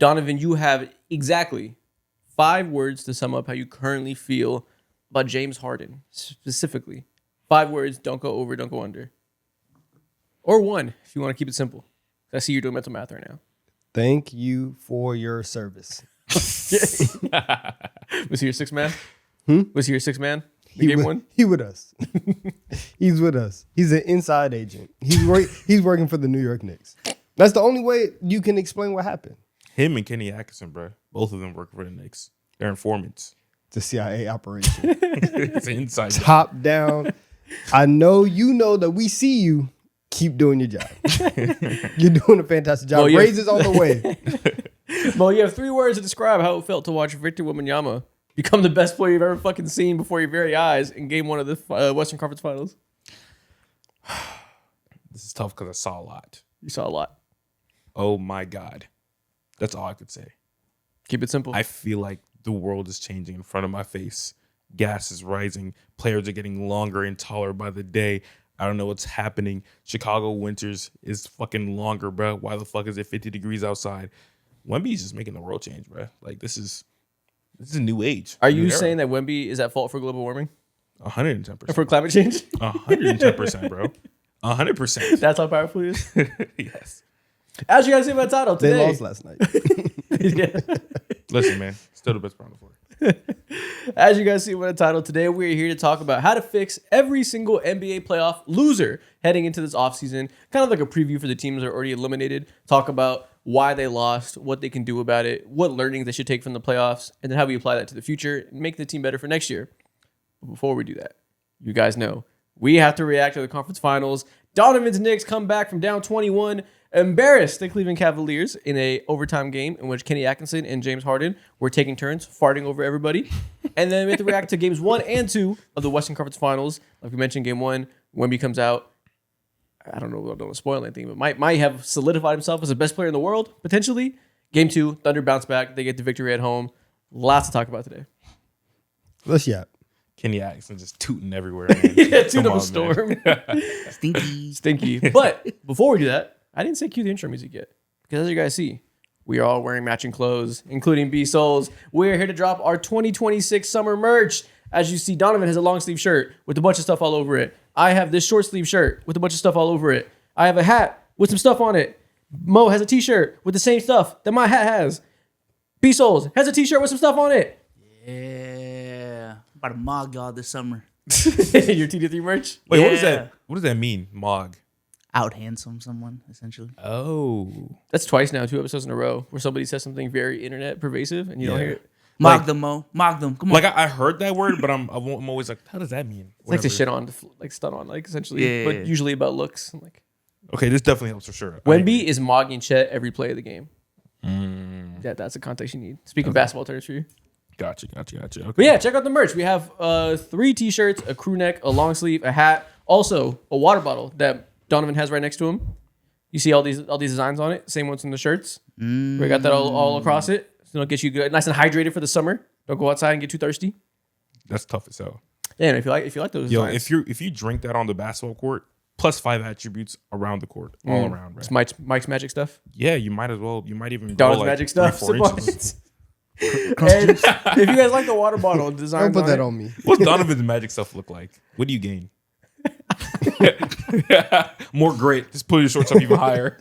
Donovan, you have exactly 5 words to sum up how you currently feel about James Harden, specifically. 5 words, don't go over, don't go under. Or 1, if you want to keep it simple. I see you're doing mental math right now. Thank you for your service. Was he your 6th man? Was he your 6th man? He with us. He's with us. He's an inside agent. He's working for the New York Knicks. That's the only way you can explain what happened. Him and Kenny Atkinson, bro. Both of them work for the Knicks. They're informants. It's a CIA operation. It's an inside job. Top down. I know you know that we see you. Keep doing your job. You're doing a fantastic job. Well, Raises on the way. Well, you have 3 words to describe how it felt to watch Victor Wembanyama become the best player you've ever fucking seen before your very eyes in game 1 of the Western Conference Finals. This is tough because I saw a lot. You saw a lot. Oh, my God. That's all I could say. Keep it simple. I feel like the world is changing in front of my face. Gas is rising. Players are getting longer and taller by the day. I don't know what's happening. Chicago winters is fucking longer, bro. Why the fuck is it 50 degrees outside? Wemby's just making the world change, bro. Like, this is a new age. Are you saying that Wemby is at fault for global warming? 110%. Or for climate change? 110%, bro. 100%. That's how powerful he is? Yes. As you guys see my title today. They lost last night. Yeah. Listen, man. Still the best part on the floor. As you guys see by the title, today we're here to talk about how to fix every single NBA playoff loser heading into this offseason. Kind of like a preview for the teams that are already eliminated. Talk about why they lost, what they can do about it, what learnings they should take from the playoffs, and then how we apply that to the future and make the team better for next year. But before we do that, you guys know we have to react to the conference finals. Donovan's Knicks come back from down 21, embarrassed the Cleveland Cavaliers in a overtime game in which Kenny Atkinson and James Harden were taking turns farting over everybody. And then we have to react to games 1 and 2 of the Western Conference Finals. Like we mentioned, game 1, Wemby comes out. I don't know, I don't want to spoil anything, but might have solidified himself as the best player in the world, potentially. Game 2, Thunder bounce back. They get the victory at home. Lots to talk about today. Let's yap. Kenny Atkinson just tooting everywhere, man. Yeah, tune up a storm. Stinky. But before we do that, I didn't say cue the intro music yet. Because as you guys see, we are all wearing matching clothes, including B Souls. We're here to drop our 2026 summer merch. As you see, Donovan has a long sleeve shirt with a bunch of stuff all over it. I have this short sleeve shirt with a bunch of stuff all over it. I have a hat with some stuff on it. Mo has a t-shirt with the same stuff that my hat has. B Souls has a t-shirt with some stuff on it. Yeah. I'm about to mog y'all this summer. Your TD3 merch? Wait, Yeah. what is that? What does that mean, Mog? Out handsome someone, essentially. Oh. That's twice now, 2 episodes in a row, where somebody says something very internet pervasive and you don't Yeah. hear it. Mog them, Mo. Mog them. Come on. Like, I heard that word, but I'm always like, how does that mean? It's like to Whatever. shit on, like stun on, like essentially, Yeah. but usually about looks. Like Okay, this definitely helps for sure. I Wemby agree. is mogging Chet every play of the game. Yeah, that's the context you need. Speaking of basketball terms for you. Gotcha. Okay. But yeah, check out the merch. We have 3 t-shirts, a crew neck, a long sleeve, a hat, also a water bottle that Donovan has right next to him. You see all these designs on it, same ones in the shirts. We got that all across it. So it'll get you good, nice and hydrated for the summer. Don't go outside and get too thirsty. That's tough as hell. Yeah, and if you like those Yo, designs. if you drink that on the basketball court, plus 5 attributes around the court, all around, It's right? Mike's magic stuff. Yeah, you might as well. You might even Donovan's go like magic stuff. 3-4 inches. supplies. And if you guys like the water bottle design, Don't put that on me. What's Donovan's magic stuff look like? What do you gain? More grit. Just pull your shorts up even higher.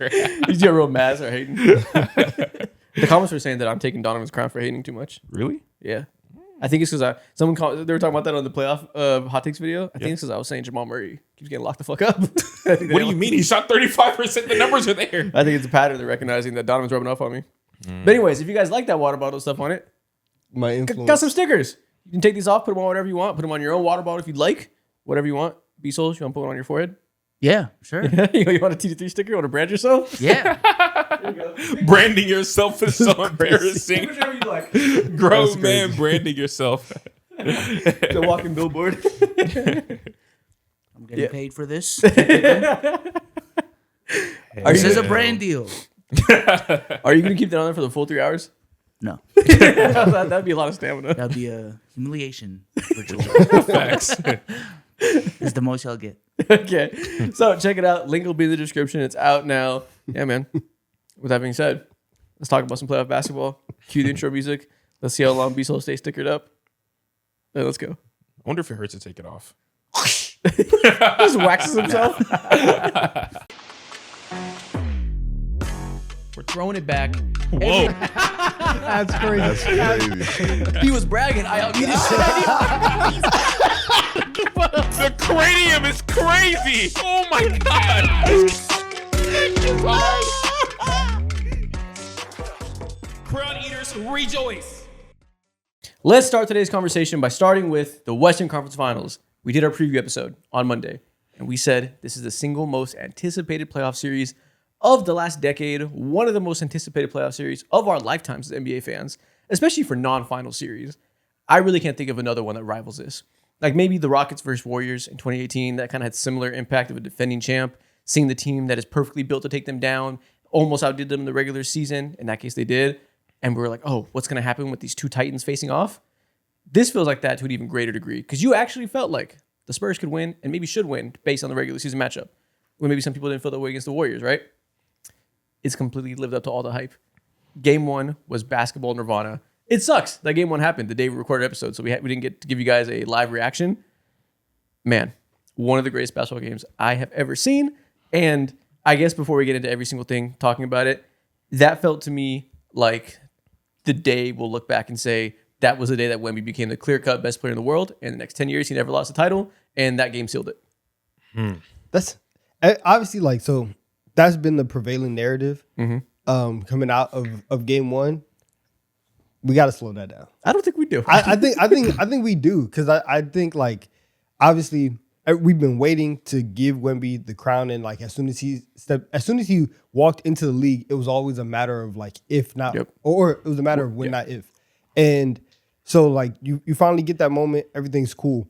You get real mad or hating. The comments were saying that I'm taking Donovan's crown for hating too much. Really? Yeah. I think it's because they were talking about that on the playoff hot takes video. I think it's because I was saying Jamal Murray keeps getting locked the fuck up. What do you mean? He shot 35%. The numbers are there. I think it's a pattern. They're recognizing that Donovan's rubbing off on me. But anyways, if you guys like that water bottle stuff on it, My influence. got some stickers. You can take these off, put them on whatever you want. Put them on your own water bottle if you'd like. Whatever you want. B-Souls, you want to put one on your forehead? Yeah, sure. You want a TD3 sticker? You want to brand yourself? Yeah. Branding yourself is so embarrassing. Whichever you like. Grown man branding yourself. The walking billboard. I'm getting paid for this. Are This you, is a brand deal. are you going to keep that on there for the full 3 hours? No, That'd be a lot of stamina. that'd be a humiliation. Virtual. Facts. It's the most y'all get. Okay. So check it out. Link will be in the description. It's out now. Yeah, man. With that being said, Let's talk about some playoff basketball. Cue the intro music. Let's see how long Beast stays stickered up. Then let's go. I wonder if it hurts to take it off. Just waxes himself. We're throwing it back. Whoa. That's crazy. That's crazy. He was bragging. I unmuted The cranium is crazy. Oh my god. Crown eaters rejoice. Let's start today's conversation by starting with the Western Conference Finals. We did our preview episode on Monday, and we said this is the single most anticipated playoff series of the last decade, one of the most anticipated playoff series of our lifetimes as NBA fans, especially for non-final series. I really can't think of another one that rivals this. Like maybe the Rockets versus Warriors in 2018, that kind of had similar impact of a defending champ, seeing the team that is perfectly built to take them down, almost outdid them in the regular season. In that case, they did. And we were like, oh, what's going to happen with these two Titans facing off? This feels like that to an even greater degree because you actually felt like the Spurs could win and maybe should win based on the regular season matchup. When maybe some people didn't feel that way against the Warriors, right? It's completely lived up to all the hype. Game one was basketball nirvana. It sucks that game one happened the day we recorded episode, so we didn't get to give you guys a live reaction. Man, one of the greatest basketball games I have ever seen. And I guess before we get into every single thing talking about it, that felt to me like the day we'll look back and say that was the day that Wemby became the clear-cut best player in the world. And the next 10 years, he never lost a title. And that game sealed it. That's obviously like, so that's been the prevailing narrative coming out of game one. We got to slow that down. I don't think we do. I think we do because I think like obviously we've been waiting to give Wemby the crown, and like as soon as he walked into the league, it was always a matter of like if not, or it was a matter of when not if, and so like you finally get that moment, everything's cool.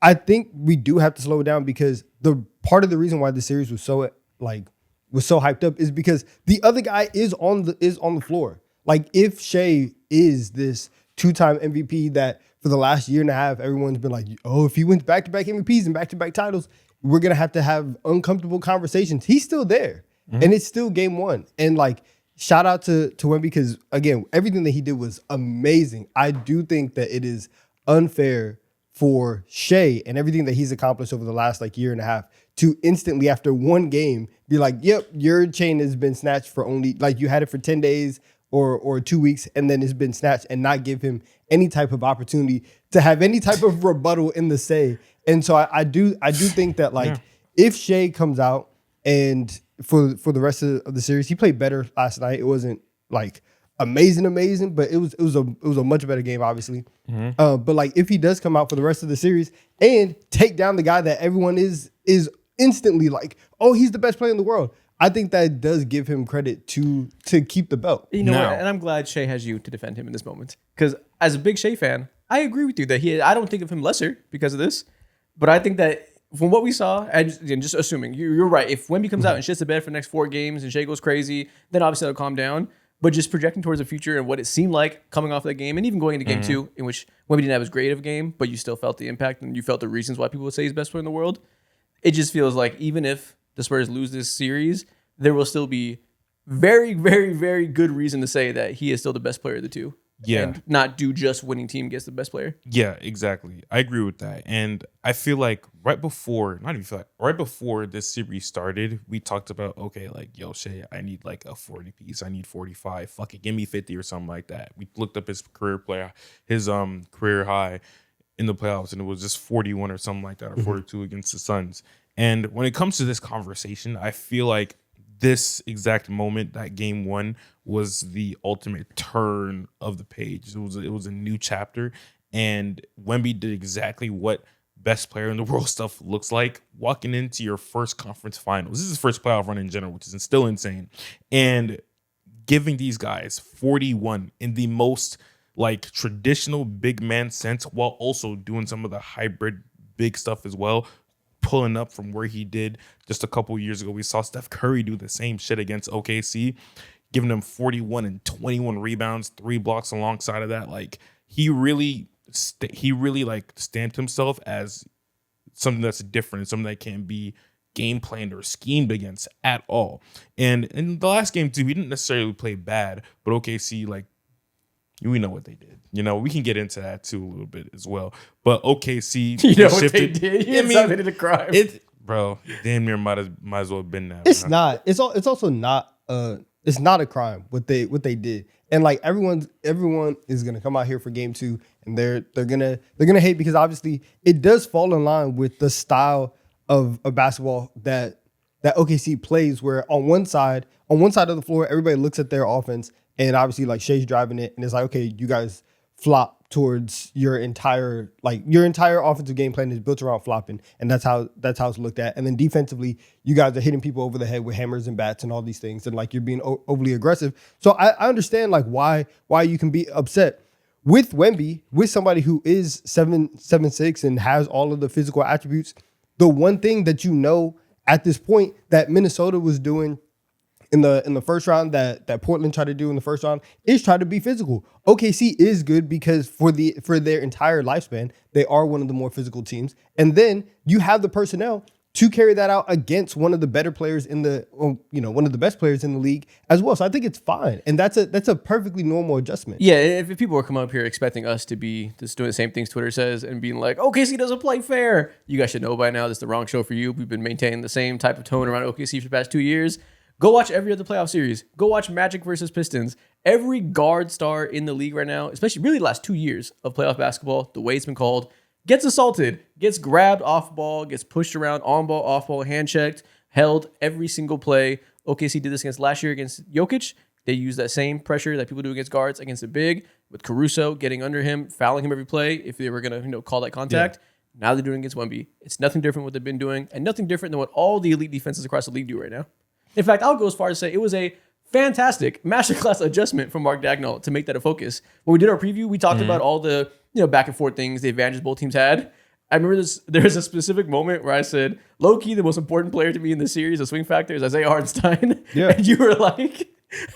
I think we do have to slow it down because the part of the reason why the series was so hyped up is because the other guy is on the floor. Like if Shea is this two-time MVP that for the last year and a half, everyone's been like, oh, if he wins back-to-back MVPs and back-to-back titles, we're going to have uncomfortable conversations. He's still there. And it's still game one. And like, shout out to Wemby because, again, everything that he did was amazing. I do think that it is unfair for Shea and everything that he's accomplished over the last like year and a half to instantly after one game be like, yep, your chain has been snatched for only, like you had it for 10 days or 2 weeks and then it's been snatched and not give him any type of opportunity to have any type of rebuttal in the say. And so I do think that like if Shea comes out and for the rest of the series, he played better last night. It wasn't like amazing, but it was a much better game, obviously. But like if he does come out for the rest of the series and take down the guy that everyone is instantly like, oh, he's the best player in the world, I think that does give him credit to keep the belt. You know what? And I'm glad Shea has you to defend him in this moment. Because as a big Shea fan, I agree with you that I don't think of him lesser because of this. But I think that from what we saw, and just assuming, you're right. If Wemby comes out and shits the bed for the next 4 games and Shea goes crazy, then obviously it'll calm down. But just projecting towards the future and what it seemed like coming off that game and even going into game 2, in which Wemby didn't have as great of a game, but you still felt the impact and you felt the reasons why people would say he's the best player in the world. It just feels like even if the Spurs lose this series, there will still be very, very, very good reason to say that he is still the best player of the two. Yeah. And not do just winning team gets the best player. Yeah, exactly. I agree with that. And I feel like right before this series started, we talked about, okay, like, yo, Shea, I need like a 40 piece. I need 45. Fuck it, give me 50 or something like that. We looked up his career high in the playoffs, and it was just 41 or something like that, or 42 against the Suns. And when it comes to this conversation, I feel like this exact moment, that game one, was the ultimate turn of the page. It was a new chapter, and Wemby did exactly what best player in the world stuff looks like, walking into your first conference finals. This is his first playoff run in general, which is still insane, and giving these guys 41 in the most like traditional big man sense, while also doing some of the hybrid big stuff as well. Pulling up from where he did just a couple years ago. We saw Steph Curry do the same shit against OKC, giving them 41 and 21 rebounds, 3 blocks alongside of that. Like he really like stamped himself as something that's different, something that can't be game planned or schemed against at all. And in the last game too, we didn't necessarily play bad, but OKC, like, we know what they did. You know, we can get into that too a little bit as well. But OKC, you know what they did? You admitted a crime. Bro, damn near might as well have been that. It's not. It's also not. It's not a crime what they did. And like everyone is gonna come out here for game 2, and they're gonna hate because obviously it does fall in line with the style of basketball that OKC plays, where on one side of the floor everybody looks at their offense, and obviously like Shea's driving it, and it's like, okay, you guys flop towards your entire offensive game plan is built around flopping, and that's how it's looked at. And then defensively, you guys are hitting people over the head with hammers and bats and all these things, and like you're being overly aggressive. So I understand like why you can be upset with Wemby, with somebody who is 7'6" and has all of the physical attributes. The one thing that you know at this point that Minnesota was doing in the first round, that Portland tried to do in the first round, is try to be physical. OKC is good because for their entire lifespan, they are one of the more physical teams. And then you have the personnel to carry that out against one of the better players one of the best players in the league as well. So I think it's fine. And that's a perfectly normal adjustment. Yeah, if people were coming up here expecting us to be just doing the same things Twitter says and being like, OKC doesn't play fair, you guys should know by now this is the wrong show for you. We've been maintaining the same type of tone around OKC for the past 2 years. Go watch every other playoff series. Go watch Magic versus Pistons. Every guard star in the league right now, especially really the last 2 years of playoff basketball, the way it's been called, gets assaulted, gets grabbed off ball, gets pushed around, on ball, off ball, hand checked, held every single play. OKC did this against last year against Jokic. They use that same pressure that people do against guards against the big, with Caruso getting under him, fouling him every play if they were going to call that contact. Yeah. Now they're doing it against Wemby. It's nothing different what they've been doing, and nothing different than what all the elite defenses across the league do right now. In fact, I'll go as far as to say it was a fantastic masterclass adjustment from Mark Dagnall to make that a focus. When we did our preview, we talked about all the back and forth things, the advantages both teams had. I remember there's a specific moment where I said, low-key, the most important player to me in this series, the swing factor, is Isaiah Hartenstein. Yeah. And you were like,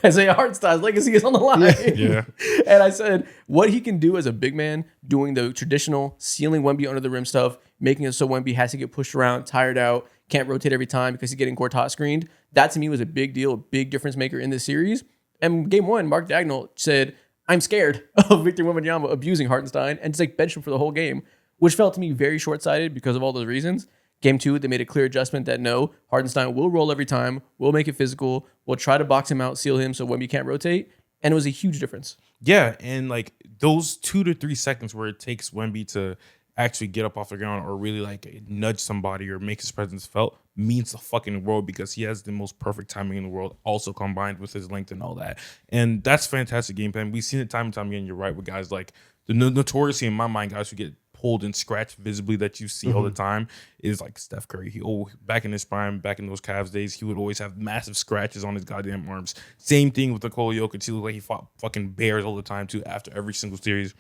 Isaiah Hartenstein's legacy is on the line. Yeah. And I said, what he can do as a big man, doing the traditional sealing Wemby under the rim stuff, making it so Wemby has to get pushed around, tired out, can't rotate every time because he's getting Gortat screened. That to me was a big deal, a big difference maker in this series. And game 1, Mark Dagnall said, I'm scared of Victor Wembanyama abusing Hartenstein and just like bench him for the whole game, which felt to me very short-sighted because of all those reasons. Game 2, they made a clear adjustment that no, Hartenstein will roll every time, will make it physical, will try to box him out, seal him so Wemby can't rotate. And it was a huge difference. Yeah, and like those 2 to 3 seconds where it takes Wemby to actually get up off the ground or really like nudge somebody or make his presence felt means the fucking world because he has the most perfect timing in the world, also combined with his length and all that. And that's fantastic game plan. We've seen it time and time again. You're right with guys like the notoriously in my mind, guys who get pulled and scratched visibly that you see all the time is like Steph Curry. Back in his prime, back in those Cavs days, he would always have massive scratches on his goddamn arms. Same thing with Nikola Jokic. He looked like he fought fucking bears all the time too after every single series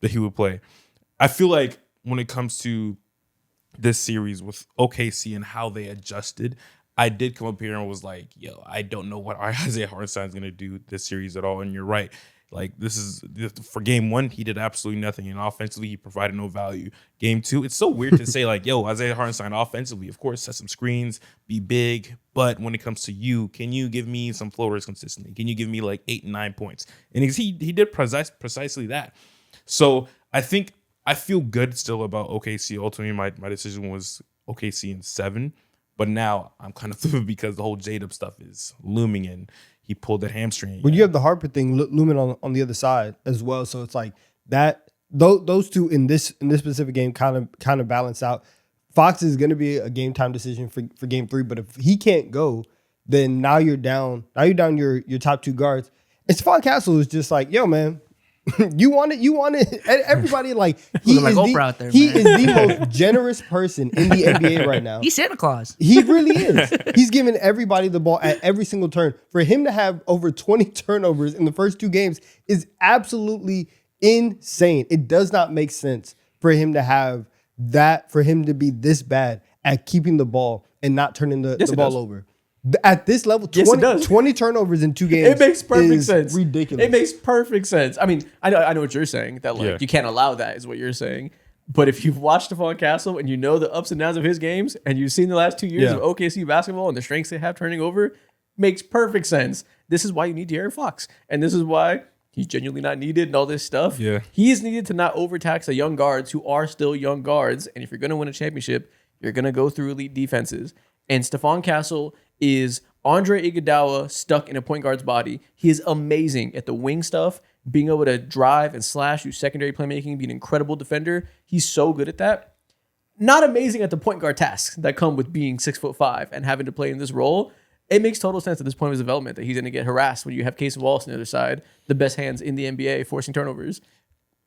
that he would play. I feel like when it comes to this series with OKC and how they adjusted, I did come up here and was like, yo, I don't know what Isaiah Hartenstein's going to do this series at all. And you're right. Like, this is for game 1, he did absolutely nothing. And offensively, he provided no value. Game 2, it's so weird to say, like, yo, Isaiah Hartenstein offensively, of course, set some screens, be big. But when it comes to you, can you give me some floaters consistently? Can you give me like 8 and 9 points? And he did precisely that. So I feel good still about OKC. Ultimately, my decision was OKC in 7. But now I'm kind of through because the whole J-Dub stuff is looming and he pulled that hamstring. But you have the Harper thing looming on the other side as well. So it's like that. Those two in this specific game kind of balance out. Fox is going to be a game time decision for game 3. But if he can't go, then now you're down. Now you're down your top 2 guards. And Stephon Castle is just like, yo, man. You want it. Everybody like he is out there, he is the most generous person in the NBA right now. He's Santa Claus. He really is. He's giving everybody the ball at every single turn. For him to have over 20 turnovers in the first 2 games is absolutely insane. It does not make sense for him to have that. For him to be this bad at keeping the ball and not turning the ball over. At this level, 20 turnovers in 2 games. It makes perfect sense. Ridiculous. It makes perfect sense. I mean, I know what you're saying. That like you can't allow that is what you're saying. But if you've watched Stephon Castle and you know the ups and downs of his games, and you've seen the last 2 years of OKC basketball and the strengths they have turning over, makes perfect sense. This is why you need De'Aaron Fox. And this is why he's genuinely not needed and all this stuff. Yeah. He is needed to not overtax the young guards who are still young guards. And if you're going to win a championship, you're going to go through elite defenses. And Stephon Castle is Andre Iguodala stuck in a point guard's body. He is amazing at the wing stuff, being able to drive and slash, do secondary playmaking, be an incredible defender. He's so good at that. Not amazing at the point guard tasks that come with being 6'5" and having to play in this role. It makes total sense at this point of his development that he's going to get harassed when you have Casey Wallace on the other side, the best hands in the NBA, forcing turnovers.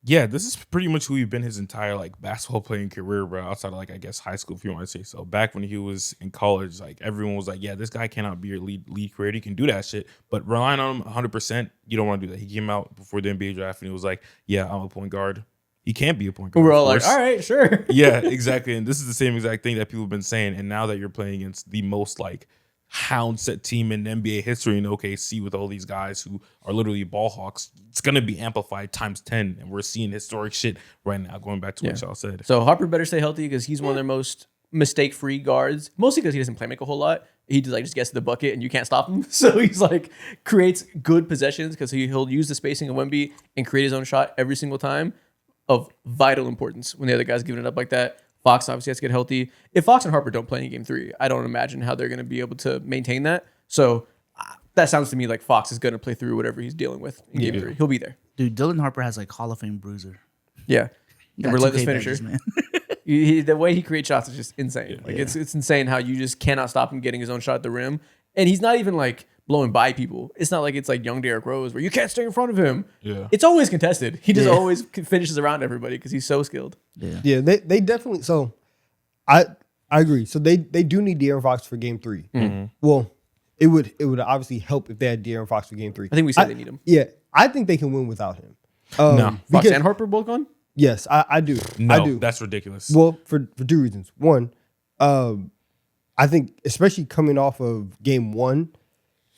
Yeah, this is pretty much who he's been his entire like basketball playing career, bro. Outside of like I guess high school, if you want to say so. Back when he was in college, like everyone was like, "Yeah, this guy cannot be your lead creator. He can do that shit." But relying on him 100%, you don't want to do that. He came out before the NBA draft and he was like, "Yeah, I'm a point guard." He can't be a point guard. We're all like, "All right, sure." Yeah, exactly. And this is the same exact thing that people have been saying. And now that you're playing against the most like hound set team in NBA history in OKC with all these guys who are literally ball hawks, it's going to be amplified times 10. And we're seeing historic shit right now, going back to what y'all said. So Harper better stay healthy because he's one of their most mistake-free guards, mostly because he doesn't play make a whole lot. He just gets to the bucket and you can't stop him. So he's like creates good possessions because he'll use the spacing of Wemby and create his own shot every single time, of vital importance when the other guy's giving it up like that. Fox obviously has to get healthy. If Fox and Harper don't play in game 3, I don't imagine how they're going to be able to maintain that. So that sounds to me like Fox is going to play through whatever he's dealing with in game 3. He'll be there. Dude, Dylan Harper has like Hall of Fame bruiser. Yeah. Got And relentless 2K finisher. badges, man. The way he creates shots is just insane. It's insane how you just cannot stop him getting his own shot at the rim. And he's not even like blowing by people. It's not like it's like young Derrick Rose where you can't stay in front of him. Yeah. It's always contested. He just always finishes around everybody because he's so skilled. Yeah, they definitely. So I agree. So they do need De'Aaron Fox for game 3. Mm-hmm. Well, it would obviously help if they had De'Aaron Fox for game 3. I think we said they need him. Yeah, I think they can win without him. No. Fox and Harper both gone? Yes, I do. No, I do. that's ridiculous. Well, for 2 reasons. One, I think especially coming off of game 1,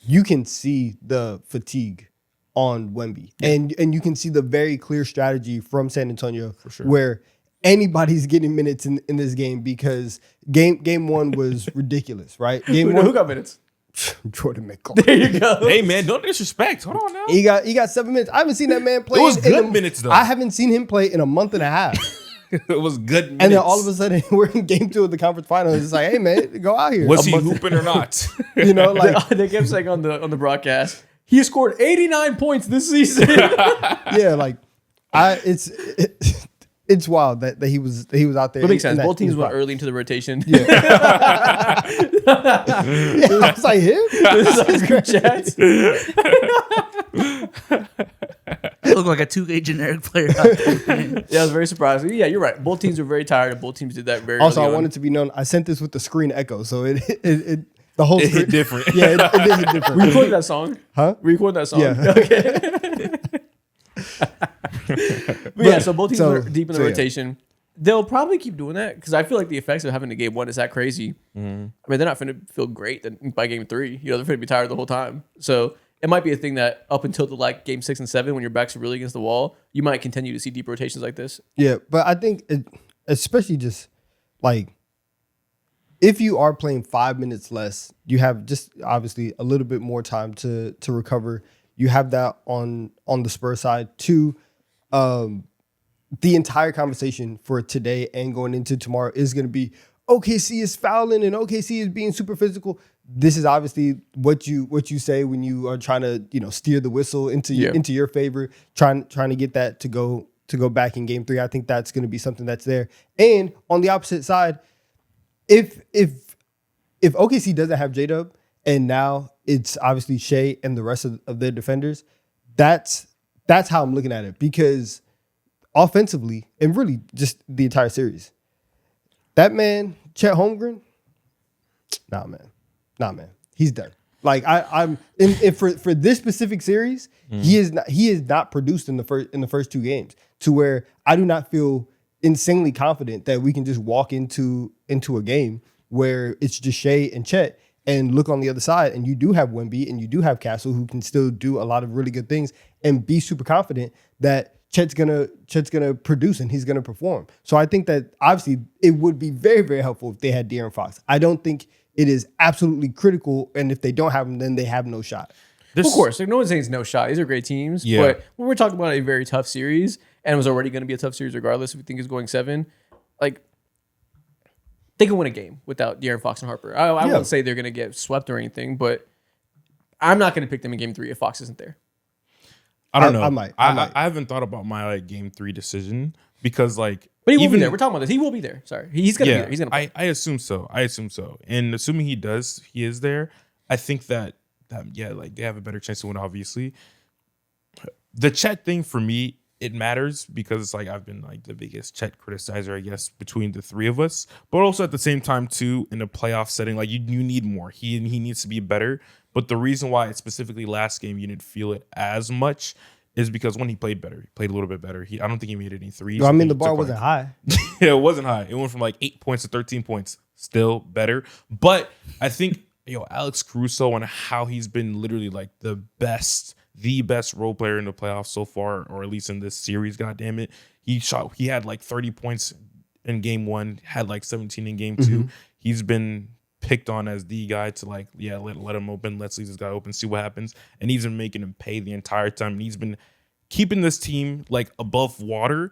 you can see the fatigue on Wemby, and you can see the very clear strategy from San Antonio for sure, where anybody's getting minutes in this game because game 1 was ridiculous, right? Game 1, Who got minutes? Jordan McCall. There you go. Hey man, don't disrespect. Hold on now. He got 7 minutes. I haven't seen that man play. It was good minutes though. I haven't seen him play in a month and a half. It was good minutes. And then all of a sudden we're in game 2 of the conference finals. It's like, hey man, go out here. Was he hooping or not? You know, like they kept saying on the broadcast, he has scored 89 points this season. yeah, like it's wild that he was out there. It makes sense. that- Both teams in went that- early into the rotation. Yeah, it's like him. This is our group chats. Look like a 2K generic player out there, man. Yeah, I was very surprised. Yeah, you're right. Both teams were very tired, and both teams did that very Also, early I on. wanted to be known. I sent this with the screen echo, so it the whole It screen, hit different. Yeah, it did hit different. We recorded that song. Huh? We recorded that song. Yeah. Okay. But yeah, so both teams So- were deep in the so, yeah. rotation. They'll probably keep doing that because I feel like the effects of having a game 1 is that crazy. I mean, they're not going to feel great by game 3. You know, they're going to be tired the whole time. So it might be a thing that up until the game 6 and 7, when your backs are really against the wall, you might continue to see deep rotations like this. Yeah, but I think especially just like if you are playing 5 minutes less, you have just obviously a little bit more time to recover. You have that on the Spurs side. 2, the entire conversation for today and going into tomorrow is going to be OKC is fouling and OKC is being super physical. This is obviously what you say when you are trying to steer the whistle into your favor, trying to get that to go back in game 3. I think that's going to be something that's there. And on the opposite side, if OKC doesn't have J-Dub and now it's obviously Shea and the rest of their defenders, that's how I'm looking at it, because offensively and really just the entire series, that man Chet Holmgren, nah man, he's done. Like I'm for this specific series, he is not produced in the first 2 games to where I do not feel insanely confident that we can just walk into a game where it's just Shea and Chet and look on the other side and you do have Wemby and you do have Castle who can still do a lot of really good things and be super confident that Chet's gonna produce and he's gonna perform. So I think that obviously it would be very, very helpful if they had De'Aaron Fox. I don't think it is absolutely critical, and if they don't have him, then they have no shot. Of course, like, no one's saying it's no shot. These are great teams. Yeah. But when we're talking about a very tough series, and it was already going to be a tough series regardless if we think it's going 7, like, they can win a game without De'Aaron Fox and Harper. I won't say they're going to get swept or anything, but I'm not going to pick them in game 3 if Fox isn't there. I don't know. I might. I haven't thought about my like game 3 decision because like. But he will be there. We're talking about this. He will be there. Sorry, he's going to be there. He's going to play. I assume so. And assuming he is there. I think that like they have a better chance to win. Obviously, the Chet thing for me, it matters because it's like I've been like the biggest Chet criticizer, I guess, between the three of us. But also at the same time too, in a playoff setting, like you need more. He needs to be better. But the reason why specifically last game you didn't feel it as much is because when he played better, he played a little bit better. I don't think he made any threes. I mean, the bar wasn't high. Yeah, it wasn't high. It went from like 8 points to 13 points. Still better. But I think, Alex Caruso and how he's been literally like the best role player in the playoffs so far, or at least in this series, goddammit. He had like 30 points in game 1, had like 17 in game 2. Mm-hmm. He's been picked on as the guy to like, let him open. Let's leave this guy open, see what happens. And he's been making him pay the entire time. And he's been keeping this team like above water,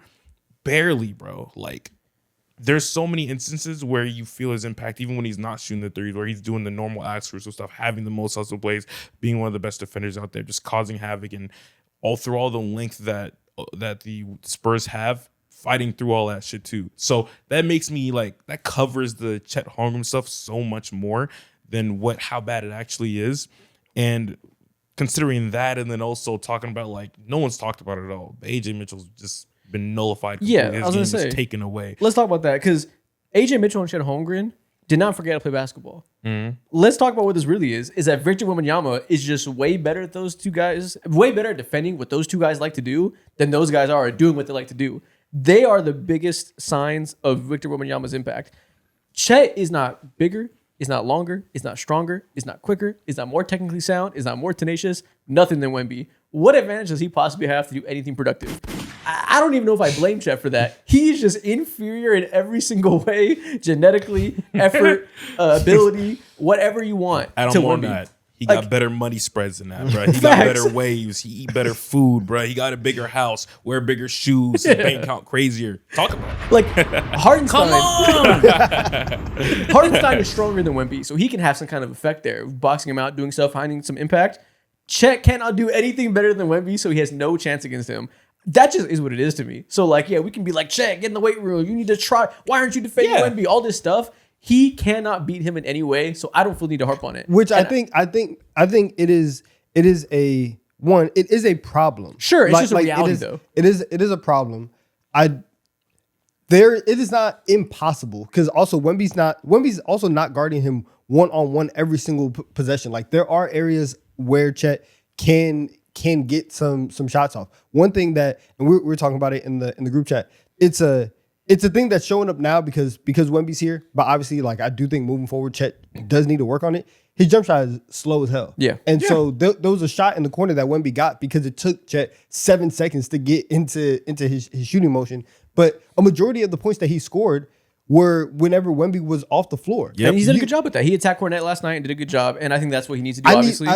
barely, bro. Like there's so many instances where you feel his impact, even when he's not shooting the threes, where he's doing the normal Alex Caruso stuff, having the most hustle plays, being one of the best defenders out there, just causing havoc, and all through all the length that the Spurs have, fighting through all that shit too. So that makes me like, that covers the Chet Holmgren stuff so much more than how bad it actually is. And considering that, and then also talking about like, no one's talked about it at all. AJ Mitchell's just been nullified. Yeah, his I was game gonna say, is taken away. Let's talk about that because AJ Mitchell and Chet Holmgren did not forget how to play basketball. Mm-hmm. Let's talk about what this really is that Victor Wembanyama is just way better at those two guys, way better at defending what those two guys like to do than those guys are at doing what they like to do. They are the biggest signs of Victor Wembanyama's impact. Chet is not bigger, is not longer, is not stronger, is not quicker, is not more technically sound, is not more tenacious, nothing than Wemby. What advantage does he possibly have to do anything productive? I don't even know if I blame Chet for that. He's just inferior in every single way, genetically, effort, ability, whatever you want. I don't to want Wemby. that. He Like, got better money spreads than that, bro. He got better waves. He eat better food, bro. He got a bigger house, wear bigger shoes, his bank account crazier. Talk about it. Like Hardenstein. Come on. Hardenstein is stronger than Wemby, so he can have some kind of effect there, boxing him out, doing stuff, finding some impact. Chet cannot do anything better than Wemby, so he has no chance against him. That just is what it is to me. So like, yeah, we can be like, Chet, get in the weight room. You need to try. Why aren't you defending Wemby? All this stuff. He cannot beat him in any way, so I don't feel need to harp on it. Which I think it is a problem. Sure, it's just a reality though. It is a problem. It is not impossible because also Wemby's also not guarding him one-on-one every single possession. Like there are areas where Chet can get some shots off. One thing that, and we're talking about it in the group chat, it's a thing that's showing up now because Wemby's here. But obviously, like I do think moving forward, Chet does need to work on it. His jump shot is slow as hell. Yeah. And so there was a shot in the corner that Wemby got because it took Chet 7 seconds to get into his shooting motion. But a majority of the points that he scored were whenever Wemby was off the floor. Yep. And he's done a good job with that. He attacked Cornette last night and did a good job. And I think that's what he needs to do, obviously.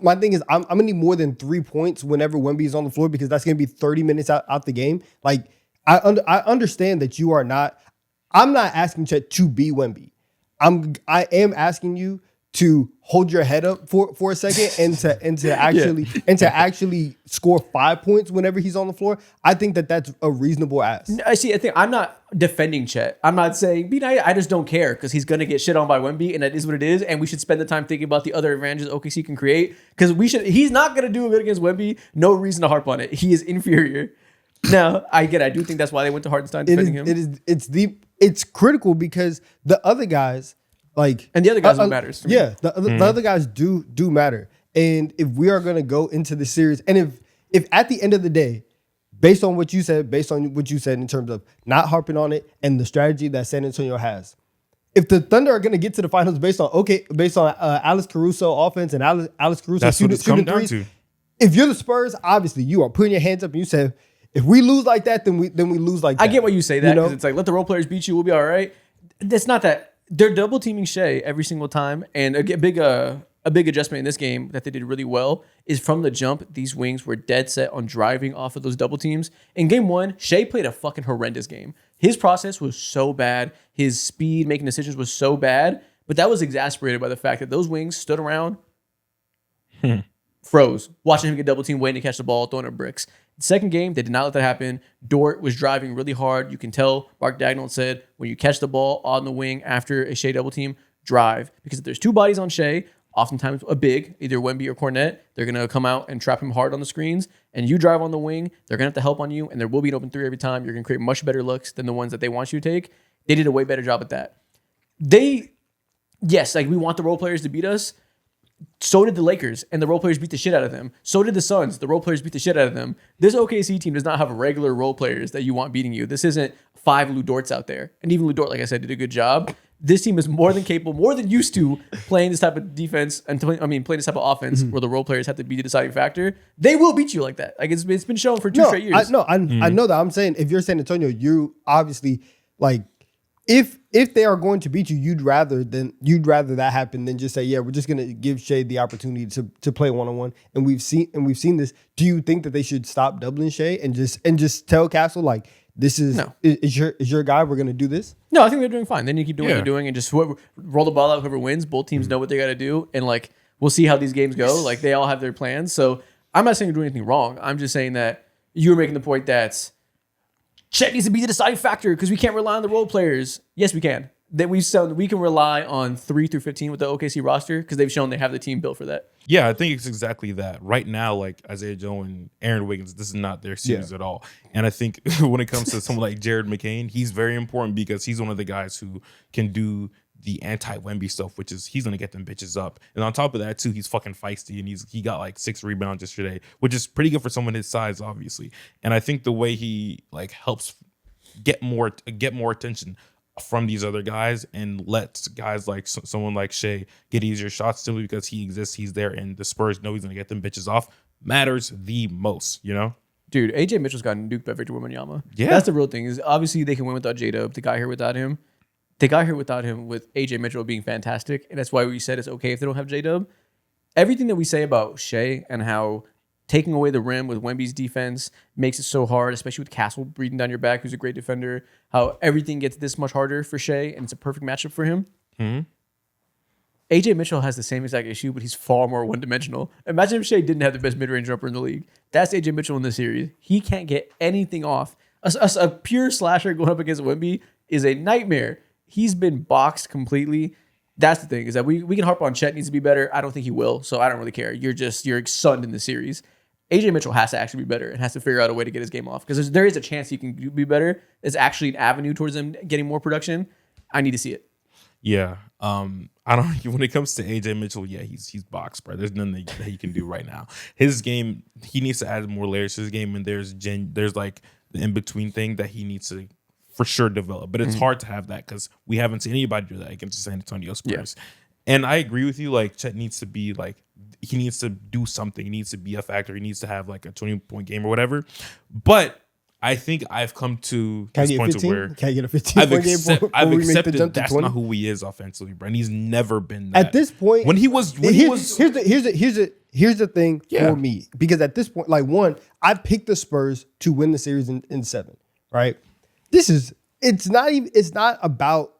My thing is, I'm going to need more than 3 points whenever Wemby is on the floor because that's going to be 30 minutes out the game. Like, I understand that you are not. I'm not asking Chet to be Wemby. I am asking you to hold your head up for a second and to actually score 5 points whenever he's on the floor. I think that's a reasonable ask. I think I'm not defending Chet. I'm not saying be nice. I just don't care because he's gonna get shit on by Wemby, and that is what it is. And we should spend the time thinking about the other advantages OKC can create because he's not gonna do good against Wemby. No reason to harp on it. He is inferior. Now, I do think that's why they went to Hardenstein defending him. It's critical because the other guys, like, and the other guys don't matter. Yeah, the other guys do matter. And if we are gonna go into the series, and if at the end of the day, based on what you said in terms of not harping on it and the strategy that San Antonio has, if the Thunder are gonna get to the finals based on Alex Caruso offense and Alex Caruso that's what it's shooting come down threes, to. if you're the Spurs, obviously you are putting your hands up and you say, If we lose like that, then we lose like that. I get why you say that You know? because it's like let the role players beat you, we'll be all right. That's not that they're double teaming Shea every single time, and a big adjustment in this game that they did really well is from the jump. These wings were dead set on driving off of those double teams. In game one, Shea played a fucking horrendous game. His process was so bad. His speed making decisions was so bad, but that was exasperated by the fact that those wings stood around, froze, watching him get double teamed, waiting to catch the ball, throwing up bricks. The second game, they did not let that happen. Dort was driving really hard. You can tell Mark Dagnall said, when you catch the ball on the wing after a Shea double team, drive. Because if there's two bodies on Shea, oftentimes a big, either Wemby or Cornette, they're going to come out and trap him hard on the screens. And you drive on the wing, they're going to have to help on you, and there will be an open three every time. You're going to create much better looks than the ones that they want you to take. They did a way better job at that. Yes, like we want the role players to beat us. So did the Lakers, and the role players beat the shit out of them. So did the Suns. The role players beat the shit out of them. This OKC team does not have regular role players that you want beating you. This isn't 5 Lou Dorts out there. And even Lou Dort, like I said, did a good job. This team is more than capable, more than used to playing this type of defense and playing this type of offense where the role players have to be the deciding factor. They will beat you like that. Like it's been shown for 2 straight years. I know that. I'm saying if you're San Antonio, you obviously like if they are going to beat you, you'd rather that happen than just say, yeah, we're just gonna give Shea the opportunity to play one-on-one. And we've seen this. Do you think that they should stop doubling Shea and just tell Castle like this is your guy, we're gonna do this? No, I think they're doing fine. Then you keep doing what they're doing and just roll the ball out, whoever wins. Both teams know what they gotta do, and like we'll see how these games go. Like they all have their plans. So I'm not saying you're doing anything wrong. I'm just saying that you're making the point that Chet needs to be the deciding factor because we can't rely on the role players. Yes, we can. That we can rely on 3 through 15 with the OKC roster because they've shown they have the team built for that. Yeah, I think it's exactly that. Right now, like Isaiah Joe and Aaron Wiggins, this is not their series at all. And I think when it comes to someone like Jared McCain, he's very important because he's one of the guys who can do the anti-Wemby stuff, which is he's going to get them bitches up. And on top of that, too, he's fucking feisty, and he got like 6 rebounds yesterday, which is pretty good for someone his size, obviously. And I think the way he like helps get more attention from these other guys and lets guys like someone like Shea get easier shots simply because he exists, he's there, and the Spurs know he's going to get them bitches off matters the most, you know? Dude, AJ Mitchell's gotten nuked by Victor Wembanyama. Yeah. That's the real thing. Is obviously they can win without J-Dub. They got here without him. They got here without him with AJ Mitchell being fantastic. And that's why we said it's okay if they don't have J-Dub. Everything that we say about Shea and how taking away the rim with Wemby's defense makes it so hard, especially with Castle breathing down your back, who's a great defender, how everything gets this much harder for Shea, and it's a perfect matchup for him. Mm-hmm. AJ Mitchell has the same exact issue, but he's far more one-dimensional. Imagine if Shea didn't have the best mid-range jumper in the league. That's AJ Mitchell in this series. He can't get anything off. A pure slasher going up against Wemby is a nightmare. He's been boxed completely. That's the thing, is that we can harp on Chet needs to be better. I don't think he will, so I don't really care. You're sunned in the series. AJ Mitchell has to actually be better and has to figure out a way to get his game off because there is a chance he can be better. It's actually an avenue towards him getting more production. I need to see it. Yeah. I don't. When it comes to AJ Mitchell, yeah, he's boxed, bro. There's nothing that he can do right now. His game, he needs to add more layers to his game, and there's like the in between thing that he needs to for sure develop. But it's hard to have that because we haven't seen anybody do that against the San Antonio Spurs. Yeah. And I agree with you. Like Chet needs to be like. He needs to do something. He needs to be a factor. He needs to have like a 20-point game or whatever. But I think I've come to this point to where can I get a 15-point game? I've accepted that's not who he is offensively, bro. And he's never been that. At this point, here's the thing for me, because at this point, like I picked the Spurs to win the series in 7. Right? It's not about.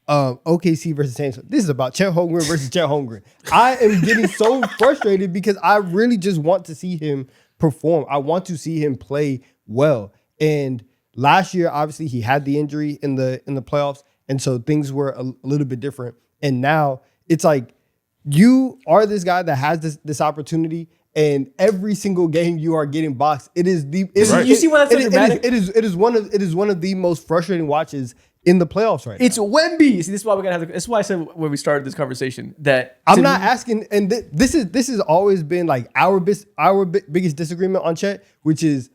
OKC versus San Antonio. This is about Chet Holmgren versus Chet Holmgren. I am getting so frustrated because I really just want to see him perform. I want to see him play well. And last year, obviously, he had the injury in the playoffs, and so things were a little bit different. And now it's like you are this guy that has this opportunity. And every single game you are getting boxed. You see why that's so dramatic? It is one of the most frustrating watches in the playoffs right now. It's Wemby. See, this is why we gotta have. This is why I said when we started this conversation that I'm not asking. And this has always been like our biggest disagreement on Chet, which is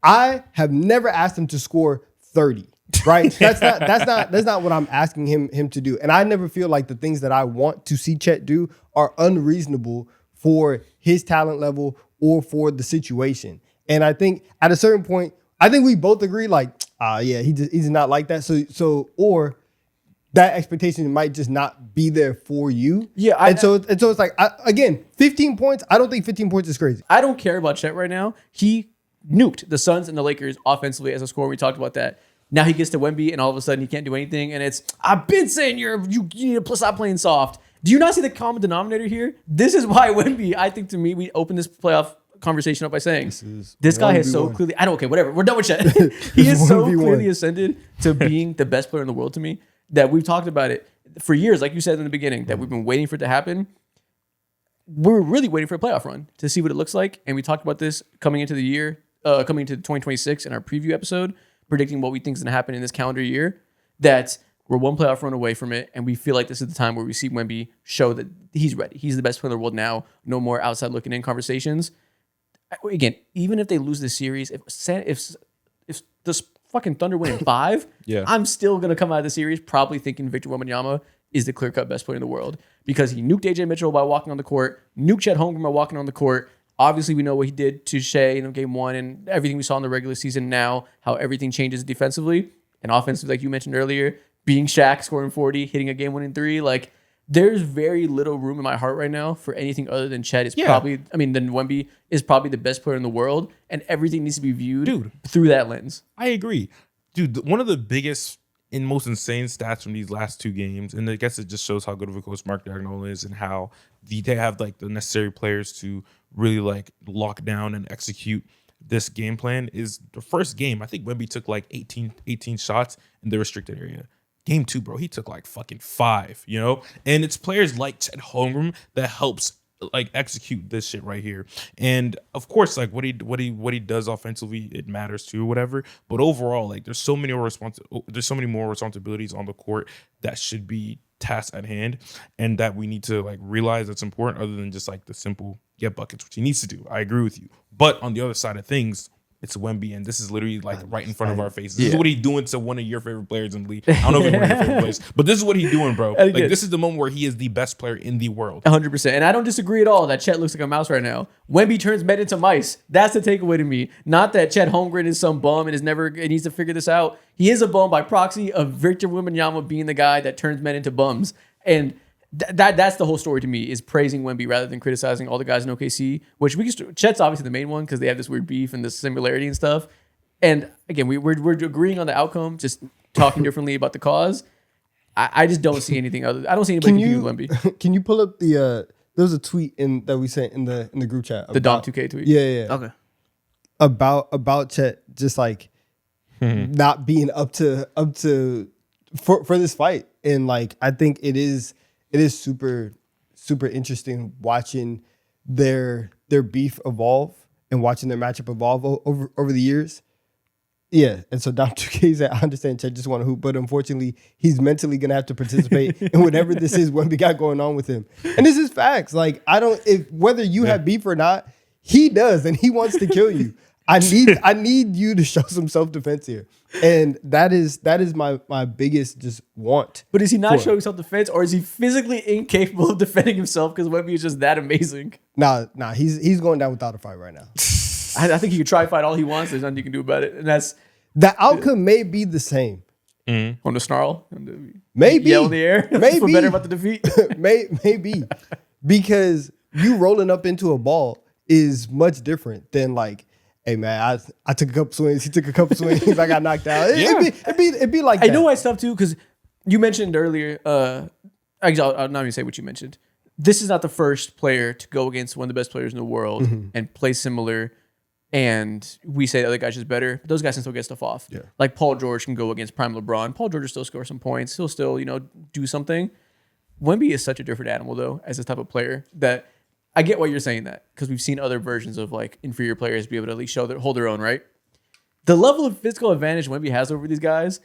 I have never asked him to score 30. Right? That's not what I'm asking him to do. And I never feel like the things that I want to see Chet do are unreasonable for his talent level or for the situation. And I think at a certain point, I think we both agree, like, yeah, he's not like that. So or that expectation might just not be there for you. Yeah, so it's like, again, 15 points. I don't think 15 points is crazy. I don't care about Chet right now. He nuked the Suns and the Lakers offensively as a scorer. We talked about that. Now he gets to Wemby, and all of a sudden he can't do anything. And it's, I've been saying you need to stop playing soft. Do you not see the common denominator here? This is why Wemby, I think to me, we opened this playoff conversation up by saying this guy has so clearly, I don't care, whatever. We're done with Chet. He is so clearly ascended to being the best player in the world to me that we've talked about it for years, like you said in the beginning, that we've been waiting for it to happen. We're really waiting for a playoff run to see what it looks like. And we talked about this coming into the year, coming into 2026 in our preview episode, predicting what we think is going to happen in this calendar year, that we're one playoff run away from it. And we feel like this is the time where we see Wemby show that he's ready. He's the best player in the world now. No more outside looking in conversations. Again, even if they lose this series, if the fucking Thunder win in 5, I'm still going to come out of the series probably thinking Victor Wembanyama is the clear-cut best player in the world because he nuked AJ Mitchell by walking on the court, nuked Chet Holmgren by walking on the court. Obviously, we know what he did to Shea in game 1 and everything we saw in the regular season now, how everything changes defensively and offensively, like you mentioned earlier, being Shaq, scoring 40, hitting a game-winning 3. Like, there's very little room in my heart right now for anything other than Chet. Then Wemby is probably the best player in the world, and everything needs to be viewed through that lens. I agree. Dude, one of the biggest and most insane stats from these last 2 games, and I guess it just shows how good of a coach Mark Dagnall is and how they have like the necessary players to really like lock down and execute this game plan, is the first game. I think Wemby took like 18 shots in the restricted area. Game 2, bro, he took like fucking 5, you know? And it's players like Chet Holmgren that helps like execute this shit right here. And of course, like what he does offensively, it matters too, whatever. But overall, like there's so many more responsibilities on the court that should be tasks at hand and that we need to like realize that's important other than just like the simple get buckets, which he needs to do. I agree with you. But on the other side of things, it's Wemby, and this is literally like right in front of our faces. This is what he's doing to one of your favorite players in the league. I don't know if it's one of your favorite players, but this is what he's doing, bro. Like this is the moment where he is the best player in the world. 100%. And I don't disagree at all that Chet looks like a mouse right now. Wemby turns men into mice. That's the takeaway to me. Not that Chet Holmgren is some bum and needs to figure this out. He is a bum by proxy of Victor Wembanyama being the guy that turns men into bums. And that's the whole story to me, is praising Wemby rather than criticizing all the guys in OKC, which Chet's obviously the main one because they have this weird beef and this similarity and stuff. And again, we're agreeing on the outcome, just talking differently about the cause. I just don't see anything other. I don't see anybody confused with Wemby. Can you pull up the? There was a tweet that we sent in the group chat. The Dom 2K tweet. Yeah. Okay. About Chet just like not being up to for this fight, and like I think it is super interesting watching their beef evolve and watching their matchup evolve over the years. Yeah, and so Dom 2K said, I understand Chet just want to hoop, but unfortunately, he's mentally going to have to participate in whatever this is Wemby got going on with him. And this is facts. Like, whether you have beef or not, he does, and he wants to kill you. I need you to show some self-defense here. And that is my biggest just want. But is he not showing self-defense, or is he physically incapable of defending himself because Wemby is just that amazing? Nah, he's going down without a fight right now. I think he can try fight all he wants. There's nothing you can do about it. And that's the outcome may be the same. On the snarl? Maybe. Yell in the air? Maybe. Feel better about the defeat? Maybe. Because you rolling up into a ball is much different than like, hey man, I took a couple swings, he took a couple swings, I got knocked out. It'd be like that. I know why it's tough too, because you mentioned earlier, I'll not even say what you mentioned. This is not the first player to go against one of the best players in the world and play similar. And we say the other guy's just better. But those guys can still get stuff off. Yeah. Like Paul George can go against prime LeBron. Paul George will still score some points. He'll still, do something. Wemby is such a different animal, though, as this type of player, that I get why you're saying that, because we've seen other versions of like inferior players be able to at least hold their own, right? The level of physical advantage Wemby has over these guys,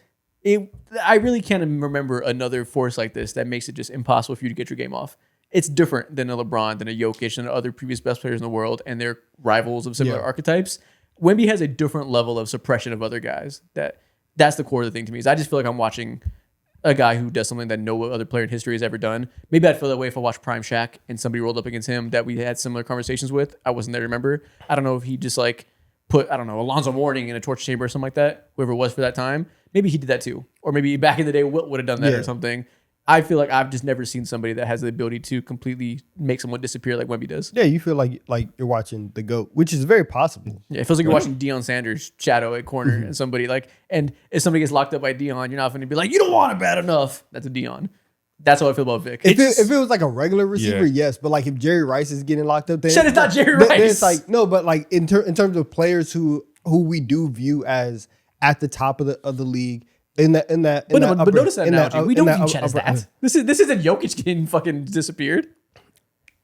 I really can't remember another force like this that makes it just impossible for you to get your game off. It's different than a LeBron, than a Jokic, and other previous best players in the world, and they're rivals of similar archetypes. Wemby has a different level of suppression of other guys. That's the core of the thing to me. Is I just feel like I'm watching a guy who does something that no other player in history has ever done. Maybe I'd feel that way if I watched Prime Shaq and somebody rolled up against him that we had similar conversations with. I wasn't there to remember. I don't know if he just like put, I don't know, Alonzo Mourning in a torture chamber or something like that, whoever it was for that time, maybe he did that too. Or maybe back in the day, Wilt would have done that or something. I feel like I've just never seen somebody that has the ability to completely make someone disappear like Wemby does. Yeah, you feel like you're watching the GOAT, which is very possible. Yeah, it feels like you're watching Deion Sanders shadow at corner and somebody and if somebody gets locked up by Deion, you're not going to be like, you don't want it bad enough. That's a Deion. That's how I feel about Vic. If it was like a regular receiver, yes, but like if Jerry Rice is getting locked up, then Shit, it's not Jerry then Rice. it's like no, but like in terms of players who we do view as at the top of the league. But notice that analogy. We don't view Chet as that. This isn't Jokic getting fucking disappeared.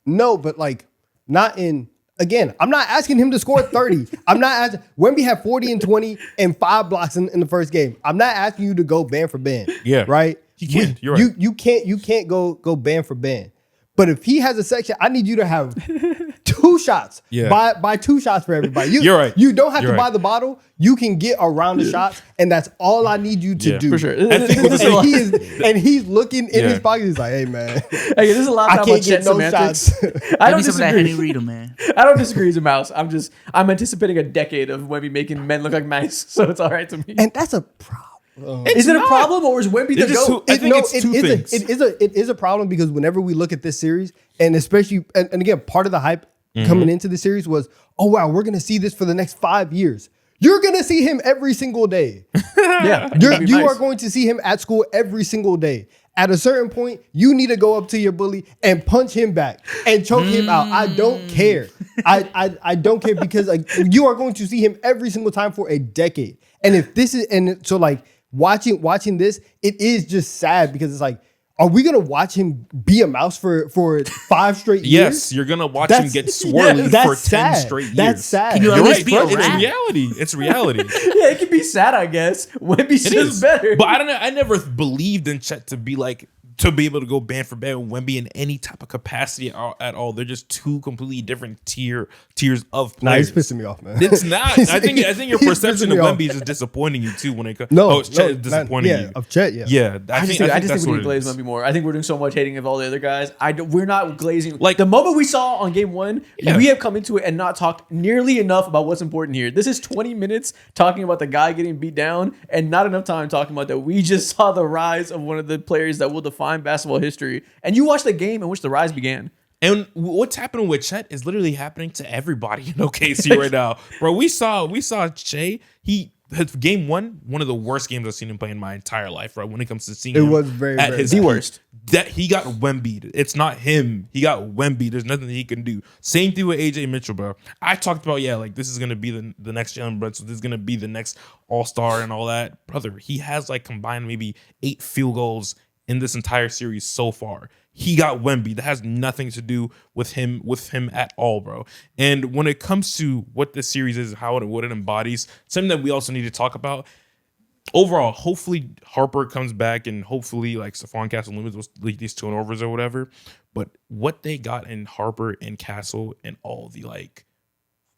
No, but like not in. Again, I'm not asking him to score 30. I'm not asking. Wemby had 40 and 20 and 5 blocks in the first game. I'm not asking you to go band for band. Yeah, right. You can't. You're right. You can't go band for band. But if he has a section, I need you to have 2 shots. Yeah. Buy 2 shots for everybody. You're right. You don't have You're to buy the bottle. You can get around the shots, and that's all I need you to do. For sure. And he's looking in his pocket. He's like, hey man, Hey, this is a lot of I time can't about get Chet no semantics. shots. I don't Maybe some of that disagree. Henny Rita, man. I don't disagree as a mouse. I'm anticipating a decade of Wemby making men look like mice, so it's all right to me. And that's a problem. Is it a problem or is Wemby the GOAT? I think it's two things. It is a problem because whenever we look at this series, and especially, and again, part of the hype coming into the series was, oh wow, we're gonna see this for the next 5 years. You're gonna see him every single day. Yeah, You are going to see him at school every single day. At a certain point, you need to go up to your bully and punch him back and choke him out. I don't care. I don't care because like you are going to see him every single time for a decade. And if this is so like watching this, it is just sad because it's like, are we gonna watch him be a mouse for 5 straight years? Yes, you're gonna watch him get swirly for 10 sad. straight years. That's sad. Can you at You're least right, be a bro. It's rat? reality. It's reality. Yeah, it can be sad, I guess. Wemby's It just is better. But I don't know. I never believed in Chet to be like to be able to go band for band with Wemby in any type of capacity at all. They're just 2 completely different tiers of Nah, players. he's pissing me off, man. It's not. I think your he's perception pissing of me off. Wemby is just disappointing you too when it comes. No, Chet is disappointing you. of Chet, yeah. Yeah, I just think think that's we what need to it glaze is. Wemby more. I think we're doing so much hating of all the other guys. We're not glazing. Like- the moment we saw on game 1, Yeah. we have come into it and not talked nearly enough about what's important here. This is 20 minutes talking about the guy getting beat down and not enough time talking about that. We just saw the rise of one of the players that will define basketball history. And you watched the game in which the rise began. And what's happening with Chet is literally happening to everybody in OKC right now, bro. We saw Shea. Game 1, one of the worst games I've seen him play in my entire life. Right when it comes to seeing It him was very, at very his bad. The peak. worst. That he got Wemby'd. It's not him. He got Wemby'd. There's nothing that he can do. Same thing with AJ Mitchell, bro. I talked about like this is gonna be the next Jalen Brunson. This is gonna be the next All-Star and all that, brother. He has like combined maybe 8 field goals in this entire series so far. He got Wemby. That has nothing to do with him at all, bro. And when it comes to what this series is, what it embodies, something that we also need to talk about. Overall, hopefully Harper comes back and hopefully like Stephon Castle limits these turnovers or whatever. But what they got in Harper and Castle and all the like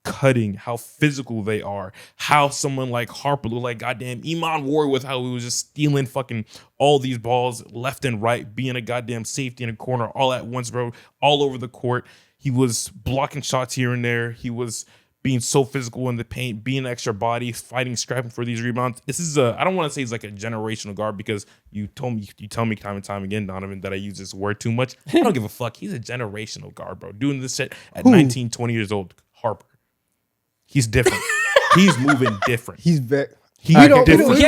cutting, how physical they are, how someone like Harper looked like goddamn Iman Warrior with how he was just stealing fucking all these balls left and right, being a goddamn safety in a corner all at once, bro, all over the court. He was blocking shots here and there. He was being so physical in the paint, being an extra body, fighting, scrapping for these rebounds. This is I don't want to say he's like a generational guard because you tell me time and time again, Donovan, that I use this word too much. I don't give a fuck. He's a generational guard, bro. Doing this shit at 19, 20 years old. Harper. He's different. He's moving different. He's very. He's We don't different. we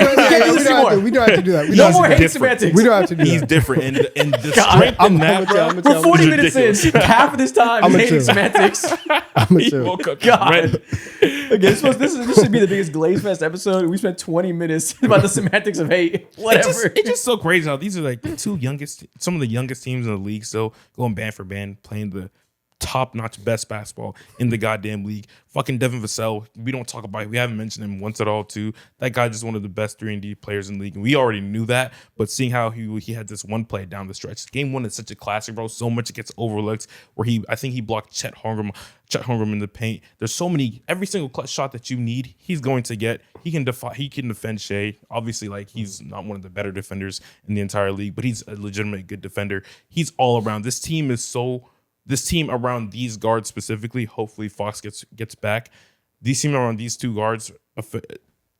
don't have to do that. We No don't more have to hate do that. semantics. We don't have to do He's that. different. And the God, strength I'm in that, gonna bro. tell- We're 40 is minutes ridiculous. in. Half of this time I'm is a hating chill. semantics. I'm a He chill. woke up God. red. Okay, this should be the biggest Glaze Fest episode. We spent 20 minutes about the semantics of hate. Whatever. It's just so crazy how these are like the some of the youngest teams in the league still going band for band, playing the top-notch best basketball in the goddamn league. Fucking Devin Vassell, we don't talk about it. We haven't mentioned him once at all, too. That guy just one of the best 3-and-D players in the league, and we already knew that, but seeing how he had this one play down the stretch. Game 1 is such a classic, bro. So much gets overlooked where I think he blocked Chet Holmgren in the paint. There's so many, every single clutch shot that you need, he's going to get. He can defend Shea. Obviously, like, he's not one of the better defenders in the entire league, but he's a legitimate good defender. He's all around. This team around these guards specifically, hopefully Fox gets back. these teams are on these two guards,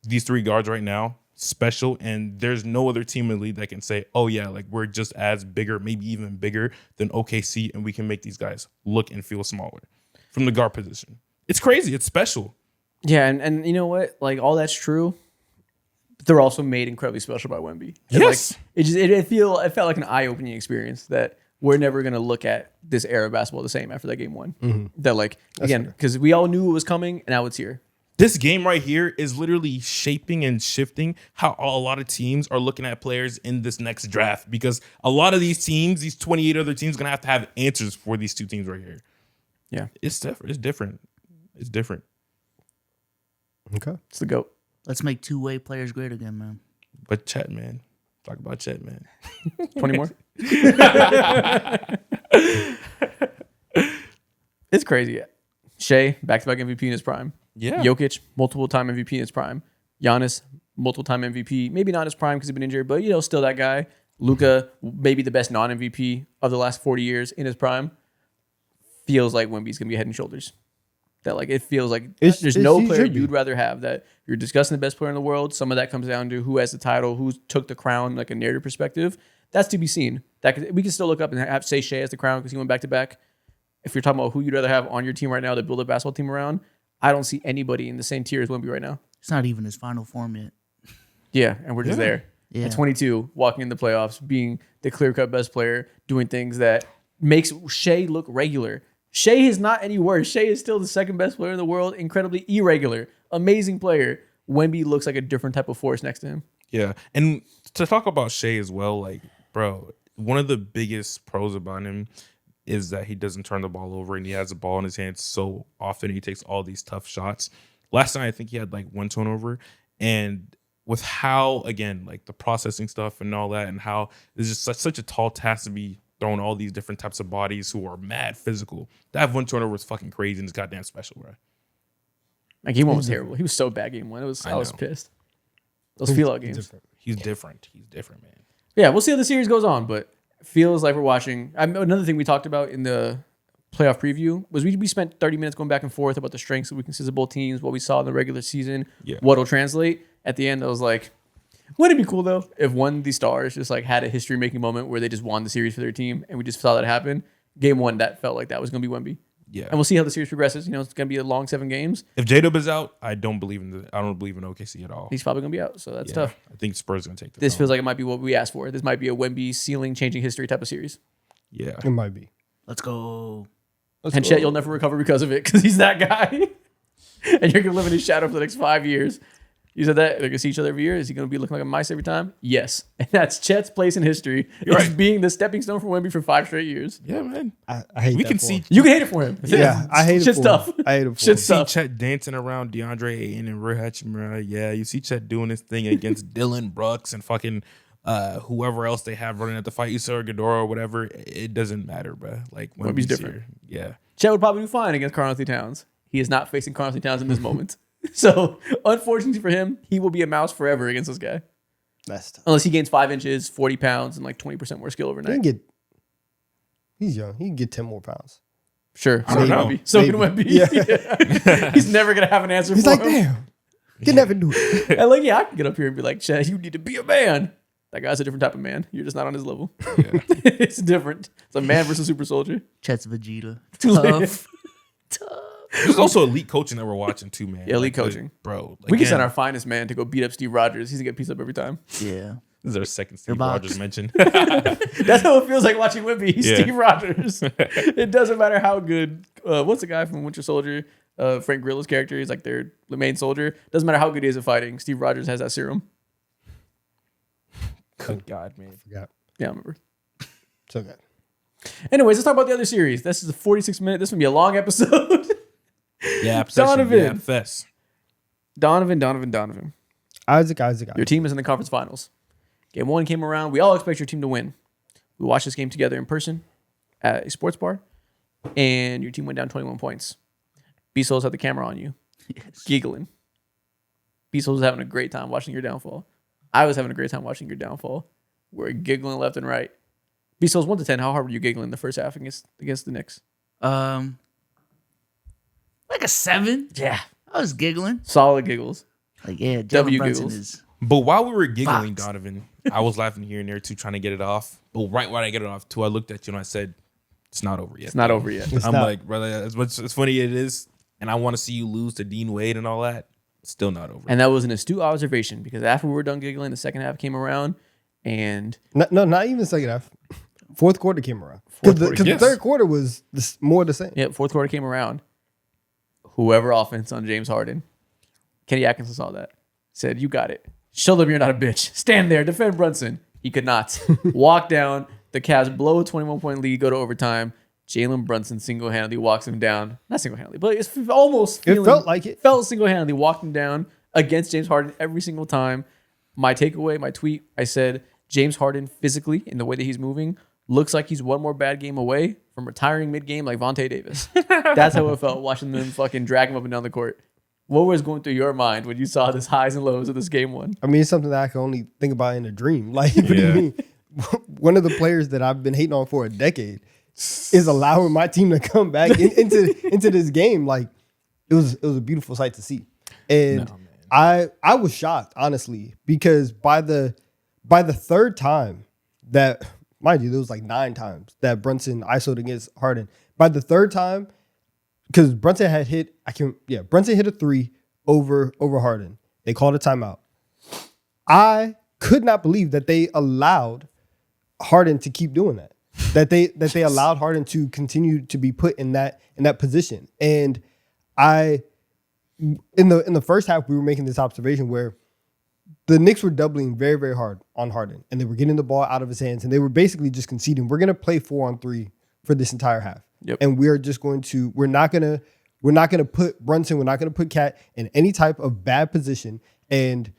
these three guards right now, special, and there's no other team in the league that can say, oh yeah, like we're just as bigger, maybe even bigger than OKC, and we can make these guys look and feel smaller from the guard position. It's crazy. It's special. Yeah, and you know what? Like all that's true. But they're also made incredibly special by Wemby. And, Yes. like, it felt like an eye-opening experience that we're never gonna look at this era of basketball the same after that game one. That like again, because we all knew it was coming and now it's here. This game right here is literally shaping and shifting how a lot of teams are looking at players in this next draft, because a lot of these teams, these 28 other teams, are going to have answers for these two teams right here. Yeah. It's different. It's different. It's different. Okay. It's the GOAT. Let's make two-way players great again, man. But Chet, man. Talk about Chet, man. 20 more. It's crazy. Shea, back-to-back MVP in his prime. Yeah. Jokic, multiple-time MVP in his prime. Giannis, multiple-time MVP. Maybe not his prime because he's been injured, but, still that guy. Luka, maybe the best non-MVP of the last 40 years in his prime. Feels like Wemby's going to be head and shoulders. That, like, it feels like there's no player you'd rather have. That you're discussing the best player in the world. Some of that comes down to who has the title, who took the crown, like a narrative perspective. That's to be seen. We can still look up and say Shea has the crown because he went back-to-back. If you're talking about who you'd rather have on your team right now to build a basketball team around, I don't see anybody in the same tier as Wemby right now. It's not even his final form yet. Yeah, and we're just there. Yeah. At 22, walking in the playoffs, being the clear-cut best player, doing things that makes Shea look regular. Shea is not any worse. Shea is still the second best player in the world, incredibly irregular, amazing player. Wemby looks like a different type of force next to him. Yeah. And to talk about Shea as well, like, bro, one of the biggest pros about him is that he doesn't turn the ball over and he has the ball in his hands so often. He takes all these tough shots. Last night, I think he had like one turnover. And with how, again, like the processing stuff and all that, and how it's just such a tall task to be throwing all these different types of bodies who are mad physical. That one turnover was fucking crazy and it's goddamn special, bro. Like game one was terrible. He was so bad game one. I was pissed. Those feel-out games. He's different. He's different, man. Yeah, we'll see how the series goes on, but feels like we're watching. Another thing we talked about in the playoff preview was we spent 30 minutes going back and forth about the strengths and weaknesses of both teams, what we saw in the regular season, what'll translate. At the end, I was like, wouldn't it be cool, though, if one of these stars just like had a history-making moment where they just won the series for their team and we just saw that happen? Game one, that felt like that was going to be Wemby. Yeah. And we'll see how the series progresses. It's going to be a long 7 games. If J-Dub is out, I don't believe in OKC at all. He's probably going to be out, so that's tough. I think Spurs going to take This feels like it might be what we asked for. This might be a Wemby ceiling-changing history type of series. Yeah. It might be. Let's go. And Chet, you'll never recover because of it because he's that guy. And you're going to live in his shadow for the next 5 years. You said that they're going to see each other every year. Is he going to be looking like a mice every time? Yes. And that's Chet's place in history. It's being the stepping stone for Wemby for 5 straight years. Yeah, man. I hate We that can for see him. You can hate it for him. Yeah, I hate it Shit's for tough. him. I hate it for Shit's him. See tough. Chet dancing around DeAndre Ayton and Rui Hachimura. Yeah, you see Chet doing this thing against Dylan Brooks and fucking whoever else they have running at the fight, Issa or Ghidorah or whatever. It doesn't matter, bro. Like Wemby's different. Here. Yeah. Chet would probably do fine against Karl Anthony Towns. He is not facing Karl Anthony Towns in this moment. So, unfortunately for him, he will be a mouse forever against this guy. That's tough. Unless he gains 5 inches, 40 pounds, and like 20% more skill overnight. He's young. He can get 10 more pounds. Sure. I don't know. Wemby. So can Wemby. Yeah. He's never going to have an answer He's for like, him. damn. Can never do it. And like, yeah, I can get up here and be like, Chet, you need to be a man. That guy's a different type of man. You're just not on his level. Yeah. It's different. It's a man versus super soldier. Chet's Vegeta. Tough. There's also elite coaching that we're watching too, man. Yeah, elite coaching. Bro. We can again, send our finest man to go beat up Steve Rogers. He's going to get pieced up every time. Yeah. This is our second Steve box. Rogers mention. That's how it feels like watching Wemby. He's Yeah. Steve Rogers. It doesn't matter how good. What's the guy from Winter Soldier? Frank Grillo's character. He's like the main soldier. Doesn't matter how good he is at fighting. Steve Rogers has that serum. Good God, man. Forgot. Yeah, I remember. So good. Anyways, let's talk about the other series. This is a 46-minute. This is going to be a long episode. Yeah, Donovan. Yeah, Fess. Donovan. Isaac. Your team is in the conference finals. Game 1 came around. We all expect your team to win. We watched this game together in person at a sports bar, and your team went down 21 points. B-Souls had the camera on you, giggling. B-Souls was having a great time watching your downfall. I was having a great time watching your downfall. We're giggling left and right. B-Souls 1 to 10, how hard were you giggling the first half against the Knicks? Like a 7. Yeah. I was giggling. Solid giggles. Like, yeah, W Jalen Brunson giggles. is. But while we were giggling, Fox. Donovan, I was laughing here and there too, trying to get it off. But right when I get it off, too, I looked at you and I said, "It's not over yet." It's not over yet. It's I'm not. like, brother, as much as funny it is, and I want to see you lose to Dean Wade and all that, it's still not over. And that was an astute observation because after we were done giggling, the second half came around and No, not even second half. Fourth quarter came around. Because quarter, yes. the third quarter was more the same. fourth quarter came around. Whoever offense on James Harden, Kenny Atkinson saw that. Said, "You got it. Show them you're not a bitch. Stand there, defend Brunson." He could not. Walk down. The Cavs blow a 21-point lead, go to overtime. Jalen Brunson single-handedly walks him down. Not single-handedly, but it's almost feeling, It felt like it. Felt single-handedly, walked him down against James Harden every single time. My takeaway, my tweet, I said, James Harden physically, in the way that he's moving, looks like he's one more bad game away from retiring mid-game like Vontae Davis. That's how it felt watching them fucking drag him up and down the court. What was going through your mind when you saw this highs and lows of this game one? I mean, it's something that I can only think about in a dream. Like, what do you Yeah. mean? One of the players that I've been hating on for a decade is allowing my team to come back into this game. Like, it was a beautiful sight to see. And I was shocked, honestly, because by the third time that, mind you, there was like 9 times that Brunson ISO'd against Harden. By the third time, because Brunson had hit, Brunson hit a 3 over Harden. They called a timeout. I could not believe that they allowed Harden to keep doing that. That they allowed Harden to continue to be put in that position. And in the first half, we were making this observation where the Knicks were doubling very, very hard on Harden, and they were getting the ball out of his hands, and they were basically just conceding. We're gonna play 4-on-3 for this entire half. Yep. And we're not gonna put Brunson, we're not gonna put Cat in any type of bad position. And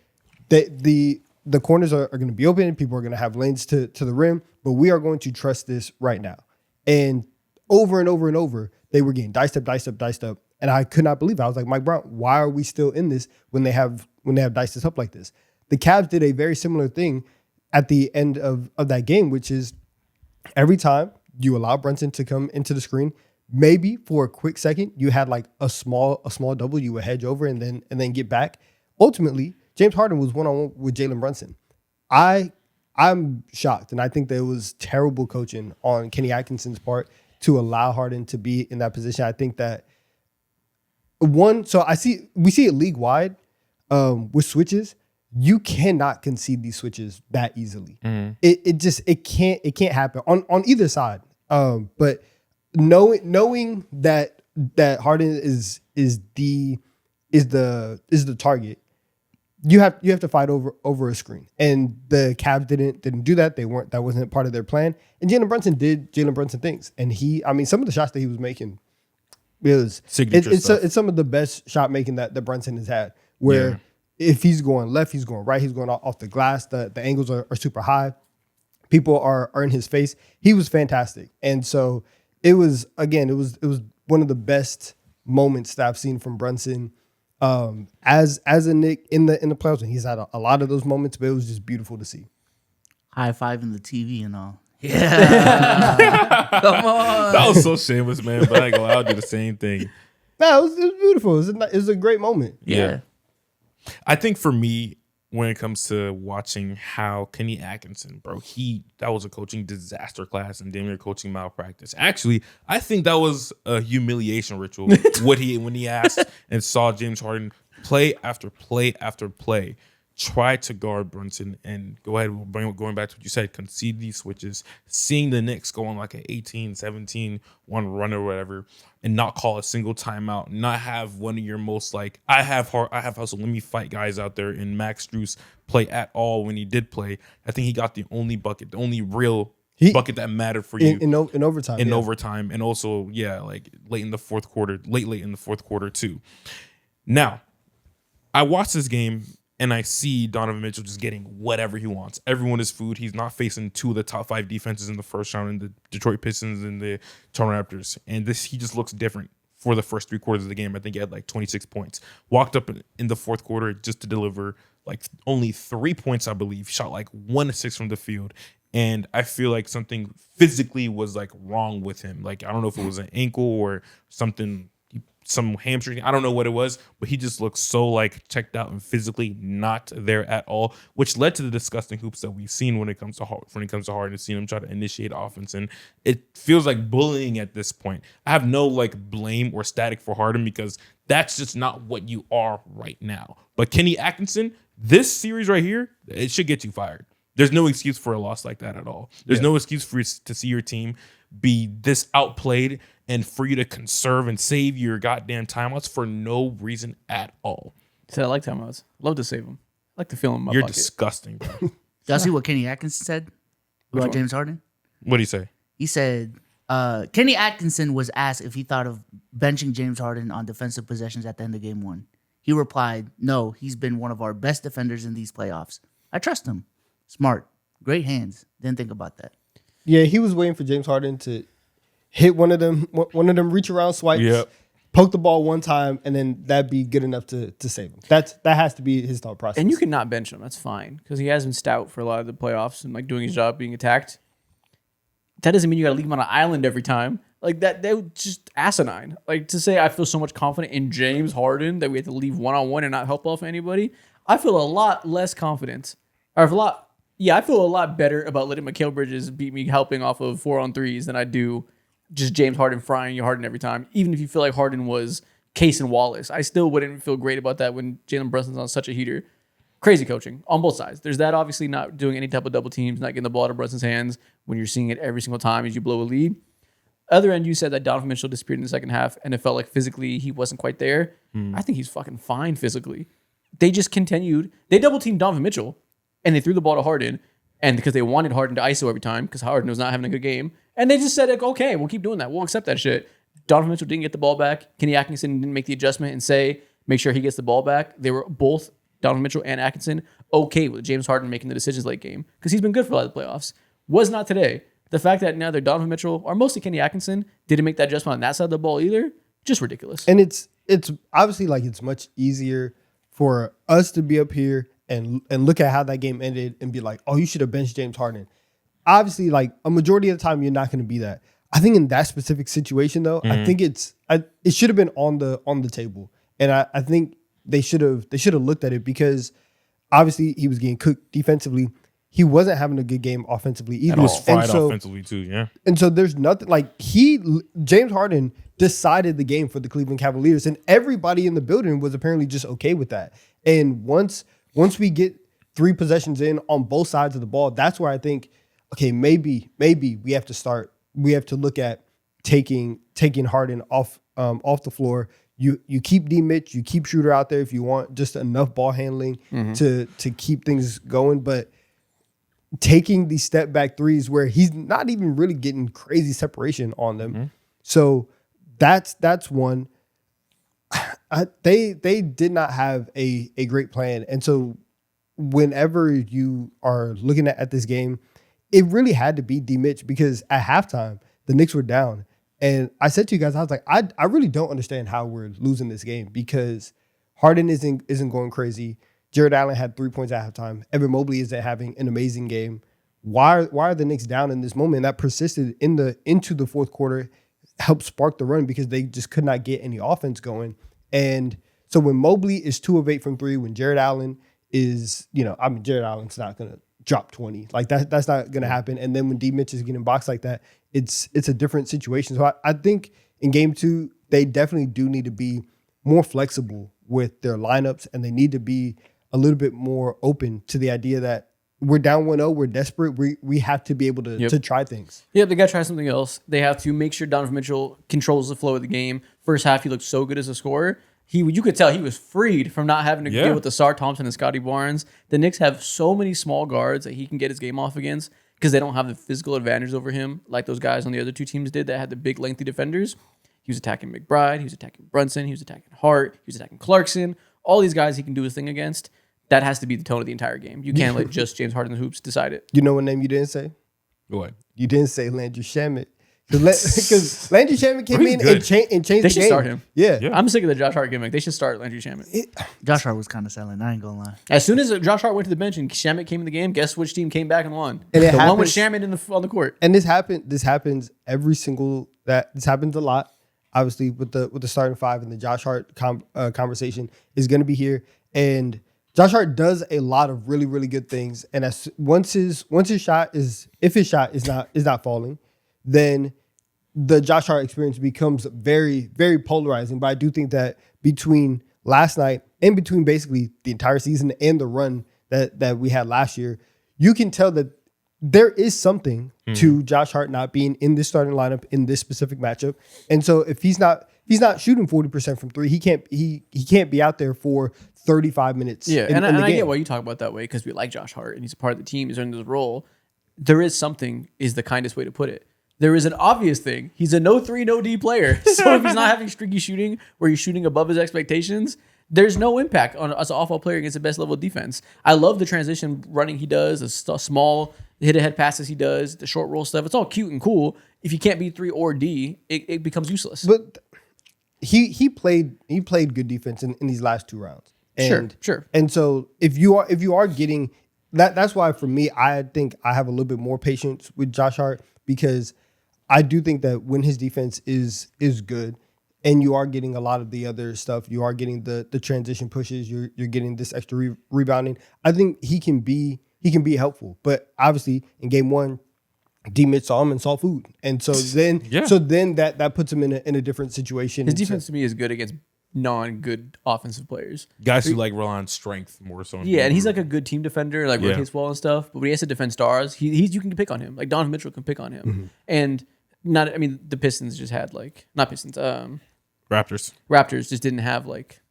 the corners are gonna be open, people are gonna have lanes to the rim, but we are going to trust this right now. And over and over and over, they were getting diced up. And I could not believe it. I was like, Mike Brown, why are we still in this when they have diced us up like this? The Cavs did a very similar thing at the end of that game, which is every time you allow Brunson to come into the screen, maybe for a quick second, you had like a small double you would hedge over and then get back. Ultimately, James Harden was one-on-one with Jalen Brunson. I'm shocked, and I think that it was terrible coaching on Kenny Atkinson's part to allow Harden to be in that position. I think that we see it league wide with switches. You cannot concede these switches that easily. Mm-hmm. It can't happen on either side. But knowing that Harden is the target, you have to fight over a screen. And the Cavs didn't do that. That wasn't part of their plan. And Jalen Brunson did Jalen Brunson things. And some of the shots that he was making, it's some of the best shot making that Brunson has had. Where if he's going left, he's going right, he's going off the glass. The angles are super high. People are in his face. He was fantastic. And so it was one of the best moments that I've seen from Brunson as a Knick in the playoffs. And he's had a lot of those moments, but it was just beautiful to see. High fiving the TV and all. Yeah. Come on. That was so shameless, man. But I go, I'll do the same thing. No, it was beautiful. It was a great moment. Yeah. I think for me, when it comes to watching how Kenny Atkinson, bro, that was a coaching disaster class and damn near coaching malpractice. Actually, I think that was a humiliation ritual. when he asked and saw James Harden play after play after play, try to guard Brunson and going back to what you said, concede these switches, seeing the Knicks go on like an 18-17-1 run or whatever, and not call a single timeout, not have one of your most like, I have hustle, let me fight guys out there, and Max Strus play at all when he did play. I think he got the only bucket, the only real bucket that mattered for you in overtime. In overtime, and also, like late in the fourth quarter too. Now, I watched this game and I see Donovan Mitchell just getting whatever he wants. Everyone is food. He's not facing 2 of the top 5 defenses in the first round in the Detroit Pistons and the Toronto Raptors. And he just looks different for the first 3 quarters of the game. I think he had like 26 points. Walked up in the fourth quarter just to deliver like only 3 points, I believe. Shot like 1 of 6 from the field. And I feel like something physically was like wrong with him. Like, I don't know if it was an ankle or something. some hamstring. I don't know what it was, but he just looked so like checked out and physically not there at all, which led to the disgusting hoops that we've seen when it comes to Harden and seeing him try to initiate offense. And it feels like bullying at this point. I have no like blame or static for Harden because that's just not what you are right now. But Kenny Atkinson, this series right here, it should get you fired. There's no excuse for a loss like that at all. There's no excuse for you to see your team be this outplayed and for you to conserve and save your goddamn timeouts for no reason at all. So I like timeouts. Love to save them. I like to feel them in my You're pocket. disgusting, bro. Y'all see what Kenny Atkinson said about James Harden? What do you say? He said Kenny Atkinson was asked if he thought of benching James Harden on defensive possessions at the end of game 1. He replied, "No, he's been one of our best defenders in these playoffs. I trust him. Smart. Great hands. Didn't think about that." Yeah, he was waiting for James Harden to hit one of them reach around swipes, poke the ball one time, and then that'd be good enough to save him. That has to be his thought process. And you cannot bench him. That's fine because he has been stout for a lot of the playoffs and like doing his job, being attacked. That doesn't mean you got to leave him on an island every time. Like that was just asinine. Like to say I feel so much confident in James Harden that we have to leave one-on-one and not help off anybody. I feel a lot less confident. I feel a lot better about letting Mikal Bridges beat me helping off of 4-on-3s than I do just James Harden frying you Harden every time. Even if you feel like Harden was Case and Wallace, I still wouldn't feel great about that when Jalen Brunson's on such a heater. Crazy coaching on both sides. There's that obviously not doing any type of double teams, not getting the ball out of Brunson's hands when you're seeing it every single time as you blow a lead. Other end, you said that Donovan Mitchell disappeared in the second half and it felt like physically he wasn't quite there. I think he's fucking fine physically. They just continued. They double teamed Donovan Mitchell and they threw the ball to Harden. And because they wanted Harden to ISO every time because Harden was not having a good game. And they just said, like, okay, we'll keep doing that. We'll accept that shit. Donovan Mitchell didn't get the ball back. Kenny Atkinson didn't make the adjustment and say, make sure he gets the ball back. They were both, Donovan Mitchell and Atkinson, okay with James Harden making the decisions late game because he's been good for a lot of the playoffs. Was not today. The fact that neither Donovan Mitchell or mostly Kenny Atkinson didn't make that adjustment on that side of the ball either, just ridiculous. And it's obviously like it's much easier for us to be up here and look at how that game ended and be like, oh, you should have benched James Harden. Obviously, like a majority of the time, you're not going to be that. I think in that specific situation, though, I think it should have been on the table, and I think they should have looked at it because obviously he was getting cooked defensively. He wasn't having a good game offensively either. He was fried offensively too, yeah. And so there's nothing like James Harden decided the game for the Cleveland Cavaliers, and everybody in the building was apparently just okay with that. And once we get 3 possessions in on both sides of the ball, that's where I think, okay, maybe we have to look at taking Harden off the floor. You keep D Mitch, you keep Shooter out there if you want just enough ball handling to keep things going, but taking these step back threes where he's not even really getting crazy separation on them. So that's one. They did not have a great plan. And so whenever you are looking at this game, it really had to be D Mitch because at halftime, the Knicks were down. And I said to you guys, I was like, I really don't understand how we're losing this game because Harden isn't going crazy. Jared Allen had 3 points at halftime. Evan Mobley isn't having an amazing game. Why are the Knicks down in this moment? And that persisted into the fourth quarter, helped spark the run because they just could not get any offense going. And so when Mobley is 2 of 8 from 3, when Jared Allen is, Jared Allen's not going to drop 20. Like that's not going to happen. And then when D Mitch is getting boxed like that, it's a different situation. So I think in game 2, they definitely do need to be more flexible with their lineups, and they need to be a little bit more open to the idea that we're down 1-0, we're desperate, we have to be able to try things. Yeah, they got to try something else. They have to make sure Donovan Mitchell controls the flow of the game. First half, he looked so good as a scorer. You could tell he was freed from not having to deal with the Sar Thompson and Scotty Barnes. The Knicks have so many small guards that he can get his game off against because they don't have the physical advantage over him like those guys on the other 2 teams did that had the big, lengthy defenders. He was attacking McBride. He was attacking Brunson. He was attacking Hart. He was attacking Clarkson. All these guys he can do his thing against. That has to be the tone of the entire game. You can't let just James Harden hoops decide it. You know what name you didn't say? What? You didn't say Landry Shamet. Because Landry Shamet came in and changed the game. They should start him. Yeah. I'm sick of the Josh Hart gimmick. They should start Landry Shamet. Josh Hart was kind of selling. I ain't gonna lie. As soon as Josh Hart went to the bench and Shamet came in the game, guess which team came back and won? And the one with Shamet on the court. And this happens a lot. obviously with the starting five and the Josh Hart conversation is going to be here. And Josh Hart does a lot of really, really good things. And once his shot is not falling, then the Josh Hart experience becomes very, very polarizing. But I do think that between last night and between basically the entire season and the run that we had last year, you can tell that there is something to Josh Hart not being in this starting lineup in this specific matchup. And so if he's not shooting 40% from three, he can't be out there for 35 minutes. Yeah, in the I game. get why you talk about it that way, because we like Josh Hart and he's a part of the team. He's earned this role. There is something is the kindest way to put it. There is an obvious thing. He's a no 3, no D player. So if he's not having streaky shooting where he's shooting above his expectations, there's no impact on as an off-ball player against the best level of defense. I love the transition running he does, the small hit-ahead passes he does, the short roll stuff. It's all cute and cool. If you can't beat 3 or D, it becomes useless. But he played good defense in these last 2 rounds. And, Sure. And so if you are getting that's why for me, I think I have a little bit more patience with Josh Hart, because I do think that when his defense is good and you are getting a lot of the other stuff, you are getting the transition pushes, you're getting this extra rebounding, I think he can be helpful. But obviously in game 1, D-Mitch saw him and saw food. And so then that puts him in a different situation. His defense to me is good against non-good offensive players. Guys who like rely on strength more so. Yeah, and he's like a good team defender, like rotates well and stuff. But when he has to defend stars, you can pick on him. Like Donovan Mitchell can pick on him. And the Pistons just had not Pistons. Raptors just didn't have like.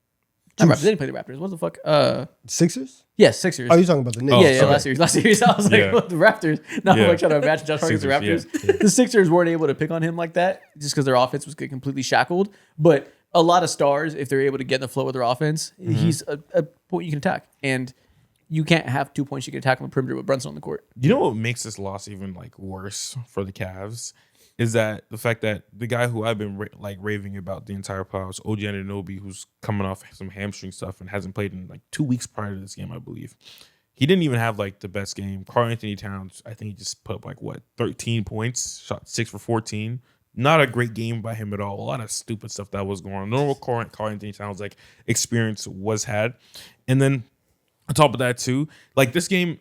Not Raptors. They didn't play the Raptors. What the fuck? Sixers? Yes, Sixers. Oh, you're talking about the Knicks? Yeah, last series. I was like, what, the Raptors? Now I'm like trying to imagine Josh Hart against the Raptors. Yeah. The Sixers weren't able to pick on him like that just because their offense was completely shackled. But a lot of stars, if they're able to get in the flow of their offense, he's a point you can attack. And you can't have 2 points you can attack on the perimeter with Brunson on the court. You know what makes this loss even like worse for the Cavs is that the fact that the guy who I've been raving about the entire playoffs, OG Anunoby, who's coming off some hamstring stuff and hasn't played in like 2 weeks prior to this game, I believe. He didn't even have like the best game. Karl Anthony Towns, I think he just put up 13 points, shot 6 for 14. Not a great game by him at all. A lot of stupid stuff that was going on. Normal Karl Anthony Towns experience was had. And then on top of that too, this game,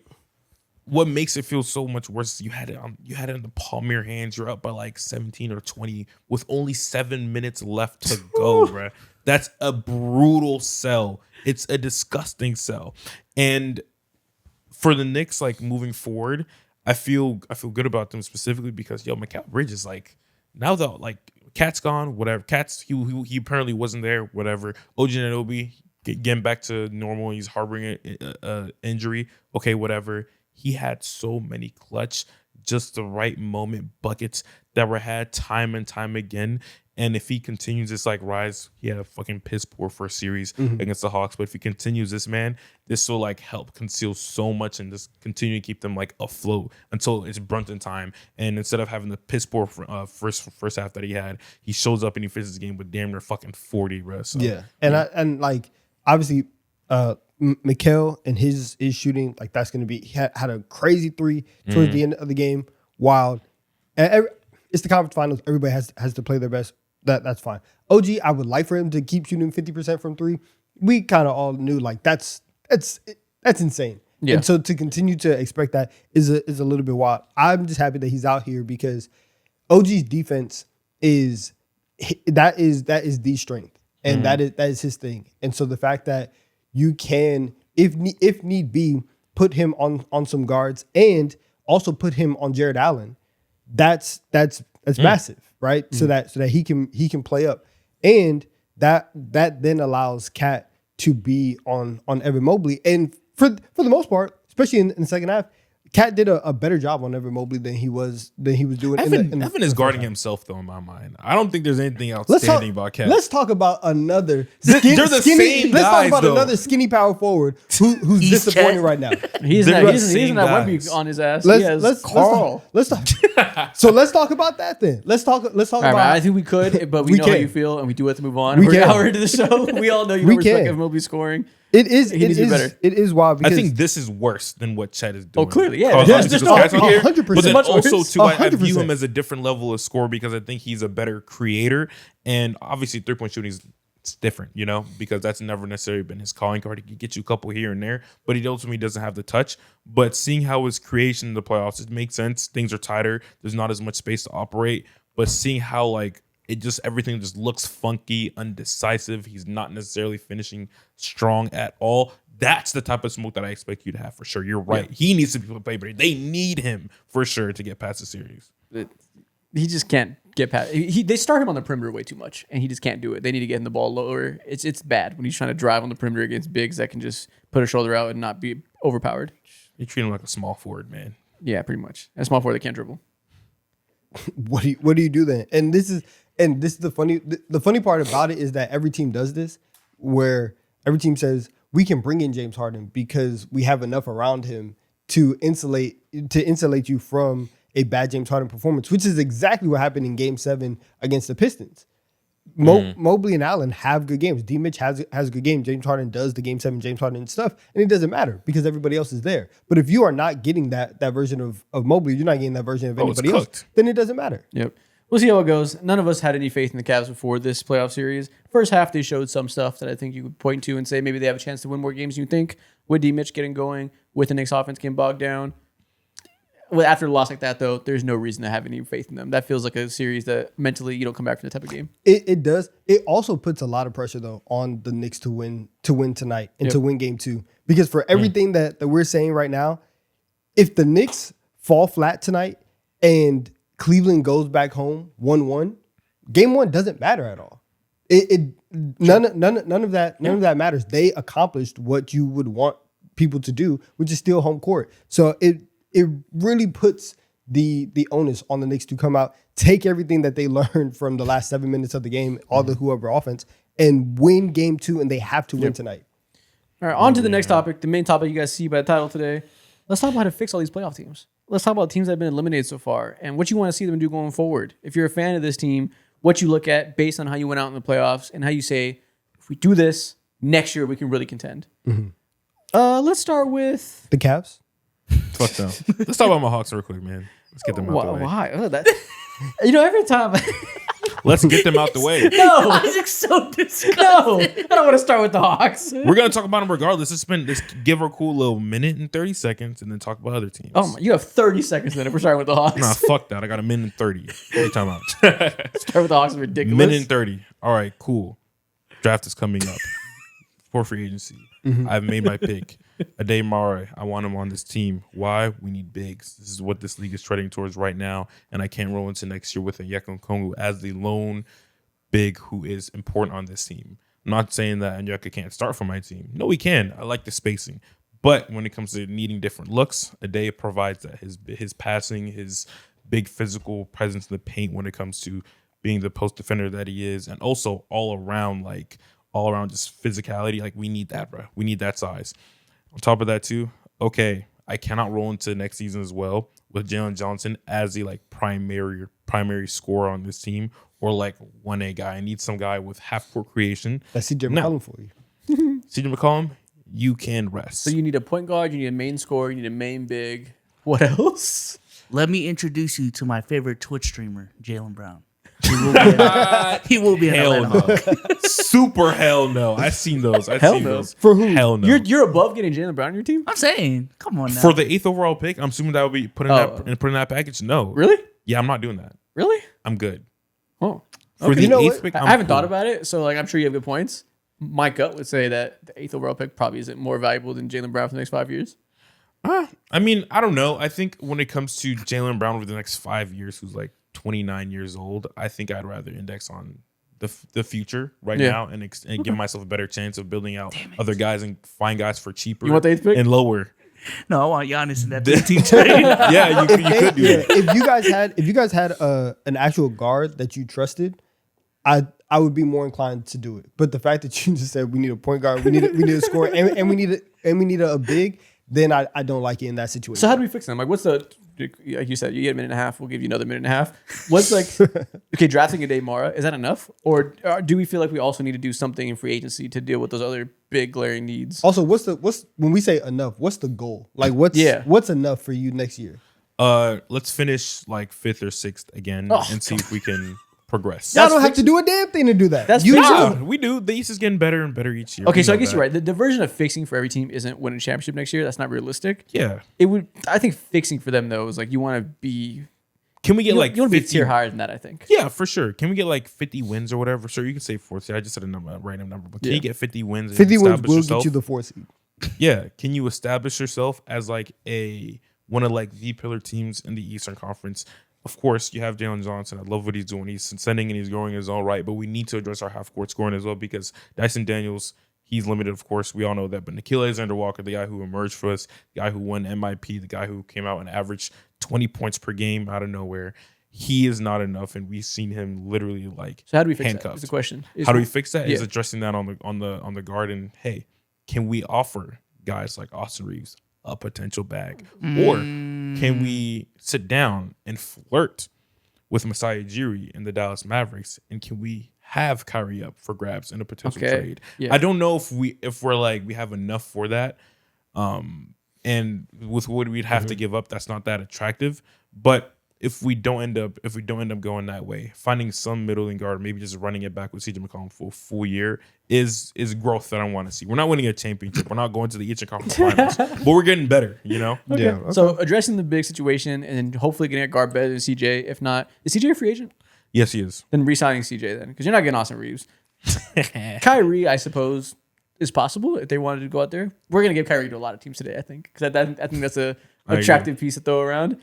what makes it feel so much worse is you had it in the palm of your hands. You're up by 17 or 20 with only 7 minutes left to go, bruh. That's a brutal sell. It's a disgusting sell. And for the Knicks, moving forward, I feel good about them specifically because Mikal Bridges, now that Cat's gone, whatever. Cat's he apparently wasn't there, whatever. OG Anunoby getting back to normal. He's harboring an injury. Okay, whatever. He had so many clutch, just the right moment buckets that were had time and time again. And if he continues this rise, he had a fucking piss poor first series against the Hawks. But if he continues this, man, this will help conceal so much and just continue to keep them afloat until it's Brunson time. And instead of having the piss poor first half that he had, he shows up and he finishes the game with damn near fucking 40, bro. So, yeah, and obviously, Mikal and his shooting, that's going to be, he had a crazy 3 towards the end of the game. Wild. And it's the conference finals. Everybody has to play their best. That's fine. OG, I would like for him to keep shooting 50% from 3. We kind of all knew that's insane. Yeah. And so to continue to expect that is a little bit wild. I'm just happy that he's out here because OG's defense is the strength. And that is his thing. And so the fact that you can, if need be, put him on some guards and also put him on Jared Allen, that's massive, right? So that he can play up, and that then allows Cat to be on Evan Mobley, and for the most part, especially in the second half, Cat did a better job on Evan Mobley than he was doing. Evan is guarding himself though in my mind. I don't think there's anything outstanding about Cat. Let's talk about another they're the same Let's guys, talk about though. another skinny power forward who's disappointing right now. He's not Wemby on his ass. Let's talk. So let's talk about that then. Let's talk about. I think we could, but we know how you feel, and we do have to move on. We We're an can. hour into the show. We all know you don't respect Evan Mobley scoring. It is. He needs to be better. It is wild. I Because think this is worse than what Chet is doing. Oh, clearly, yeah. Carlos There's obviously no- just catch on here. 100%. But then Much also worse. too, I view 100%. him as a different level of scorer because I think he's a better creator, and obviously 3-point shooting is different, you know, because that's never necessarily been his calling card. He can get you a couple here and there, but he ultimately doesn't have the touch. But seeing how his creation in the playoffs, it makes sense. Things are tighter. There's not as much space to operate. But seeing how like it just everything just looks funky, undecisive. He's not necessarily finishing strong at all. That's the type of smoke that I expect you to have for sure. You're right. Yeah. He needs to be played better. They need him for sure to get past the series. He just can't get past. They start him on the perimeter way too much, and he just can't do it. They need to get him the ball lower. It's bad when he's trying to drive on the perimeter against bigs that can just put a shoulder out and not be overpowered. You treat him like a small forward, man. Yeah, pretty much. A small forward that can't dribble. what do you do then? And this is the funny part about it is that every team does this, where every team says we can bring in James Harden because we have enough around him to insulate you from a bad James Harden performance, which is exactly what happened in Game 7 against the Pistons. Mobley and Allen have good games. D-Mitch has a good game. James Harden does the Game 7 James Harden stuff, and it doesn't matter because everybody else is there. But if you are not getting that version of Mobley, you're not getting that version of anybody else, then it doesn't matter. Yep. We'll see how it goes. None of us had any faith in the Cavs before this playoff series. First half, they showed some stuff that I think you could point to and say maybe they have a chance to win more games than you think. With D-Mitch getting going, with the Knicks offense getting bogged down. Well, after a loss like that, though, there's no reason to have any faith in them. That feels like a series that mentally you don't come back from the type of game. It does. It also puts a lot of pressure though on the Knicks to win tonight and to win Game 2. Because for everything that we're saying right now, if the Knicks fall flat tonight and Cleveland goes back home 1-1, Game 1 doesn't matter at all. None of that matters. They accomplished what you would want people to do, which is still home court. So it really puts the onus on the Knicks to come out, take everything that they learned from the last 7 minutes of the game, all the whoever offense, and win Game 2, and they have to win tonight. All right, on to the next topic, the main topic you guys see by the title today. Let's talk about how to fix all these playoff teams. Let's talk about teams that have been eliminated so far and what you want to see them do going forward. If you're a fan of this team, what you look at based on how you went out in the playoffs and how you say, if we do this, next year we can really contend. Let's start with... The Cavs? Fuck them. Let's talk about my Hawks real quick, man. Let's get them out the way. Why? Every time... Let's get them out the way. No, Isaac's so disgusted. no, I don't want to start with the Hawks. We're gonna talk about them regardless. Let's give her a cool little minute and 30 seconds and then talk about other teams. Oh my, you have 30 seconds then if we're starting with the Hawks. Nah, fuck that. I got a minute and 30. Every time out. Start with the Hawks is ridiculous. Minute and 30. All right, cool. Draft is coming up for free agency. I've made my pick. Ade Mare, I want him on this team. Why? We need bigs. This is what this league is treading towards right now, and I can't roll into next year with a Onyeka Okongwu as the lone big who is important on this team. I'm not saying that Onyeka can't start for my team. No, he can. I like the spacing. But when it comes to needing different looks, Ade provides that. His passing, his big physical presence in the paint when it comes to being the post defender that he is, and also all around just physicality. Like, we need that, bro. We need that size. On top of that, too, okay, I cannot roll into next season as well with Jalen Johnson as the primary scorer on this team or like 1A guy. I need some guy with half-court creation. That's CJ McCollum for you. CJ McCollum, you can rest. So you need a point guard, you need a main scorer, you need a main big. What else? Let me introduce you to my favorite Twitch streamer, Jaylen Brown. He will be an Hell Atlanta Hawk. no. Super hell no. I've seen those. Hell no. For who? Hell no. You're above getting Jaylen Brown on your team? I'm saying, come on now. For the 8th overall pick, I'm assuming that would be put in that package. No. Really? Yeah, I'm not doing that. Really? I'm good. Oh. For the You know 8th what? pick, I haven't thought about it, so like I'm sure you have good points. My gut would say that the 8th overall pick probably isn't more valuable than Jaylen Brown for the next 5 years. I mean, I don't know. I think when it comes to Jaylen Brown over the next 5 years, who's like 29 years old, I think I'd rather index on the future now and give myself a better chance of building out other guys and find guys for cheaper. You want the 8th pick? And lower. No, I want Giannis in that 13 trade. Yeah, you could do that. If you guys had an actual guard that you trusted, I would be more inclined to do it. But the fact that you just said we need a point guard, we need a scorer, and we need a big, then I don't like it in that situation. So how do we fix them? Like, what's the like you said, you get a minute and a half, we'll give you another minute and a half. What's like, okay, drafting a Day Mara, is that enough? Or do we feel like we also need to do something in free agency to deal with those other big glaring needs? Also, what's when we say enough, what's the goal? Like what's enough for you next year? Let's finish like 5th or 6th again and see if we can progress. Y'all don't have to do a damn thing to do that. That's We do. The East is getting better and better each year. Okay, so I guess you're right. The version of fixing for every team isn't winning a championship next year. That's not realistic. Yeah. It would. I think fixing for them though is like you want to be. Can we get like you want to be a 50 tier higher than that? I think. Yeah, for sure. Can we get like 50 wins or whatever? Sure, you can say 4th seed. I just said a random number, but can you get 50 wins? And 50 wins establish will yourself? get you the 4 seed. Yeah. Can you establish yourself as like one of like the pillar teams in the Eastern Conference? Of course, you have Jalen Johnson. I love what he's doing. He's ascending and he's growing his own right, but we need to address our half-court scoring as well because Dyson Daniels, he's limited, of course. We all know that. But Nickeil Alexander-Walker, the guy who emerged for us, the guy who won MIP, the guy who came out and averaged 20 points per game out of nowhere, he is not enough, and we've seen him literally like So how do we fix handcuffed. that? Is the question. How do we fix that? Yeah. Is addressing that on the guard and hey, can we offer guys like Austin Reeves a potential bag, or can we sit down and flirt with Masai Ujiri and the Dallas Mavericks, and can we have Kyrie up for grabs in a potential trade? Yeah. I don't know if we're like we have enough for that, and with what we'd have to give up, that's not that attractive. But if we don't end up going that way, finding some middling guard, maybe just running it back with CJ McCollum for a full year is growth that I want to see. We're not winning a championship. We're not going to the Eastern Conference Finals, but we're getting better. You know? Okay. Yeah, okay. So addressing the big situation and then hopefully getting a guard better than CJ. If not, is CJ a free agent? Yes, he is. Then re-signing CJ then, because you're not getting Austin Reeves. Kyrie, I suppose, is possible if they wanted to go out there. We're gonna give Kyrie to a lot of teams today, I think, because I think that's a attractive piece to throw around.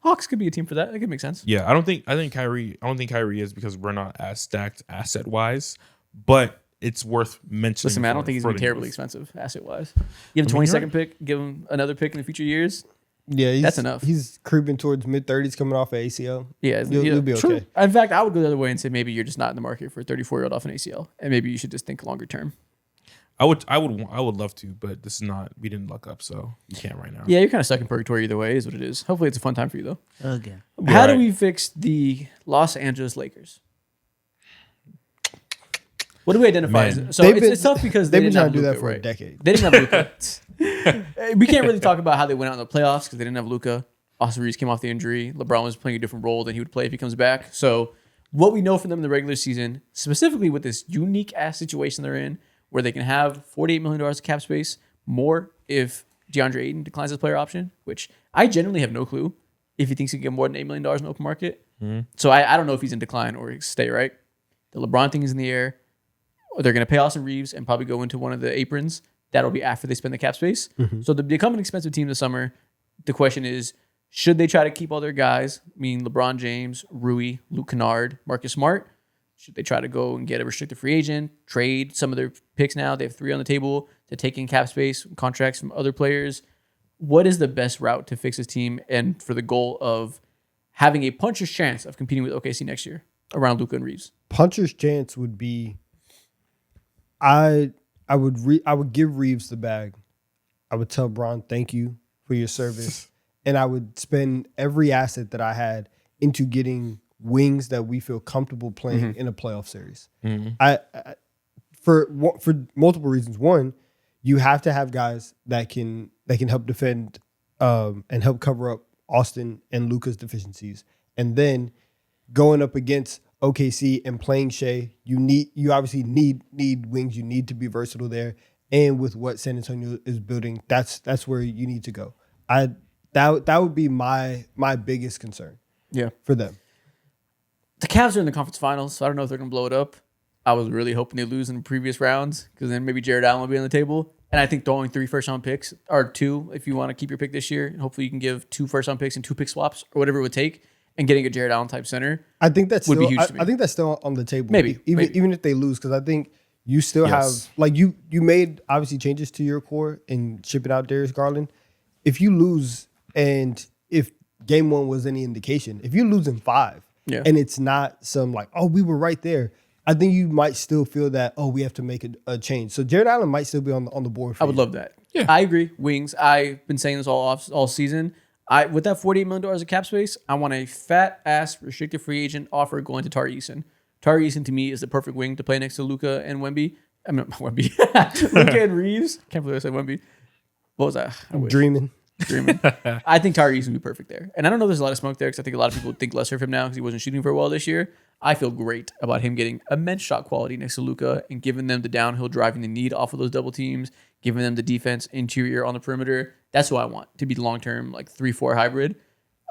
Hawks could be a team for that. That could make sense. Yeah, I don't think Kyrie is because we're not as stacked asset wise, but it's worth mentioning. Listen, man, I don't think he's gonna be terribly expensive asset wise. You have a 22nd pick, give him another pick in the future years. Yeah, that's enough. He's creeping towards mid-30s coming off of ACL. Yeah, you'll be true. okay. In fact, I would go the other way and say maybe you're just not in the market for a 34-year-old off an ACL, and maybe you should just think longer term. I would love to, but this is not. We didn't luck up, so you can't right now. Yeah, you're kind of stuck in purgatory either way. Is what it is. Hopefully, it's a fun time for you though. Again. How do we fix the Los Angeles Lakers? What do we identify as? So it's tough because they've been didn't trying to do have that for Luka, a decade. They didn't have Luka. We can't really talk about how they went out in the playoffs because they didn't have Luka. Austin Reeves came off the injury. LeBron was playing a different role than he would play if he comes back. So what we know from them in the regular season, specifically with this unique ass situation they're in, where they can have $48 million of cap space, more if DeAndre Ayton declines his player option, which I genuinely have no clue if he thinks he can get more than $8 million in the open market. So I don't know if he's in decline or stay, right? The LeBron thing is in the air. They're going to pay Austin Reeves and probably go into one of the aprons. That'll be after they spend the cap space. So to become an expensive team this summer, the question is, should they try to keep all their guys? I mean, LeBron James, Rui, Luke Kennard, Marcus Smart. Should they try to go and get a restricted free agent, trade some of their picks now? They have 3 on the table to take in cap space, contracts from other players. What is the best route to fix this team and for the goal of having a puncher's chance of competing with OKC next year around Luka and Reeves? Puncher's chance would be, I would give Reeves the bag. I would tell Bron, thank you for your service. And I would spend every asset that I had into getting wings that we feel comfortable playing in a playoff series. I for multiple reasons. One, you have to have guys that can help defend and help cover up Austin and Luka's deficiencies. And then going up against OKC and playing Shea, you obviously need wings. You need to be versatile there. And with what San Antonio is building, that's where you need to go. That would be my biggest concern. Yeah, for them. The Cavs are in the conference finals, so I don't know if they're going to blow it up. I was really hoping they lose in previous rounds because then maybe Jared Allen will be on the table. And I think throwing 3 first-round picks, or 2 if you want to keep your pick this year, and hopefully you can give 2 first-round picks and 2 pick swaps or whatever it would take, and getting a Jared Allen type center. I think that's would still, be huge to me. I think that's still on the table. Maybe. Even if they lose, because I think you still have like you made obviously changes to your core and shipping out Darius Garland. If you lose, and if game 1 was any indication, if you lose in 5, and it's not some like, oh, we were right there, I think you might still feel that, oh, we have to make a change. So Jared Allen might still be on the board for I would love that. Yeah, I agree. Wings. I've been saying this all season. With that $48 million of cap space, I want a fat ass restricted free agent offer going to Tari Eason. Tari Eason to me is the perfect wing to play next to Luka and Wemby. I mean, Wemby. Luka and Reeves. Can't believe I said Wemby. What was that? I wish. Dreaming. I think Tari Eason would be perfect there. And I don't know if there's a lot of smoke there because I think a lot of people think lesser of him now because he wasn't shooting very well this year. I feel great about him getting immense shot quality next to Luka and giving them the downhill driving they need off of those double teams, giving them the defense interior on the perimeter. That's what I want to be the long-term like 3-4 hybrid.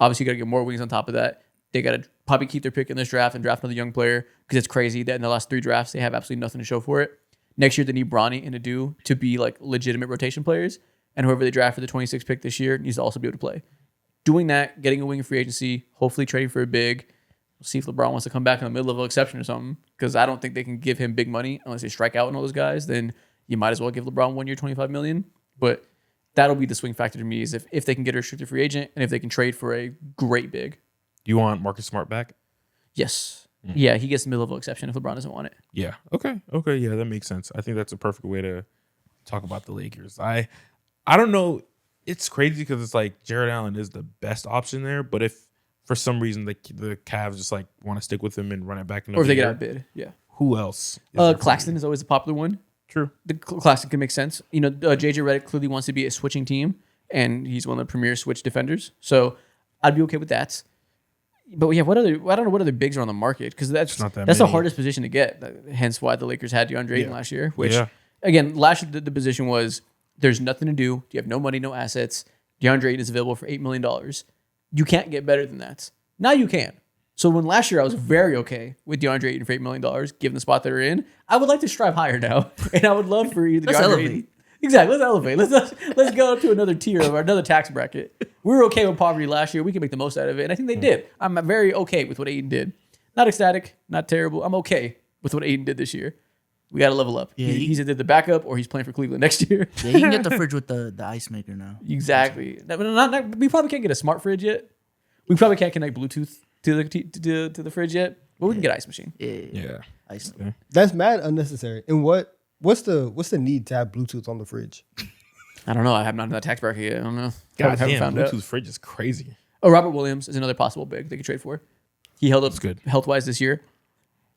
Obviously, you got to get more wings on top of that. They got to probably keep their pick in this draft and draft another young player because it's crazy that in the last 3 drafts, they have absolutely nothing to show for it. Next year, they need Bronny and Adu to be like legitimate rotation players. And whoever they draft for the 26th pick this year needs to also be able to play. Doing that, getting a wing in free agency, hopefully trading for a big. We'll see if LeBron wants to come back in the mid-level exception or something because I don't think they can give him big money unless they strike out on all those guys. Then you might as well give LeBron 1 year, $25 million. But that'll be the swing factor to me is if they can get a restricted free agent and if they can trade for a great big. Do you want Marcus Smart back? Yes. Yeah, he gets the mid-level exception if LeBron doesn't want it. Yeah. Okay. Yeah, that makes sense. I think that's a perfect way to talk about the Lakers. I don't know. It's crazy because it's like Jared Allen is the best option there, but if for some reason the Cavs just like want to stick with him and run it back, Or if they get outbid, yeah. Who else? Is Claxton is always a popular one. True. The Claxton can make sense. You know, JJ Redick clearly wants to be a switching team, and he's one of the premier switch defenders. So I'd be okay with that. But yeah, I don't know what other bigs are on the market because that's not that the many. hardest position to get. Hence why the Lakers had DeAndre Ayton last year. Which Yeah. again, last year the position was there's nothing to do. You have no money, no assets. DeAndre Ayton is available for $8 million. You can't get better than that. Now you can. So when last year I was very okay with DeAndre Ayton for $8 million, given the spot that they're in, I would like to strive higher now, and I would love for either Let's DeAndre elevate. Ayton. Exactly. Let's elevate. Let's go up to another tier of another tax bracket. We were okay with poverty last year. We can make the most out of it, and I think they did. I'm very okay with what Ayton did. Not ecstatic, not terrible. I'm okay with what Ayton did this year. We got to level up. Yeah, He's either the backup or he's playing for Cleveland next year. Yeah, he can get the fridge with the ice maker now. Exactly. We probably can't get a smart fridge yet. We probably can't connect Bluetooth to the fridge yet, but we can get an ice machine. Yeah. Ice. That's mad unnecessary. And what's the need to have Bluetooth on the fridge? I don't know. I have not done that tax bracket yet. I don't know. God I haven't damn, found out. Bluetooth fridge is crazy. Oh, Robert Williams is another possible big they could trade for. He held up good. health-wise this year.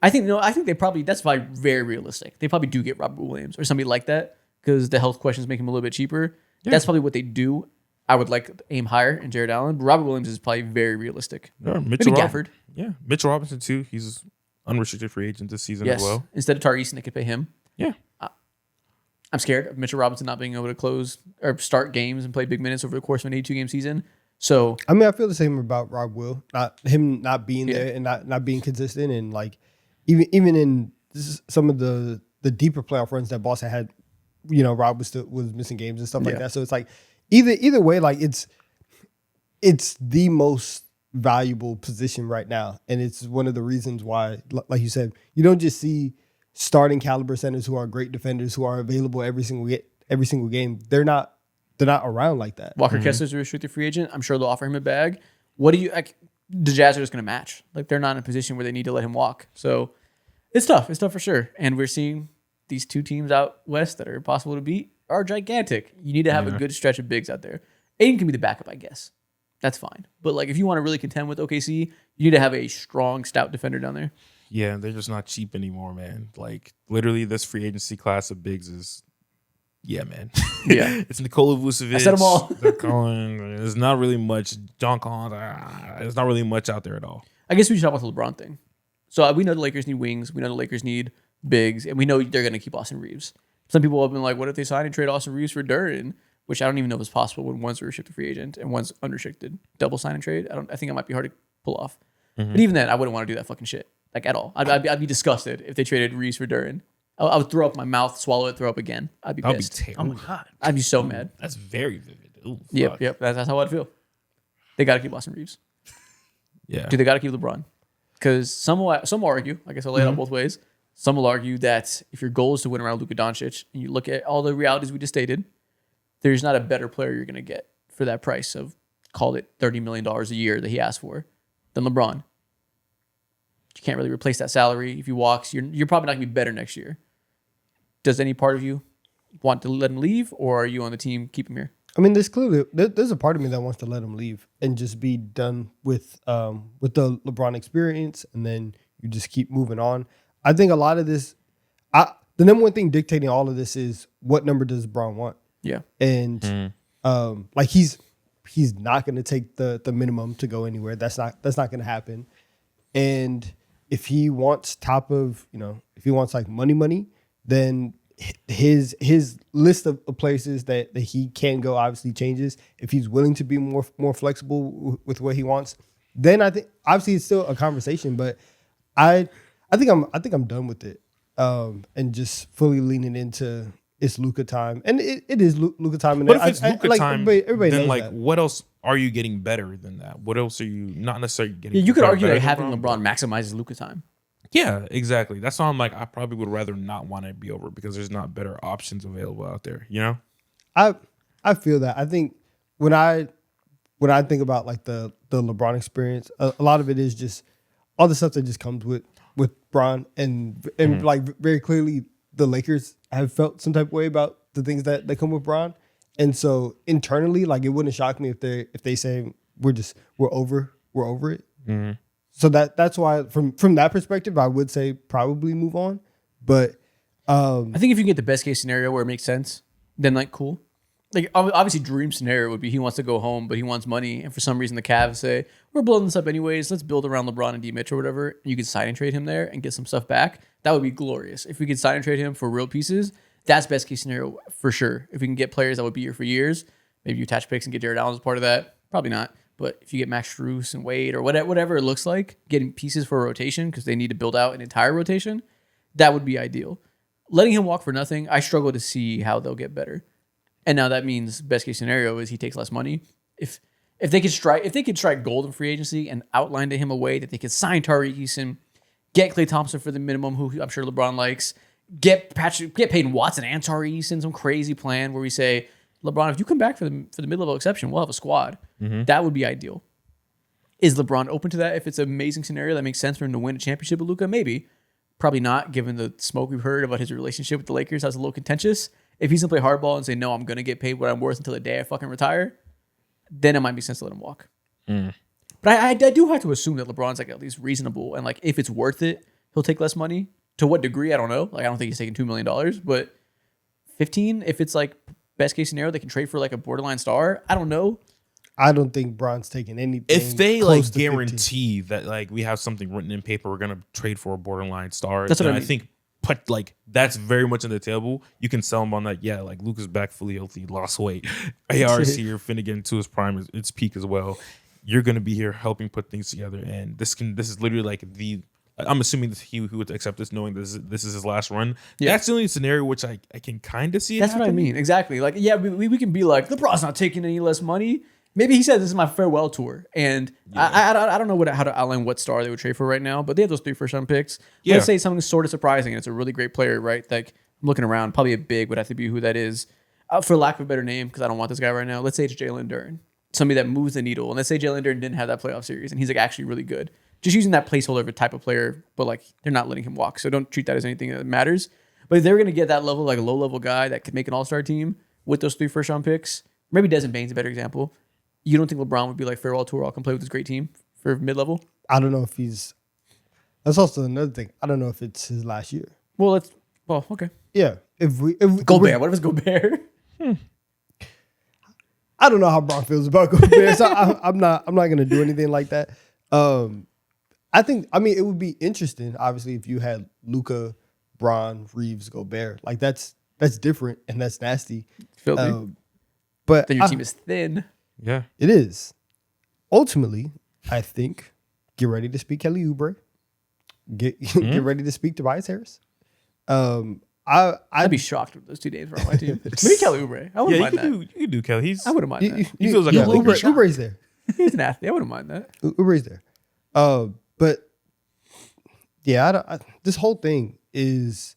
I think they probably, that's probably very realistic. They probably do get Robert Williams or somebody like that because the health questions make him a little bit cheaper. Yeah. That's probably what they do. I would like to aim higher in Jared Allen, but Robert Williams is probably very realistic. Yeah, Maybe Gafford. Yeah, Mitchell Robinson too. He's unrestricted free agent this season Yes. as well. Instead of Tari Eason, they could pay him. Yeah. I'm scared of Mitchell Robinson not being able to close or start games and play big minutes over the course of an 82-game season. So I mean, I feel the same about Rob Will. Not being there and not being consistent, and like even in some of the deeper playoff runs that Boston had, you know, Rob was missing games and stuff like that. So it's like either way, like it's the most valuable position right now, and it's one of the reasons why, like you said, you don't just see starting caliber centers who are great defenders who are available every single game. They're not around like that. Walker Kessler's a restricted free agent. I'm sure they'll offer him a bag. What do you like? The Jazz are just going to match. Like they're not in a position where they need to let him walk. So it's tough. It's tough for sure. And we're seeing these two teams out west that are impossible to beat are gigantic. You need to have a good stretch of bigs out there. Aiden can be the backup, I guess. That's fine. But like if you want to really contend with OKC, you need to have a strong, stout defender down there. Yeah, they're just not cheap anymore, man. Like literally, this free agency class of bigs is, yeah, man. Yeah, it's Nikola Vucevic. I said them all. They're calling. There's not really much. John Collins. There's not really much out there at all. I guess we should talk about the LeBron thing. So we know the Lakers need wings. We know the Lakers need bigs, and we know they're going to keep Austin Reeves. Some people have been like, "What if they sign and trade Austin Reeves for Duran?" Which I don't even know if it's possible when one's a restricted free agent and one's unrestricted. Double sign and trade. I think it might be hard to pull off. But even then, I wouldn't want to do that fucking shit. Like at all. I'd be disgusted if they traded Reeves for Duran. I would throw up my mouth, swallow it, throw up again. I'd be That'd be pissed. terrible. Oh my god. I'd be so mad. That's very vivid. Ooh, Yep. fuck. That's how I'd feel. They got to keep Austin Reeves. Yeah. Do they got to keep LeBron? Because some will argue, I guess I'll lay it out both ways. Some will argue that if your goal is to win around Luka Doncic, and you look at all the realities we just stated, there's not a better player you're going to get for that price of, call it $30 million a year that he asked for, than LeBron. You can't really replace that salary. If he walks, you're probably not going to be better next year. Does any part of you want to let him leave, or are you on the team keep him here? I mean, there's a part of me that wants to let him leave and just be done with the LeBron experience, and then you just keep moving on. I think a lot of this, the number one thing dictating all of this is what number does LeBron want, Yeah. and like he's not going to take the minimum to go anywhere. That's not going to happen. And if he wants if he wants like money, then his list of places that he can go obviously changes. If he's willing to be more flexible with what he wants, then I think obviously it's still a conversation. But I think I'm done with it, and just fully leaning into it's Luka time, and it is Luka time. And But if it's Luka time, everybody then knows like that. what else are you getting better than that? What else are you not necessarily getting? Yeah, you could better argue that than having LeBron, LeBron maximizes Luka time. Yeah, exactly. That's why I'm like, I probably would rather not want to be over because there's not better options available out there. You know? I feel that. I think when I think about like the LeBron experience, a lot of it is just all the stuff that just comes with Bron, and like very clearly the Lakers have felt some type of way about the things that come with Bron, and so internally, like it wouldn't shock me if they say we're over it. Mm-hmm. So that's why from that perspective, I would say probably move on. But I think if you can get the best case scenario where it makes sense, then like cool. Like obviously, dream scenario would be he wants to go home, but he wants money, and for some reason the Cavs say we're blowing this up anyways. Let's build around LeBron and D Mitch or whatever. You could sign and trade him there and get some stuff back. That would be glorious if we could sign and trade him for real pieces. That's best case scenario for sure. If we can get players that would be here for years, maybe you attach picks and get Jared Allen as part of that. Probably not. But if you get Max Strus and Wade or whatever it looks like, getting pieces for a rotation because they need to build out an entire rotation, that would be ideal. Letting him walk for nothing, I struggle to see how they'll get better. And now that means best case scenario is he takes less money. If they could strike gold in free agency and outline to him a way that they could sign Tariq Eason, get Klay Thompson for the minimum, who I'm sure LeBron likes, get Peyton Watson and Tariq Eason, some crazy plan where we say, LeBron, if you come back for the mid-level exception, we'll have a squad. Mm-hmm. That would be ideal. Is LeBron open to that? If it's an amazing scenario that makes sense for him to win a championship with Luka, maybe. Probably not, given the smoke we've heard about his relationship with the Lakers. That's a little contentious. If he's going to play hardball and say, no, I'm going to get paid what I'm worth until the day I fucking retire, then it might be sense to let him walk. But I do have to assume that LeBron's like at least reasonable. And like if it's worth it, he'll take less money. To what degree, I don't know. Like I don't think he's taking $2 million. But 15, if it's like best case scenario, they can trade for like a borderline star. I don't know. I don't think Bron's taking anything. If they close like to guarantee that like we have something written in paper, we're gonna trade for a borderline star. That's what then I mean. I think. But like that's very much on the table. You can sell him on that. Yeah, like Luka's back fully healthy, lost weight. AR's here, finna get into his prime, its peak as well. You're gonna be here helping put things together, and this is literally like the. I'm assuming that he would accept this, knowing this is his last run. Yeah. That's the only scenario which I can kind of see. That's what I mean. Exactly. Like, yeah, we can be like, LeBron's not taking any less money. Maybe he said this is my farewell tour, and I don't know how to outline what star they would trade for right now, but they have those 3 first-round picks. Yeah. Let's say something sort of surprising, and it's a really great player, right? Like I'm looking around, probably a big would have to be who that is, for lack of a better name, because I don't want this guy right now. Let's say it's Jalen Duren, somebody that moves the needle, and let's say Jalen Duren didn't have that playoff series, and he's like actually really good. Just using that placeholder of a type of player, but like they're not letting him walk, so don't treat that as anything that matters. But if they're gonna get that level, like a low-level guy that could make an all-star team with those 3 first-round picks, maybe Desmond Bane's a better example. You don't think LeBron would be like farewell tour? I'll come play with this great team for mid-level. I don't know if he's. That's also another thing. I don't know if it's his last year. Well, okay. Yeah, if Gobert, what if it's Gobert? I don't know how Bron feels about Gobert, so I'm not gonna do anything like that. I mean it would be interesting, obviously, if you had Luka, Bron, Reeves, Gobert. Like that's different and that's nasty. Filthy. But Then your team is thin. Yeah, it is. Ultimately, I think get ready to speak Kelly Oubre. Get ready to speak Tobias Harris. I'd be shocked if those 2 names were on my team. Maybe Kelly Oubre. I wouldn't mind that. You can do Kelly. I wouldn't mind that. He feels like yeah, a Laker. Oubre's there. He's an athlete. I wouldn't mind that. Oubre's there. But yeah, this whole thing is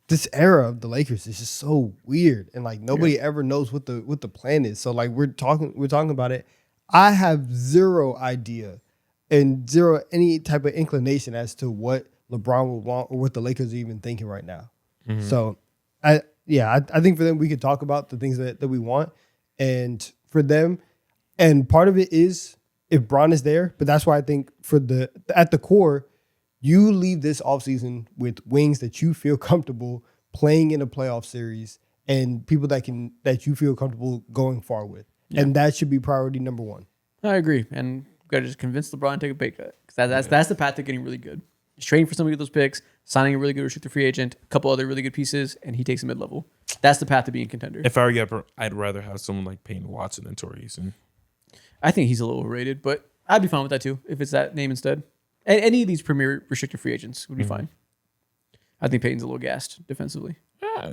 this era of the Lakers is just so weird, and like nobody ever knows what the plan is. So like we're talking about it. I have zero idea and zero any type of inclination as to what LeBron would want or what the Lakers are even thinking right now. Mm-hmm. So I think for them we could talk about the things that we want, And for them, and part of it is if Bron is there, but that's why I think at the core, you leave this offseason with wings that you feel comfortable playing in a playoff series and people that you feel comfortable going far with. Yeah. And that should be priority number one. I agree. And got to just convince LeBron to take a pay cut. Because that's the path to getting really good. Just trading for somebody with those picks, signing a really good restricted free agent, a couple other really good pieces, and he takes a mid-level. That's the path to being a contender. If I were you, I'd rather have someone like Payne Watson than Torrey Eason. I think he's a little overrated, but I'd be fine with that too if it's that name instead. Any of these premier restricted free agents would be fine. I think Payton's a little gassed defensively.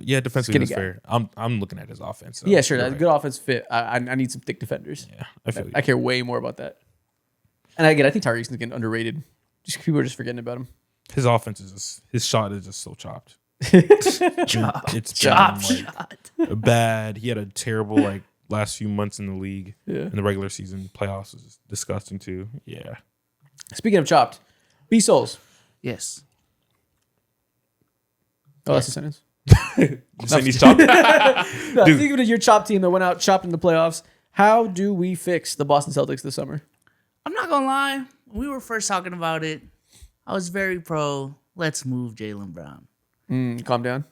Yeah, defensively that's fair. I'm looking at his offense. Yeah, sure. That's a good offense fit. I need some thick defenders. Yeah, I feel I care way more about that. And again, I think Tyrese is getting underrated. Just people are just forgetting about him. His offense is his shot is just so chopped. It's shot. Bad. He had a terrible last few months in the league. Yeah. In the regular season, playoffs was disgusting too. Yeah. Speaking of chopped, B Souls. Yes. Oh, that's a sentence. You saying he's chopped? No, thinking of your chopped team that went out chopped in the playoffs. How do we fix the Boston Celtics this summer? I'm not gonna lie. When we were first talking about it, I was very pro. Let's move Jaylen Brown. Calm down.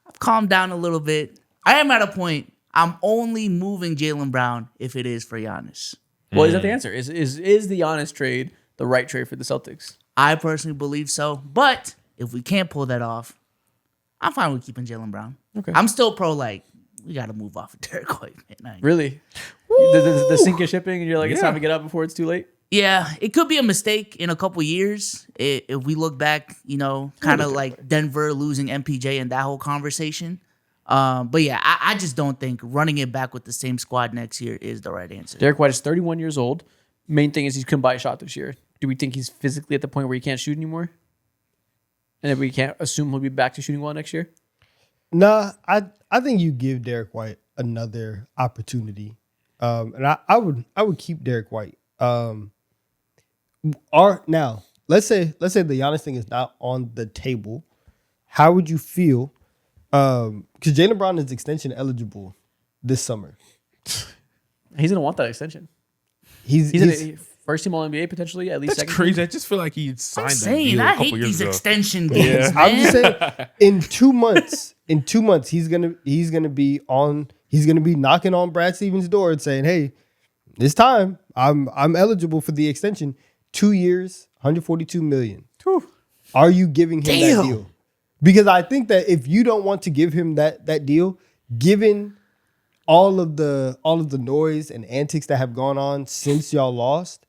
I've calmed down a little bit. I am at a point. I'm only moving Jaylen Brown if it is for Giannis. Well, is that the answer? Is the Giannis trade the right trade for the Celtics? I personally believe so. But if we can't pull that off, I'm fine with keeping Jaylen Brown. Okay. I'm still pro. We got to move off of Derek White, man. Really? The sink is shipping, and you're like, it's time to get out before it's too late. Yeah, it could be a mistake in a couple years if we look back, kind of like Denver losing MPJ and that whole conversation. But yeah, I just don't think running it back with the same squad next year is the right answer. Derek White is 31 years old. Main thing is he couldn't buy a shot this year. Do we think he's physically at the point where he can't shoot anymore? And if we can't assume he'll be back to shooting well next year? Nah, I think you give Derek White another opportunity. And I would keep Derek White. Now, let's say the Giannis thing is not on the table. How would you feel? Because Jaylen Brown is extension eligible this summer. He's gonna want that extension. He's a first team All NBA potentially, at least. That's crazy. I just feel like he signed that deal I a couple hate years these ago. extension games, man. I'm just saying, in 2 months, he's gonna be knocking on Brad Stevens' door and saying, "Hey, this time I'm eligible for the extension. 2 years, $142 million. Whew. Are you giving him that deal? Because I think that if you don't want to give him that deal, given all of the noise and antics that have gone on since y'all lost,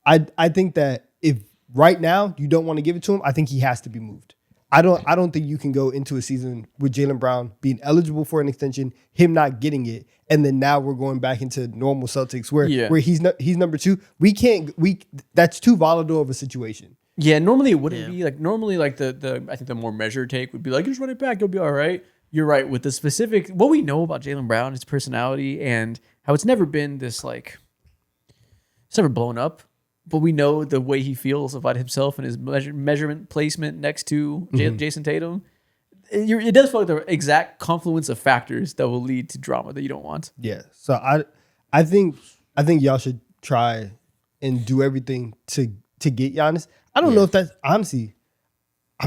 I think that if right now you don't want to give it to him, I think he has to be moved. I don't think you can go into a season with Jaylen Brown being eligible for an extension, him not getting it, and then now we're going back into normal Celtics where he's number two. That's too volatile of a situation. Yeah, normally it wouldn't be normally the I think the more measured take would be like, just run it back, you'll be all right. You're right with the specific what we know about Jaylen Brown, his personality, and how it's never been this it's never blown up. But we know the way he feels about himself and his measurement placement next to Jason Tatum. It does feel like the exact confluence of factors that will lead to drama that you don't want. Yeah. So I think y'all should try and do everything to get Giannis. I don't know if that's honestly. I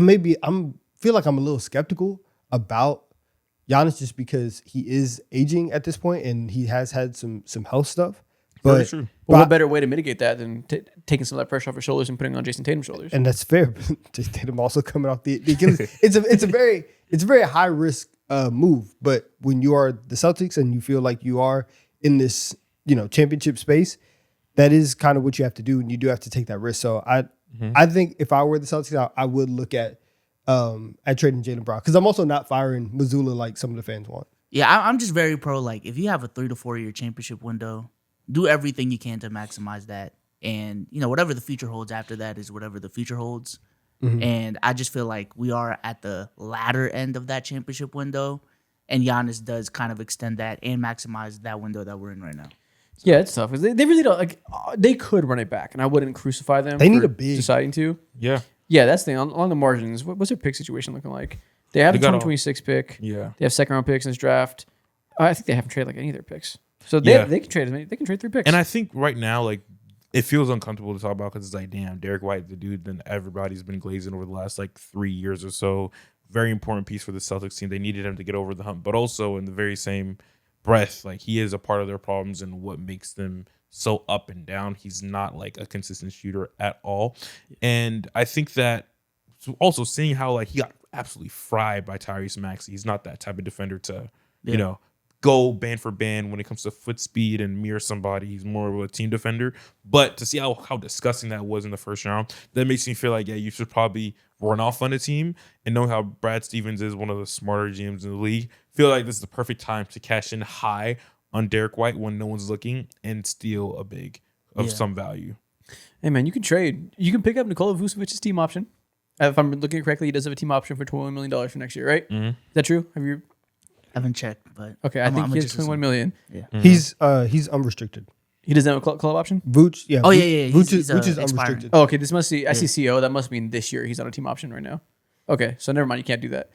feel like I'm a little skeptical about Giannis just because he is aging at this point and he has had some health stuff. But what better way to mitigate that than taking some of that pressure off his shoulders and putting it on Jason Tatum's shoulders? And that's fair. Jason Tatum also coming off the Achilles. It's a very high risk move. But when you are the Celtics and you feel like you are in this championship space, that is kind of what you have to do, and you do have to take that risk. So I think if I were the Celtics, I would look at trading Jaylen Brown because I'm also not firing Mazzulla like some of the fans want. Yeah, I'm just very pro. If you have a 3 to 4 year championship window, do everything you can to maximize that. And, whatever the future holds after that is whatever the future holds. Mm-hmm. And I just feel like we are at the latter end of that championship window. And Giannis does kind of extend that and maximize that window that we're in right now. Yeah, it's tough. They really don't. They could run it back, and I wouldn't crucify them. They need a big. Deciding to. Yeah. Yeah, that's the thing. Along the margins, what's their pick situation looking like? They have a 2026 pick. Yeah. They have second-round picks in this draft. I think they haven't traded any of their picks. So they can trade as many. They can trade 3 picks. And I think right now, like, it feels uncomfortable to talk about because it's like, damn, Derek White, the dude that everybody's been glazing over the last like 3 years or so. Very important piece for the Celtics team. They needed him to get over the hump, but also in the very same breath, like, he is a part of their problems and what makes them so up and down. He's not like a consistent shooter at all. And I think that also seeing how like he got absolutely fried by Tyrese Maxey. He's not that type of defender to, you know, go band for band when it comes to foot speed and mirror somebody. He's more of a team defender. But to see how disgusting that was in the first round, that makes me feel like, yeah, you should probably run off on the team. And knowing how Brad Stevens is one of the smarter GMs in the league, feel like this is the perfect time to cash in high on Derek White when no one's looking and steal a big of some value. Hey, man, you can trade. You can pick up Nikola Vucevic's team option. If I'm looking correctly, he does have a team option for $21 million for next year, right? Mm-hmm. Is that true? Have you? I haven't checked, but Okay, I think he has $21 million. Yeah. He's unrestricted. He doesn't have a club option? Vooch, yeah. Oh, yeah. Vooch He's, is expiring. unrestricted. Oh, okay. This must be, I see CO. That must mean this year he's on a team option right now. Okay, so never mind. You can't do that.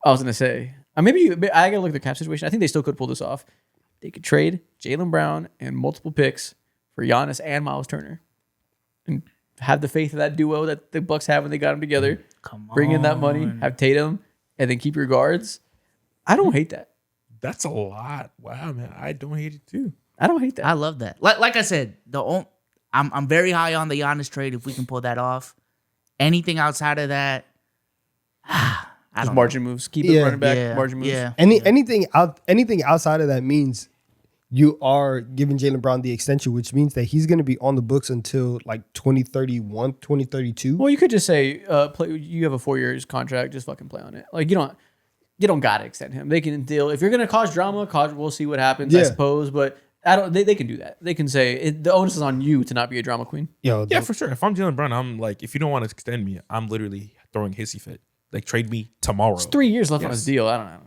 I was going to say, I got to look at the cap situation. I think they still could pull this off. They could trade Jaylen Brown and multiple picks for Giannis and Miles Turner and have the faith of that duo that the Bucks have when they got them together. Come on. Bring in that money, have Tatum, and then keep your guards. I don't hate that. That's a lot. Wow, man. I don't hate it too. I don't hate that. I love that. Like I said, I'm very high on the Giannis trade if we can pull that off. Anything outside of that, I Just don't margin moves. Keep it running back. Yeah, Margin moves. yeah. Anything outside of that means you are giving Jaylen Brown the extension, which means that he's going to be on the books until like 2031, 2032. Well, you could just say, you have a 4 years contract, just fucking play on it. Like, you don't gotta extend him. They can deal. If you're gonna cause drama, we'll see what happens, I suppose. But they can do that. They can say the onus is on you to not be a drama queen. Yeah, for sure. If I'm Jaylen Brown, I'm like, if you don't want to extend me, I'm literally throwing hissy fit. Like, trade me tomorrow. It's 3 years left on his deal. I don't know.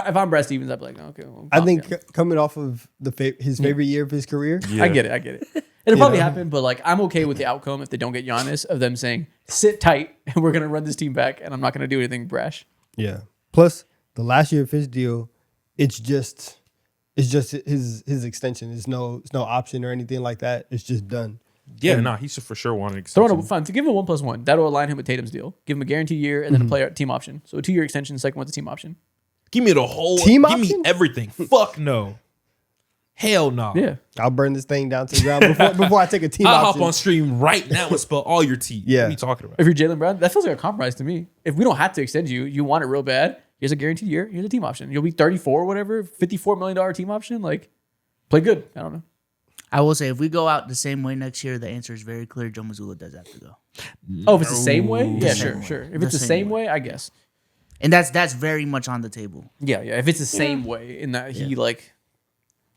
If I'm Brad Stevens, I'd be like, okay. Well, I think coming off of his favorite year of his career, I get it. It'll probably happen, but like, I'm okay with the outcome if they don't get Giannis, of them saying, sit tight and we're gonna run this team back and I'm not gonna do anything brash. yeah. Plus, the last year of his deal, it's just his extension. It's no option or anything like that. It's just done. Yeah, he should for sure want an Throw extension. it fine. To give him a 1+1, that'll align him with Tatum's deal. Give him a guaranteed year and then a player team option. So a 2 year extension, second one's a team option. Give me the whole team Give option? me everything. Fuck no. Hell no. Yeah. I'll burn this thing down to the ground before I take a team I'll option. hop on stream right now and spell all your tea. Yeah. What are you talking about? If you're Jaylen Brown, that feels like a compromise to me. If we don't have to extend you, you want it real bad, here's a guaranteed year, here's a team option. You'll be 34 or whatever, $54 million team option. Like, play good. I don't know. I will say, if we go out the same way next year, the answer is very clear. Joe Mazzulla does have to go. Oh, if it's the same way? Yeah, same sure. way. If it's the same way, I guess. And that's very much on the table. Yeah. If it's the same way in that he like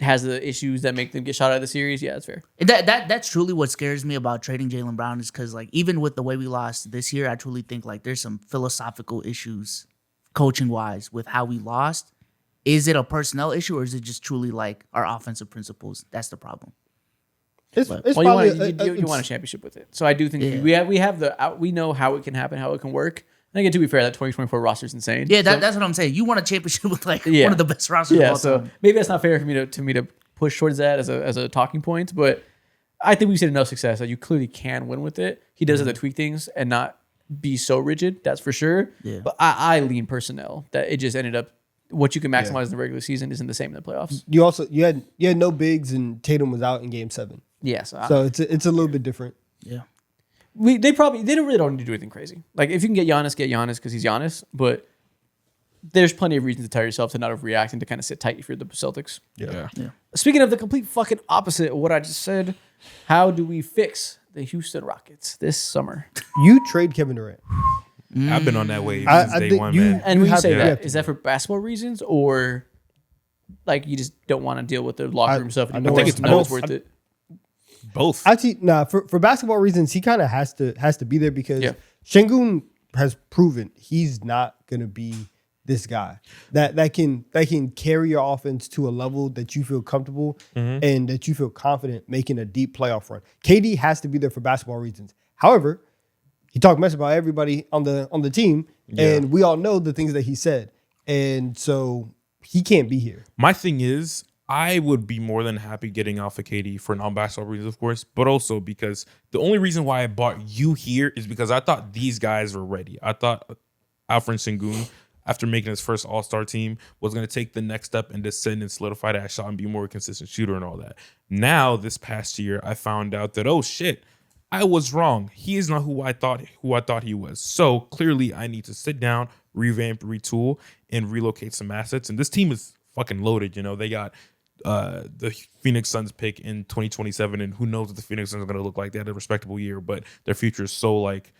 has the issues that make them get shot out of the series, yeah, that's fair. And that's truly what scares me about trading Jaylen Brown, is because like, even with the way we lost this year, I truly think like there's some philosophical issues coaching wise with how we lost. Is it a personnel issue or is it just truly like our offensive principles? That's the problem. It's Well, probably you want a championship with it. So I do think we know how it can happen, how it can work. I think, to be fair, that 2024 roster is insane. Yeah, that's what I'm saying. You want a championship with like one of the best rosters of all so time. maybe that's not fair for me to push towards that as a talking point, but I think we've seen enough success that you clearly can win with it. He does have to tweak things and not be so rigid, that's for sure. Yeah. But I lean personnel that it just ended up what you can maximize in the regular season isn't the same in the playoffs. you had no bigs and Tatum was out in Game 7. Yeah, So it's a little bit different. Yeah. they don't need to do anything crazy. Like, if you can get Giannis because he's Giannis, but there's plenty of reasons to tell yourself to not overreact and to kind of sit tight if you're the Celtics. Yeah. Speaking of the complete fucking opposite of what I just said, how do we fix the Houston Rockets this summer? You trade Kevin Durant. I've been on that wave I since day think one, you- man. And when you have say to- that, is that for basketball reasons or like you just don't want to deal with the locker room stuff? I anymore? know It's it's know both. worth it. Both. Actually, for basketball reasons, he kind of has to be there because Yeah. Şengün has proven he's not gonna be this guy that can carry your offense to a level that you feel comfortable and that you feel confident making a deep playoff run. KD has to be there for basketball reasons. However, he talked mess about everybody on the team, and we all know the things that he said, and so he can't be here. My thing is, I would be more than happy getting off of KD for non-basketball reasons, of course, but also because the only reason why I bought you here is because I thought these guys were ready. I thought Alfred Sengun, after making his first All-Star team, was going to take the next step and descend and solidify that shot and be more consistent shooter and all that. Now, this past year, I found out that, oh shit, I was wrong. He is not who I thought he was. So clearly, I need to sit down, revamp, retool, and relocate some assets. And this team is fucking loaded. You know, they got the Phoenix Suns pick in 2027, and who knows what the Phoenix Suns are going to look like. They had a respectable year, but their future is so like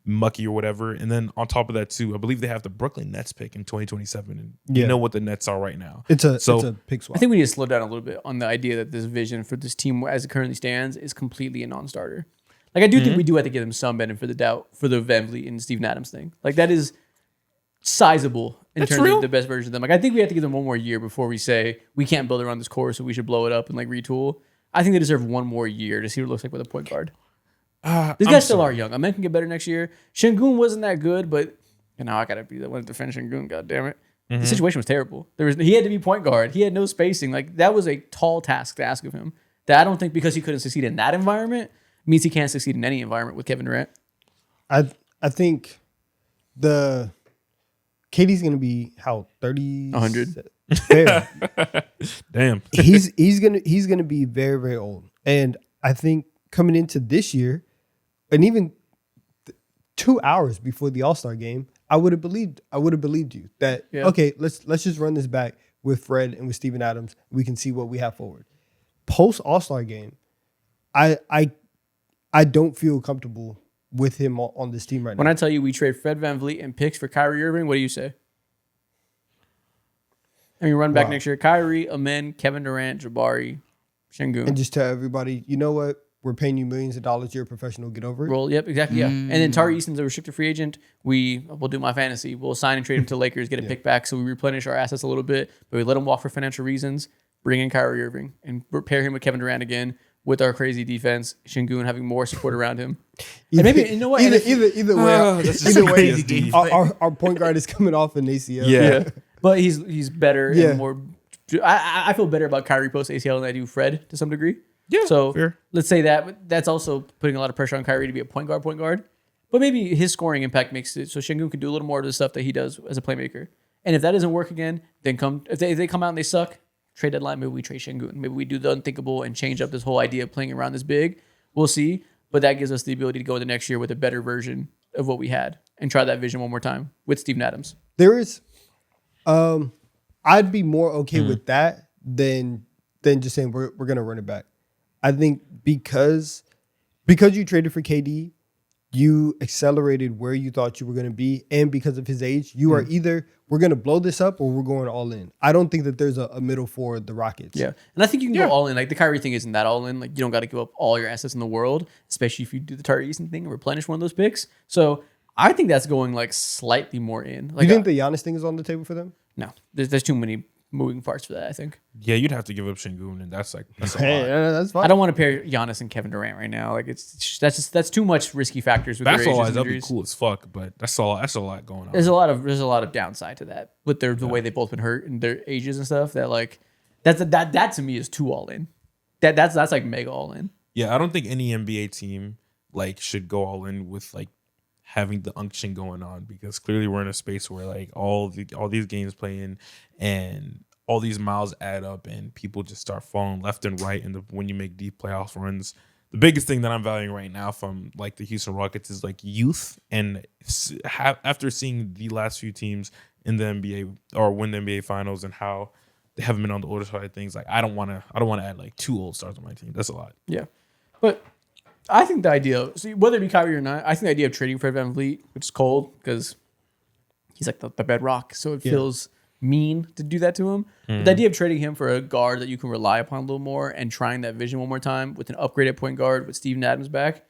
mucky or whatever. And then on top of that too, I believe they have the Brooklyn Nets pick in 2027, and you know what the Nets are right now. It's a pick swap. I think we need to slow down a little bit on the idea that this vision for this team as it currently stands is completely a non-starter. Like I do think we do have to give them some benefit for the doubt for the Van Vliet and Steven Adams thing. Like that is sizable in terms of the best version of them. Like I think we have to give them one more year before we say we can't build around this core, so we should blow it up and like retool. I think they deserve one more year to see what it looks like with a point guard. These guys still are young. Amen can get better next year. Şengün wasn't that good, but I gotta be the one to defend Şengün. God damn it, the situation was terrible. He had to be point guard. He had no spacing. Like that was a tall task to ask of him. That I don't think because he couldn't succeed in that environment means he can't succeed in any environment with Kevin Durant. I think the KD's gonna be how 30, 100. Damn. he's gonna be very, very old, and I think coming into this year, and even 2 hours before the All-Star game, I would have believed you that okay, let's just run this back with Fred and with Steven Adams. We can see what we have forward. Post All-Star game, I don't feel comfortable with him on this team right now. When I tell you we trade Fred VanVleet and picks for Kyrie Irving, what do you say? I mean, run back next year. Kyrie, Amen, Kevin Durant, Jabari, Şengün. And just tell everybody, you know what? We're paying you millions of dollars. You're a professional. Get over it. Roll, yep, exactly, yeah. And then Tari Easton's a restricted free agent. We'll do my fantasy. We'll sign and trade him to Lakers, get a pick back, so we replenish our assets a little bit, but we let him walk for financial reasons. Bring in Kyrie Irving and pair him with Kevin Durant again with our crazy defense. Şengün having more support around him. And maybe you know what? Either way, our point guard is coming off an ACL. Yeah. But he's better and more. I feel better about Kyrie post ACL than I do Fred to some degree. Yeah. So fair. Let's say that. But that's also putting a lot of pressure on Kyrie to be a point guard. But maybe his scoring impact makes it so Şengün can do a little more of the stuff that he does as a playmaker. And if that doesn't work again, then if they come out and they suck, trade deadline, maybe we trade Şengün. Maybe we do the unthinkable and change up this whole idea of playing around this big. We'll see. But that gives us the ability to go into next year with a better version of what we had and try that vision one more time with Steven Adams. There is, I'd be more okay with that than just saying we're gonna run it back. I think because you traded for KD, you accelerated where you thought you were going to be. And because of his age, you are either we're going to blow this up or we're going all in. I don't think that there's a middle for the Rockets. Yeah. And I think you can go all in. Like the Kyrie thing isn't that all in. Like you don't got to give up all your assets in the world, especially if you do the Tari Eason thing and replenish one of those picks. So I think that's going like slightly more in. Like, you think the Giannis thing is on the table for them? No. There's too many moving parts for that, I think. Yeah, you'd have to give up Şengün, and that's a lot. That's fine. I don't want to pair Giannis and Kevin Durant right now. Like that's too much risky factors with their ages and That'd be injuries. cool as fuck, but that's a lot going on. There's a lot of downside to that with the way they've both been hurt and their ages and stuff. That like that to me is too all in. That's like mega all in. Yeah, I don't think any NBA team like should go all in with like having the unction going on, because clearly we're in a space where like all these games playing and all these miles add up and people just start falling left and right. And when you make deep playoff runs, the biggest thing that I'm valuing right now from like the Houston Rockets is like youth. And after seeing the last few teams in the NBA or win the NBA finals and how they haven't been on the older side of things, like I don't want to add like 2 old stars on my team. That's a lot. Yeah, but I think the idea, whether it be Kyrie or not, I think the idea of trading Fred VanVleet, which is cold because he's like the bedrock, so it feels mean to do that to him. But the idea of trading him for a guard that you can rely upon a little more and trying that vision one more time with an upgraded point guard with Steven Adams back,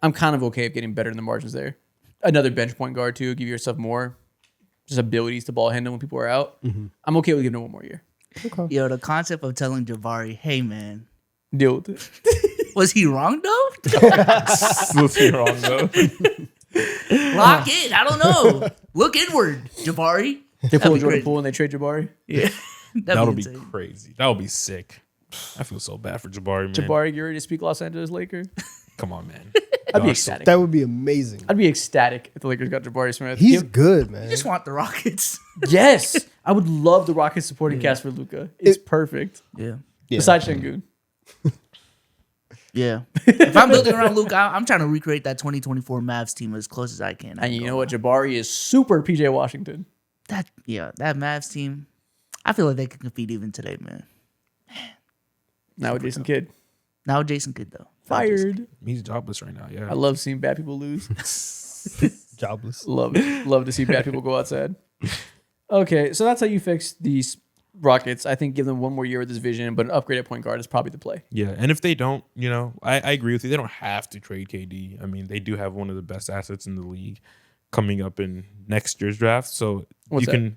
I'm kind of okay with getting better in the margins there. Another bench point guard too, give yourself more just abilities to ball handle when people are out. I'm okay with giving him one more year. Okay. Yo, the concept of telling Jabari, hey man, Deal with it. was he wrong though? Was he wrong though? Lock in. I don't know. Look inward, Jabari. They pull Jordan Poole and they trade Jabari. Yeah. That'll be insane. crazy. That would be sick. I feel so bad for Jabari, man. Jabari, you ready to speak Los Angeles Laker? Come on, man. I'd be Y'all ecstatic. That would be amazing. I'd be ecstatic if the Lakers got Jabari Smith. He's good, man. I just want the Rockets. Yes, I would love the Rockets supporting cast for Luka. It's perfect. Yeah. Besides Şengün. Yeah. If I'm building around Luke, I'm trying to recreate that 2024 Mavs team as close as I can. And you know what? Jabari is super PJ Washington. That Mavs team, I feel like they can compete even today, man. Now with Jason Kidd. Now Jason Kidd, though. Fired. He's jobless right now. I Yeah. love seeing bad people lose. Jobless. Love it. Love to see bad people go outside. Okay, so that's how you fix these Rockets. I think give them one more year with this vision, but an upgrade at point guard is probably the play. Yeah. And if they don't, I agree with you. They don't have to trade KD. I mean, they do have one of the best assets in the league coming up in next year's draft. So What's you that? can.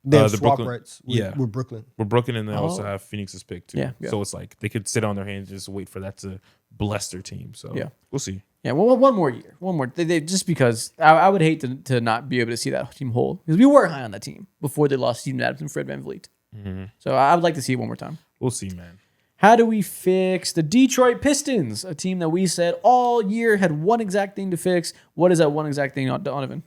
They have the swap Brooklyn- rights with, yeah. with Brooklyn. With Brooklyn, and they also Oh. have Phoenix's pick too. Yeah. So it's like they could sit on their hands and just wait for that to bless their team. So Yeah. we'll see. Yeah, well, one more year. One more. They just because I would hate to not be able to see that team whole. Because we were high on that team before they lost Steven Adams and Fred VanVleet. So I would like to see it one more time. We'll see, man. How do we fix the Detroit Pistons? A team that we said all year had one exact thing to fix. What is that one exact thing, Donovan?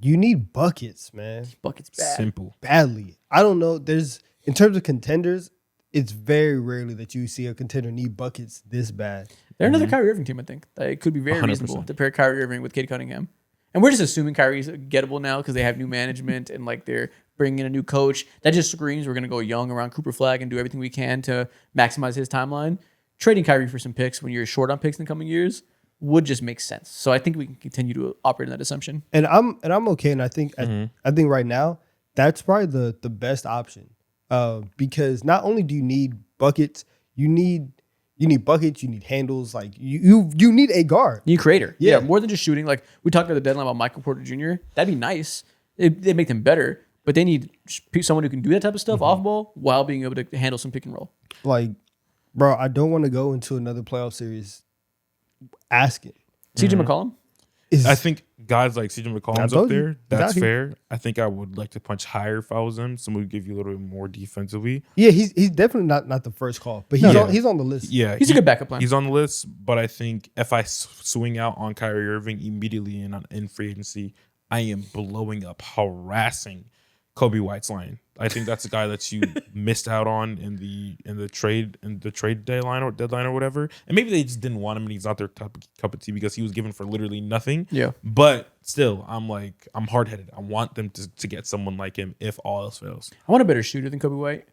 You need buckets, man. Buckets bad. Simple. Badly. I don't know. There's in terms of contenders, it's very rarely that you see a contender need buckets this bad. They're another Kyrie Irving team, I think. It could be very 100%. reasonable to pair Kyrie Irving with Cade Cunningham. And we're just assuming Kyrie's gettable now because they have new management and like they're bringing in a new coach. That just screams we're going to go young around Cooper Flag and do everything we can to maximize his timeline. Trading Kyrie for some picks when you're short on picks in the coming years would just make sense. So I think we can continue to operate in that assumption. And I'm okay. And I think I think right now that's probably the best option because not only do you need buckets, you need buckets, you need handles, like you need a guard. You need a creator. Yeah. Yeah, more than just shooting. Like we talked at the deadline about Michael Porter Jr. That'd be nice. They make them better, but they need someone who can do that type of stuff off ball while being able to handle some pick and roll. Like, bro, I don't want to go into another playoff series asking. CJ McCollum? I think guys like CJ McCollum's told up you. there. That's Got you. fair. I think I would like to punch higher if I was them. Someone would give you a little bit more defensively. Yeah, he's definitely not the first call, but he's on the list. Yeah, He's a good backup plan. He's on the list, but I think if I swing out on Kyrie Irving immediately in free agency, I am blowing up, harassing Kobe White's line. I think that's a guy that you missed out on in the trade deadline or whatever. And maybe they just didn't want him and he's not their cup of tea because he was given for literally nothing. Yeah. But still, I'm hard headed. I want them to get someone like him if all else fails. I want a better shooter than Kobe White,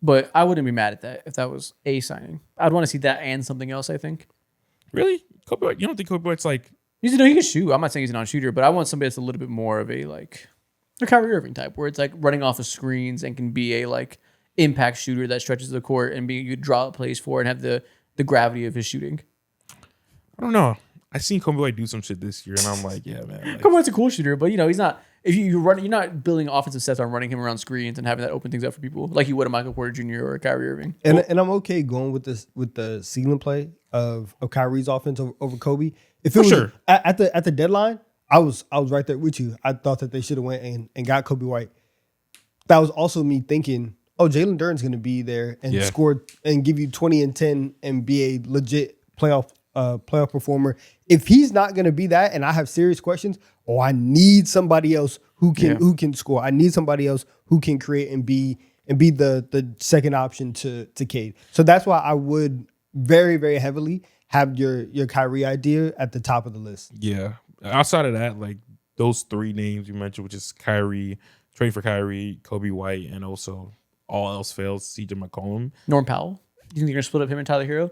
but I wouldn't be mad at that if that was a signing. I'd want to see that and something else, I think. Really? Kobe White? You don't think Kobe White's like He can shoot. I'm not saying he's a non-shooter, but I want somebody that's a little bit more of a Kyrie Irving type, where it's like running off of screens and can be a impact shooter that stretches the court and you draw plays for and have the gravity of his shooting. I don't know. I seen Kobe White do some shit this year, and I'm like, yeah, man. Like, Kobe White's a cool shooter, but he's not. If you're not building offensive sets on running him around screens and having that open things up for people like you would a Michael Porter Jr. or a Kyrie Irving. And I'm okay going with the ceiling play of Kyrie's offense over Kobe. If it was sure. at the deadline, I was right there with you. I thought that they should have went and got Kobe White. That was also me thinking, oh, Jalen Duren's going to be there and score and give you 20 and 10 and be a legit playoff performer. If he's not going to be that, and I have serious questions, I need somebody else who can score. I need somebody else who can create and be the second option to Cade. So that's why I would very, very heavily have your Kyrie idea at the top of the list. yeah. Outside of that, like those three names you mentioned, which is Kyrie, trade for Kyrie, Kobe White, and also all else fails, CJ McCollum. Norm Powell. You think you're gonna split up him and Tyler Hero?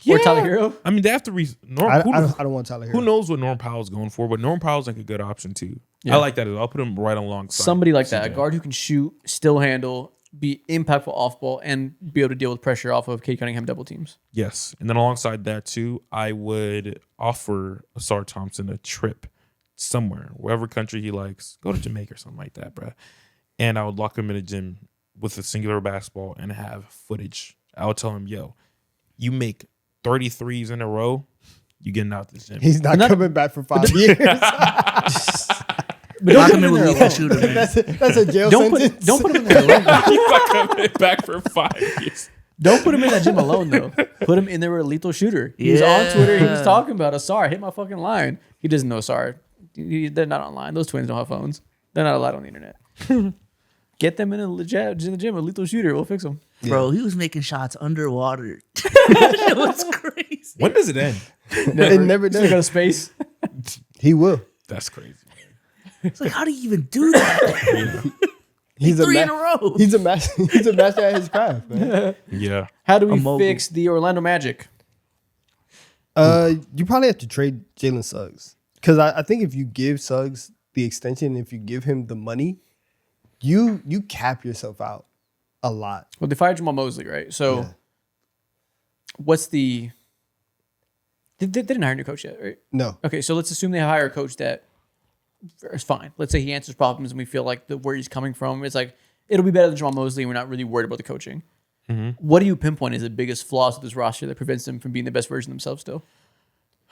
Or Tyler Hero? I mean, they have to. I don't want Tyler Hero. Who knows what Norm Powell's going for? But Norm Powell's like a good option too. Yeah. I like that. I'll put him right alongside Somebody like that, a CJ. guard who can shoot, still handle, be impactful off ball, and be able to deal with pressure off of Cade Cunningham double teams. Yes, and then alongside that too, I would offer Asar Thompson a trip somewhere, wherever country he likes. Go to Jamaica or something like that, bro. And I would lock him in a gym with a singular basketball and have footage. I would tell him, yo, you make 33s in a row, you getting out this gym. He's not coming back for 5 years. Lock him in with lethal shooter, man. That's a jail Don't sentence. put him in there alone. You fucking back for 5 years. Don't put him in that gym alone though. Put him in there with a lethal shooter. He's on Twitter. He's talking about Asar hit my fucking line. He doesn't know Asar. They're not online. Those twins don't have phones. They're not allowed on the internet. Get them in the gym. A lethal shooter. We'll fix them. Bro, he was making shots underwater. That was crazy. When does it end? It never Still does. got a space. He will. That's crazy. It's like, how do you even do that? He's Three in a row. He's a master. He's a master at his craft, man. Yeah. How do we mogul. fix the Orlando Magic? You probably have to trade Jalen Suggs because I think if you give Suggs the extension, if you give him the money, you cap yourself out a lot. Well, they fired Jamal Mosley, right? So, Yeah. what's the? They didn't hire a new coach yet, right? No, Okay, so let's assume they hire a coach that is fine. Let's say he answers problems and we feel like where he's coming from, it's like it'll be better than Jamal Mosley and we're not really worried about the coaching. What do you pinpoint as the biggest flaws of this roster that prevents them from being the best version of themselves still?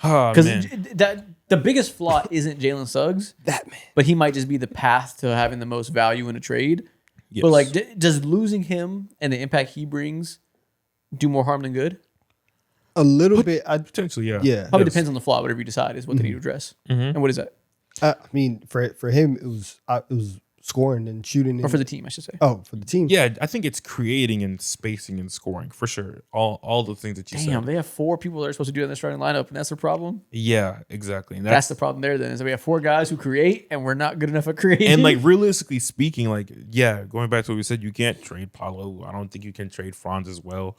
Oh, Because man. the biggest flaw isn't Jalen Suggs, that man. but he might just be the path to having the most value in a trade. Yes. But like, does losing him and the impact he brings do more harm than good? A little bit. Potentially, yeah. Yeah. Probably Yes. depends on the flaw. Whatever you decide is what they need to address. And what is that? I mean, for him, it was scoring and shooting. Or for the team, I should say. for the team. Yeah, I think it's creating and spacing and scoring for sure. All the things that you Damn, said. they have 4 people that are supposed to do it in the starting lineup, and that's the problem. Yeah, exactly. And That's the problem there. Then is that we have 4 guys who create, and we're not good enough at creating. and like realistically speaking, like yeah, going back to what we said, you can't trade Paolo. I don't think you can trade Franz as well.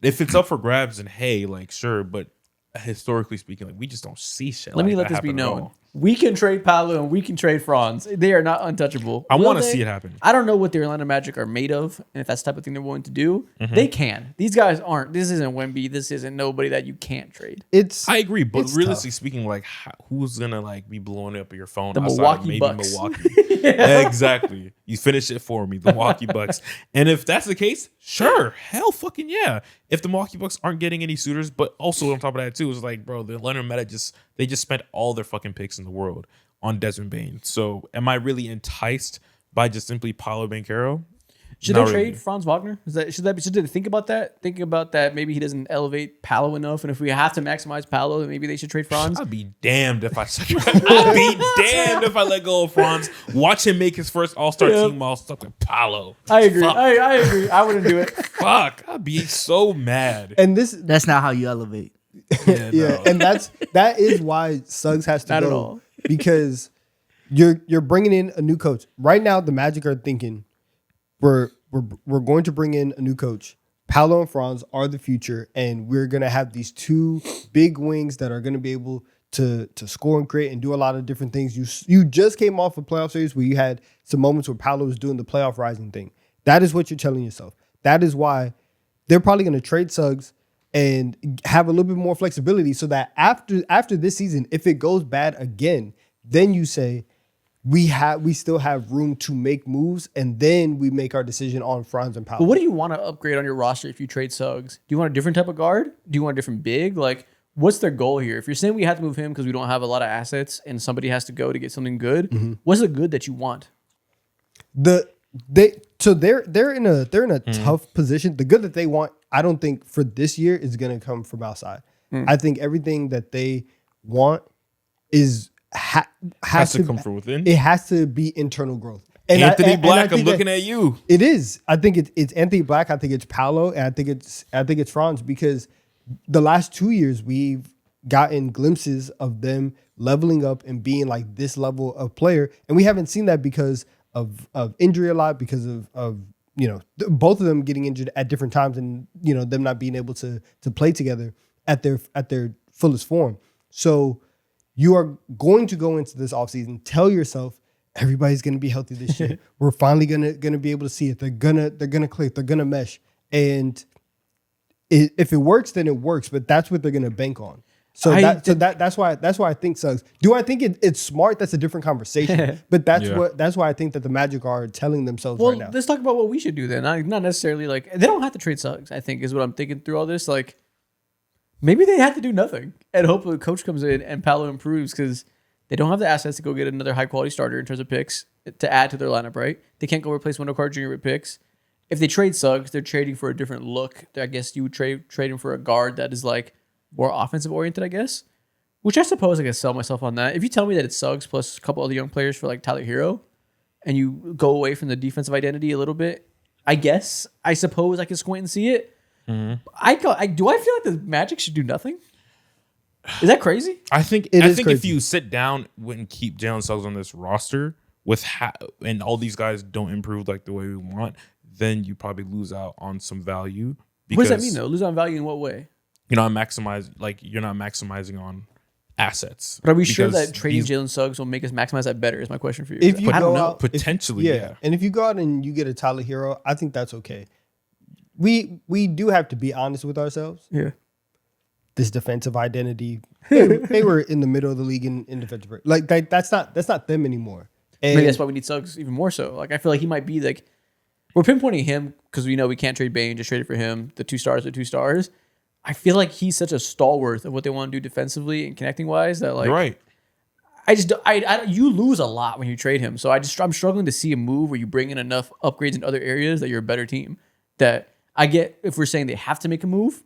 If it's up for grabs, and hey, like sure, but historically speaking, like we just don't see shit. let me like let that this be happen at known: all. we can trade Paolo and we can trade Franz. They are not untouchable. I Will want to they? see it happen. I don't know what the Orlando Magic are made of, and if that's the type of thing they're willing to do. Mm-hmm. They can. These guys aren't. This isn't Wemby. This isn't nobody that you can't trade. It's. I agree, but It's realistically tough. speaking, like who's gonna like be blowing up your phone? The outside of Milwaukee maybe Bucks. Milwaukee. Yeah, exactly. You finish it for me, the Milwaukee Bucks. And if that's the case, sure, hell, fucking yeah. If the Milwaukee Bucks aren't getting any suitors, but also on top of that too, is like, bro, the Leonard Meta they just spent all their fucking picks in the world on Desmond Bain. So am I really enticed by just simply Paolo Banchero? Should Not they really. trade Franz Wagner? Should they think about that? Thinking about that, maybe he doesn't elevate Paolo enough, and if we have to maximize Paolo, then maybe they should trade Franz. I'd be damned if I'd be damned if I let go of Franz. Watch him make his first All-Star team while stuck with Paolo. I agree. Fuck. I agree. I wouldn't do it. Fuck. I'd be so mad. and this. That's not how you elevate. Yeah, Yeah, no. and that is why Suggs has to Not at go all. because you're bringing in a new coach right now. The Magic are thinking we're going to bring in a new coach. Paolo and Franz are the future, and we're gonna have these 2 big wings that are gonna be able to score and create and do a lot of different things. You just came off a playoff series where you had some moments where Paolo was doing the playoff rising thing. That is what you're telling yourself. That is why they're probably gonna trade Suggs and have a little bit more flexibility so that after this season, if it goes bad again, then you say we still have room to make moves, and then we make our decision on Franz and Paolo. But what do you want to upgrade on your roster if you trade Suggs? Do you want a different type of guard? Do you want a different big? Like, what's their goal here? If you're saying we have to move him because we don't have a lot of assets and somebody has to go to get something good, what's the good that you want? they're in a tough position. The good that they want, I don't think for this year is going to come from outside. I think everything that they want is has to come from within. It has to be internal growth. And Anthony and Black, I I'm think looking that at you. It is. I think it's Anthony Black. I think it's Paolo, and I think it's Franz, because the last 2 years we've gotten glimpses of them leveling up and being like this level of player, and we haven't seen that because of injury a lot, because of both of them getting injured at different times, and them not being able to play together at their fullest form. So you are going to go into this offseason, tell yourself everybody's going to be healthy this year. We're finally going to be able to see it. They're gonna click. They're gonna mesh. And if it works, then it works. But that's what they're going to bank on. So that's why I think Suggs. Do I think it's smart? That's a different conversation. But that's why I think that the Magic are telling themselves Well, right now. let's talk about what we should do then. Not necessarily like they don't have to trade Suggs, I think, is what I'm thinking through all this. Like maybe they have to do nothing and hope the coach comes in and Paolo improves, because They don't have the assets to go get another high quality starter in terms of picks to add to their lineup, right? They can't go replace Wendell Carter Jr. with picks. If they trade Suggs, they're trading for a different look. I guess you would trade him for a guard that is like more offensive oriented, I guess. Which I suppose I can sell myself on that. If you tell me that it's Suggs plus a couple other young players for like Tyler Hero, and you go away from the defensive identity a little bit, I suppose I can squint and see it. Mm-hmm. I feel like the Magic should do nothing? Is that crazy? I think if you sit down and keep Jalen Suggs on this roster and all these guys don't improve like the way we want, then you probably lose out on some value. What does that mean though? Lose out on value in what way? You're not maximizing on assets. But are we sure that trading Jalen Suggs will make us maximize that better? Is my question for you. If you I don't know. Potentially, yeah. And if you go out and you get a Tyler Hero, I think that's okay. We do have to be honest with ourselves. Yeah. This defensive identity, they were in the middle of the league in defensive rate. Like that's not them anymore. And maybe that's why we need Suggs even more so. Like I feel like he might be like we're pinpointing him because we know we can't trade Bane, just trade it for him. The 2 stars are 2 stars. I feel like he's such a stalwart of what they want to do defensively and connecting wise that like you're right. You lose a lot when you trade him. So I'm struggling to see a move where you bring in enough upgrades in other areas that you're a better team. That I get if we're saying they have to make a move,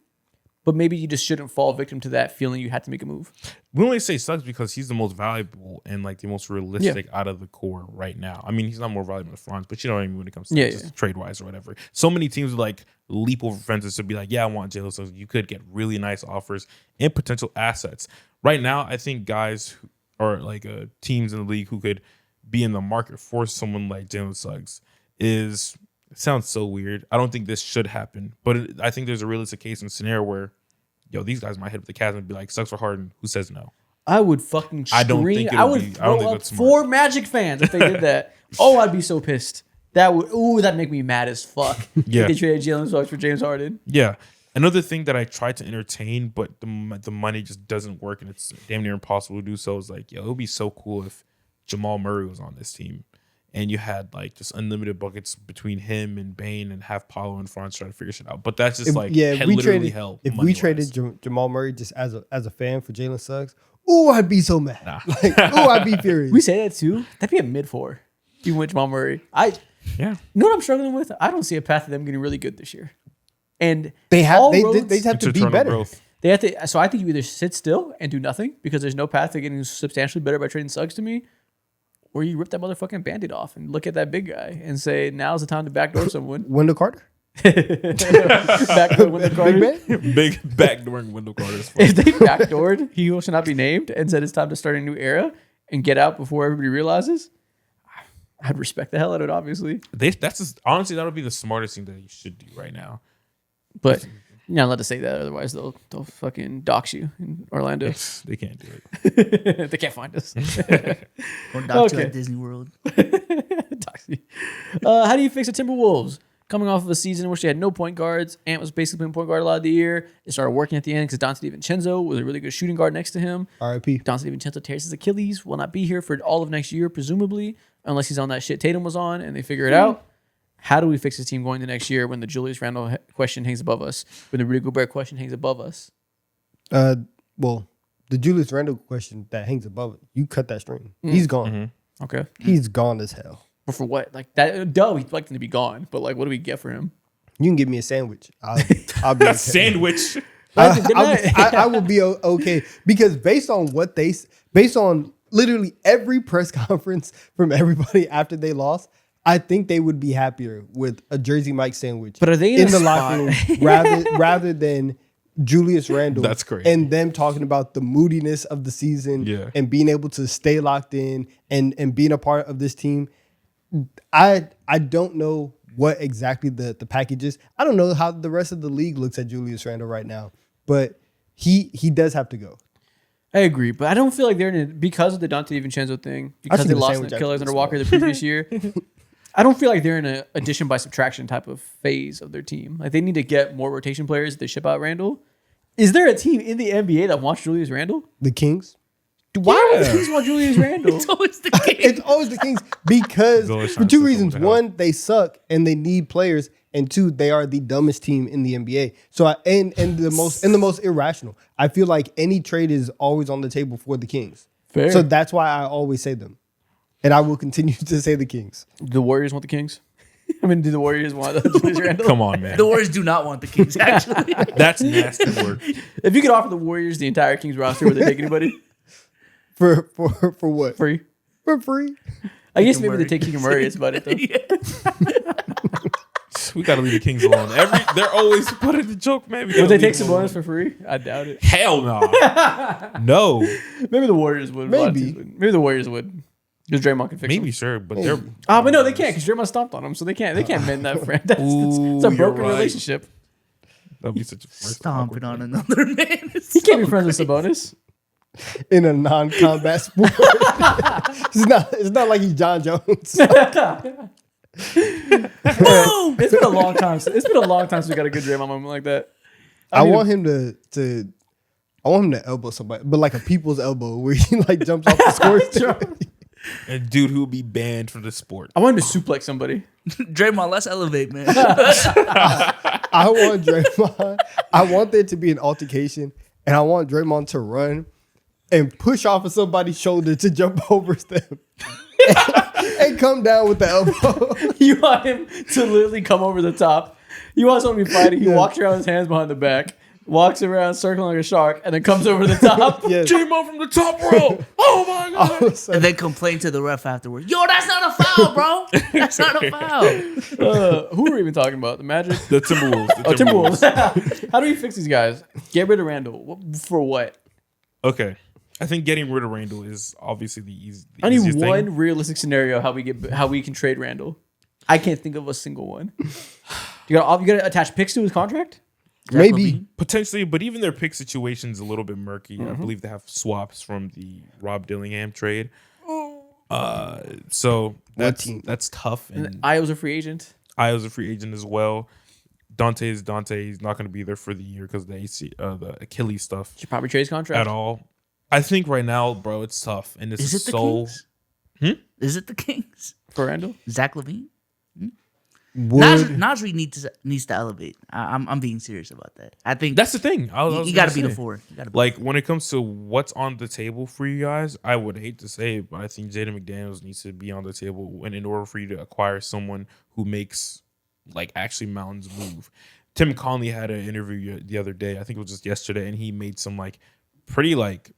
but maybe you just shouldn't fall victim to that feeling you had to make a move. We only say Suggs because he's the most valuable and like the most realistic out of the core right now. I mean, he's not more valuable than Franz, but you know what I mean when it comes to just trade wise or whatever. So many teams would like leap over fences to be like, yeah, I want Jalen Suggs. You could get really nice offers and potential assets. Right now, I think guys or like teams in the league who could be in the market for someone like Jalen Suggs is. It sounds so weird. I don't think this should happen, but I think there's a realistic case and scenario where, these guys might hit the chasm and be like, Suggs for Harden. Who says no? I would fucking scream. I don't think that's 4 Magic fans if they did that. Oh, I'd be so pissed. That'd make me mad as fuck. Yeah. If they traded Jalen Suggs for James Harden. Yeah. Another thing that I tried to entertain, but the money just doesn't work and it's damn near impossible to do so is like, it would be so cool if Jamal Murray was on this team. And you had like just unlimited buckets between him and Bane and have Paulo and Franz trying to figure shit out. But that's just literally hell. If we traded Jamal Murray just as a fan for Jalen Suggs, I'd be so mad. Nah. I'd be furious. We say that too. That'd be a mid-4. Even with Jamal Murray. You know what I'm struggling with? I don't see a path to them getting really good this year. And they have to be better. Growth. They have to. So I think you either sit still and do nothing because there's no path to getting substantially better by trading Suggs to me. Or you rip that motherfucking Band-Aid off and look at that big guy and say, now's the time to backdoor someone. Wendell Carter? Backdoor Wendell Carter? Big backdooring Wendell Carter. If they backdoored, he who should not be named, and said it's time to start a new era and get out before everybody realizes, I'd respect the hell out of it, obviously. Honestly, that would be the smartest thing that you should do right now. But you're not allowed to say that, otherwise they'll fucking dox you in Orlando. They can't do it. They can't find us. Or dox you at Disney World. Dox you. How do you fix the Timberwolves? Coming off of a season in which they had no point guards, Ant was basically playing point guard a lot of the year. It started working at the end because Dante DiVincenzo was a really good shooting guard next to him. R.I.P. Dante DiVincenzo tears his Achilles, will not be here for all of next year, presumably, unless he's on that shit Tatum was on and they figure it out. How do we fix this team going to next year when the Julius Randle question hangs above us, when the Rudy Gobert question hangs above us? Well, the Julius Randle question that hangs above it, you cut that string. He's gone. Mm-hmm. Okay. He's gone as hell. But for what? Like that? We'd like him to be gone. But like, what do we get for him? You can give me a sandwich. I'll be okay. Sandwich. I will be okay because based on literally every press conference from everybody after they lost, I think they would be happier with a Jersey Mike sandwich. But are they in the locker room rather than Julius Randle? That's crazy. And them talking about the moodiness of the season and being able to stay locked in and being a part of this team. I don't know what exactly the package is. I don't know how the rest of the league looks at Julius Randle right now, but he does have to go. I agree, but I don't feel like they're in because of the Dante DiVincenzo thing, because they lost Alexander Walker the previous year. I don't feel like they're in an addition by subtraction type of phase of their team. Like they need to get more rotation players if they ship out Randle. Is there a team in the NBA that wants Julius Randle? The Kings. Why would the Kings want Julius Randle? It's always the Kings. It's always the Kings because for two reasons. One, they suck and they need players, and two, they are the dumbest team in the NBA. So and the most irrational. I feel like any trade is always on the table for the Kings. Fair. So that's why I always say them. And I will continue to say the Kings. The Warriors want the Kings? I mean, do the Warriors want Julius Randle? Come on, man. The Warriors do not want the Kings, actually. That's nasty work. If you could offer the Warriors the entire Kings roster, would they take anybody? For what? Free? For free. I guess maybe Murray. they take Keegan Murray. That's about it, though. We gotta leave the Kings alone. They're always putting the joke, man. Would they take Sabonis for free? I doubt it. Hell no. No. Maybe the Warriors would. Maybe. Maybe the Warriors would. Because Draymond can fix Maybe them. sure, but they're But no, they can't because Draymond stomped on them, so they can't mend that friend. It's a you're broken right. relationship. that'd be such a first Stomping on another man. He can't be friends with Sabonis. In a non-combat sport. It's not like he's John Jones. Boom! It's been a long time. It's been a long time since we got a good Draymond moment like that. I want him to elbow somebody, but like a people's elbow where he like jumps off the score. A dude who would be banned from the sport. I want him to suplex somebody. Draymond, let's elevate, man. I want Draymond. I want there to be an altercation, and I want Draymond to run and push off of somebody's shoulder to jump over them and come down with the elbow. You want him to literally come over the top. You want someone to be fighting. He walks around with his hands behind the back, walks around circling like a shark, and then comes over the top. Yes. J-Mo from the top row. Oh my god. And then complain to the ref afterwards. Yo, that's not a foul, bro. That's not a foul. Who are we even talking about? The Magic? The Timberwolves. Oh, Timberwolves. How do we fix these guys? Get rid of Randall. For what? Okay. I think getting rid of Randall is obviously the easiest. I need easiest one thing. realistic scenario how we can trade Randall. I can't think of a single one. You got to attach picks to his contract? Maybe. Potentially, but even their pick situation's a little bit murky. I believe they have swaps from the Rob Dillingham trade. So that's tough. And Io's a free agent. Io's a free agent as well. Dante. He's not going to be there for the year because of the Achilles stuff Should probably trade his contract. at all. I think right now, bro, it's tough, and this Is is it the so. Kings? Is it the Kings? For Randall? Zach LaVine? Would Nasri needs to elevate. I'm being serious about that. I think That's the thing. you got to be the four. You gotta be Like when it comes to what's on the table for you guys, I would hate to say it, but I think Jaden McDaniels needs to be on the table, and in order for you to acquire someone who makes like actually mountains move. Tim Conley had an interview the other day, I think it was just yesterday, and he made some like pretty like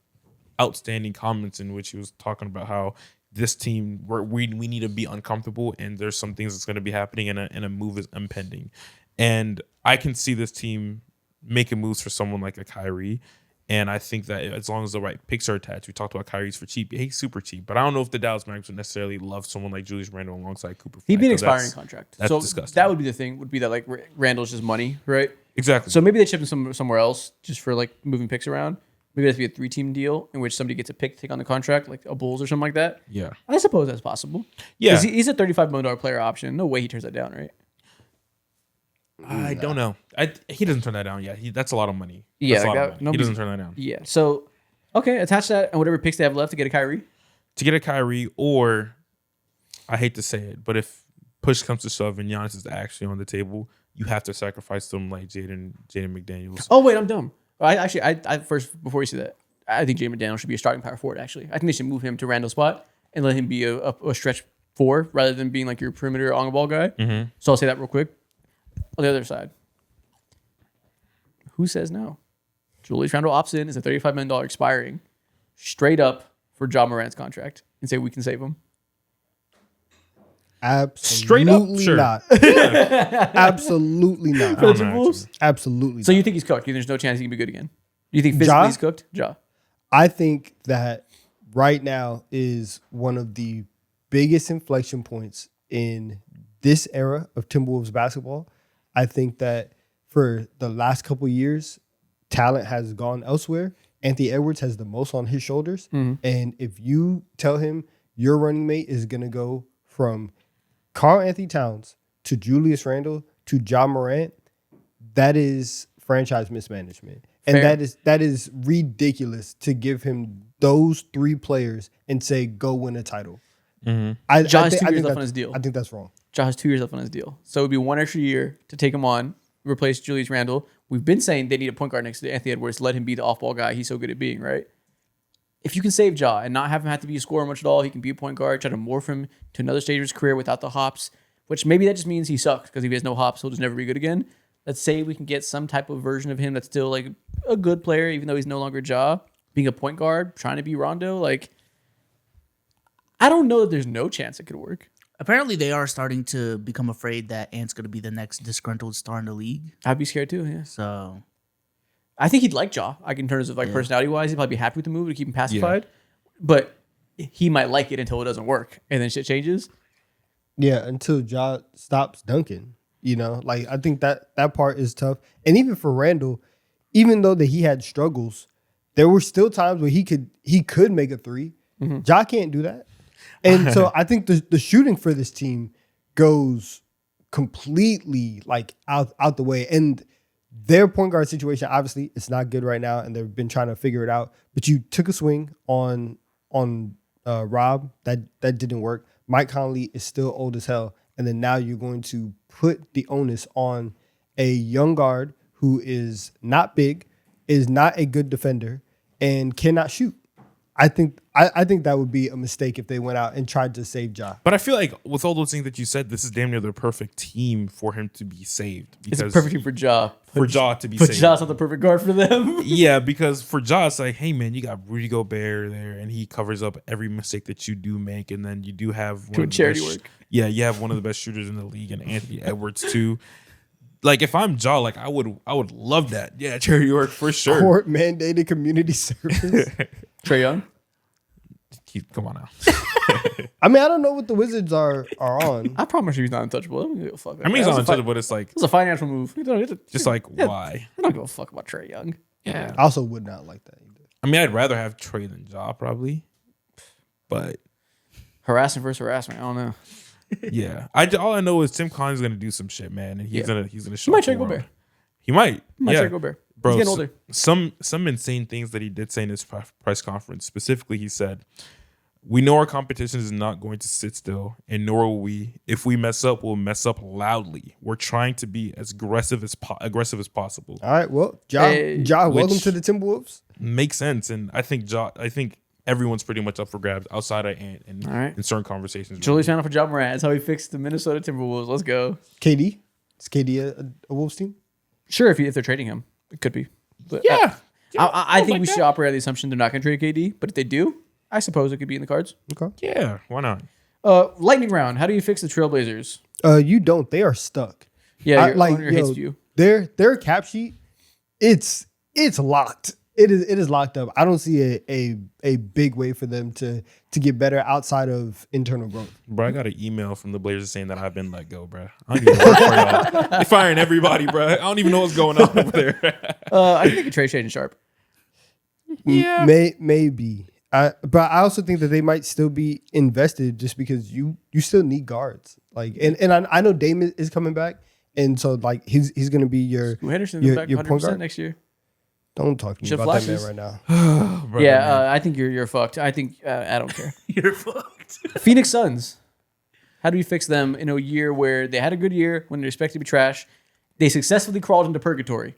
outstanding comments in which he was talking about how this team we need to be uncomfortable, and there's some things that's going to be happening, and a move is impending. And I can see this team making moves for someone like a Kyrie. And I think that as long as the right picks are attached, we talked about Kyrie's for cheap. He's super cheap, but I don't know if the Dallas Mavericks would necessarily love someone like Julius Randle alongside Cooper. He'd be an Flag, 'cause expiring contract. That's so disgusting. that would be the thing. Would be that like Randall's just money, right? Exactly. So maybe they chip him somewhere else just for like moving picks around. Maybe it has to be a 3-team deal in which somebody gets a pick to take on the contract, like a Bulls or something like that. yeah. I suppose that's possible. Yeah. 'Cause he's a $35 million player option. No way he turns that down, right? I don't know. He doesn't turn that down yet. That's a lot of money. Yeah, That's a lot like of that- money. He nobody's- doesn't turn that down. Yeah. So, okay, attach that and whatever picks they have left to get a Kyrie. To get a Kyrie, or I hate to say it, but if push comes to shove and Giannis is actually on the table, you have to sacrifice them like Jaden McDaniels. Oh wait, I'm dumb. I first before you say that, I think Jaden McDaniel should be a starting power forward. Actually, I think they should move him to Randall's spot and let him be a stretch four rather than being like your perimeter on the ball guy. Mm-hmm. So I'll say that real quick. On the other side, who says no? Julius Randle opts in is a $35 million expiring straight up for John Morant's contract and say we can save him. absolutely Straight up, sure. not. Absolutely not. For the don't know, Timberwolves? Absolutely. So not. you think he's cooked? You think there's no chance he can be good again? Do you think physically Ja? he's cooked? Ja. I think that right now is one of the biggest inflection points in this era of Timberwolves basketball. I think that for the last couple of years, talent has gone elsewhere. Anthony Edwards has the most on his shoulders. And if you tell him your running mate is going to go from Karl Anthony Towns to Julius Randle to Ja Morant, that is franchise mismanagement. And Fair. that is ridiculous to give him those three players and say, go win a title. Mm-hmm. I Ja has thi- 2 I years think left on that's- his deal. I think that's wrong. Ja has 2 years left on his deal. So it would be one extra year to take him on, replace Julius Randle. We've been saying they need a point guard next to Anthony Edwards. Let him be the off-ball guy he's so good at being, right? if you can save Ja and not have him have to be a scorer much at all, he can be a point guard, try to morph him to another stage of his career without the hops, which maybe that just means he sucks because if he has no hops, he'll just never be good again. Let's say we can get some type of version of him that's still like a good player, even though he's no longer Ja, being a point guard, trying to be Rondo. Like, I don't know that there's no chance it could work. Apparently, they are starting to become afraid that Ant's going to be the next disgruntled star in the league. I'd be scared too, yeah. So I think he'd like Ja, like in terms of like personality-wise. He'd probably be happy with the move to keep him pacified. But he might like it until it doesn't work, and then shit changes. Yeah, until Ja stops dunking. You know, like I think that part is tough. And even for Randall, even though that he had struggles, there were still times where he could make a three. Ja can't do that. And so I think the shooting for this team goes completely like out the way. And their point guard situation, obviously, it's not good right now, and they've been trying to figure it out. But you took a swing on Rob. That didn't work. Mike Conley is still old as hell. And then now you're going to put the onus on a young guard who is not big, is not a good defender, and cannot shoot. I think that would be a mistake if they went out and tried to save Ja. But I feel like with all those things that you said, this is damn near the perfect team for him to be saved. It's a perfect team for Ja. For Ja to be But saved. Ja's not the perfect guard for them. Yeah, because for Ja, it's like, hey man, you got Rudy Gobert there, and he covers up every mistake that you do make, and then you do have one Doing of the charity best, work. Yeah, you have one of the best shooters in the league, and Anthony Edwards too. Like if I'm Ja, like I would love that. Yeah, charity work for sure. Court mandated community service. Trae Young. Come on now. I mean, I don't know what the Wizards are on. I promise you he's not untouchable. I don't give a fuck. I mean, he's not untouchable, but it's like It's a financial move. just like why? I don't give a fuck about Trae Young. Yeah. I also would not like that either. I mean, I'd rather have Trey than Ja probably, but Harassment versus harassment. I don't know. yeah. All I know is Tim Collins is gonna do some shit, man, and he's gonna show. He might up trade for him. Gobert. He might. He might yeah. trade Gobert. Bro, He's getting older. Some insane things that he did say in his press conference. Specifically, he said, "We know our competition is not going to sit still, and nor will we. If we mess up, we'll mess up loudly. We're trying to be as aggressive as possible." All right, well, Ja, welcome to the Timberwolves. Makes sense, and I think everyone's pretty much up for grabs outside of Ant and All right. in certain conversations. Julius Randle for Ja Morant. That's how he fixed the Minnesota Timberwolves. Let's go. KD? Is KD a Wolves team? Sure, if they're trading him, it could be. But Yeah. I think like we that. should operate on the assumption they're not going to trade KD. But if they do, I suppose it could be in the cards. Okay. Yeah, why not? Lightning round. How do you fix the Trailblazers? You don't. They are stuck. Yeah, I- your like, owner yo, hates you. Their cap sheet, it's locked. It is locked up. I don't see a big way for them to get better outside of internal growth. Bro, I got an email from the Blazers saying that I've been let go, bro. I don't even work for y'all. They're firing everybody, bro. I don't even know what's going on over there. I think they could trade Shaden Sharp. Yeah. Maybe. But I also think that they might still be invested just because you still need guards. Like and I know Dame is coming back, and so like he's going to be your Henderson's back your point 100% guard next year. Don't talk to me Should about flashes. that man right now. Bro, Yeah, man. I think you're fucked. I think I don't care. you're fucked. Phoenix Suns. How do we fix them in a year where they had a good year when they're expected to be trash? They successfully crawled into purgatory.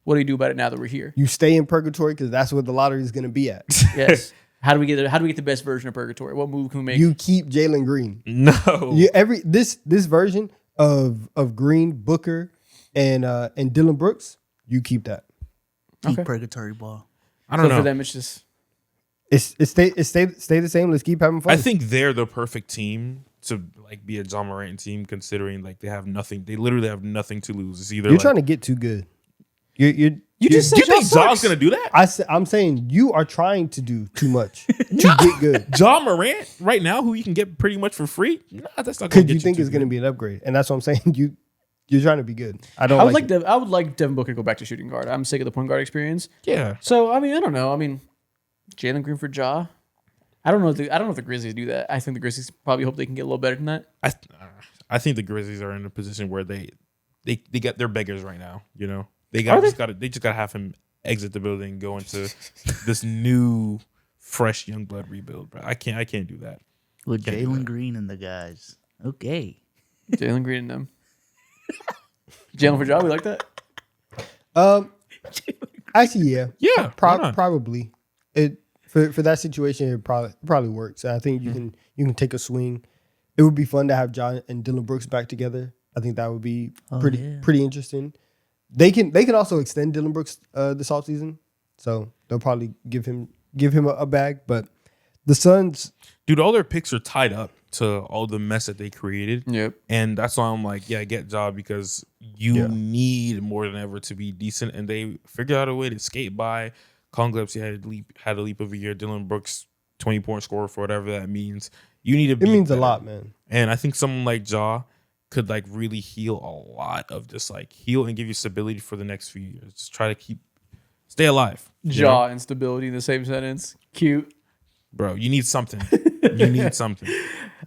What do you do about it now that we're here? You stay in purgatory because that's where the lottery is going to be at. Yes. How do we get the best version of purgatory? What move can we make? You keep Jalen Green. No. This version of Green, Booker, and Dylan Brooks, you keep that. Deep Okay. purgatory ball. I don't So know. for them, it's just It stay the same. Let's keep having fun. I think they're the perfect team to like be a John Morant team, considering like they have nothing. They literally have nothing to lose. It's either you're like, trying to get too good. You just Do you said think Ja John's sucks. gonna do that? I'm saying you are trying to do too much to get good. John Morant right now, who you can get pretty much for free. Nah, that's not. Gonna Because get you think too it's going to good. be an upgrade, and that's what I'm saying. You're trying to be good. I don't. I would like it. I would like Devin Booker to go back to shooting guard. I'm sick of the point guard experience. Yeah. So I mean, I don't know. I mean, Jalen Green for Ja. I don't know. If the Grizzlies do that. I think the Grizzlies probably hope they can get a little better than that. I think the Grizzlies are in a position where they get their beggars right now. You know, they Are they? just got to have him exit the building and go into this new, fresh young blood rebuild. Bro, I can't do that. With Can't do Jalen that. Green and the guys. Okay. Jalen Green and them. Jalen for Ja. We like that. Actually, yeah, Yeah, why not? probably. It For that situation, it probably works. I think you can take a swing. It would be fun to have John and Dylan Brooks back together. I think that would be pretty interesting. They can also extend Dylan Brooks this offseason, so they'll probably give him a bag. But the Suns, dude, all their picks are tied up to all the mess that they created. Yep. And that's why I'm like, yeah, get Ja because you need more than ever to be decent. And they figured out a way to skate by. Colin Gillespie had a leap of a year. Dylan Brooks, 20-point scorer for whatever that means. You need to be it means better. a lot, man. And I think someone like Ja could like really heal a lot of just like heal and give you stability for the next few years. Just try to stay alive. Ja and stability in the same sentence. Cute. Bro, you need something. You need something.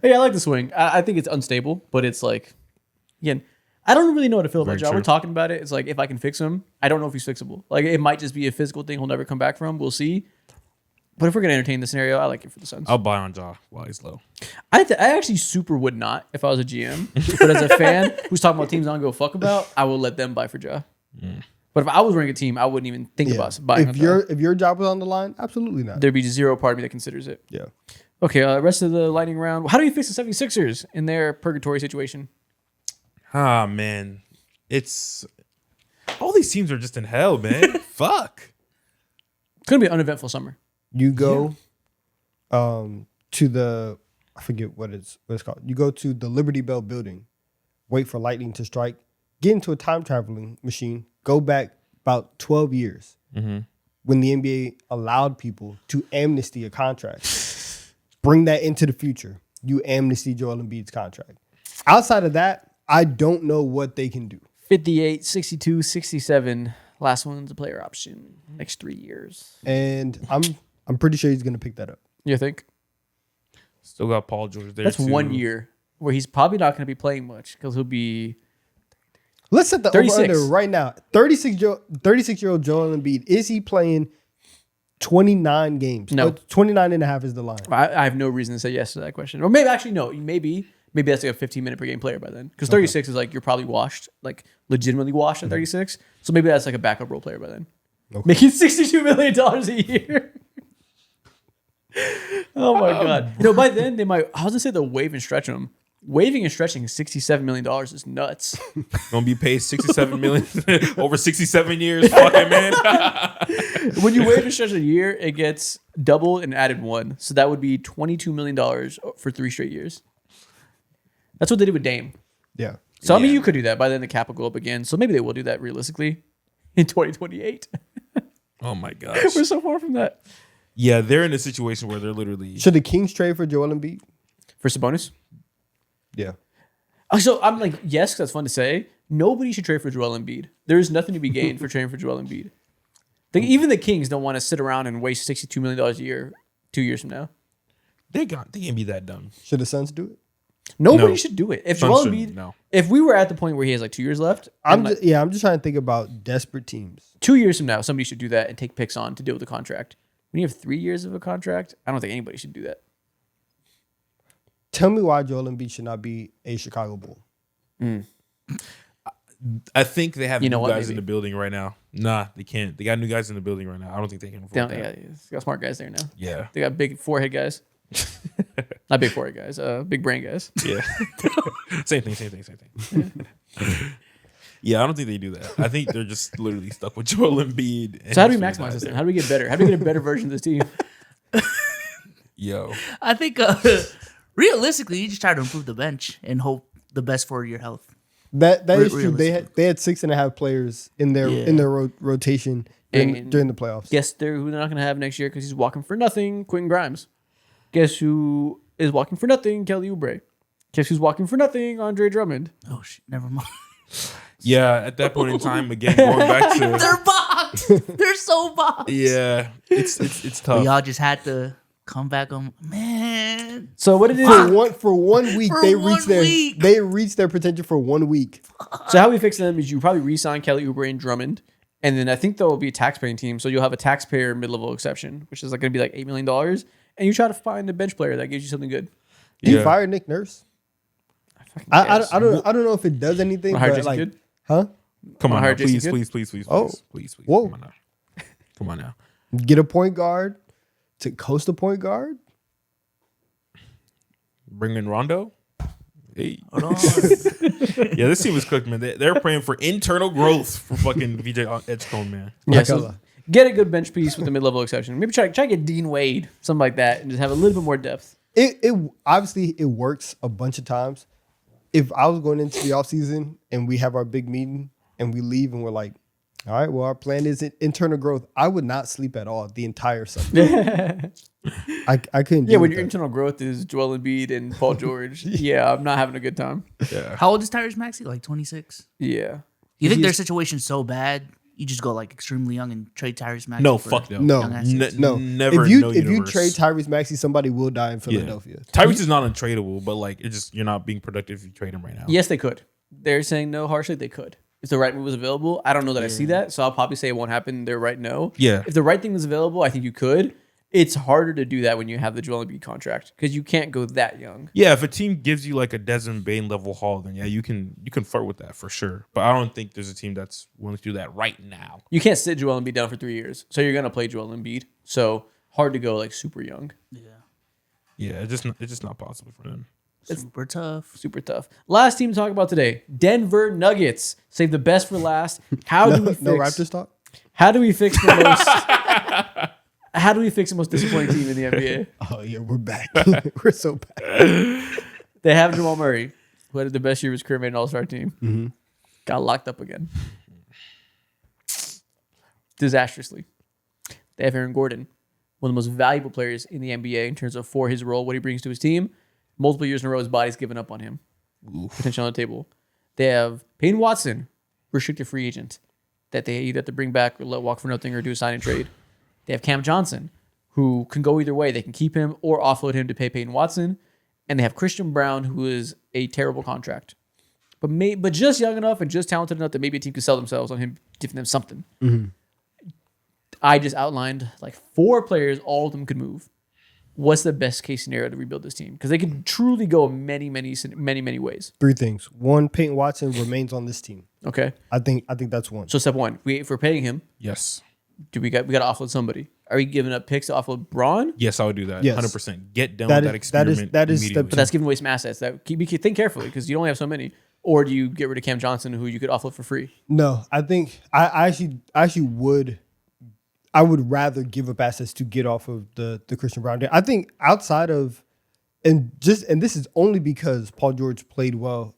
Yeah, I like the swing. I think it's unstable, but it's like, again, I don't really know how to feel about Very Ja. true. We're talking about it. It's like, if I can fix him, I don't know if he's fixable. Like, it might just be a physical thing he'll never come back from. We'll see. But if we're going to entertain the scenario, I like it for the Suns. I'll buy on Ja while he's low. I actually super would not if I was a GM. But as a fan who's talking about teams I don't give a fuck about, I will let them buy for Ja. But if I was running a team, I wouldn't even think about buying on Ja. If your job was on the line, absolutely not. There'd be zero part of me that considers it. Yeah. Okay, rest of the lightning round. How do you fix the 76ers in their purgatory situation? Ah, man. It's all these teams are just in hell, man. Fuck. It's going to be an uneventful summer. You go to the, I forget what it's called. You go to the Liberty Bell building, wait for lightning to strike, get into a time traveling machine, go back about 12 years when the NBA allowed people to amnesty a contract. Bring that into the future. You amnesty Joel Embiid's contract. Outside of that, I don't know what they can do. 58, 62, 67. Last one's a player option. Next 3 years. And I'm pretty sure he's going to pick that up. You think? Still got Paul George there. That's too. 1 year where he's probably not going to be playing much because he'll be... Let's set the 36. over-under right now. 36-year-old Joel Embiid, is he playing 29 games? No. 29 and a half is the line. I have no reason to say yes to that question. Or maybe, actually, no. Maybe that's like a 15-minute per game player by then. Because 36 is like, you're probably washed, like legitimately washed at 36. So maybe that's like a backup role player by then. Okay. Making $62 million a year. Oh my God. By then they might, I was gonna say they'll waive and stretch him. Waiving and stretching $67 million is nuts. Gonna be paid $67 million over 67 years. Fucking man. When you waive and stretch a year, it gets doubled and added one. So that would be $22 million for 3 straight years. That's what they did with Dame. Yeah. So, I mean, Yeah. you could do that. By then, the cap will go up again. So maybe they will do that realistically in 2028. Oh my gosh. We're so far from that. Yeah, they're in a situation where they're literally. Should the Kings trade for Joel Embiid? For Sabonis? Yeah. So I'm like, yes, 'cause that's fun to say. Nobody should trade for Joel Embiid. There is nothing to be gained for trading for Joel Embiid. Even the Kings don't want to sit around and waste $62 million a year 2 years from now. They can't be that dumb. Should the Suns do it? Nobody No. should do it. If Suns Joel shouldn't, Embiid, no. if we were at the point where he has like 2 years left, I'm just trying to think about desperate teams. 2 years from now, somebody should do that and take picks on to deal with the contract. When you have 3 years of a contract, I don't think anybody should do that. Tell me why Joel Embiid should not be a Chicago Bull. I think they have You know new what, guys maybe. in the building right now. Nah, they can't. They got new guys in the building right now. I don't think they can afford that. Yeah, they got smart guys there now. Yeah. They got big forehead guys. Not big forehead guys, big brain guys. Yeah. Same thing. Yeah, I don't think they do that. I think they're just literally stuck with Joel Embiid. and So how do we he's maximize not this there. then? How do we get better? How do we get a better version of this team? Yo. I think realistically, you just try to improve the bench and hope the best for your health. That is true. Realistically. They had 6.5 players in their rotation And during the playoffs. Guess who they're not going to have next year because he's walking for nothing? Quentin Grimes. Guess who is walking for nothing? Kelly Oubre. Guess who's walking for nothing? Andre Drummond. Oh shit! Never mind. Yeah, at that point in time, again, going back to They're boxed. They're so boxed. yeah, it's But tough. y'all just had to come back on, man. So what it is? For 1 week, For they 1 week. they reached their potential for 1 week. So how we fix them is you probably re-sign Kelly Oubre and Drummond, and then I think there will be a taxpaying team. So you'll have a taxpayer mid-level exception, which is like going to be like $8 million, and you try to find a bench player that gives you something good. Do you Yeah. fire Nick Nurse? I don't know if it does anything. Hire But Jason like, Kidd? huh? Come on, hire now, Jason please, Kidd? please. Oh. Please. Whoa. Come on now. Come on now. Get a point guard, to coast a point guard. Bring in Rondo. Hey. Hold on. Yeah, this team is cooked, man. They're praying for internal growth for fucking VJ Edgecombe, man. Yeah, so get a good bench piece with a mid-level exception. Maybe try to get Dean Wade, something like that, and just have a little bit more depth. It obviously it works a bunch of times. If I was going into the offseason and we have our big meeting and we leave and we're like, all right, well, our plan is internal growth, I would not sleep at all the entire summer. I couldn't do When that. your internal growth is Joel Embiid and Paul George, yeah, I'm not having a good time. Yeah. How old is Tyrese Maxey? Like 26? Yeah. You think their situation's so bad, you just go like extremely young and trade Tyrese Maxey? No, for fuck no. No. young assets? No, Never. If you no universe. trade Tyrese Maxey, somebody will die in Yeah. Philadelphia. Tyrese is not untradeable, but like it's just you're not being productive if you trade him right now. Yes, they could. They're saying no harshly. They could. If the right move was available, I don't know that I see that. So I'll probably say it won't happen. They're right no. Yeah. If the right thing was available, I think you could. It's harder to do that when you have the Joel Embiid contract because you can't go that young. Yeah, if a team gives you like a Desmond Bain level haul, then yeah, you can flirt with that for sure. But I don't think there's a team that's willing to do that right now. You can't sit Joel Embiid down for 3 years. So you're gonna play Joel Embiid. So hard to go like super young. Yeah, it's just not possible for them. Super tough. Super tough. Last team to talk about today: Denver Nuggets. Save the best for last. How do we fix? No Raptors talk? How do we fix the most? How do we fix the most disappointing team in the NBA? Oh, yeah, we're back. We're so bad. They have Jamal Murray, who had the best year of his career, made an All-Star team. Got locked up again. Disastrously. They have Aaron Gordon, one of the most valuable players in the NBA in terms of for his role, what he brings to his team. Multiple years in a row, his body's given up on him. Potential on the table. They have Peyton Watson, restricted free agent, that they either have to bring back or let walk for nothing or do a sign and trade. They have Cam Johnson, who can go either way. They can keep him or offload him to pay Peyton Watson. And they have Christian Brown, who is a terrible contract. But just young enough and just talented enough that maybe a team could sell themselves on him, giving them something. I just outlined like 4 players, all of them could move. What's the best case scenario to rebuild this team? Because they could truly go many ways. 3 things. 1, Peyton Watson remains on this team. Okay. I think that's 1. So step 1, if we're paying him, Yes. we got to offload somebody. Are we giving up picks to offload Braun? Yes, I would do that. Yes. 100%. Get done with that experiment. that is immediately. But that's giving away some assets. Think carefully because you only have so many. Or do you get rid of Cam Johnson, who you could offload for free? No, I think I actually would. I would rather give up assets to get off of the Christian Brown deal. I think outside of and this is only because Paul George played well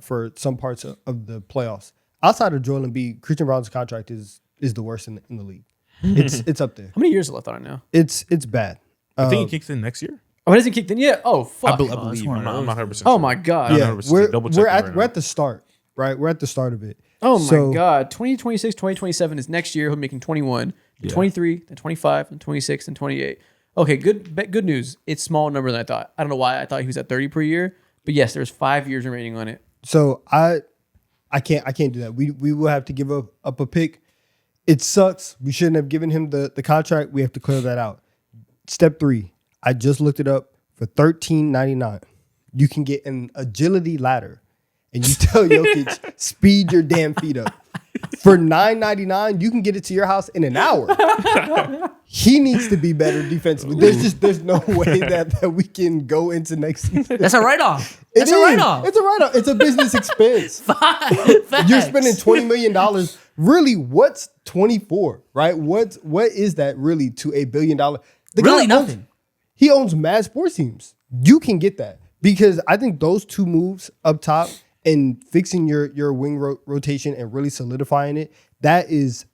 for some parts of the playoffs. Outside of Joel Embiid, Christian Brown's contract is the worst in the league. It's up there. How many years left on it now? It's bad. I think he kicks in next year. Oh, it hasn't kicked in yet? Oh, fuck. I believe. I'm not 100%. Oh, my God. I'm Yeah, 100% we're double-checking right now. at the start, right? We're at the start of it. Oh, my So- God. 2026, 2027 is next year. He'll be making 21, then 23, then 25, then 26, then 28. Okay, good news. It's smaller number than I thought. I don't know why I thought he was at 30 per year. But yes, there's 5 years remaining on it. So I can't do that. We will have to give up a pick. It sucks. We shouldn't have given him the contract. We have to clear that out. Step 3. I just looked it up for $13.99. You can get an agility ladder, and you tell Jokic, speed your damn feet up. For $9.99, you can get it to your house in an hour. He needs to be better defensively. There's no way that we can go into next season. That's a write-off. It That's a is. write-off. It's a write-off. It's a business expense. Facts. You're spending $20 million. Really, what's 24, right? What is that really to $1 billion? The Really guy nothing. He owns mad sports teams. You can get that because I think those 2 moves up top and fixing your wing rotation and really solidifying it, that's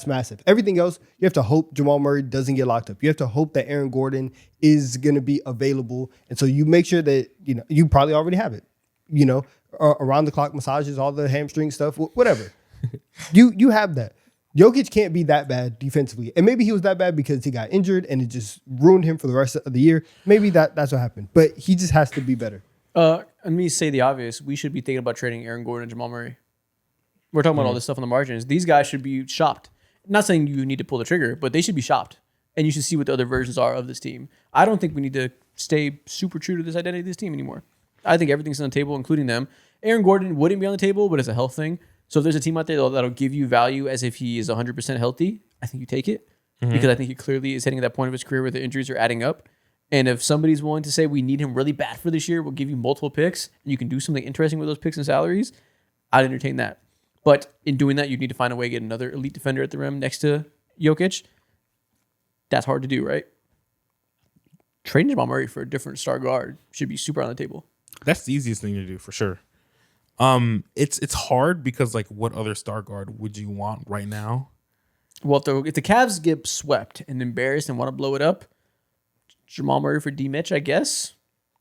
massive. Everything else, you have to hope Jamal Murray doesn't get locked up. You have to hope that Aaron Gordon is going to be available. And so you make sure that, you probably already have it, around the clock massages, all the hamstring stuff, whatever. You have that. Jokic can't be that bad defensively. And maybe he was that bad because he got injured and it just ruined him for the rest of the year. Maybe that's what happened. But he just has to be better. Let me say the obvious. We should be thinking about trading Aaron Gordon and Jamal Murray. We're talking about all this stuff on the margins. These guys should be shopped. Not saying you need to pull the trigger, but they should be shopped. And you should see what the other versions are of this team. I don't think we need to stay super true to this identity of this team anymore. I think everything's on the table, including them. Aaron Gordon wouldn't be on the table, but it's a health thing. So if there's a team out there that'll give you value as if he is 100% healthy, I think you take it. because I think he clearly is hitting that point of his career where the injuries are adding up. And if somebody's willing to say we need him really bad for this year, we'll give you multiple picks, and you can do something interesting with those picks and salaries, I'd entertain that. But in doing that, you need to find a way to get another elite defender at the rim next to Jokic. That's hard to do, right? Trading Jamal Murray for a different star guard should be super on the table. That's the easiest thing to do for sure. It's hard because like what other star guard would you want right now? Well, if the Cavs get swept and embarrassed and want to blow it up, Jamal Murray for D. Mitch, I guess.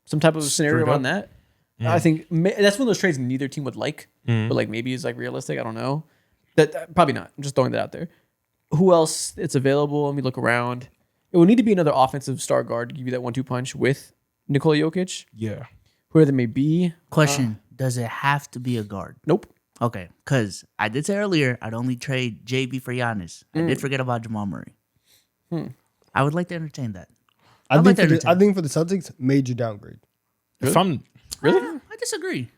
Some type of scenario around that. I think that's one of those trades neither team would like, but like maybe it's like realistic. I don't know. That probably not. I'm just throwing that out there. Who else? It's available. Let me look around. It would need to be another offensive star guard to give you that 1-2 punch with Nikola Jokic. Yeah. Whoever that may be. Question: does it have to be a guard? Nope. Okay, because I did say earlier I'd only trade JB for Giannis. I did forget about Jamal Murray. I would like to entertain that. I think for the Celtics, major downgrade. If I'm Really? I disagree.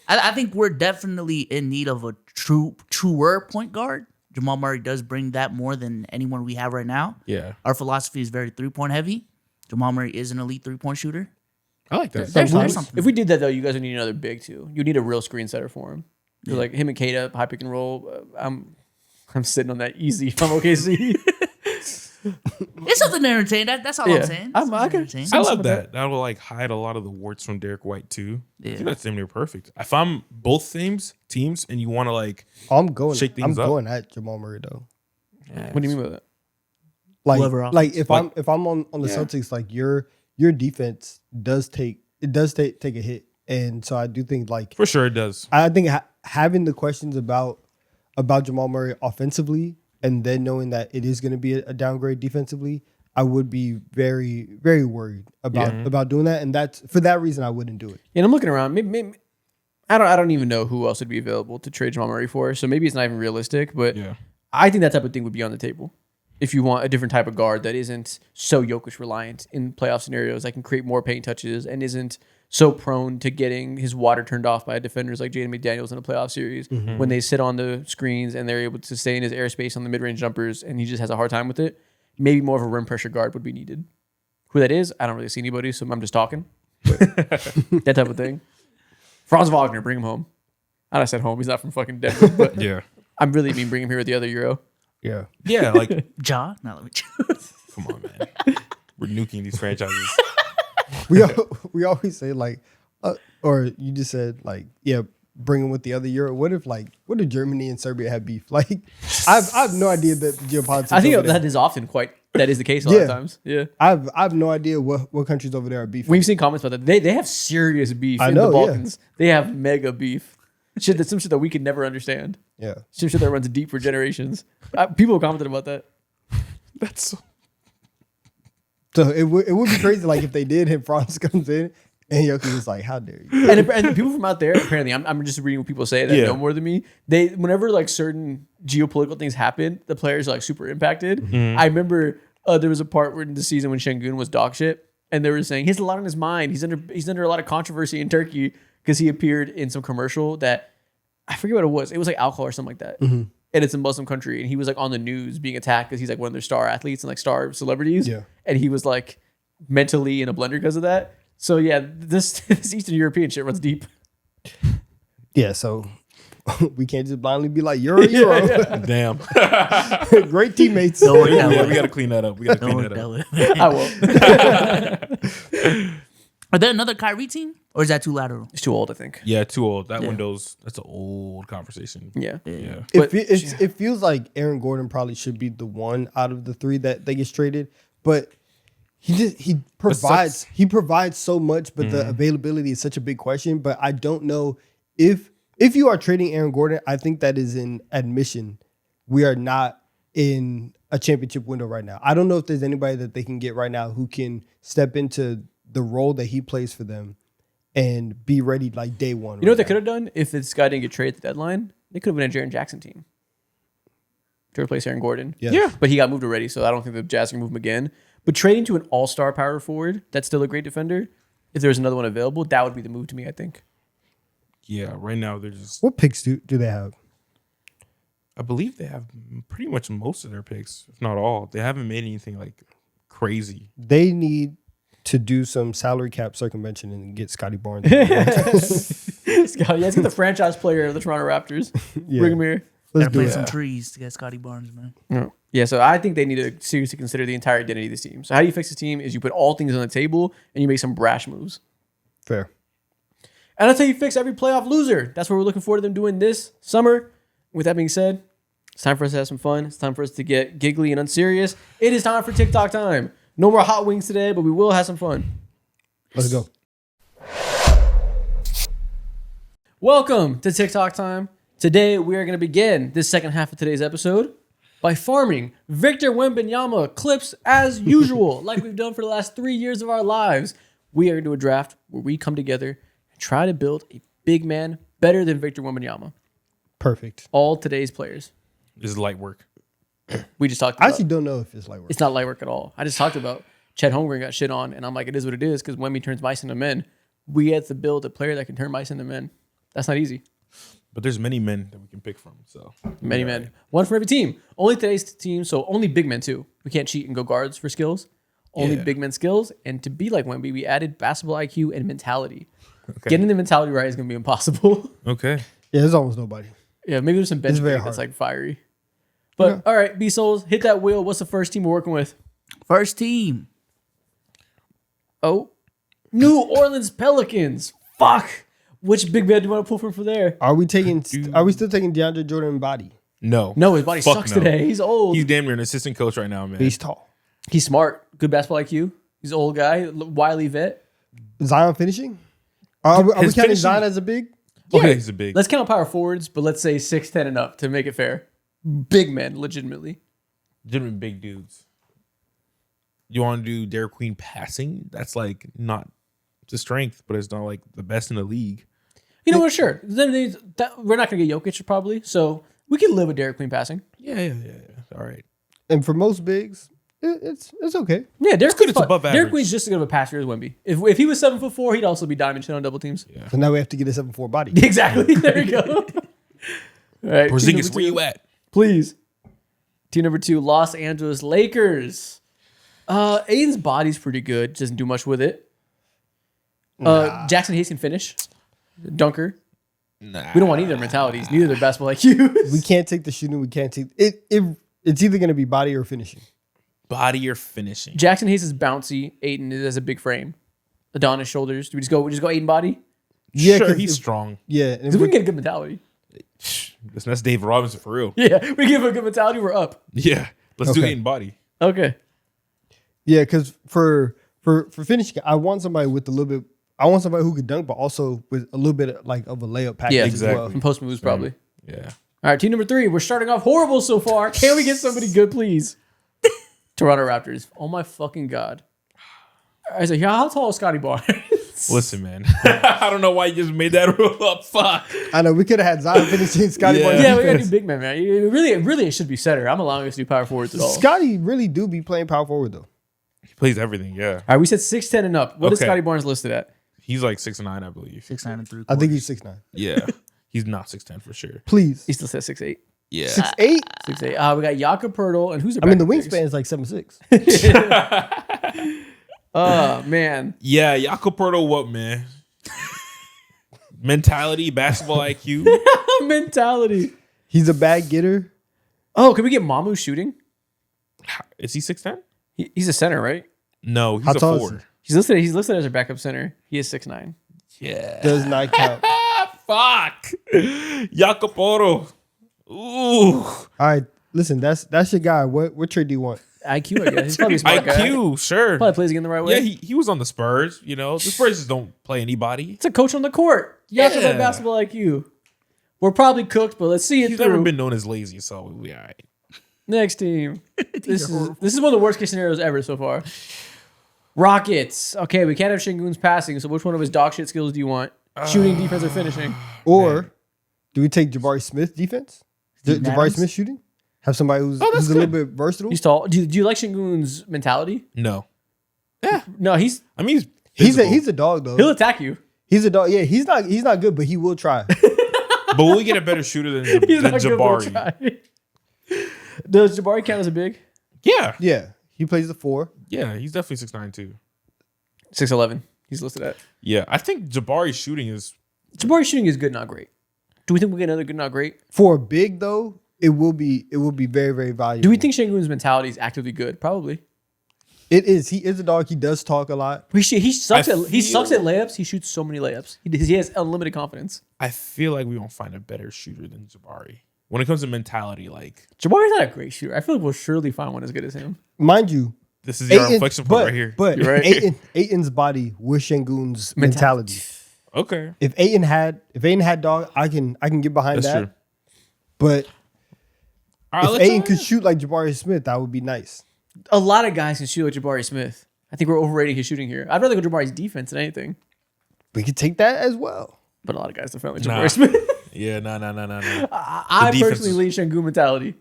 I think we're definitely in need of a truer point guard. Jamal Murray does bring that more than anyone we have right now. yeah. Our philosophy is very 3-point heavy. Jamal Murray is an elite 3-point shooter. I like that. There's something. If we did that though, you guys would need another big too. You need a real screen setter for him. Yeah. Like him and Kata, high pick and roll. I'm sitting on that easy from OKC. It's something to entertain. That's all I'm saying. I love that. That will like hide a lot of the warts from Derek White too. Yeah. I think that's damn near perfect. If I'm both teams, and you want to like I'm going. shake things up. Going at Jamal Murray though. What do you mean by that? Like if I'm on the Celtics, like your defense does take a hit, and so I do think like For sure it does. I think having the questions about Jamal Murray offensively, and then knowing that it is going to be a downgrade defensively, I would be very, very worried about doing that. And that's for that reason I wouldn't do it. And I'm looking around. Maybe I don't even know who else would be available to trade Jamal Murray for. So maybe it's not even realistic. But I think that type of thing would be on the table. If you want a different type of guard that isn't so Jokic reliant in playoff scenarios, that can create more paint touches and isn't so prone to getting his water turned off by defenders like Jaden McDaniels in a playoff series when they sit on the screens and they're able to stay in his airspace on the mid-range jumpers and he just has a hard time with it. Maybe more of a rim pressure guard would be needed. Who that is, I don't really see anybody, so I'm just talking. But that type of thing. Franz Wagner, bring him home. I said home. He's not from fucking Denver, but I really mean bring him here with the other Euro. Yeah. Yeah, like Ja? No, let me come on, man. We're nuking these franchises. We always say like, or you just said like, bring him with the other Euro. What if Germany and Serbia had beef? Like, I have no idea that the geopolitics. I think that is often that is the case a lot of times. Yeah, I have no idea what countries over there are beefing. We've seen comments about that. They have serious beef in the Balkans. They have mega beef. Some shit that we could never understand. Yeah, some shit that runs deep for generations. People have commented about that. That's so it would be crazy like if they did and Franz comes in and Jokic is like, how dare you? And people from out there, apparently, I'm just reading what people say that know more than me. Whenever like certain geopolitical things happen, the players are like super impacted. I remember there was a part in the season when Şengün was dog shit, and they were saying he has a lot on his mind. He's under a lot of controversy in Turkey because he appeared in some commercial that I forget what it was. It was like alcohol or something like that. And it's a Muslim country, and he was like on the news being attacked because he's like one of their star athletes and like star celebrities. Yeah. And he was like mentally in a blender because of that. So yeah, this Eastern European shit runs deep. Yeah, so we can't just blindly be like, you're a Euro. Damn. Great teammates. We got to clean that up. I will. Are there another Kyrie team, or is that too lateral? It's too old, I think. Yeah, too old. That's an old conversation. Yeah. It feels like Aaron Gordon probably should be the one out of the three that gets traded, but he provides so much, but the availability is such a big question. But I don't know if you are trading Aaron Gordon, I think that is an admission. We are not in a championship window right now. I don't know if there's anybody that they can get right now who can step into the role that he plays for them and be ready like day one. You know what they could have done if this guy didn't get traded at the deadline? They could have been a Jaren Jackson team to replace Aaron Gordon. Yeah. But he got moved already, so I don't think the Jazz can move him again. But trading to an all-star power forward that's still a great defender, if there's another one available, that would be the move to me, I think. Yeah, right now they're just... What picks do they have? I believe they have pretty much most of their picks, if not all. They haven't made anything like crazy. They need to do some salary cap circumvention and get Scotty Barnes. Scotty, let's get the franchise player of the Toronto Raptors. Yeah. Bring him here. Let's Gotta do plant it. some trees to get Scotty Barnes, man. Yeah, so I think they need to seriously consider the entire identity of this team. So how you fix this team is you put all things on the table and you make some brash moves. Fair. And that's how you fix every playoff loser. That's what we're looking forward to them doing this summer. With that being said, it's time for us to have some fun. It's time for us to get giggly and unserious. It is time for TikTok time. No more hot wings today, but we will have some fun. Let's go. Welcome to TikTok time. Today, we are going to begin this second half of today's episode by farming Victor Wembanyama clips as usual, like we've done for the last 3 years of our lives. We are going to do a draft where we come together and try to build a big man better than Victor Wembanyama. Perfect. All today's players. This is light work. We just talked I about. actually don't know if it's like work. It's not light work at all. I just talked about Chet Holmgren got shit on, and I'm like, it is what it is, because Wemby turns mice into men. We have to build a player that can turn mice into men. That's not easy. But there's many men that we can pick from. So Many men. One for every team. Only today's team, so only big men too. We can't cheat and go guards for skills. Only Yeah. big men skills. And to be like Wemby, we added basketball IQ and mentality. Okay. Getting the mentality right is going to be impossible. Okay. Yeah, there's almost nobody. Yeah, maybe there's some bench It's very big that's hard. like fiery. But Okay. all right, B-Souls, hit that wheel. What's the first team we're working with? First team. Oh, New Orleans Pelicans. Fuck. Which big man do you want to pull from for there? Are we taking? Are we still taking DeAndre Jordan body? No. No, his body Fuck sucks no. today. He's old. He's damn near an assistant coach right now, man. He's tall. He's smart. Good basketball IQ. He's an old guy. Wily vet. Zion finishing? Are we counting finishing- Zion as a big? Okay, Yeah. he's a big. Let's count power forwards, but let's say 6'10" and up to make it fair. Big men, legitimately. Legitimate big dudes. You want to do Derek Queen passing? That's like not the strength, but it's not like the best in the league. You know what? Sure. We're not going to get Jokic probably, so we can live with Derek Queen passing. Yeah. All right. And for most bigs, it's okay. Yeah, Derek good, it's Queen's above Derek average. Queen's just as good of a passer as Wemby. If he was 7'4", he'd also be diamond shit on double teams. Yeah. So now we have to get a 7'4" body. Exactly. There we go. All right. team Porzingis, number where two. you at? Please. Team number 2, Los Angeles Lakers. Aiden's body's pretty good. Doesn't do much with it. Jackson Hayes can finish. Dunker. Nah. We don't want either mentalities. Neither their basketball IQs. We can't take the shooting. We can't take it. It's either going to be body or finishing. Body or finishing. Jackson Hayes is bouncy. Aiden is a big frame. Adonis shoulders. Do we just go Aiden body? Yeah, Sure, 'cause he's if- strong. Yeah, and Because we can get a good mentality. That's Dave Robinson for real. Yeah, we give a good mentality, we're up. Yeah. Let's do Okay. Aiden body. Okay. yeah, because for finishing, I want somebody with a little bit. I want somebody who could dunk, but also with a little bit like of a layup package Yeah, as exactly. well. From post moves, probably. Yeah. All right, team number 3. We're starting off horrible so far. Can we get somebody good, please? Toronto Raptors. Oh my fucking God. All right, so how tall is Scotty Barnes? Listen, man. I don't know why you just made that rule up. Fuck. I know we could have had Zion finishing Scotty Yeah. Barnes. Yeah, we gotta do defense. big man, man. Really, it should be center. I'm allowing us to do power forwards at all. Scotty really do be playing power forward though. He plays everything, yeah. All right, we said 6'10" and up. What is Okay. Scotty Barnes listed at? He's like 6'9", I believe. 6'9" and 3/4. I think he's 6'9". Yeah. He's not 6'10" for sure. Please, He still says 6'8". Yeah. 6'8". 6'8". We got Jakob Pertl, and who's their I mean, the backup wingspan is like 7'6". bigs? Oh man. Yeah, Jakob Pertl, what, man? Mentality, basketball IQ. Mentality. He's a bad getter. Oh, can we get Mamu shooting? Is he 6'10"? He's a center, right? No, he's How a tall is 4. he? He's listed as a backup center. He is 6'9". Yeah. Does not count. Fuck. Jakob Pertl. Ooh. All right, listen, that's your guy. What trade do you want? IQ, I guess. He's probably a smart guy. IQ, sure. Probably plays again the right way. Yeah, he was on the Spurs. You know, the Spurs just don't play anybody. It's a coach on the court. You have to Yeah. have basketball IQ. We're probably cooked, but let's see it He's through. never been known as lazy, so we'll be all right. Next team. This is one of the worst case scenarios ever so far. Rockets. Okay, we can't have Şengün's passing, so which one of his dog shit skills do you want? Shooting, defense, or finishing? Or do we take Jabari Smith defense? Steven Jabari Adams? Smith shooting? Have somebody who's that's a little good. bit versatile. He's tall. Do you like Şengün's mentality? No. No, I mean, he's He's physical. a dog though. he'll attack you. He's a dog. Yeah, he's not good, but he will try. But will we get a better shooter than He's not good, but he'll Jabari? try. Does Jabari count as a big? Yeah. Yeah, he plays the 4. Yeah, he's definitely 6'9" too. 6'11". He's listed at. Yeah, I think Jabari's shooting is Jabari shooting is good, not great. Do we think we get another good, not great? For a big though, it will be very, very valuable. Do we think Şengün's mentality is actively good? Probably. it is? He is a dog. He does talk a lot. He sucks at feel- layups. He shoots so many layups. He has unlimited confidence. I feel like we won't find a better shooter than Jabari. When it comes to mentality, like Jabari's not a great shooter. I feel like we'll surely find one as good as him. Mind you, this is your Ayton- inflection point right here. But You're right. Aiton's body with Şengün's mentality. Okay. If Ayton had dog, I can get behind That's that. true. But All right, if let's Ayton try could it. shoot like Jabari Smith, that would be nice. A lot of guys can shoot like Jabari Smith. I think we're overrating his shooting here. I'd rather go Jabari's defense than anything. We could take that as well. But a lot of guys defend like Nah. Jabari Smith. Yeah, no. I defense personally is- lean Şengün mentality.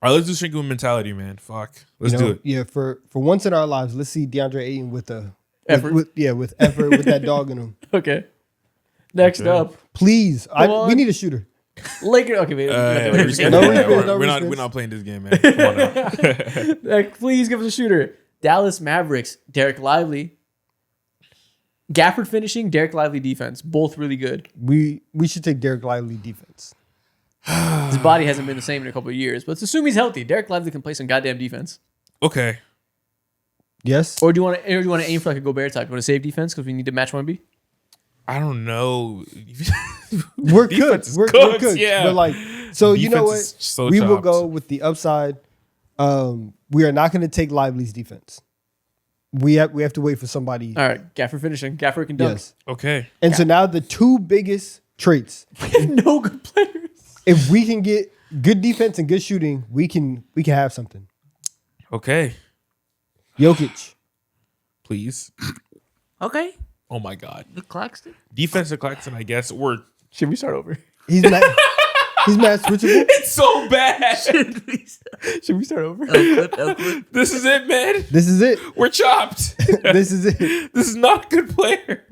All right, let's do Şengün mentality, man. Fuck. Let's You know, do it. Yeah, for once in our lives, let's see DeAndre Ayton with Effort. with effort, with that dog in him. Okay. Next Okay. up, Please, on. we need a shooter. Lakers. Okay, wait. We're No respect, no we're not respect. playing this game, man. Come on now. Please give us a shooter. Dallas Mavericks. Derek Lively. Gafford finishing. Derek Lively defense. Both really good. We should take Derek Lively defense. His body hasn't been the same in a couple of years, but let's assume he's healthy. Derek Lively can play some goddamn defense. Okay. Yes, Or do you want to aim for like a Gobert type? You want to save defense because we need to match 1B? I don't know. we're Defense good. is We're cooked, good. yeah. But like, so you know what? Defense is so We will chopped. go with the upside. We are not going to take Lively's defense. We have to wait for somebody. All right, Gafford finishing. Gafford can dunk. Yes. Okay. And so now the two biggest traits. No good players. If we can get good defense and good shooting, we can have something. Okay. Jokic. Please. Okay. Oh my God. The Claxton. Defensive Claxton, I guess. We're Should we start over? He's mad. He's mad switchable. it's so bad. Should we start over? This is it, man. This is it. We're chopped. This is it. This is not a good player.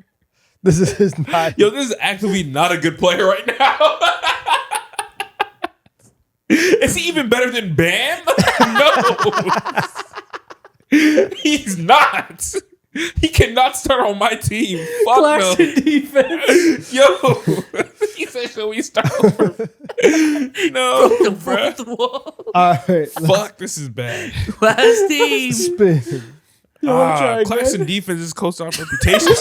This is not. Yo, this is actively not a good player right now. Is he even better than Bam? No. He's not. He cannot start on my team. Fuck Claxton defense. no. Yo. He said, should we start over? No, The bro. fourth wall. All right. Fuck, this is bad. Last team. Spin. You want to try again? Claxton defense is close to our reputation.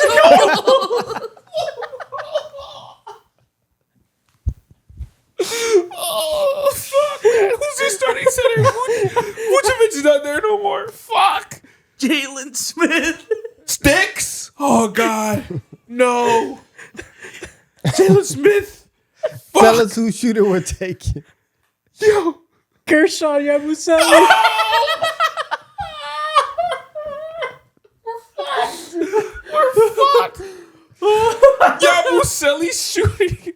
Oh, fuck, man. Who's your starting center? Vucevic is not there no more. Fuck. Jalen Smith. Sticks? Oh, God. No. Jalen Smith. Fuck. Tell us who shooter we're taking. Yo. Gershon Yabusele. We're fucked. Yabusele's shooting.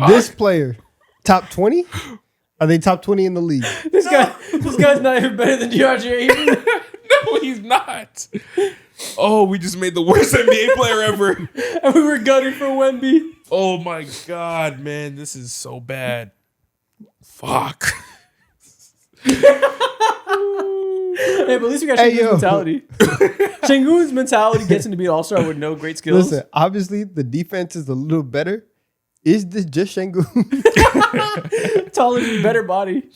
This player, top 20? Are they top 20 in the league? This guy's not even better than DeAndre Ayton. No, he's not. Oh, we just made the worst NBA player ever. And we were gunning for Wemby. Oh my God, man. This is so bad. Fuck. Hey, but at least we got Hey, Şengün's yo. mentality. Şengün's mentality gets him to be an all-star with no great skills. Listen, obviously the defense is a little better. Is this just Şengün? Taller, better body.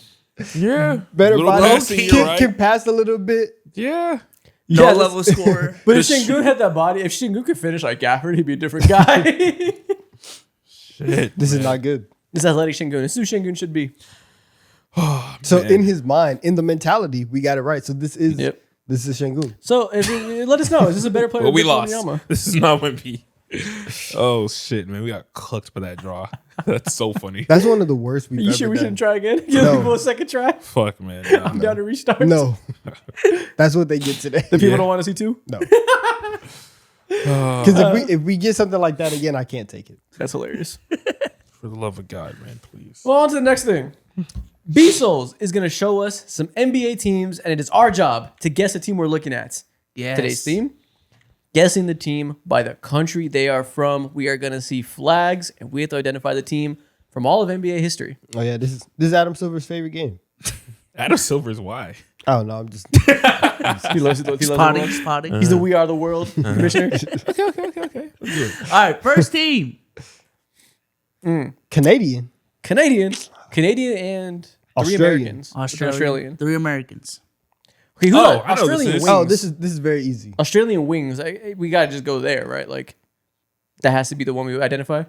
Yeah. Better Little body. passing, Can, you're right. can pass a little bit. Yeah. No Yeah, level scorer. But if This- Şengün had that body, if Şengün could finish like Gafford, he'd be a different guy. Shit. This is not good. This athletic Şengün. This is who Şengün should be. So Man. in his mind, in the mentality, we got it right. So this is Yep. this is Şengün. So let us know. Is this a better player? Well, than we Victor lost. Wembanyama? This is not Wemby. Oh, shit, man. We got cooked by that draw. That's so funny. That's one of the worst we've You ever sure we done. shouldn't try again? Give No. people a second try? Fuck, man. I'm down to restart. No, that's what they get today. The people Yeah. don't want to see two? No, because if we get something like that again, I can't take it. That's hilarious. For the love of God, man, please. Well, on to the next thing. B-Souls is going to show us some NBA teams, and it is our job to guess the team we're looking at. Yes. Today's theme, guessing the team by the country they are from. We are going to see flags, and we have to identify the team from all of NBA history. Oh yeah, this is Adam Silver's favorite game. Adam Silver's why? I don't know. I'm just He loves the Spotting, world. spotting. He's the We Are the World commissioner. Okay. Let's do it. All right, first team. Canadian. Canadian and three Australian. Americans. Australian. 3 Americans. Okay, who Oh, are I know Australian this is. wings? Oh, this is very easy. Australian wings. We gotta just go there, right? Like that has to be the one we identify.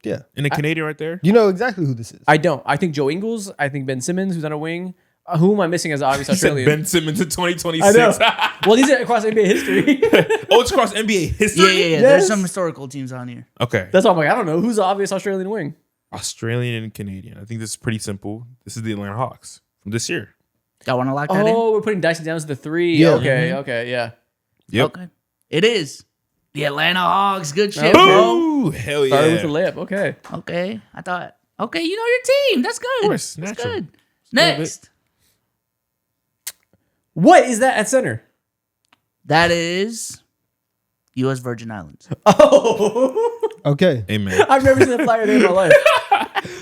Yeah. And the Canadian right there. You know exactly who this is. I don't. I think Joe Ingles. I think Ben Simmons, who's on a wing. Who am I missing as the obvious He said Australian? Ben Simmons in 2026. I know. Well, these are across NBA history. Oh, it's across NBA history? Yeah. Yes. There's some historical teams on here. Okay. That's why I'm like, I don't know who's the obvious Australian wing. Australian and Canadian. I think this is pretty simple. This is the Atlanta Hawks from this year. Y'all want to lock that in? Oh, we're putting Dyson down to the 3. Yeah. Okay, yeah. Yep. Okay. It is. The Atlanta Hawks. Good shit, bro. Ooh, hell yeah. Started with the layup. Okay. Okay. I thought, okay, you know your team. That's good. Of course, That's natural. good. Next. What is that at center? That is U.S. Virgin Islands. Oh, Okay. Amen. I've never seen a flyer there in my life.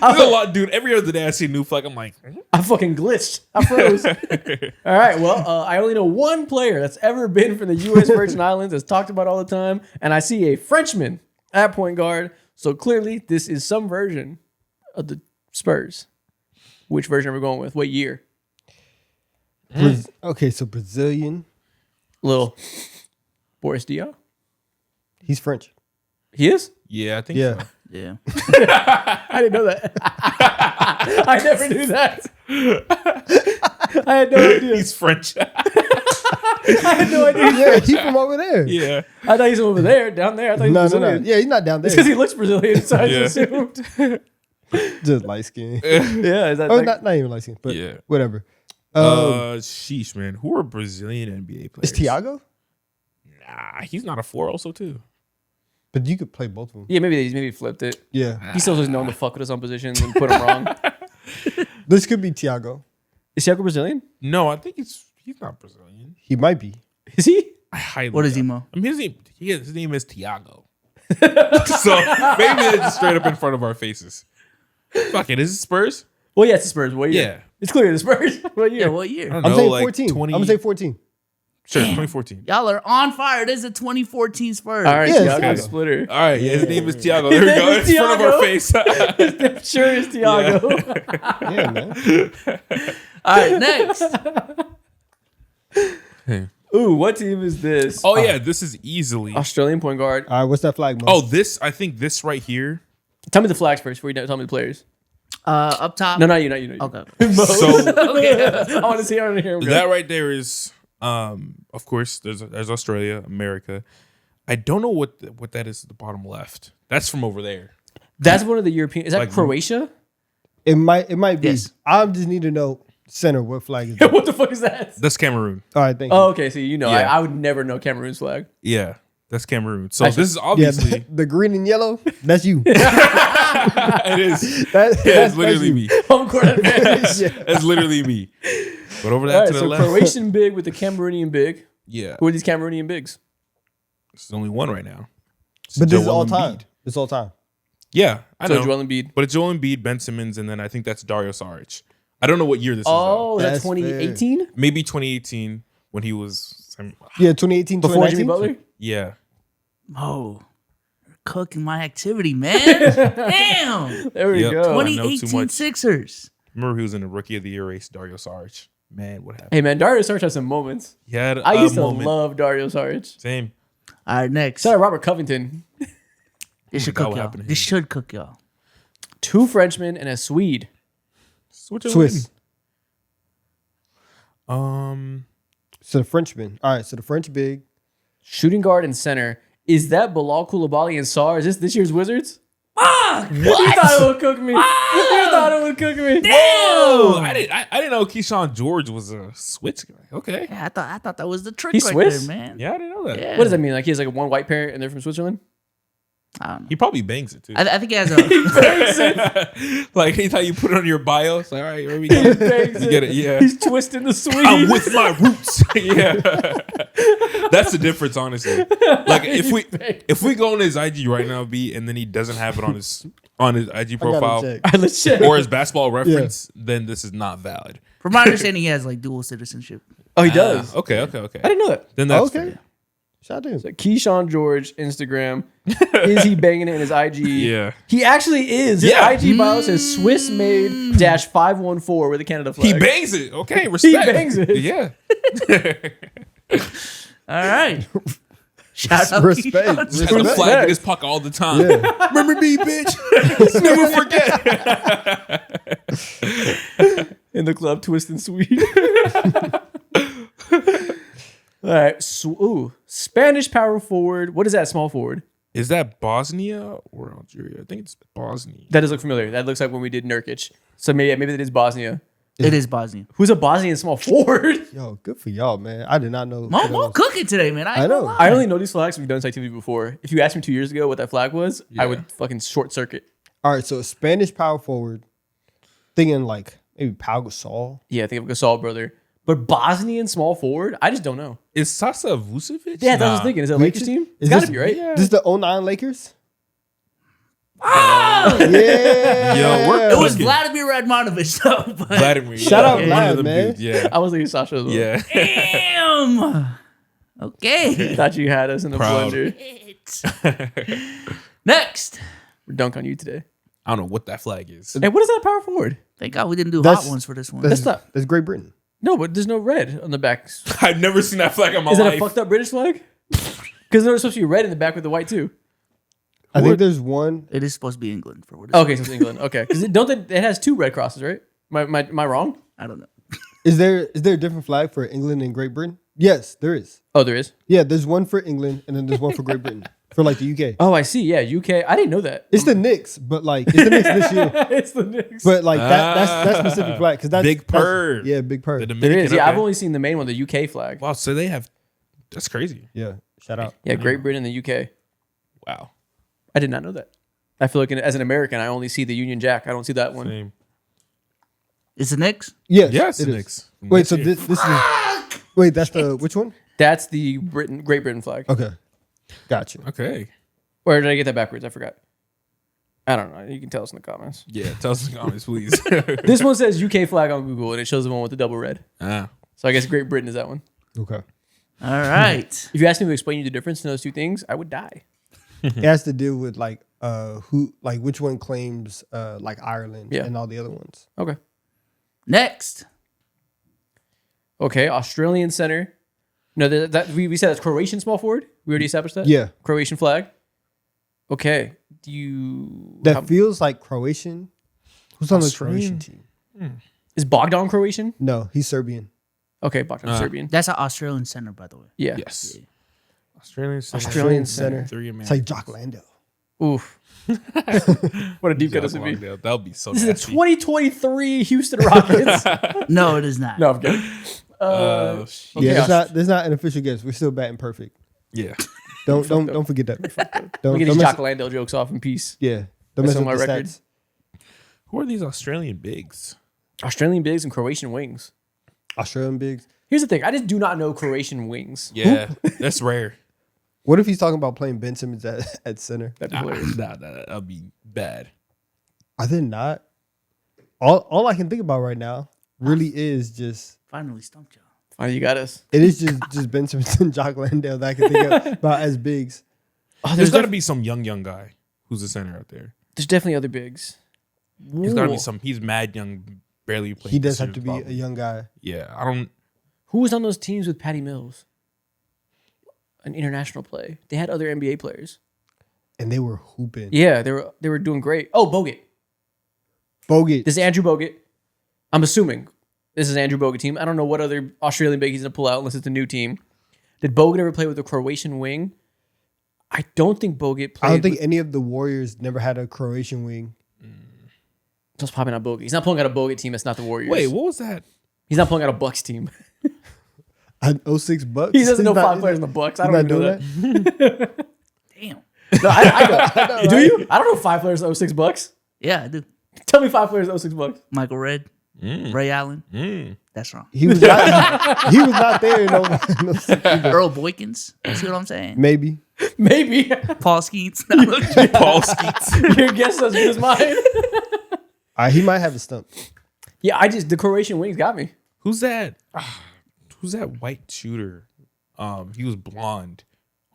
There's a lot, dude. Every other day I see a new flag. I'm like, I fucking glitched. I froze. All right. Well, I only know one player that's ever been from the U.S. Virgin Islands, that's talked about all the time, and I see a Frenchman at point guard. So clearly, this is some version of the Spurs. Which version are we going with? What year? Okay, so Brazilian. Little Boris Diaw. He's French. He is. yeah, I think Yeah. so. Yeah. I didn't know that. I never knew that. I had no idea. He's French. I had no idea. Yeah, he's from over there. yeah. I thought he's over there, down there. I thought he No, was no, no. Brazilian. Yeah, he's not down there. It's because he looks Brazilian, so I Yeah. just assumed. Just light skin. Yeah, is that Oh, like, not even light skin, but Yeah. whatever. Sheesh, man. Who are Brazilian NBA players? Is Tiago? Nah, he's not a 4 also too. But you could play both of them. yeah, maybe he flipped it. Yeah. He still doesn't know to fuck with us on positions and put him wrong. This could be Tiago. Is Thiago Brazilian? No, I think he's not Brazilian. He might be. Is he? I highly What is he, doubt- Mo? I mean, his name is Tiago. So maybe they're just straight up in front of our faces. Fuck it, is it Spurs? Well, yeah, it's the Spurs. What year? Yeah. It's clear the Spurs. What year? Yeah, what I year? don't I'm know, saying like 14. 20. I'm gonna say 14. Sure, 2014. Y'all are on fire. This is a 2014 Spurs. All right, Yeah, Thiago okay. splitter. All right, yeah, his name is Tiago. There we His go. name It's is in front of our Thiago. face. Sure is Thiago. Yeah, man. All right, next. Ooh, what team is this? Oh yeah, this is easily. Australian point guard. All right, what's that flag, Mo? Oh, I think this right here. Tell me the flags first before you tell me the players. Up top. No, not you. Okay. So I want to see. I want to hear him go. that right there is, of course, there's Australia, America. I don't know what that is at the bottom left. That's from over there. That's one of the European. Is that Like- Croatia? It might be. Yes. I just need to know center what flag is that. What the fuck is that? That's Cameroon. All right, thank you. Oh, okay. So you know, Yeah. I would never know Cameroon's flag. Yeah, that's Cameroon. So Actually- this is Yeah, obviously the green and yellow, that's you. it is. That's literally you. me. Home court advantage. Yeah. That's literally me. But over All that right, to the so left, Croatian big with the Cameroonian big. yeah, Who are these Cameroonian bigs? there's only one right now. It's But this is Joel all Embiid. time. It's all time. Yeah, I So know. Joel Embiid. But it's Joel Embiid, Ben Simmons, and then I think that's Dario Saric. I don't know what year this is. Oh, Though. that's That's 2018 Maybe 2018 when he was. Yeah, 2018, before Jimmy 2019. Butler. Yeah, Oh, you're cooking my activity, man. Damn. There we Yep. go. I know too 2018 much. Sixers. remember he was in the Rookie of the Year race. Dario Saric. Man, what happened? Hey man, Dario Saric has some moments. He had I a used to moment. love Dario Saric. Same. All right, next. Shout out Robert Covington. This should That cook would y'all. happen to This him. should cook y'all. 2 Frenchmen and a Swede. Swiss. So So the Frenchman. All right, so the French big. Shooting guard and center. Is that Bilal Coulibaly and Sar? Is this year's Wizards? Ah, You thought it would cook me. You thought it would cook me. Oh, I didn't know Keyshawn George was a switch guy. Okay. Yeah, I thought that was the trick He's right Swiss? there, man. Yeah, I didn't know that. Yeah. What does that mean? Like he has like one white parent and they're from Switzerland? I don't know. He probably bangs it too. I think he has a. Like anytime you put it on your bio, it's like, all right, here we go. He bangs You get it, yeah. He's twisting the Swede. I'm with my roots. Yeah. That's the difference, honestly. Like if we go on his IG right now, B, and then he doesn't have it on his on his IG I profile gotta check. All right, let's check. or his basketball reference, then this is not valid. From my understanding, he has like dual citizenship. Oh, he does. Okay. I didn't know that. Then that's Okay. fair. Shout out to him. So Keyshawn George, Instagram. Is he banging it in his IG? Yeah. He actually is. His Yeah. IG bio says Swiss made -514 with a Canada flag. He bangs it. Okay, respect. bangs it. Yeah. All right. Shout out Respect. Keyshawn. Just Respect. the flag in his pocket all the time. Yeah. Remember me, bitch. Never forget. In the club, twist and sweet. All right. Spanish power forward. What is that, small forward? Is that Bosnia or Algeria? I think it's Bosnia. That does look familiar. That looks like when we did Nurkic. So maybe that is Bosnia. It is Bosnia. Who's a Bosnian small forward? Yo, good for y'all, man. I did not know. Mo cooking today, man. I know. know. I only know these flags. We've done this activity before. If you asked me 2 years ago what that flag was, I would fucking short circuit. All right, so Spanish power forward, thinking like maybe Pau Gasol. Yeah, I think of Gasol, brother. But Bosnian small forward, I just don't know. Is Sasa Vucevic? Yeah, that's what I was thinking. Is it a Lakers team? It's Is got to this- be, right? Yeah. This is the 09 Lakers? Oh! Yeah. Yo, we're It was cooking. Vladimir Radmanovich, though. But Vladimir. Shout out One Vlad, of them man. dudes, Yeah. I was thinking Sasha as well. Yeah. damn. Okay. Thought you had us in the Proud. blender. Next. We're dunk on you today. I don't know what that flag is. Hey, what is that power forward? Thank God we didn't do That's- hot ones for this one. That's not. That's Great Britain. No, but there's no red on the back. Is I've never seen that flag in my that life. a fucked up British flag? Because there's supposed to be red in the back with the white too. I think there's one. It is supposed to be England for what it's Okay, so it's England. Okay, because it has 2 red crosses, right? Am I wrong? I don't know. Is there a different flag for England and Great Britain? Yes, there is. Oh, there is. Yeah, there's one for England and then there's one for Great Britain. For like the UK. Oh, I see. Yeah, UK. I didn't know that. It's the Knicks, but like it's the Knicks this year. It's the Knicks. But like that specific flag because that's Big Purr. Yeah, Big Purr. The There Dominican, is. Yeah, okay. I've only seen the main one, the UK flag. Wow, so they have. That's crazy. Yeah, shout out. Yeah, Great Britain and the UK. Wow. I did not know that. I feel like as an American, I only see the Union Jack. I don't see that one. Same. It's the Knicks? Yes, Yes, it is. Knicks. Wait, so this is wait, that's the which one? That's the Great Britain flag. Okay, gotcha. Okay. Or did I get that backwards? I forgot. I don't know. You can tell us in the comments. Yeah, tell us in the comments, please. This one says UK flag on Google, and it shows the one with the double red. Ah. So I guess Great Britain is that one. Okay, All right. If you asked me to explain you the difference in those two things, I would die. it has to do with like who like which one claims like Ireland Yeah. and all the other ones. Okay. Next. Okay. Australian center. No, that we said that's Croatian small forward. We already established that. Yeah, Croatian flag. Okay. Do you? that feels like Croatian. Who's on the Australian? Croatian team? Is Bogdan Croatian? No, he's Serbian. Okay, Bogdan's Serbian. That's an Australian center, by the way. Yeah. Yes. Australian center. Australian center. Three man. It's like Jock Lando. Oof. What a deep cut this would be. That would be so This is the nasty. 2023 Houston Rockets. No, it is not. No, I'm kidding. Shit. Okay, Yeah, there's not an official guess. We're still batting perfect. Yeah. Don't forget that. Let Don't me get these mess, Jock Landale jokes off in peace. yeah. Don't That's mess on with my the record. stats. Who are these Australian bigs? Australian bigs and Croatian wings. Australian bigs. Here's the thing. I just do not know Croatian wings. Yeah, that's rare. What if he's talking about playing Ben Simmons at center? That'd be hilarious. Nah, that'd be bad. I did not. All I can think about right now really is just Finally stumped y'all. Oh, you got us. it is just Ben Simmons and Jock Landale that I can think of about as bigs. Oh, There's got to be some young guy who's a center out there. there's definitely other bigs. There's got to be Ooh. some. He's mad young, barely playing. He does center have to be probably. a young guy. Yeah, I don't. Who was on those teams with Patty Mills? An international play. They had other NBA players. And they were hooping. Yeah, they were doing great. Oh, Bogut. Bogut. This is Andrew Bogut. I'm assuming this is Andrew Bogut team. I don't know what other Australian big he's gonna pull out unless it's a new team. Did Bogut ever play with a Croatian wing? I don't think Bogut played. I don't think with, any of the Warriors never had a Croatian wing. that's probably not Bogut. He's not pulling out a Bogut team. That's not the Warriors. Wait, what was that? He's not pulling out a Bucks team. 06 Bucks. He doesn't know He's not- five players in the Bucks. I he's don't not even know that. doing Damn. No, I know. Do you? I don't know 5 players in 06 Bucks. Yeah, I do. Tell me 5 players in 06 Bucks. Michael Redd, Ray Allen. That's wrong. He was not. He was not there. No, Earl Boykins. See what I'm saying? maybe. Maybe. Paul Skeets. Paul Skeets. Your guess is as good as mine. He might have a stump. Yeah, the Croatian wings got me. Who's that? Who's that white shooter? He was blonde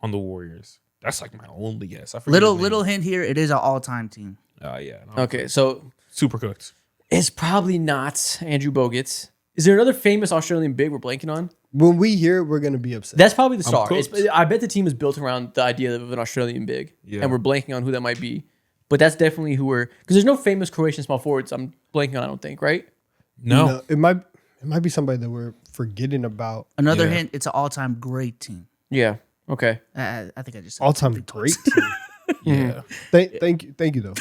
on the Warriors. That's like my only guess. I forget his name. Little hint here. It is an all-time team. Yeah. No, Okay, so super cooked. it's probably not Andrew Bogut. Is there another famous Australian big we're blanking on? When we hear it, we're gonna be upset. That's probably the star. cooked. I bet the team is built around the idea of an Australian big, Yeah. and we're blanking on who that might be. But that's definitely who we're because there's no famous Croatian small forwards. I'm blanking on. I don't think right. No. It might be somebody that we're forgetting about. Another Yeah. hint. It's an all-time great team. Yeah. Okay. I think I just said All time it great. twice. Yeah. Thank you though.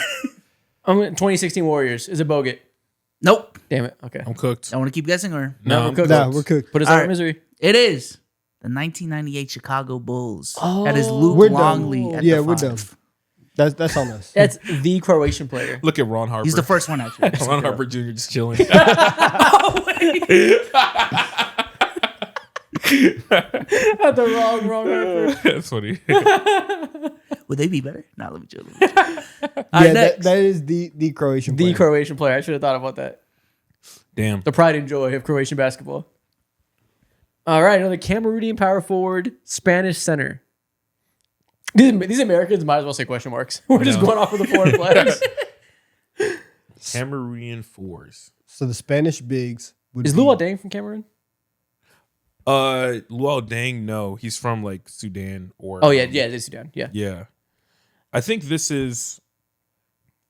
I'm 2016 Warriors. Is it Bogut? Nope. Damn it. Okay. I'm cooked. I want to keep guessing, or No, we're cooked. Nah, we're cooked. Put us All out right. of misery. it is the 1998 Chicago Bulls. Oh, that is Luke we're done. Longley. At Yeah, the we're five. done. That's on us. That's the Croatian player. Look at Ron Harper. He's the first one actually. Ron Harper Jr. just chilling. At the wrong Harper. That's funny. Would they be better? Nah, let me chill. Yeah, that is the Croatian. The player. Croatian player. I should have thought about that. Damn. The pride and joy of Croatian basketball. All right, another Cameroonian power forward, Spanish center. These Americans might as well say question marks. We're just know. going off of the foreign flags. Cameroonian fours. So the Spanish bigs would Is be, Luol Deng from Cameroon? Luol Deng, no. He's from like Sudan or Oh yeah, it is Sudan. Yeah, Yeah. I think this is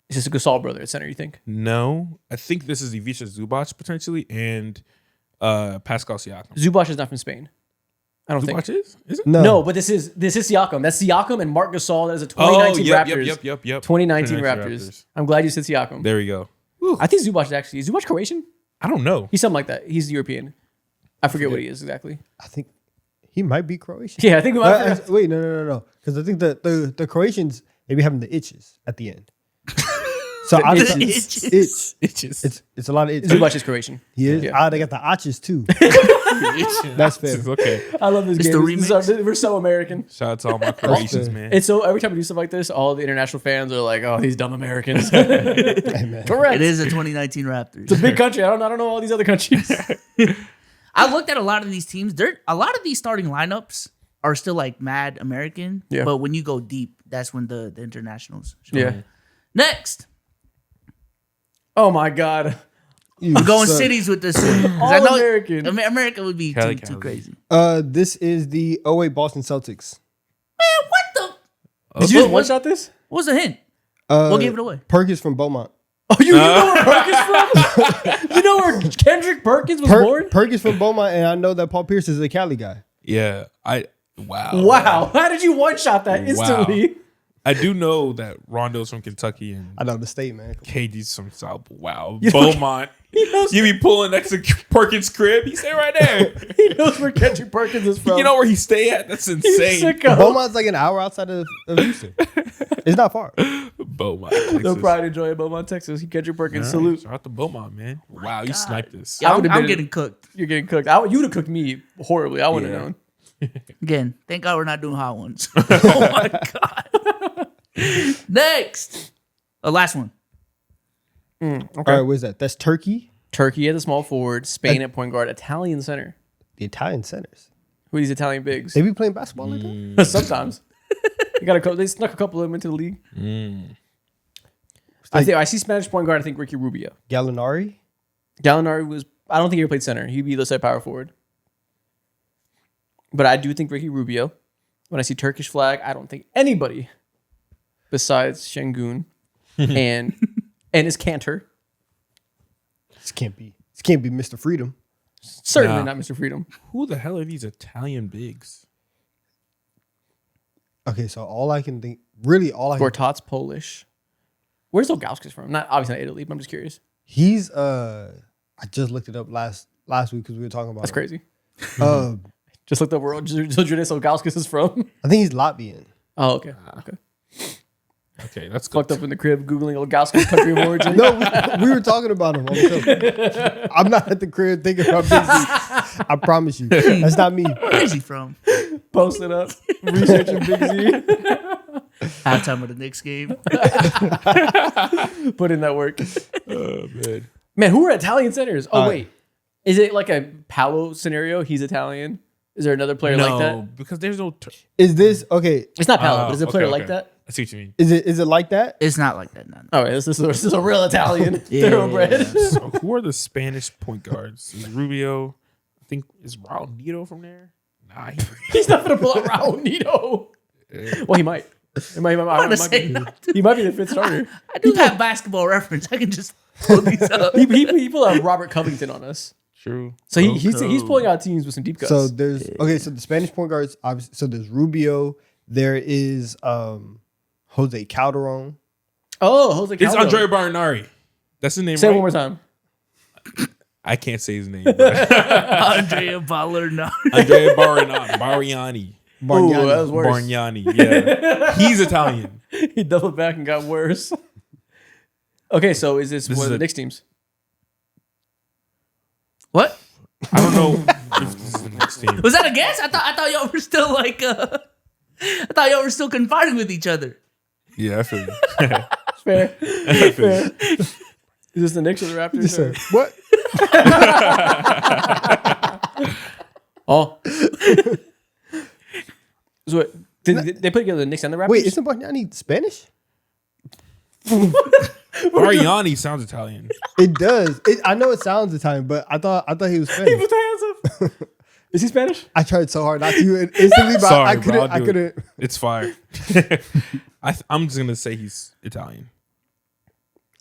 it's just a Gasol brother at center. You think? no. I think this is Ivica Zubac potentially and Pascal Siakam. Zubac is not from Spain. I don't Zubac think. is it? No, but this is Siakam. That's Siakam and Marc Gasol. That is a 2019 Raptors. Yep. 2019 Raptors. I'm glad you said Siakam. There we go. I think Zubac is Zubac Croatian? I don't know. He's something like that. He's European. I forget what he is exactly. I think he might be Croatian. Yeah, I think we might. Wait, no. Because I think the Croatians they be having the itches at the end. So I The thought- itches. itch. It's a lot of itches. Zubac is Croatian. He is. Yeah. They got the arches too. That's fair. Okay. I love this It's game. the We're so American. Shout out to all my Croatians, fair. man. It's so every time we do stuff like this, all the international fans are like, "Oh, these dumb Americans." Hey, man. Correct. It is a 2019 Raptors. It's a big country. I don't know all these other countries. I looked at a lot of these teams. A lot of these starting lineups are still like mad American. Yeah. But when you go deep, that's when the internationals show Yeah. up. Next, Oh my God. I'm going suck. cities with this one. 'Cause All I know American. America would be Cali, too Cali. crazy. This is the 08 Boston Celtics. Man, what the? Did you just one shot this? What was the hint? What gave it away? Perkins from Beaumont. Oh, you know where Perkins from? You know where Kendrick Perkins was born? Perkins from Beaumont, and I know that Paul Pierce is a Cali guy. Yeah. Wow. Wow. How did you one shot that instantly? I do know that Rondo's from Kentucky and I know the state, man. KD's from South. Wow. You know- Beaumont. He knows, You be pulling next to Perkins' crib. He's stay right there. he knows where Kendrick Perkins is from. You know where he stay at? That's He's insane. sicko. Beaumont's like an hour outside of Houston. It's not far. Beaumont. No Texas. pride and joy in Beaumont, Texas. Kendrick Perkins, All right. salute. Shout out to Beaumont, man. Wow, you sniped this. Yeah, I would've I'm been- getting cooked. You're getting cooked. You would have cooked me horribly. I wouldn't have known. Again, thank God we're not doing hot ones. Oh my God. Next. Last one. Okay. All right, where's that? That's Turkey, Turkey at the small forward, Spain at point guard, Italian center. the Italian centers. Who are these Italian bigs? They be playing basketball like that? Sometimes. They snuck a couple of them into the league. Mm. I see Spanish point guard, I think Ricky Rubio. Gallinari? Gallinari was, I don't think he ever played center. He'd be the side power forward. But I do think Ricky Rubio. When I see Turkish flag, I don't think anybody besides Şengün and his Cantor. This can't be Mr. Freedom. Certainly Nah. not Mr. Freedom. Who the hell are these Italian bigs? Okay, so all I can think, really all I can, Gortat's Polish. Where's Ilgauskas from? Not obviously not Italy, but I'm just curious. he's I just looked it up last week because we were talking about That's crazy. it. Just looked up where Zildjiris Ilgauskas is from. I think he's Latvian. Oh, okay. Okay. Okay, that's good. Fucked up in the crib, Googling Olgauskas' country of origin. No, we were talking about him on the show. I'm not at the crib thinking about Big Z. I promise you. That's not me. Where is he from? Post it up. Researching Big Z. Halftime of the Knicks game. Put in that work. Oh, man. Man, who are Italian centers? Oh, Uh, wait. Is it like a Paolo scenario? He's Italian? Is there another player like that? because there's no. Is this okay? It's not Paolo, but is it a okay, player okay. like that? I see what you mean. Is it like that? It's not like that. No. All right, this is a real Italian Yeah. thoroughbred. So who are the Spanish point guards? Is Rubio? I think is Raul Neto from there? Nah, He's not going to pull out Raul Nito. Well, he might. He might be the fifth starter. I do have basketball reference. I can just pull these up. He pulled out Robert Covington on us. true. So he's pulling out teams with some deep cuts. So there's So the Spanish point guards, obviously. So there's Rubio. There is Jose Calderon. oh, Jose It's Calderon. Andrea Barnari. That's his name, Say it right? one more time. I can't say his name. bro. Andrea Ballerno. Andrea Bariani. Ooh, that was worse. Bargnani. Yeah. He's Italian. He doubled back and got worse. Okay, so is this one is of the a- Knicks teams? What? I don't know if this is the next team. Was that a guess? I thought y'all were still like I thought y'all were still confiding with each other. Yeah, I feel you. Fair. I feel you. Is this the Knicks or the Raptors? Just said, what? Oh. So what, did they put together the Knicks and the Raptors? Wait, isn't Bargnani Spanish? Bariani sounds Italian. It does. I know it sounds Italian, but I thought he was He Spanish. put the hands up. Is he Spanish? I tried so hard not to instantly, but Sorry, I bro, couldn't. I'll I do couldn't. It's fire. I'm just gonna say he's Italian.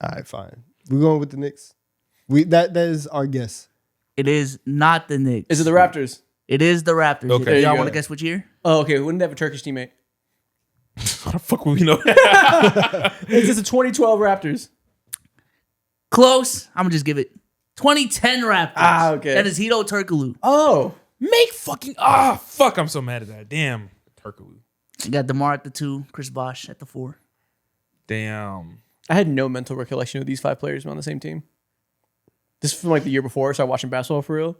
All right, fine. We're going with the Knicks. That is our guess. It is not the Knicks. Is it the Raptors? It is the Raptors. Okay. There you Y'all go. want to guess which year? Oh, okay. Wouldn't they have a Turkish teammate? How the fuck would we know? Is this the 2012 Raptors? Close. I'm gonna just give it 2010 Raptors. Ah, okay. That is Hito Turkoglu. Oh. Make fucking fuck! I'm so mad at that. Damn, Turkoglu. You got DeMar at the 2, Chris Bosh at the 4. Damn. I had no mental recollection of these five players on the same team. This is from like the year before I started watching basketball for real.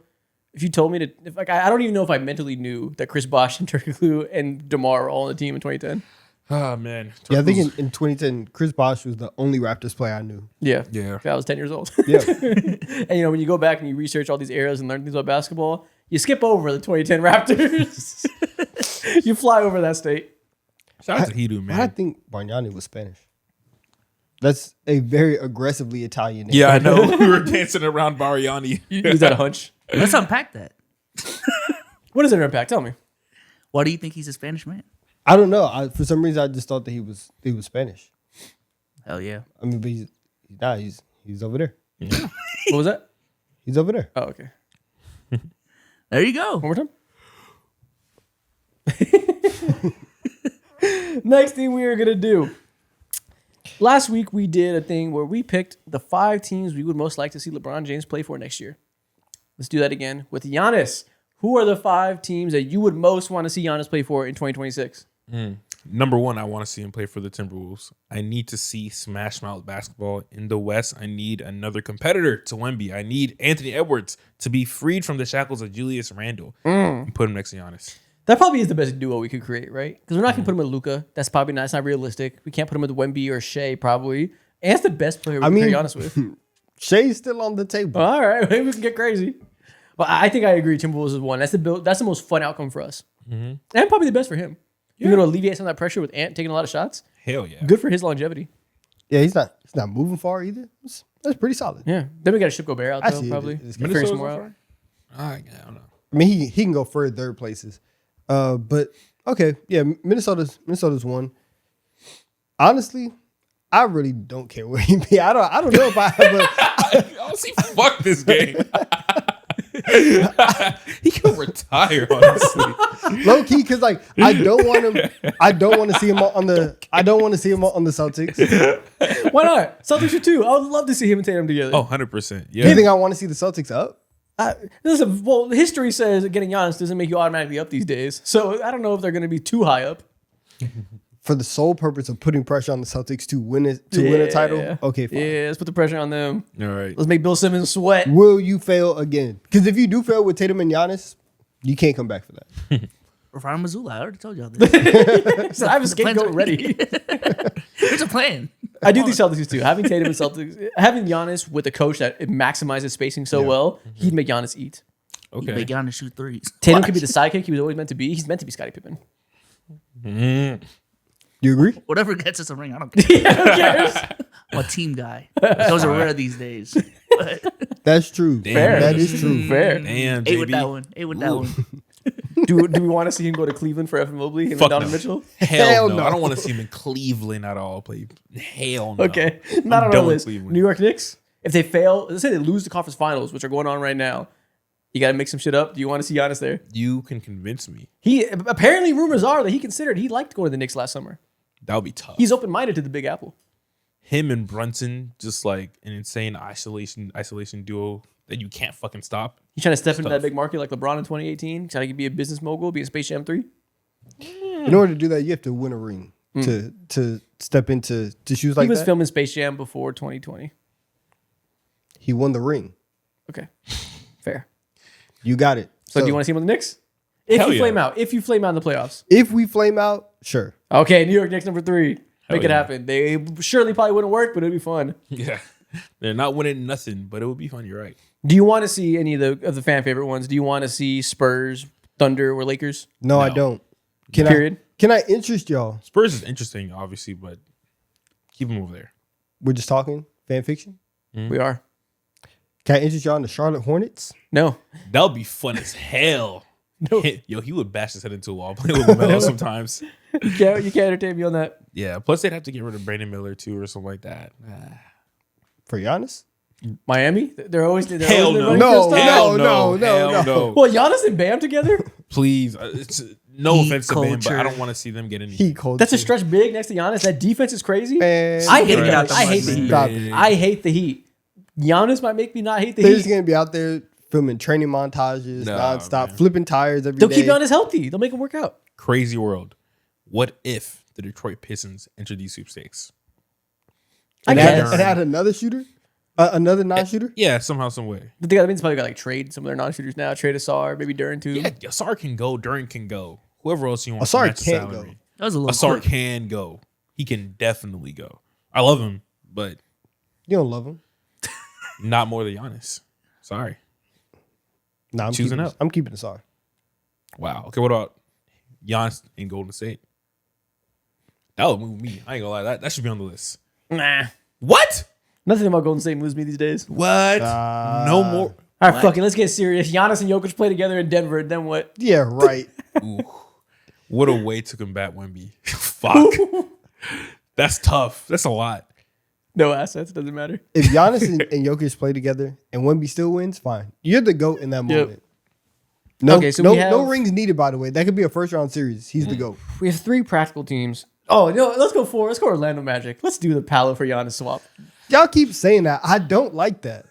If you told me to, I don't even know if I mentally knew that Chris Bosh and Turkoglu and DeMar were all on the team in 2010. Oh man. Yeah, I think Turkoglu's- in 2010, Chris Bosh was the only Raptors player I knew. Yeah. Yeah. I was 10 years old. Yeah. And when you go back and you research all these eras and learn things about basketball, you skip over the 2010 Raptors. You fly over that state. Shout out to Hidu, But I man. think Bargnani was Spanish. That's a very aggressively Italian name. Yeah, I know. We were dancing around Bariani. Is that a hunch? Let's unpack that. What is their impact? Tell me. Why do you think he's a Spanish man? I don't know. For some reason, I just thought that he was Spanish. Hell yeah. I mean, but he's over there. What was that? He's over there. Oh, okay. There you go. One more time. Next thing we are going to do. Last week we did a thing where we picked the 5 teams we would most like to see LeBron James play for next year. Let's do that again with Giannis. Who are the 5 teams that you would most want to see Giannis play for in 2026? Number one, I want to see him play for the Timberwolves. I need to see smash mouth basketball in the West. I need another competitor to Wemby. I need Anthony Edwards to be freed from the shackles of Julius Randle and put him next to Giannis. That probably is the best duo we could create, right? Because we're not going to put him with Luka. That's probably not. It's not realistic. We can't put him with Wemby or Shea, probably. And it's the best player we can create Giannis with. Shay's still on the table. All right, maybe we can get crazy. But I think I agree. Timberwolves is one. That's the most fun outcome for us, and probably the best for him. You know, to alleviate some of that pressure with Ant taking a lot of shots. Hell yeah. Good for his longevity. Yeah, he's not moving far either. That's pretty solid. Yeah. Then we got to ship Gobert out though, Actually, probably. it's Figure Minnesota's some more on out. fire? I don't know. I mean, he can go further places. But okay, yeah, Minnesota's one. Honestly, I really don't care where he be. I don't know if I have a Honestly, fuck this game. He can retire, honestly. low key because like I don't want to see him on the Celtics. Why not? Celtics are too. I would love to see him and Tatum together. Oh, 100%. You Yeah. think I want to see the Celtics up? Listen, well, history says that getting Giannis doesn't make you automatically up these days. So I don't know if they're going to be too high up. for the sole purpose of putting pressure on the Celtics to win a title. Yeah. Okay, fine. Yeah, let's put the pressure on them. All right. Let's make Bill Simmons sweat. Will you fail again? Because if you do fail with Tatum and Giannis, you can't come back for that. Rafan Mazzulla, I already told y'all this. So I have a scapegoat ready. It's a plan. I do think Celtics too. Having Tatum and Celtics, having Giannis with a coach that maximizes spacing so well, he'd make Giannis eat. Okay. Make Giannis shoot threes. Tatum could be the sidekick he was always meant to be. He's meant to be Scottie Pippen. You agree? Whatever gets us a ring, I don't care. Yeah, who cares? I'm a team guy. Those are rare these days. That's true. Fair. That is true. Fair. And Ate with JB. that one. Ate with that one. Do we want to see him go to Cleveland for Evan Mobley and Fuck Donovan no. Mitchell? Hell no. no. I don't want to see him in Cleveland at all. Play. Hell no. Okay, not I'm on our done with list. Cleveland. New York Knicks. If they fail, let's say they lose the conference finals, which are going on right now. You got to make some shit up. Do you want to see Giannis there? You can convince me. He apparently rumors are that he liked going to the Knicks last summer. That would be tough. He's open minded to the Big Apple. Him and Brunson, just like an insane isolation duo that you can't fucking stop. He's trying to step into that Tough. big market like LeBron in 2018. Trying to be a business mogul, be in Space Jam 3. In order to do that, you have to win a ring to step into shoes like He was that. filming Space Jam before 2020. He won the ring. Okay, fair. You got it. So do you want to see him on the Knicks? If Hell you yeah. flame out, in the playoffs. If we flame out, sure. Okay, New York Knicks number 3. Make it yeah. happen. They surely probably wouldn't work, but it'd be fun. Yeah. They're not winning nothing, but it would be fun. You're right. Do you want to see any of the fan favorite ones? Do you want to see Spurs, Thunder, or Lakers? No, I don't. Period. Can I interest y'all? Spurs is interesting, obviously, but keep them over there. We're just talking fan fiction. We are. Can I interest y'all in the Charlotte Hornets? No. That would be fun as hell. No. Yo, he would bash his head into a wall playing with LaMelo sometimes. You can't entertain me on that. Yeah. Plus, they'd have to get rid of Brandon Miller too, or something like that. For Giannis? Miami? They're always Hell no. running No, for a star? Hell no, Hell no. Well, Giannis and Bam together? Please, it's no Heat offense to Bam, but culture. I don't want to see them get any. He called That's a stretch big next to Giannis. That defense is crazy. Man, I hate Right. the Out the I hate mud, the man. Heat. Stop it. I hate the Heat. Giannis might make me not hate the They're just Heat. gonna be out there filming training montages Nah, nonstop, man. flipping tires every They'll day. keep Giannis healthy. They'll make him work out. Crazy world. What if the Detroit Pistons enter these sweepstakes? I and guess. add another shooter, another non-shooter. Yeah, somehow, some way. But that means probably got like trade some of their non-shooters now. Trade Asar, maybe Duran too. Yeah, Asar can go. Duran can go. Whoever else you want. Asar to match the can't salary. go. That was a little Asar quick. can go. He can definitely go. I love him, but You don't love him. not more than Giannis. Sorry. Nah, I'm Choosing keeping up. I'm keeping this on. Wow. Okay, what about Giannis in Golden State? That would move me. I ain't gonna lie. That should be on the list. Nah. What? Nothing about Golden State moves me these days. What? no more. All right, fuck it. Let's get serious. Giannis and Jokic play together in Denver, and then what? Yeah, right. Ooh. What a way to combat Wemby. Fuck. That's tough. That's a lot. No assets. Doesn't matter. If Giannis and Jokic play together and Wemby still wins, fine. You're the GOAT in that moment. No, Okay, so no, we have- no rings needed. By the way, that could be a first round series. He's the GOAT. We have 3 practical teams. Oh, no, let's go Orlando Magic. Let's do the Palo for Giannis swap. Y'all keep saying that. I don't like that.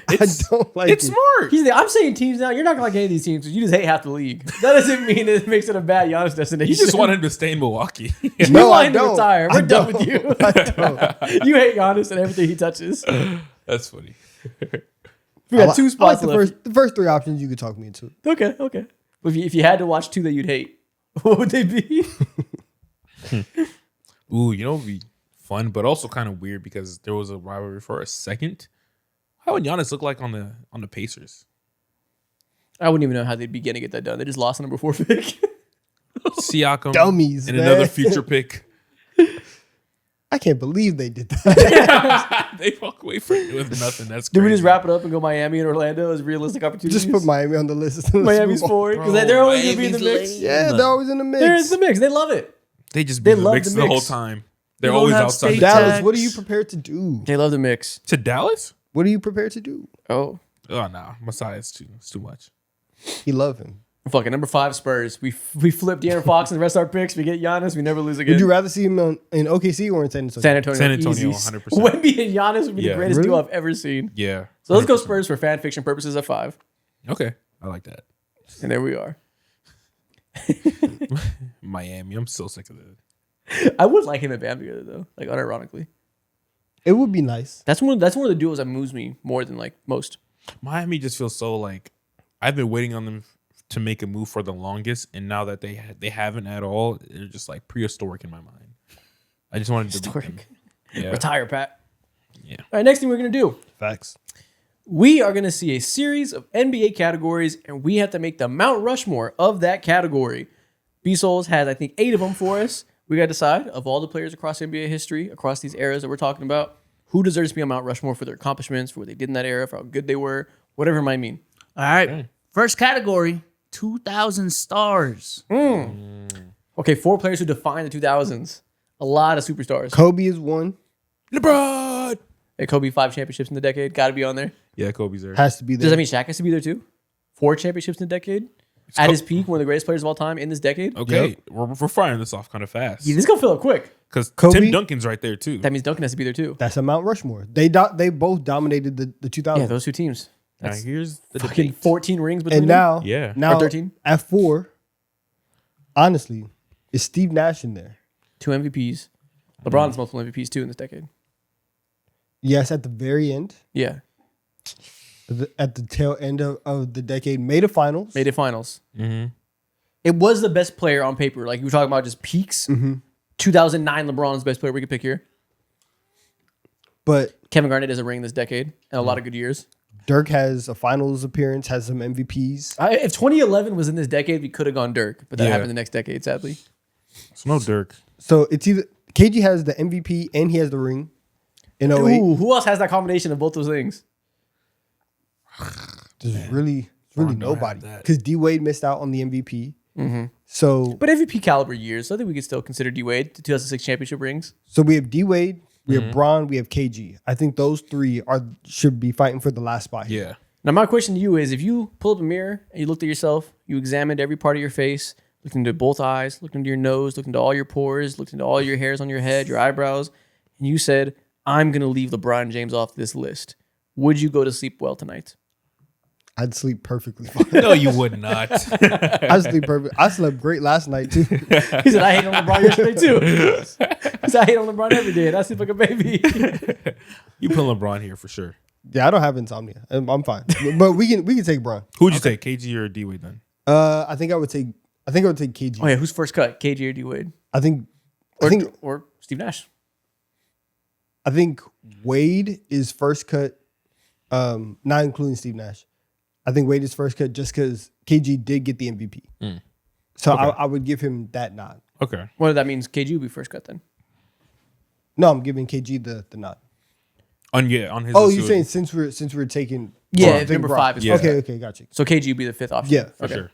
I don't like It's it. smart. I'm saying teams now. You're not gonna like any of these teams. You just hate half the league. That doesn't mean it makes it a bad Giannis destination. You just want him to stay in Milwaukee. You No, want I him to don't. retire. We're I done don't. with you. I don't. You hate Giannis and everything he touches. That's funny. We got 2 I like spots the left. first 3 options you could talk me into. Okay. If you had to watch 2 that you'd hate, what would they be? Ooh, you know, it'd be fun, but also kind of weird because there was a rivalry for a second. How would Giannis look like on the Pacers? I wouldn't even know how they'd begin to get that done. They just lost the number 4 pick. Siakam, Dummies, and man. another future pick. I can't believe they did that. They walk away from it with nothing. That's Did crazy. we just wrap it up and go Miami and Orlando as realistic opportunities? Just put Miami on the list. Miami's 4 because they're always gonna be in the Miami's mix. late. Yeah, they're always in the mix. They're in the mix. They love it. They just They be in the love mix the the whole mix. time. They're don't always have outside. state Dallas, tax. what are you prepared to do? They love the mix. To Dallas? What are you prepared to do? Oh, Oh no, Masai, it's too much. He love him. fucking number 5 Spurs. We flip De'Aaron Fox and the rest of our picks. We get Giannis. We never lose again. Would you rather see him in OKC or in San Antonio? San Antonio. San Antonio, easy. 100%. Wemby and Giannis would be the Yeah. greatest Really? duo I've ever seen. Yeah. So let's go 100%. Spurs for fan fiction purposes at 5. Okay, I like that. And there we are. Miami. I'm so sick of that. I would like him and Bam together though, like unironically. It would be nice. That's one of the duos that moves me more than like most. Miami just feels so like I've been waiting on them to make a move for the longest, and now that they haven't at all, they're just like prehistoric in my mind. I just wanted to beat them. Historic. Yeah. Retire, Pat. Yeah. All right, next thing we're gonna do. Facts. We are gonna see a series of NBA categories, and we have to make the Mount Rushmore of that category. B-Souls has, I think, 8 of them for us. We gotta decide of all the players across NBA history, across these eras that we're talking about, who deserves to be on Mount Rushmore for their accomplishments, for what they did in that era, for how good they were, whatever it might mean. All right. First category, 2000 stars. Okay, 4 players who defined the 2000s. A lot of superstars. Kobe is one. LeBron. Hey, Kobe, 5 championships in the decade. Got to be on there. Yeah, Kobe's there. Has to be there. Does that mean Shaq has to be there too? 4 championships in the decade? At his peak, one of the greatest players of all time in this decade? Okay, Yep. we're firing this off kind of fast Yeah, this is going to fill up quick. because Kobe? Tim Duncan's right there too. That means Duncan has to be there too. That's a Mount Rushmore. They both dominated the 2000s. Yeah, those 2 teams. Now That's here's the fucking debate. 14 rings between And them. Yeah. now Or 13? at 4, honestly, is Steve Nash in there? 2 MVPs. LeBron's multiple MVPs too in this decade. Yes, at the very end, Yeah. at the tail end of the decade, made a finals. Made it finals. Mm-hmm. It was the best player on paper. Like you were talking about just peaks. 2009 LeBron's the best player we could pick here. But Kevin Garnett has a ring this decade and a lot of good years. Dirk has a finals appearance, has some MVPs. If 2011 was in this decade, we could have gone Dirk, but that Yeah. happened the next decade, sadly. So no Dirk. So it's either KG has the MVP and he has the ring in 08. Ooh, who else has that combination of both those things? There's really don't have nobody. that. Because D Wade missed out on the MVP. So But MVP caliber years, so I think we could still consider D Wade the 2006 championship rings. we have D Wade, we have Bron, we have KG. I think those 3 should be fighting for the last spot here. Yeah. Now, my question to you is, if you pull up a mirror and you looked at yourself, you examined every part of your face, looked into both eyes, looked into your nose, looked into all your pores, looked into all your hairs on your head, your eyebrows, and you said, I'm going to leave LeBron James off this list, would you go to sleep well tonight? I'd sleep perfectly fine. No, you would not. I'd sleep perfect. I slept great last night too. He said, I hate on LeBron yesterday too. He said, I hate on LeBron every day, and I sleep like a baby. You put LeBron here for sure. Yeah, I don't have insomnia. I'm fine. But we can take Bron. Who'd you take, KG or D Wade then? I think I would take KG. Oh, yeah, who's first cut, KG or D Wade? I think Or Steve Nash? Wade is first cut, not including Steve Nash. I think Wade is first cut just because KG did get the MVP. So Okay. I would give him that nod. Okay. Well, that means KG would be first cut then. No, I'm giving KG the nod. On his. Oh, you're saying since we're taking Yeah, Bron, number Bron. 5 is Yeah. first cut. Okay, got you. So KG would be the 5th option. Yeah, For okay. sure.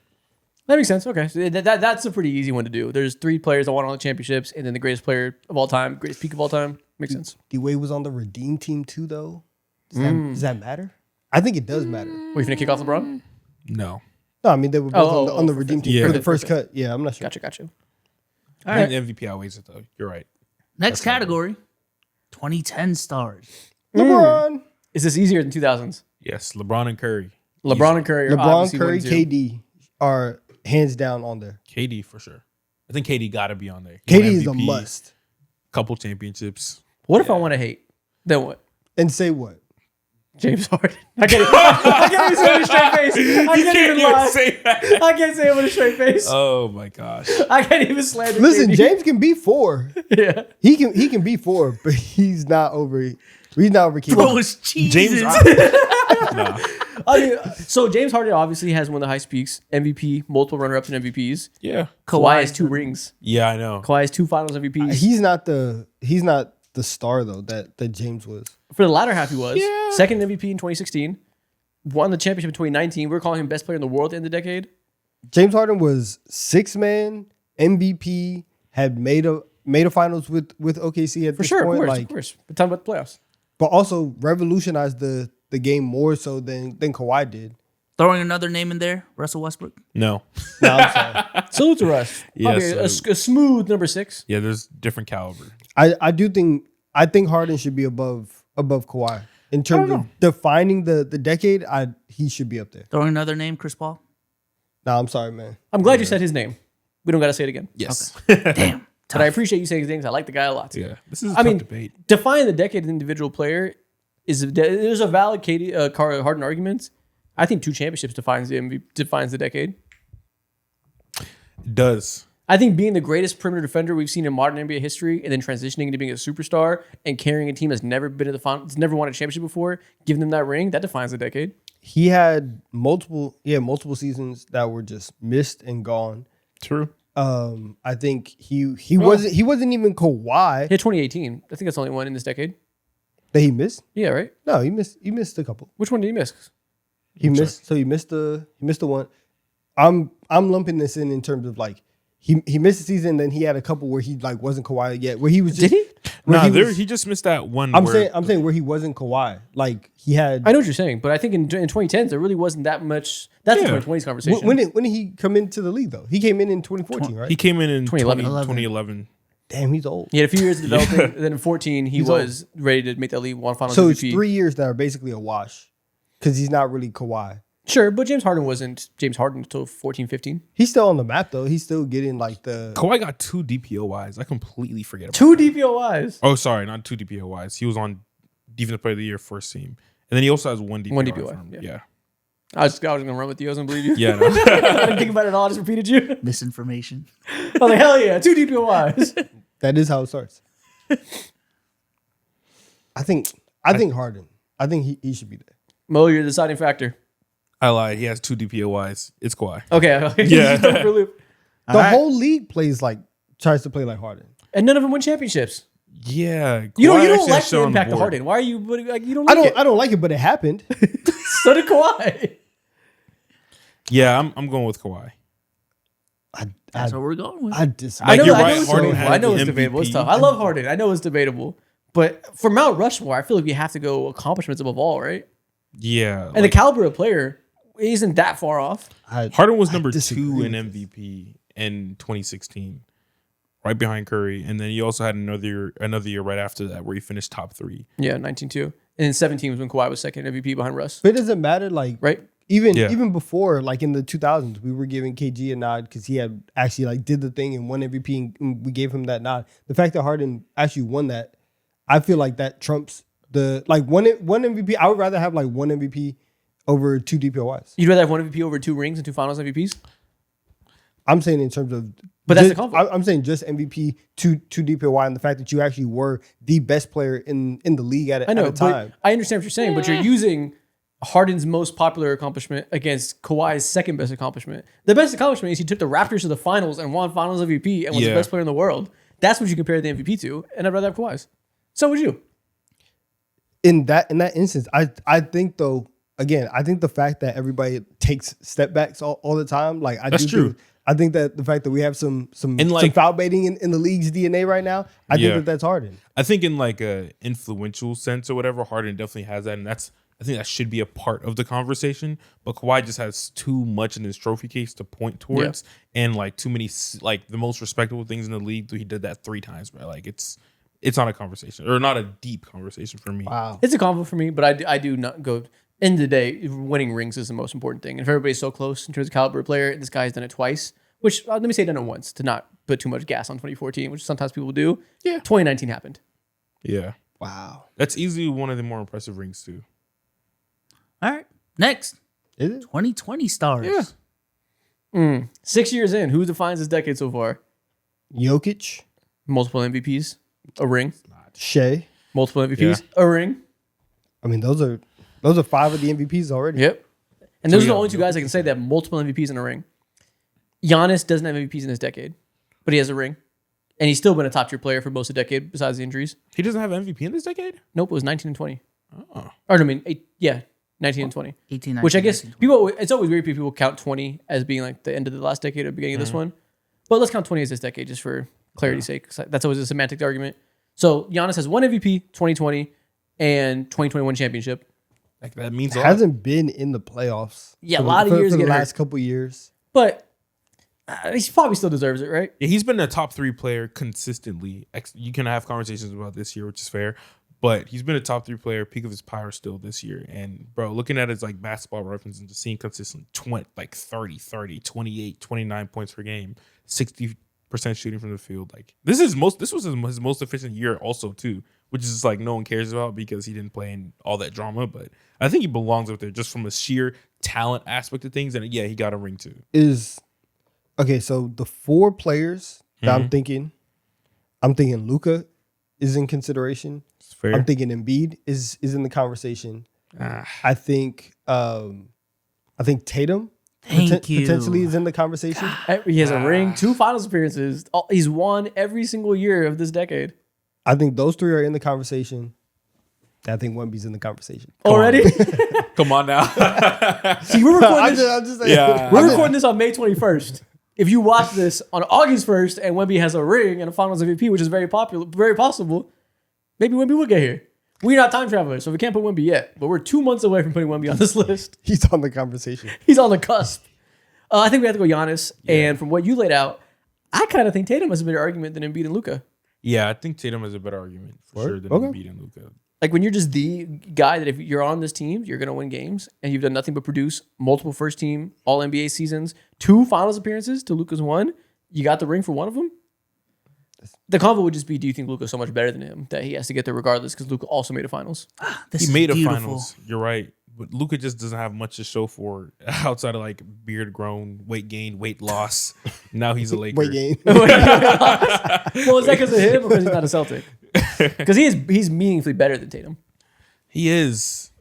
That makes sense. Okay. So that's a pretty easy one to do. There's 3 players that won all the championships, and then the greatest player of all time, greatest peak of all time. Makes sense. D Wade was on the redeem team too, though. Does that matter? I think it does matter. Were you finna kick off LeBron? No. No, I mean they were both on the for redeem first- team Yeah. for the first cut. Yeah, I'm not sure. Gotcha. I think the MVP outweighs it though. You're right. Next category, 2010 stars. LeBron, Is this easier than 2000s? Yes, LeBron and Curry. LeBron and Curry are LeBron, obviously Curry, 1-2. KD are hands down on there. KD for sure. I think KD got to be on there. He KD won is a MVP, must. Couple championships. What if I want to hate? Then what? And say what? James Harden. I can't even say it with a straight face. I can't even lie. say that. I can't say it with a straight face. Oh my gosh. I can't even slander Listen, KD. James can be 4. Yeah. He can be 4, but he's not over. He's not over KD. Bro, it's cheese. James. Nah. I mean, so James Harden obviously has one of the highest peaks, MVP, multiple runner-ups and MVPs. Yeah. Kawhi has 2 rings. Yeah, I know. Kawhi has 2 Finals MVPs. He's not the star though that James was. For the latter half, he was. Yeah. Second MVP in 2016. Won the championship in 2019. We were calling him best player in the world in the decade. James Harden was 6-man MVP. Had made a finals with OKC at For this sure, point. of course. But tell me about the playoffs. But also revolutionized the game more so than Kawhi did. Throwing another name in there, Russell Westbrook. No. No, I'm sorry. Salute to Russ. Yeah, Okay, a so- smooth number 6. Yeah, there's different caliber. I think Harden should be above Kawhi in terms of defining the decade. He should be up there. Throwing another name, Chris Paul. No, I'm sorry, man. I'm glad you said his name. We don't got to say it again. Yes. Damn. But I appreciate you saying things. I like the guy a lot too. Yeah. This is a I tough mean, debate. defining the decade of the individual player there's a valid Harden argument. I think 2 championships defines the decade. It does. I think being the greatest perimeter defender we've seen in modern NBA history, and then transitioning into being a superstar and carrying a team that's never been to the finals, never won a championship before, giving them that ring, that defines the decade. He had multiple seasons that were just missed and gone. True. I think he wasn't even Kawhi He had 2018. I think that's the only one in this decade. that he missed. Yeah, right. No, he missed a couple. Which one did he miss? He missed the one. I'm lumping this in terms of like he missed the season, then he had a couple where he like wasn't Kawhi yet, where he was just, Did he? No, he he just missed that one. I'm saying where he wasn't Kawhi. Like he had. I know what you're saying, but I think in 2010s there really wasn't that much. That's the 2020s conversation. When did he come into the league though? He came in 2014, right? He came in 2011. 2011. Damn, he's old. He had a few years of developing, and then in 14 he He's was ready to make that league one finals So MVP. it's 3 years that are basically a wash because he's not really Kawhi. Sure, but James Harden wasn't James Harden until 14, 15. He's still on the map though. He's still getting like the. Kawhi got 2 DPOYs. I completely forget about 2 DPOYs. Oh, sorry, not 2 DPOYs. He was on Defensive Player of the Year first team. And then he also has 1 DPOY. 1 DPOY, from- yeah. yeah. I was gonna run with you. I was gonna believe you. Yeah. No. I didn't think about it at all. I just repeated you. Misinformation. I was like, hell yeah, 2 DPOYs. That is how it starts. I think Harden. I think he should be there. Mo, you're the deciding factor. I lied. He has 2 DPOYs. It's Kawhi. Okay. Yeah. Just throw for a loop. The whole league tries to play like Harden. And none of them win championships. Yeah. You Kawhi don't actually like has the shown impact of board. Harden. Why are you like you don't like it? I don't like it, but it happened. So did Kawhi. Yeah, I'm going with Kawhi. That's what we're going with. I disagree. Like, you're right, it's Harden debatable. had I know the it's debatable. It's MVP. tough. I love Harden. I know it's debatable. But for Mount Rushmore, I feel like we have to go accomplishments above all, right? Yeah. And the caliber of player isn't that far off. Harden was number 2 disagree in with this. MVP in 2016, right behind Curry. And then he also had another year right after that where he finished top 3. Yeah, 19-2. And then 17 was when Kawhi was second MVP behind Russ. But it doesn't matter. Like Right? even before, like in the 2000s, we were giving KG a nod because he had actually like did the thing and won MVP, and we gave him that nod. The fact that Harden actually won that, I feel like that trumps the like one MVP. I would rather have like 1 MVP over 2 DPOYs. You'd rather have 1 MVP over 2 rings and 2 finals MVPs? I'm saying in terms of, But that's just, the conflict. I'm saying just MVP, two DPOY, and the fact that you actually were the best player in the league at I know, a time. but I understand what you're saying, but you're using Harden's most popular accomplishment against Kawhi's second best accomplishment. The best accomplishment is he took the Raptors to the finals and won finals MVP and was the Yeah. best player in the world. That's what you compare the MVP to, and I'd rather have Kawhi's. So would you. In that instance, I think though, again, I think the fact that everybody takes step backs all the time, like That's true. Think, I think that the fact that we have some like- foul baiting in the league's DNA right now, I Yeah. think that that's Harden. I think in like a influential sense or whatever, Harden definitely has that, and I think that should be a part of the conversation. But Kawhi just has too much in his trophy case to point towards, and like too many like the most respectable things in the league. He did that 3 times, bro. Like it's not a conversation or not a deep conversation for me. Wow. It's a compliment for me, but I do not go. End of the day, winning rings is the most important thing. And if everybody's so close in terms of caliber of player, this guy's done it twice, which let me say done it once to not put too much gas on 2014, which sometimes people do. Yeah. 2019 happened. Yeah, Wow. that's easily one of the more impressive rings too. All right. Next, Is it? 2020 stars. Yeah. 6 years in, who defines this decade so far? Jokic, Multiple MVPs, a ring. Shea. Multiple MVPs, a ring. I mean, those are 5 of the MVPs already. Yep. And those are the yeah, only 2 guys I can say that have multiple MVPs in a ring. Giannis doesn't have MVPs in this decade, but he has a ring. And he's still been a top tier player for most of the decade besides the injuries. He doesn't have MVP in this decade. Nope, it was 19 and 20. Oh, Or no, I mean, 19 and 20. 18, 19, Which I guess 19. people, it's always weird if people count 20 as being like the end of the last decade or beginning of this one. But let's count 20 as this decade just for clarity's sake. 'Cause that's always a semantic argument. So Giannis has 1 MVP, 2020, and 2021 championship. like that means a lot. Hasn't been in the playoffs. Yeah, for a lot of years for the get hurt. last couple years. But he probably still deserves it, right? Yeah, he's been a top 3 player consistently. You can have conversations about this year, which is fair. But he's been a top 3 player, peak of his power still this year. And bro, looking at his like basketball reference and just seeing consistent 30, 28, 29 points per game, 60% shooting from the field. Like this was his most efficient year also too, which is just like no one cares about because he didn't play in all that drama. But I think he belongs up there just from a sheer talent aspect of things. And yeah, he got a ring too. So the 4 players that I'm thinking Luka is in consideration. It's fair. I'm thinking Embiid is in the conversation. I think Tatum potentially is in the conversation. He has a ring, 2 finals appearances. He's won every single year of this decade. I think those 3 are in the conversation. I think Wemby's in the conversation. Already? Come on now. See, we're recording this. I'm just saying. Yeah. We're recording this on May 21st. If you watch this on August 1st and Wemby has a ring and a Finals MVP, which is very possible, maybe Wemby will get here. We're not time travelers, so we can't put Wemby yet. But we're 2 months away from putting Wemby on this list. He's on the conversation. He's on the cusp. I think we have to go Giannis. Yeah. And from what you laid out, I kind of think Tatum has a better argument than Embiid and Luka. Yeah, I think Tatum has a better argument for sure than Embiid and Luka. Like when you're just the guy that if you're on this team, you're going to win games, and you've done nothing but produce multiple first team All NBA seasons, 2 finals appearances to Luka's 1. You got the ring for one of them. The convo would just be, do you think Luka's so much better than him that he has to get there regardless because Luka also made a finals? He made a finals. You're right. But Luka just doesn't have much to show for outside of like beard grown, weight gain, weight loss. Now he's a Laker. Weight gain. Well, is that because of him or because he's not a Celtic? Because he's meaningfully better than Tatum. He is.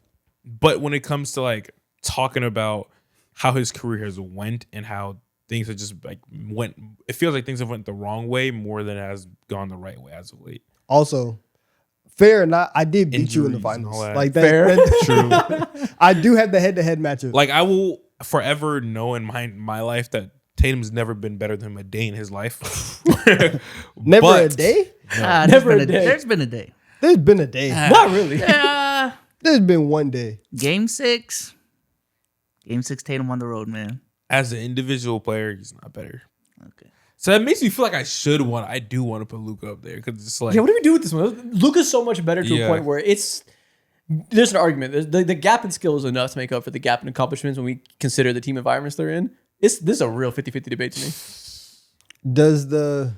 But when it comes to like talking about how his career has went and how things have just like went, it feels like things have went the wrong way more than it has gone the right way as of late. Also, fair or not, I did beat you in the Injuries and finals. all that. Like that, Fair. True. I do have the head-to-head matchup. Like I will forever know in my life that Tatum's never been better than him a day in his life. Never a But- day? Never a day. There's been a day. There's been a day. Not really. There's been one day. Game 6. Game 6 Tatum on the road, man. As an individual player, he's not better. Okay. So that makes me feel like I do want to put Luka up there because it's like Yeah, what do we do with this one? Luka's so much better to a Yeah. point where there's an argument. The gap in skill is enough to make up for the gap in accomplishments when we consider the team environments they're in. This is a real 50-50 debate to me. Is the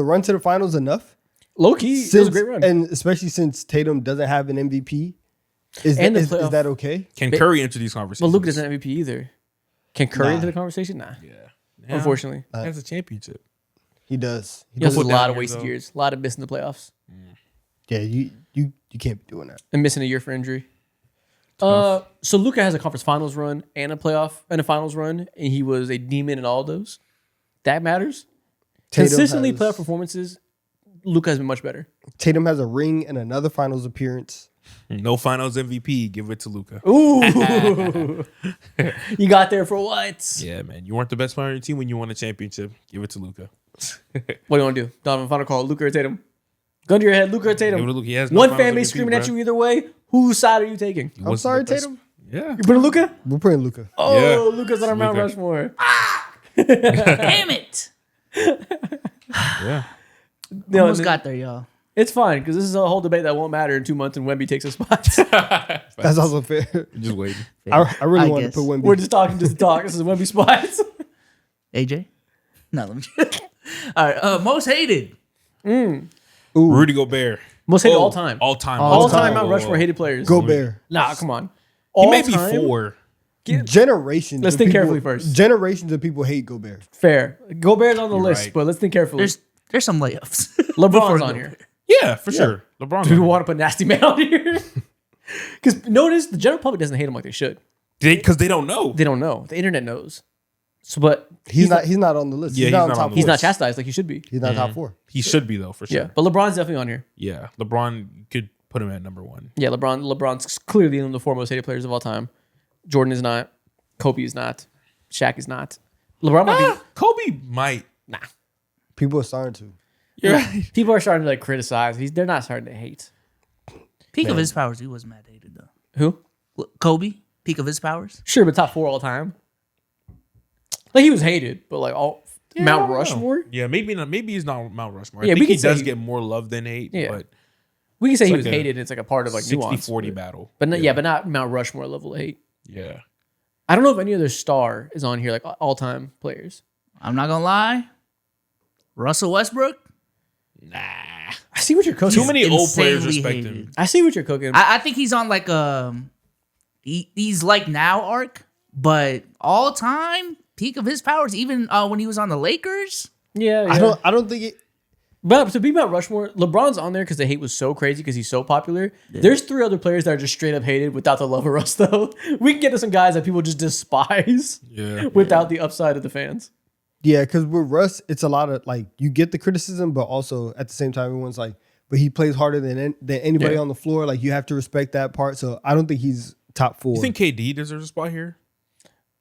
run to the finals enough? Low key, it was a great run. And especially since Tatum doesn't have an MVP, is that okay? can Curry enter these conversations? But Luka doesn't have MVP either. Can Curry into the conversation? Nah. Yeah. Unfortunately. He has a championship. He does. He has a put lot down of wasted years, years. A lot of missing the playoffs. Yeah, you can't be doing that. And missing a year for injury. So Luka has a conference finals run and a playoff and a finals run, and he was a demon in all of those. That matters. Tatum Consistently has- playoff performances, Luka has been much better. Tatum has a ring and another finals appearance. No finals MVP. Give it to Luka. Ooh. You got there for what? Yeah, man. You weren't the best player on your team when you won a championship. Give it to Luka. What do you want to do? Donovan, final call. Luka or Tatum? Gun to your head. Luka or Give it to Tatum? Luka. He has no One finals fan base MVP, screaming at bro. you either way. Whose side are you taking? He I'm wasn't sorry, the best- Tatum. Yeah. You putting Luka? We're putting Luka. Oh, Yeah. Luka's on our Mount Luka. Rushmore. Damn it. Yeah. No, Almost got there, y'all. it's fine because this is a whole debate that won't matter in 2 months and Wemby takes a spot. That's also fair. Just waiting. I really I want to guess. put Wemby. We're just talking just to talk. This is Wemby spots. AJ? No, let me. All right. Most hated. Rudy Gobert. Most hated Oh, all time. All time. All time time. Mount Rushmore hated players. Gobert. Nah, come on. He All may be time? 4. Generations. Let's of think people- carefully first. Generations of people hate Gobert. Fair. Gobert's on the You're list, right. but let's think carefully. There's some layups. LeBron's on here. Yeah, for sure. LeBron. Do we want to put Nasty Man on here? Because notice the general public doesn't hate him like they should. Because they don't know. They don't know. The internet knows. So, but He's not on the list. Yeah, he's not he's on not top on the he's four. not chastised like he should be. He's not top 4. He should be though, for sure. Yeah, but LeBron's definitely on here. Yeah, LeBron could put him at number 1. Yeah, LeBron's clearly one of the 4 most hated players of all time. Jordan is not. Kobe is not. Shaq is not. LeBron might be. Kobe might. Nah. People are starting to. You're right. People are starting to like criticize. They're not starting to hate. Peak of his powers, he was mad hated though. Who? Kobe, peak of his powers. Sure, but top 4 all time. Like he was hated, but like all I Mount don't know. Rushmore. Yeah, maybe not. Maybe he's not Mount Rushmore. Yeah, I we think he can say does he- get more love than hate. Yeah. But We can say he like was a hated. It's like a part of like nuance. 60-40 but- battle. But not, but not Mount Rushmore level of hate. Yeah. I don't know if any other star is on here like all time players. I'm not gonna lie. Russell Westbrook. Nah. I see what you're cooking. Too many old players insanely respect hated. him. I see what you're cooking. I think he's on like he's like now arc, but all time peak of his powers. Even when he was on the Lakers. yeah. I don't think it. But to be Mount Rushmore, LeBron's on there because the hate was so crazy because he's so popular. Yeah. There's 3 other players that are just straight up hated without the love of Russ, though. We can get to some guys that people just despise without the upside of the fans. Yeah, because with Russ, it's a lot of like you get the criticism, but also at the same time, everyone's like, but he plays harder than anybody on the floor. Like you have to respect that part. So I don't think he's top 4. You think KD deserves a spot here?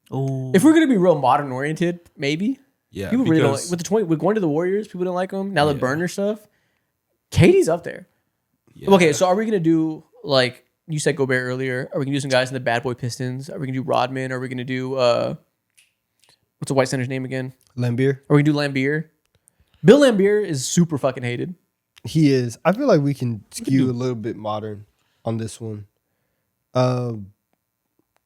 Oh, If we're gonna be real modern oriented, maybe. Yeah, People really don't like, with going to the Warriors. People don't like him now. The burner stuff. Katie's up there. Yeah. Okay, so are we gonna do like you said Gobert earlier? Are we gonna do some guys in the Bad Boy Pistons? Are we gonna do Rodman? Are we gonna do what's the white center's name again? Lambeer. Or we do Lambeer? Bill Lambeer is super fucking hated. He is. I feel like we can skew a little bit modern on this one.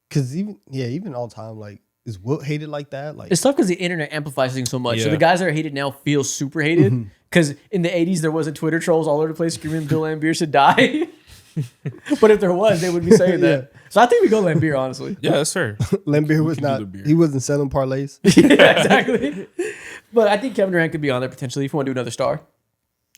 Because even all time, like, is Wilt hated like that? Like, It's tough because the internet amplifies things so much. So Yeah. the guys that are hated now feel super hated. Because in the 80s, there wasn't Twitter trolls all over the place screaming Bill Lambeer should die. But if there was, they would be saying that. So I think we go Lambeer, honestly. Yeah, that's fair. Lambeer was can do not. the beer. He wasn't selling parlays. Yeah, exactly. But I think Kevin Durant could be on there potentially if you want to do another star.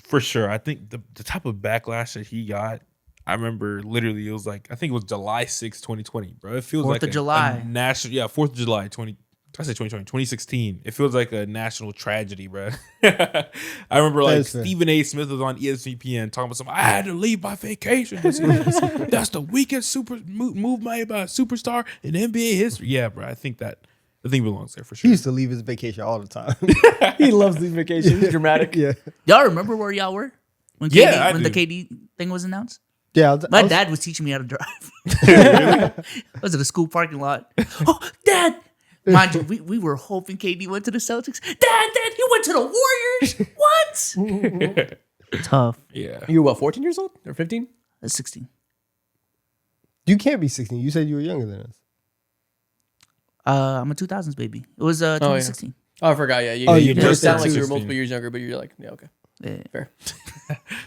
For sure. I think the type of backlash that he got, I remember literally it was like, I think it was July 6th, 2020, bro. It feels 4th like of July. a national, 4th of July, 2016. It feels like a national tragedy, bro. I remember like That's fair. Stephen A. Smith was on ESPN talking about something. I had to leave my vacation. That's the weakest move made by a superstar in NBA history. Yeah, bro. I think he belongs there for He sure. used to leave his vacation all the time. He loves these vacations. He's dramatic. yeah. y'all remember where y'all were when Yeah, when I the KD thing was announced? Yeah. My dad was teaching me how to drive. I was at a school parking lot. Oh, Dad! Mind you, we were hoping KD went to the Celtics. Dad, he went to the Warriors. What? Tough. Yeah. You were what, 14 years old or 15? That's 16. You can't be 16. You said you were younger than us. I'm a 2000s baby. It was 2016. Oh, I forgot. Yeah. Oh, You you just just sound said like you were 16. multiple years younger, but you're like, yeah, okay. Yeah. Fair.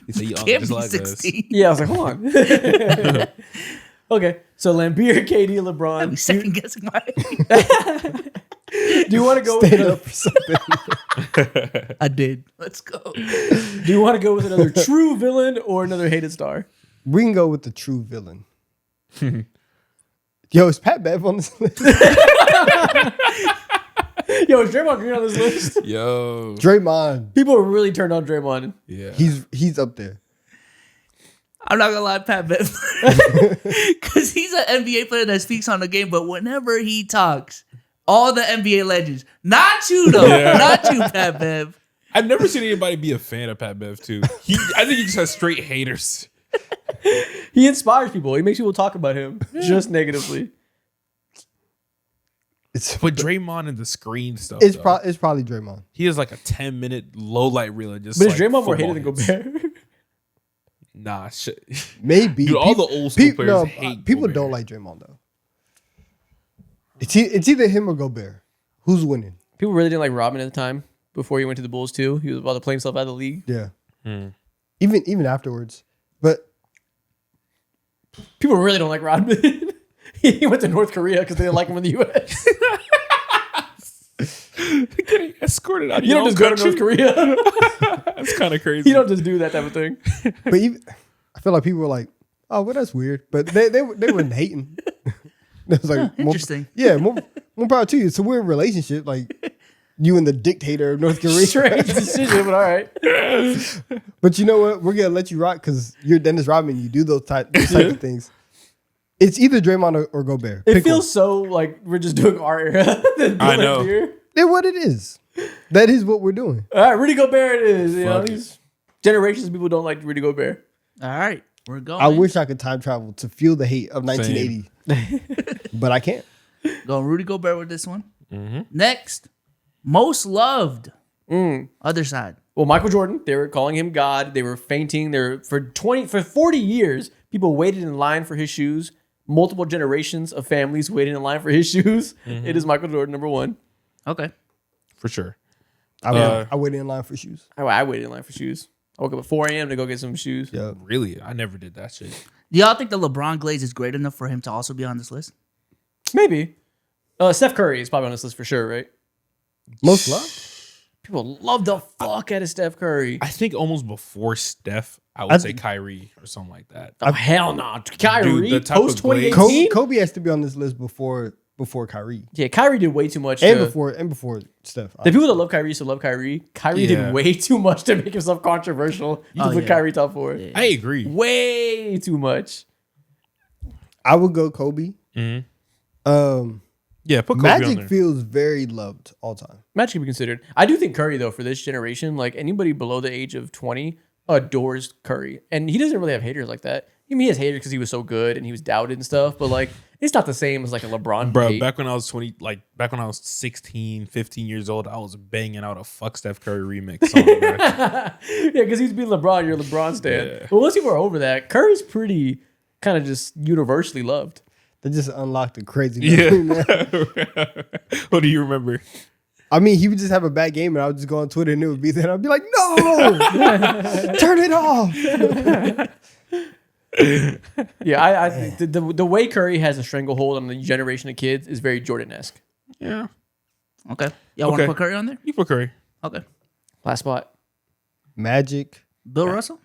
He said, Can't just be like us. 16. Yeah, I was like, hold on. Okay, so Lambeer, KD, I'm LeBron. second guessing my age. Do you want to go with Stand another, up for something. I did. Let's go. do you want to go with another true villain or another hated star? We can go with the true villain. Yo, is Pat Bev on this list? Yo, is Draymond Green on this list? Yo. Draymond. People are really turned on Draymond. Yeah. He's up there. I'm not gonna lie, Pat Bev, because he's an NBA player that speaks on the game. But whenever he talks, all the NBA legends, not you though, not you, Pat Bev. I've never seen anybody be a fan of Pat Bev too. I think he just has straight haters. He inspires people. He makes people talk about him just negatively. But Draymond and the screen stuff. It's though. it's probably Draymond. He has like a 10-minute low light reel. Just But is like Draymond more football hated than hits. Gobert? Nah, shit. Maybe. Dude, all the old school players hate people Gobert. don't like Draymond though. It's either him or Gobert. Who's winning? People really didn't like Rodman at the time before he went to the Bulls too. He was about to play himself out of the league. Yeah. Even afterwards. But People really don't like Rodman. He went to North Korea because they didn't like him in the U.S. Getting escorted out of You your don't own just go to country. North Korea. That's kind of crazy. You don't just do that type of thing. even I feel like people were like, oh, well, that's weird. But they weren't hating. It was like Interesting. more power to you. It's a weird relationship, like you and the dictator of North Korea. Strange decision, but all right. But you know what? We're gonna let you rock because you're Dennis Rodman. You do those type of things. It's either Draymond or Gobert. It Pick feels so like we're just doing our era. I know. one. They're what it is. That is what we're doing. All right, Rudy Gobert it is. You know, Fuck it. these generations of people don't like Rudy Gobert. All right, we're going. I wish I could time travel to feel the hate of 1980, but I can't. Going Rudy Gobert with this one. Mm-hmm. Next, most loved. Other side. Well, Michael Jordan, they were calling him God. They were fainting. For 40 years, people waited in line for his shoes. Multiple generations of families waited in line for his shoes. It is Michael Jordan, number one. Okay. For sure. I waited in line for shoes. I waited in line for shoes. I woke up at 4 a.m. to go get some shoes. Yeah. Really? I never did that shit. Do y'all think the LeBron glaze is great enough for him to also be on this list? Maybe. Steph Curry is probably on this list for sure, right? Most loved? People love the fuck out of Steph Curry. I think almost before Steph, I would say Kyrie or something like that. Oh, hell no. Kyrie, Dude, the type of post 2018? glaze- Kobe has to be on this list before Kyrie. Yeah, Kyrie did way too much. And before Steph. The people that love Kyrie still love Kyrie. Kyrie Yeah. did way too much to make himself controversial. You can put Kyrie top 4. Yeah. I agree. Way too much. I would go Kobe. Yeah, put Kobe on Magic there. feels very loved all time. Magic can be considered. I do think Curry, though, for this generation, like anybody below the age of 20 adores Curry. And he doesn't really have haters like that. I mean, he has haters because he was so good and he was doubted and stuff, but like it's not the same as like a LeBron. Bro, hate. back when I was 20, like back when I was 16, 15 years old, I was banging out a Fuck Steph Curry remix song, bro. Yeah, because he's being LeBron, you're a LeBron stan. Yeah. But once people are over that, Curry's pretty kind of just universally loved. They just unlocked a crazy Yeah. memory, man. What do you remember? I mean, he would just have a bad game and I would just go on Twitter and it would be there. And I'd be like, no, turn it off. Yeah, I think the way Curry has a stranglehold on the generation of kids is very Jordan-esque. Yeah. Okay. Y'all want to Okay. put Curry on there? You put Curry. Okay. Last spot. Magic. Bill Russell?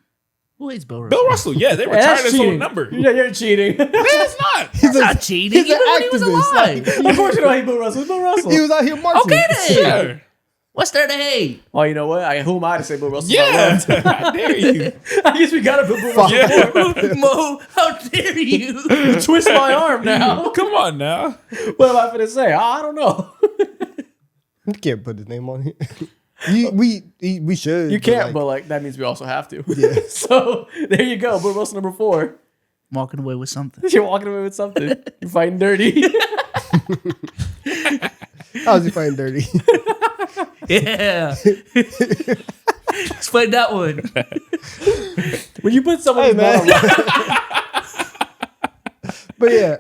Who hates Bill Russell? Bill Russell, yeah, they Yeah, retired that's his cheating. whole number. Yeah, you're cheating. Man, it's not. That's not cheating. He's an Even when he was activist. alive. Of course you don't hate Bill Russell. It's Bill Russell. He was out here marching. Okay then. Yeah. What's there to hate? Well, you know what? Who am I to say Bill Russell? Yeah. How dare you? I guess we gotta put Bill Russell. Yeah. Mo, how dare you? Twist my arm now. Come on now. What am I gonna say? I don't know. You can't put his name on here. We should. You can't, like, but like that means we also have to. Yeah. So there you go. Bill Russell number 4. Walking away with something. You're walking away with something. You're fighting dirty. how was he fighting dirty? Yeah. Explain that one. When you put someone Hey, who's not man. alive, But yeah,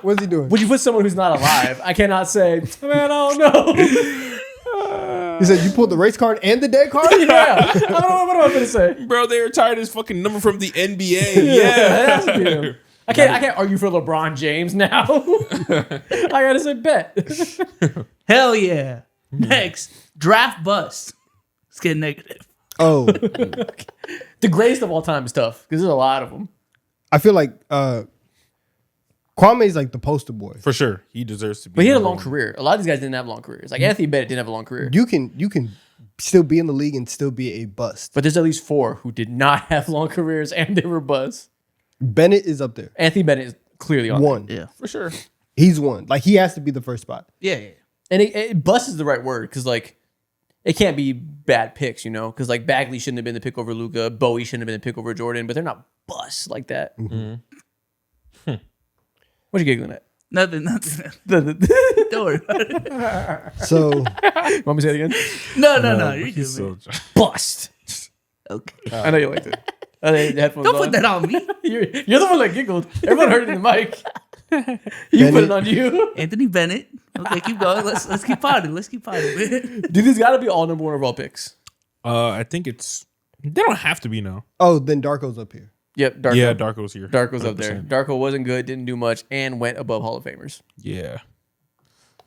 what's he doing? when you put someone who's not alive, I cannot say, man, I don't know. He said you pulled the race card and the dead card. Yeah, I don't know what am I gonna say. Bro, they retired his fucking number from the NBA. It Yeah. has to be him. I can't argue for LeBron James now. I gotta say bet. Hell yeah. Next, draft bust. Let's get negative. Oh, The greatest of all time is tough because there's a lot of them. I feel like Kwame's like the poster boy. For sure. He deserves to be. But he had a number long one. career. A lot of these guys didn't have long careers. Like Anthony Bennett didn't have a long career. You can still be in the league and still be a bust. But there's at least 4 who did not have long careers and they were busts. Bennett is up there. Anthony Bennett is clearly on One. Yeah. For sure. He's one. Like he has to be the first spot. Yeah. there. And bust is the right word because like it can't be bad picks, you know? Because like Bagley shouldn't have been the pick over Luka, Bowie shouldn't have been the pick over Jordan, but they're not busts like that. What you giggling at? Nothing. Want Don't worry about it. So me to say it again? No. You're good, He's man. so Bust. Okay. I know you liked it. I know the headphones Don't on. put that on me. You're the one that giggled. Everyone heard it in the mic. You put it on you. Anthony Bennett. Okay, keep going. Let's keep potting. Let's keep potting, man. Dude, these got to be all number 1 overall picks. I think it's. They don't have to be now. then Darko's up here. Yep, Darko. Yeah, Darko's here. Darko's up there. 100%. Darko wasn't good, didn't do much, and went above Hall of Famers. Yeah.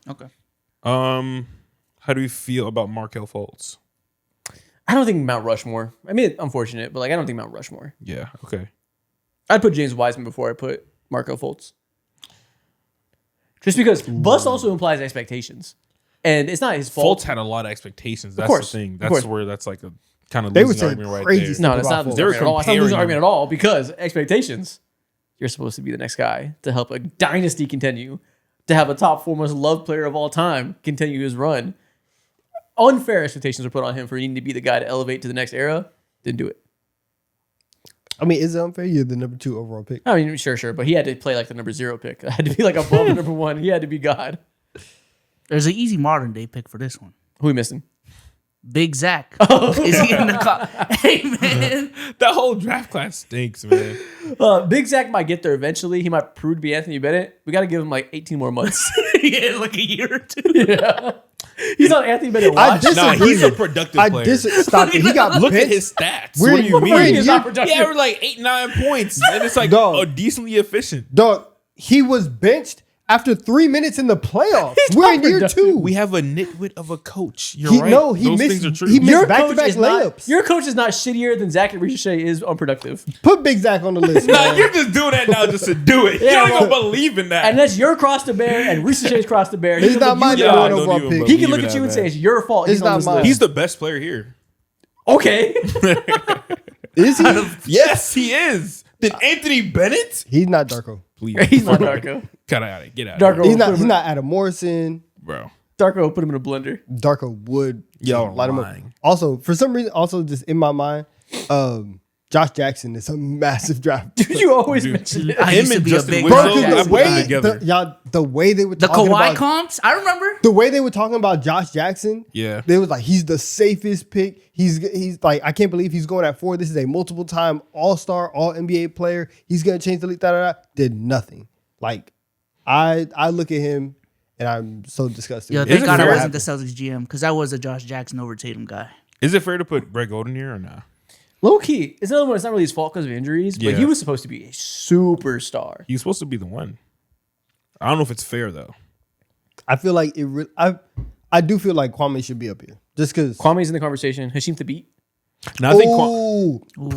Okay. How do we feel about Markelle Fultz? I don't think Mount Rushmore. I mean, it's unfortunate, but like I don't think Mount Rushmore. Yeah. Okay. I'd put James Wiseman before I put Marco Fultz. Just because bust also implies expectations. And it's not his fault. Fultz had a lot of expectations. That's course, the thing. of That's course. where that's like a kind of They were losing saying argument right crazy there. stuff. No, it's not Fultz. losing They were argument at all. It's not losing comparing argument at all because expectations. You're supposed to be the next guy to help a dynasty continue, to have a top 4 most loved player of all time continue his run. Unfair expectations were put on him for needing to be the guy to elevate to the next era. Didn't do it. I mean, is it unfair? You're the number 2 overall pick. I mean, sure, but he had to play like the number 0 pick. I had to be like above the number 1. He had to be God. There's an easy modern day pick for this one. Who we missing? Big Zach. Is he in the car? Hey, man. That whole draft class stinks, man. Big Zach might get there eventually. He might prove to be Anthony Bennett. We got to give him like 18 more months. Yeah, like a year or two. Yeah. He's on Anthony Bennett I watch. disagree. He's a productive player. Stop it. He got Look at benched. his stats. We're What do you in- mean? we're in He's year- not productive. Yeah, we're like 8-9 points, and it's like Dog. decently efficient. Dog, he was benched after 3 minutes in the playoffs. He's We're not in year productive. 2. We have a nitwit of a coach. You're He- right. no, he Those missed- things are true. he missed- Your back-to-back coach is not. layups. Your coach is not shittier than Zach Ricochet is unproductive. Put Big Zach on the list. Nah, man. you're just doing that now just to do it. Yeah, you don't well- even believe in that. Unless you're cross the bear and Ricochet's cross the bear, He's can not look my you- Yeah, I number one don't overall even pick. believe He can look in at you that, and say man. it's your fault. He's He's on not this mine. list. He's the best player here. Okay. Is he? Yes, he is. Then Anthony Bennett? He's not Darko. Please. He's not Darko. Get out of Get out Darko. of He's here, not. put He's him- not Adam Morrison. bro. Darko put him in a blender. Darko would Y'all are light him up. lying. Also, for some reason, also just in my mind, Josh Jackson is a massive draft. Dude, you always Dude. mention it. I Him used to and be a Justin big Winslow, Bro, Josh I because put the them way together. the way they were The talking Kawhi about comps, I remember. the way they were talking about Josh Jackson. Yeah. They was like, he's the safest pick. He's like, I can't believe he's going at 4. This is a multiple time All-Star, All NBA player. He's gonna change the league. Did nothing. Like, I look at him and I'm so disgusted. Yo, with thank it God I fair? wasn't the Celtics GM because I was a Josh Jackson over Tatum guy. Is it fair to put Greg Oden here or not? Low key, it's another one. It's not really his fault because of injuries, but Yeah. he was supposed to be a superstar. He's supposed to be the one. I don't know if it's fair though. I feel like it. I do feel like Kwame should be up here just because. Kwame's in the conversation. Hashim Thabit. Now I think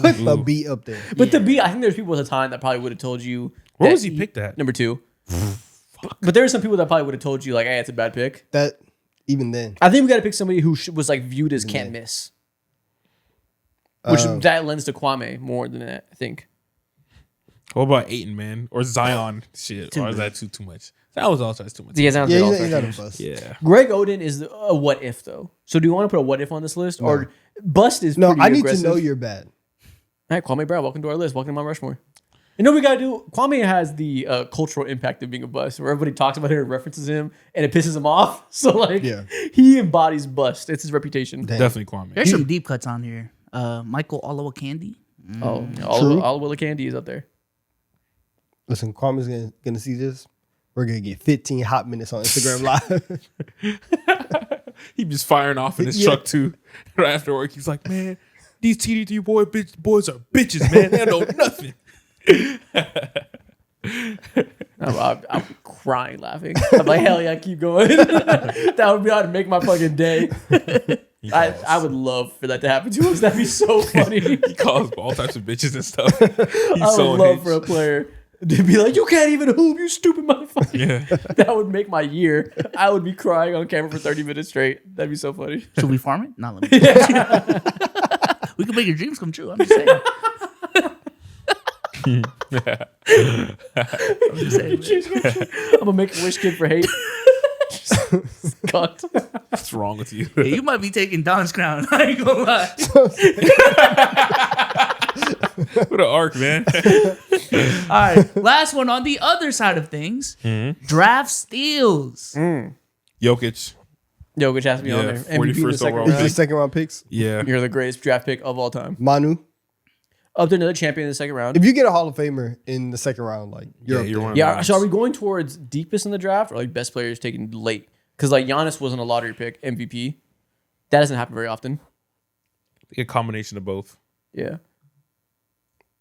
Put the beat up there. But the beat, I think there's people at the time that probably would have told you. where that was he picked at? Number 2. But there were some people that probably would have told you, like, hey, it's a bad pick. That even then, I think we got to pick somebody who was, like, viewed as can't miss. Which that lends to Kwame more than that, I think. What about Ayton, man? Or Zion? Shit. Or is that too much? That was also too much. Yeah, sounds yeah, good he's not a all-star. bust. Yeah. Greg Oden is a what if, though. So do you want to put a what if on this list? Or bust is No, pretty I need aggressive. to know you're bad. All right, Kwame Brown, welcome to our list. Welcome to Mount Rushmore. You know what we got to do? Kwame has the cultural impact of being a bust, where everybody talks about him and references him, and it pisses him off. So, like, Yeah. he embodies bust. It's his reputation. Damn. Definitely Kwame. There's some deep cuts on here. Michael Olowokandi. Oh, True. all Willa Candy is up there. Listen, Kwame's gonna see this. We're gonna get 15 hot minutes on Instagram Live. He just firing off in his Yeah. truck too. Right after work, he's like, "Man, these TD3 boys are bitches, man. They don't know nothing." I'm crying laughing. I'm like, hell yeah, keep going. That would be how to make my fucking day. I would love for that to happen to us. That'd be so funny. He calls all types of bitches and stuff. He's I so would love unhinged. for a player to be like, you can't even hoop, you stupid motherfucker. Yeah. That would make my year. I would be crying on camera for 30 minutes straight. That'd be so funny. Should we farm it? Not let me. We can make your dreams come true. I'm just saying. I'm gonna make a wish kid for hate. Cunt. What's wrong with you? Hey, you might be taking Don's crown. I ain't gonna lie. What an arc, man. All right, last one on the other side of things. Draft steals. Jokic. Jokic has to be on Yeah, there. MVP in the 41st second overall Is round. this second round picks? Yeah. You're the greatest draft pick of all time. Manu. Up to another champion in the second round. If you get a Hall of Famer in the second round, like you're, Yeah, you're one of Yeah, those. so are we going towards deepest in the draft or like best players taken late? Because like Giannis wasn't a lottery pick, MVP. That doesn't happen very often. A combination of both. Yeah.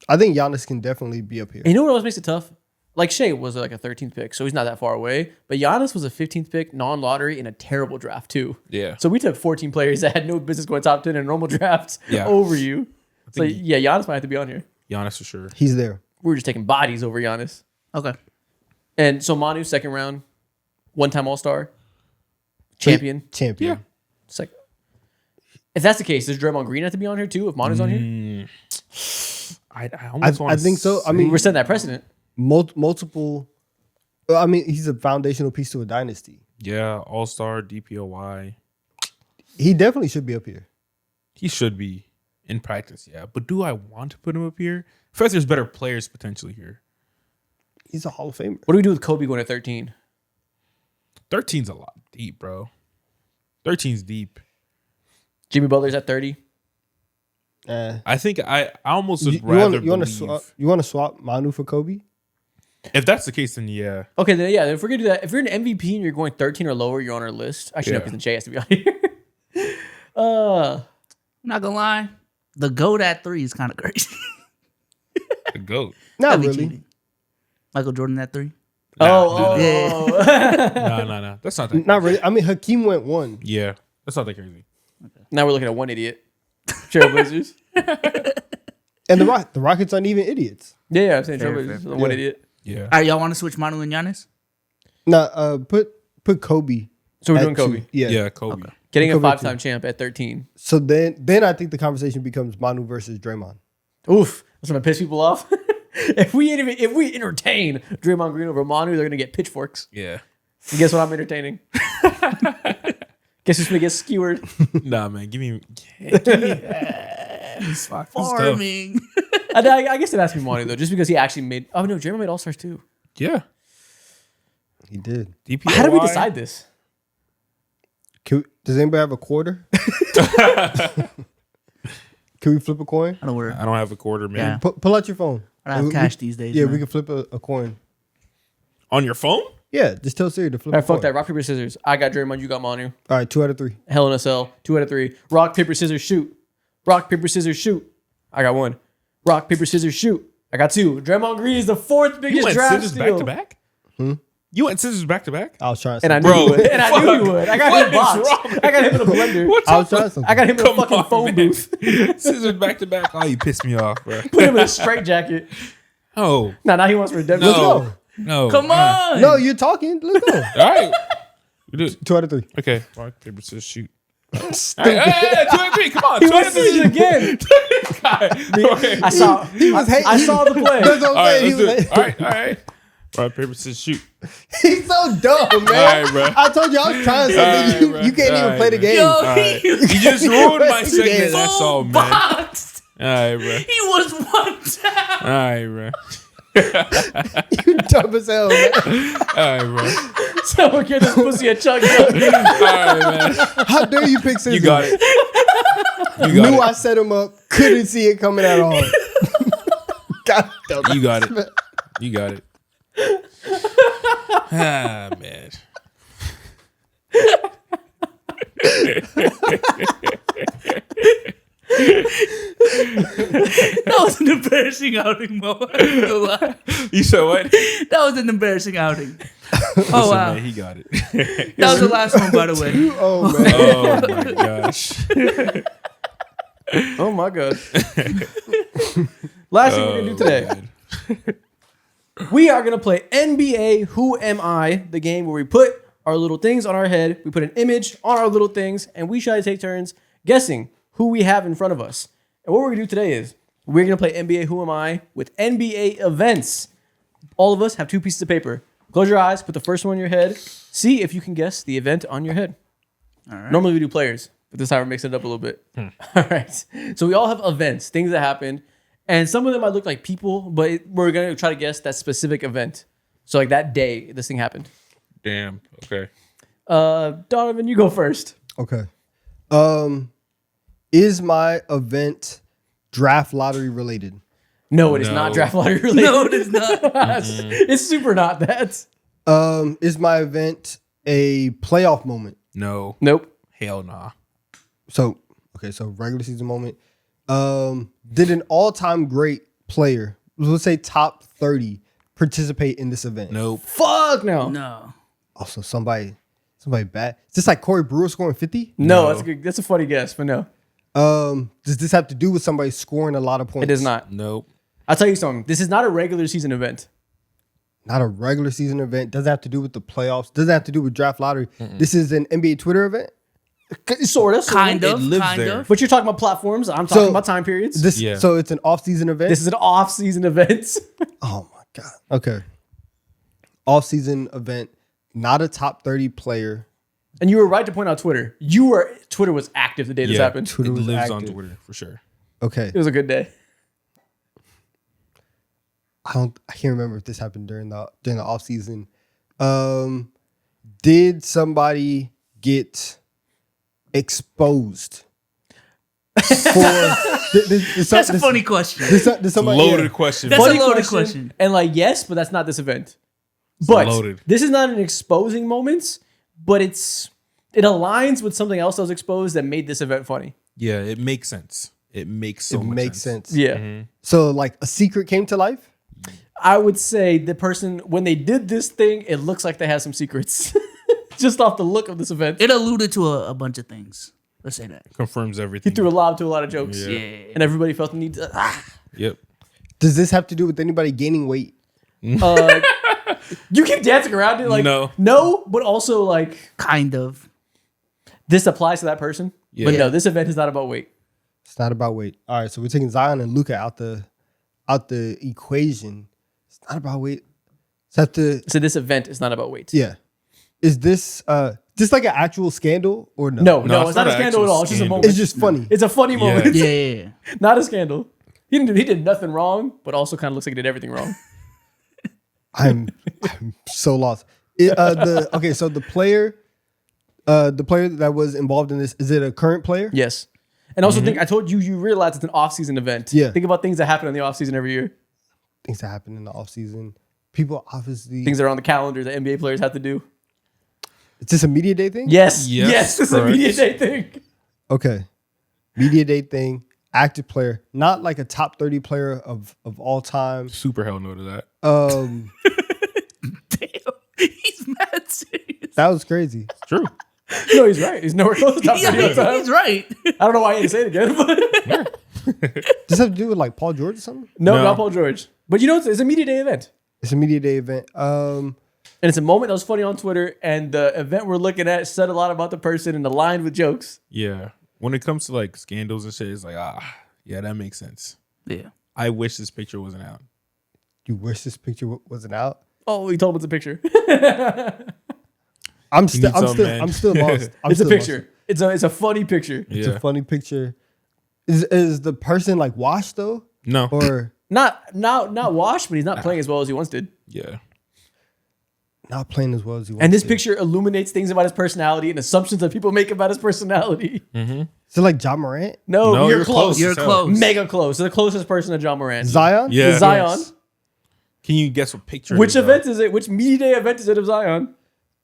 I think Giannis can definitely be up here. And you know what else makes it tough? Like Shea was like a 13th pick, so he's not that far away. But Giannis was a 15th pick, non-lottery, in a terrible draft too. Yeah. So we took 14 players that had no business going top 10 in normal drafts Yeah. over you. So think yeah, Giannis might have to be on here. Giannis for sure. He's there. We were just taking bodies over Giannis. Okay. And so Manu, second round, one-time All-Star, champion. Champion. Second. If that's the case, does Draymond Green have to be on here too? If Manu's on here, I almost want I think so. I mean, we're setting that precedent. multiple. I mean, he's a foundational piece to a dynasty. yeah, All-Star, DPOY. He definitely should be up here. He should be in practice, yeah. But do I want to put him up here? I feel like there's better players potentially here. He's a Hall of Famer. What do we do with Kobe going to 13? 13's a lot deep, bro. 13's deep. Jimmy Butler's at 30. Uh, I think I almost would you rather want believe. to swap Manu for Kobe? If that's the case, then yeah. Okay, then yeah. If we're gonna do that, if you're an MVP and you're going 13 or lower, you're on our list. Actually, no, Yeah. because then Jay has to be on here. I'm not gonna lie. The GOAT at 3 is kind of crazy. The GOAT. Not That'd be really. cheating. Michael Jordan at 3. Oh. No. That's not that. Not really. I mean, Hakeem went 1. Yeah, that's not that crazy. Now we're looking at one idiot. Trailblazers. And the Rockets aren't even idiots. Yeah, I'm saying Fair, Trailblazers. fair, One Yeah. idiot. Yeah. All right, y'all want to switch Manu and Giannis? Nah, put Kobe. So we're at doing Kobe. 2. Yeah. Yeah, Kobe. Okay. Getting a Kobe 5-time champ at 13. So then I think the conversation becomes Manu versus Draymond. Oof. That's gonna piss people off. if we entertain Draymond Green over Manu, they're gonna get pitchforks. Yeah. And guess what I'm entertaining? Guess who's gonna get skewered? Nah, man. Give me. Farming. I guess it has to be Manu though, just because he actually made. Oh no, Draymond made All Stars too. Yeah. He did. DPOY. How do we decide this? Does anybody have a quarter? Can we flip a coin? I don't worry. I don't have a quarter, man. Yeah. Pull out your phone. I don't have cash these days. Yeah, man. we can flip a coin. On your phone? Yeah, just tell Siri to flip All a right, fuck coin. that. Rock, paper, scissors. I got Draymond, you got Manu. All right, 2 out of 3. Hell in a Cell, 2 out of 3. Rock, paper, scissors, shoot. Rock, paper, scissors, shoot. I got 1. Rock, paper, scissors, shoot. I got 2. Draymond Green is the 4th You biggest went draft scissors steal. back to back? You went scissors back to back? I was trying And I something. knew Bro, you would. And I knew you would. I got what him is boxed. wrong I got him in a blender. What's I was up? trying something. I got him in a fucking on, phone man. booth. Scissors back to back. Oh, you pissed me off, bro. Put him in a straight jacket. Oh, Now he wants redemption. no. No. Come on. No, you're talking. Let's go. All right. We do it. 2 out of 3. Okay. Rock, paper, scissors, shoot. All right. Hey, 2 and 3. Come on. 2 He and wants to do it 3. again. Okay. I saw. He was hating. I saw the play. That's what I'm All right, saying. He let's do was it. All right. All right. Rock, paper, scissors, shoot. He's so dumb, man. All right, bro. I told you I was trying something. All right, bro. You can't All even right, play the man. game. Yo, All right. You just ruined my segment. That's all, man. All boxed. right, bro. He was one down. All right, bro. You dumb as hell, man. All right, bro. Someone get this pussy a chug. All right, man. How dare you pick scissors? You got it. You Knew got I set him up. Couldn't see it coming at all. God damn it. You got it. You got it. Ah, man. That was an embarrassing outing, Mo. I'm not gonna lie. You said what? That was an embarrassing outing. Listen, Oh, wow. man, he got it. That was the last one, by the way. Oh, man. Oh my gosh. Oh my god. Last thing we're gonna do today. man. We are gonna play NBA Who Am I? The game where we put our little things on our head, we put an image on our little things, and we try to take turns guessing who we have in front of us. And what we're gonna do today is we're gonna play NBA Who Am I with NBA events. All of us have 2 pieces of paper. Close your eyes, put the first one on your head, see if you can guess the event on your head. All right. Normally we do players, but this time we're mixing it up a little bit. All right. So we all have events, things that happened, and some of them might look like people, but we're gonna try to guess that specific event. So like that day this thing happened. Damn. Okay. Donovan, you go first. Okay. Is my event draft lottery related? No, it is No. not draft lottery related. No, it is not. It's super not that. Is my event a playoff moment? No. Nope. Hell nah. So regular season moment. Did an all-time great player, let's say top 30, participate in this event? Nope. Fuck no. No. Also, somebody bad. Is this like Corey Brewer scoring 50? No, No. that's a good. That's a funny guess, but no, Does this have to do with somebody scoring a lot of points? it is not. Nope. I'll tell you something. This is not a regular season event. Not a regular season event. Doesn't have to do with the playoffs. Doesn't have to do with draft lottery. This is an NBA Twitter event. Sort of. Kind It of. lives Kind there. of. But you're talking about platforms. I'm talking So, about time periods. Yeah. So it's an off-season event. This is an off-season event. Oh my god. Okay. Off-season event. Not a top 30 player. And you were right to point out Twitter. Twitter was active the day this happened. Twitter It was lives on active. Twitter for sure. Okay. It was a good day. I can't remember if this happened during the off season. Did somebody get exposed? That's a funny question. Loaded question. That's a Funny loaded question. And like, yes, but that's not this event. But loaded. this is not an exposing moments, but it aligns with something else that was exposed that made this event funny. Yeah, it makes sense. It makes so It much makes sense. sense. Yeah. So like a secret came to life. I would say the person, when they did this thing, it looks like they had some secrets. Just off the look of this event. It alluded to a bunch of things. Let's say that. Confirms He everything. threw a lob to a lot of jokes. Yeah. And everybody felt the need to. Yep. Does this have to do with anybody gaining weight? You keep dancing around it like, no, but also like, Kind of. this applies to that person. Yeah. But no, this event is not about weight. It's not about weight. All right, so we're taking Zion and Luka out the equation. It's not about weight. So this event is not about weight. yeah. Is this just like an actual scandal or no? No, it's not a an scandal at actual all. It's just a scandal. moment. It's just funny. It's a funny moment. Yeah. Not a scandal. He did nothing wrong, but also kind of looks like he did everything wrong. I'm so lost. So the player that was involved in this, is it a current player? Yes. And also think, I told you realize it's an off-season event. Yeah. Think about things that happen in the off-season every year. Things that happen in the offseason. People obviously Things that are on the calendar that NBA players have to do. It's just a media day thing? Yes. Yes, Yes, it's a correct. media day thing. Okay. Media day thing, active player, not like a top 30 player of all time. Super hell no to that. Um Damn. He's mad serious. that was crazy. True. No, he's right. He's nowhere close to top 30 all time. He's right. I don't know why he had to say it again, but Does this have to do with like Paul George or something? no, No. not Paul George. But you know, it's a media day event. It's a media day event. And it's a moment that was funny on Twitter, and the event we're looking at said a lot about the person and aligned with jokes. Yeah. When it comes to like scandals and shit, it's like, yeah, that makes sense. Yeah. I wish this picture wasn't out. You wish this picture wasn't out? Oh, he told him it's a picture. I'm You need some, still man. lost. It's a picture. It's a funny picture. Yeah. It's a funny picture. Is the person like washed though? No. Or Not washed, but he's not playing as well as he once did. Yeah. not playing as well as he wants And this to? picture illuminates things about his personality and assumptions that people make about his personality. Is it like John Morant? No, No, you're you're close. close. You're as hell. close. Mega close. So the closest person to John Moran. Zion? Yeah. Zion. Can you guess what picture? Which it is, event is it? Which media day event is it of Zion?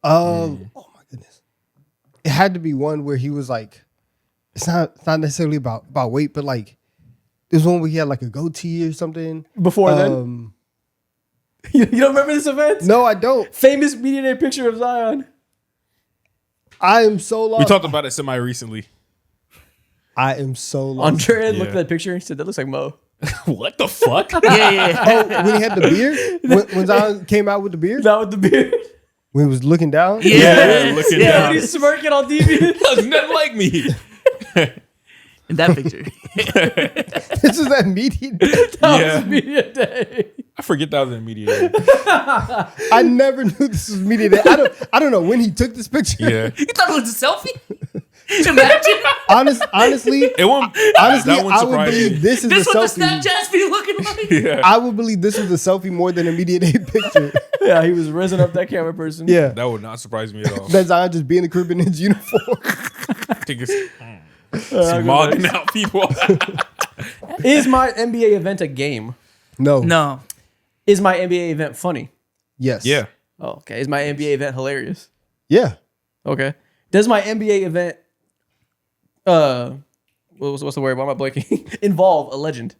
Oh my goodness. It had to be one where he was like, it's not necessarily about weight, but like there's one where he had like a goatee or something. Before then? You don't remember this event? No, I don't. Famous media day picture of Zion. I am so lost. We talked about it semi recently. I am so lost. Andre looked at Yeah. that picture and said, that looks like Mo. What the fuck? Yeah. Oh, when he had the beard? When Zion came out with the beard? That with the beard. When he was looking down? Yeah, looking Yeah, down. he's smirking on TV. Looks nothing like me. In that picture. This is that media day. That Yeah. was media day. I forget that was in media. I never knew this was media day. I don't know when he took this picture. Yeah. You thought it was a selfie? Imagine. Honestly, It won't. honestly, that wouldn't I would surprise believe me. this is This a what the selfie. Snapchats be looking like? Yeah. I would believe this was a selfie more than a media day picture. Yeah, he was raising up that camera person. Yeah. That would not surprise me at all. That Zion just being the crib in his uniform. think it's smogging out people. Is my NBA event a game? No. No. Is my NBA event funny? Yes. Yeah. Oh, okay. Is my NBA event hilarious? Yeah. Okay. Does my NBA event what's the word? Why am I blanking? Involve a legend?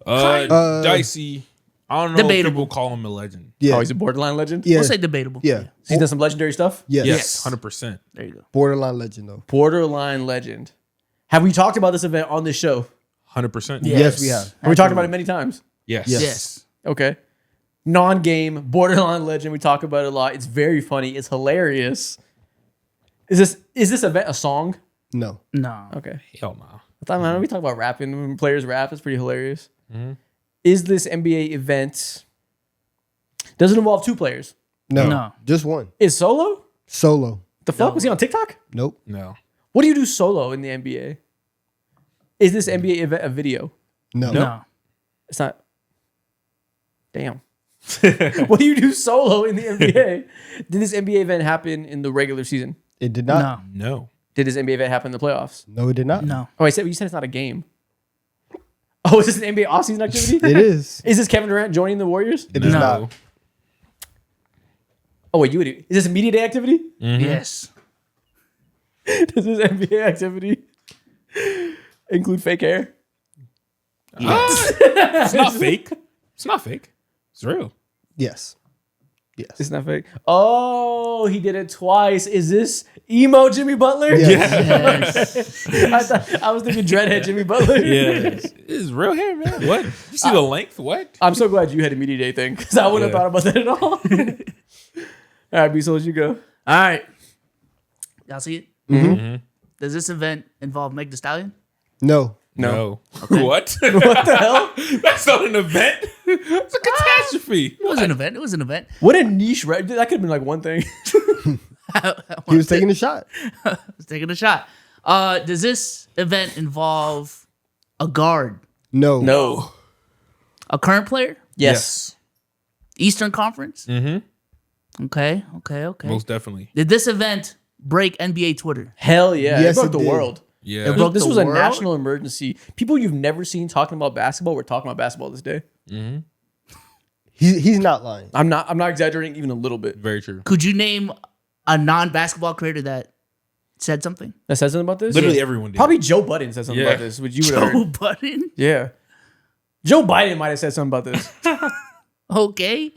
Dicey. I don't know Debatable. if people call him a legend. Yeah. Oh, he's a borderline legend? Yeah. We'll say debatable. Yeah. He's done some legendary stuff? Yes. Yes, 100%. There you go. Borderline legend though. Borderline legend. Have we talked about this event on this show? 100%. Yes, we have. Have we talked about it many times? Yes. Yes. Yes. Okay. Non-game, borderline legend. We talk about it a lot. It's very funny. It's hilarious. Is this event a song? No. No. Okay. Hell no. I thought, man, we talk about rapping. When players rap, it's pretty hilarious. Is this NBA event... Does it involve two players? No. No. Just one. Is solo? Solo. The fuck? Was he on TikTok? Nope. No. What do you do solo in the NBA? Is this NBA event a video? No. No. It's not. Damn. What do you do solo in the NBA? Did this NBA event happen in the regular season? It did not. No. No. Did his NBA event happen in the playoffs? No, it did not. No. Oh, you said it's not a game. Oh, is this an NBA offseason activity? It is. Is this Kevin Durant joining the Warriors? It is No. not. Oh, wait, is this a media day activity? Yes. Does this NBA activity include fake hair? It's not fake. It's not fake. It's real. Yes. Yes. It's not fake. Oh, he did it twice. Is this emo Jimmy Butler? Yes. Yes. I was thinking dreadhead Jimmy Butler. Yeah. It's real hair, man. What? You see the length? What? I'm so glad you had a media day thing because I wouldn't have Yeah. thought about that at all. All right, B-Soul, you go. All right. Y'all see it? Mm-hmm. Does this event involve Meg Thee Stallion? No. No. What? What the hell? That's not an event. It's a catastrophe. It was an event. It was an event. What a niche, right? That could have been like one thing. He was taking a shot. was taking a shot. Does this event involve a guard, No. No. a current player, Yes. Eastern Conference? Mm-hmm. Okay. Most definitely. Did this event break NBA Twitter? Hell yeah. Yes, it broke it the did. world. Yeah. It broke This the was a world? national emergency. People you've never seen talking about basketball were talking about basketball this day. He's not lying. I'm not exaggerating even a little bit. Very true. Could you name a non-basketball creator that said something? That says something about this? Literally Yeah. everyone did. Probably Joe Budden said something Yeah. about this, which you would have Joe heard. Budden? Yeah. Joe Biden might have said something about this. Okay.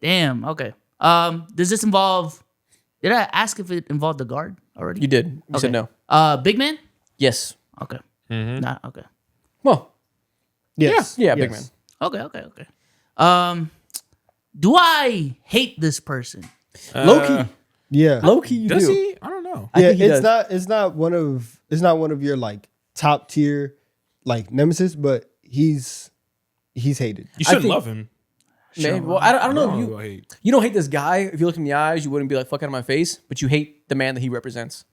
Damn. Okay. Does this involve? Did I ask if it involved the guard already? You did. You said no. Big man. Yes. Okay. Mm-hmm. Nah. Okay. Well, Yes. yeah, Yes. big man. Okay. Do I hate this person? Low key. Yeah. Low key, you Does do. he? I don't know. I Yeah, think he it's does. not one of your like top tier like nemesis, but he's hated. You shouldn't think- love him. Man, well, I don't know. I You don't hate. you don't hate this guy. If you look him in the eyes, you wouldn't be like, fuck out of my face. But you hate the man that he represents.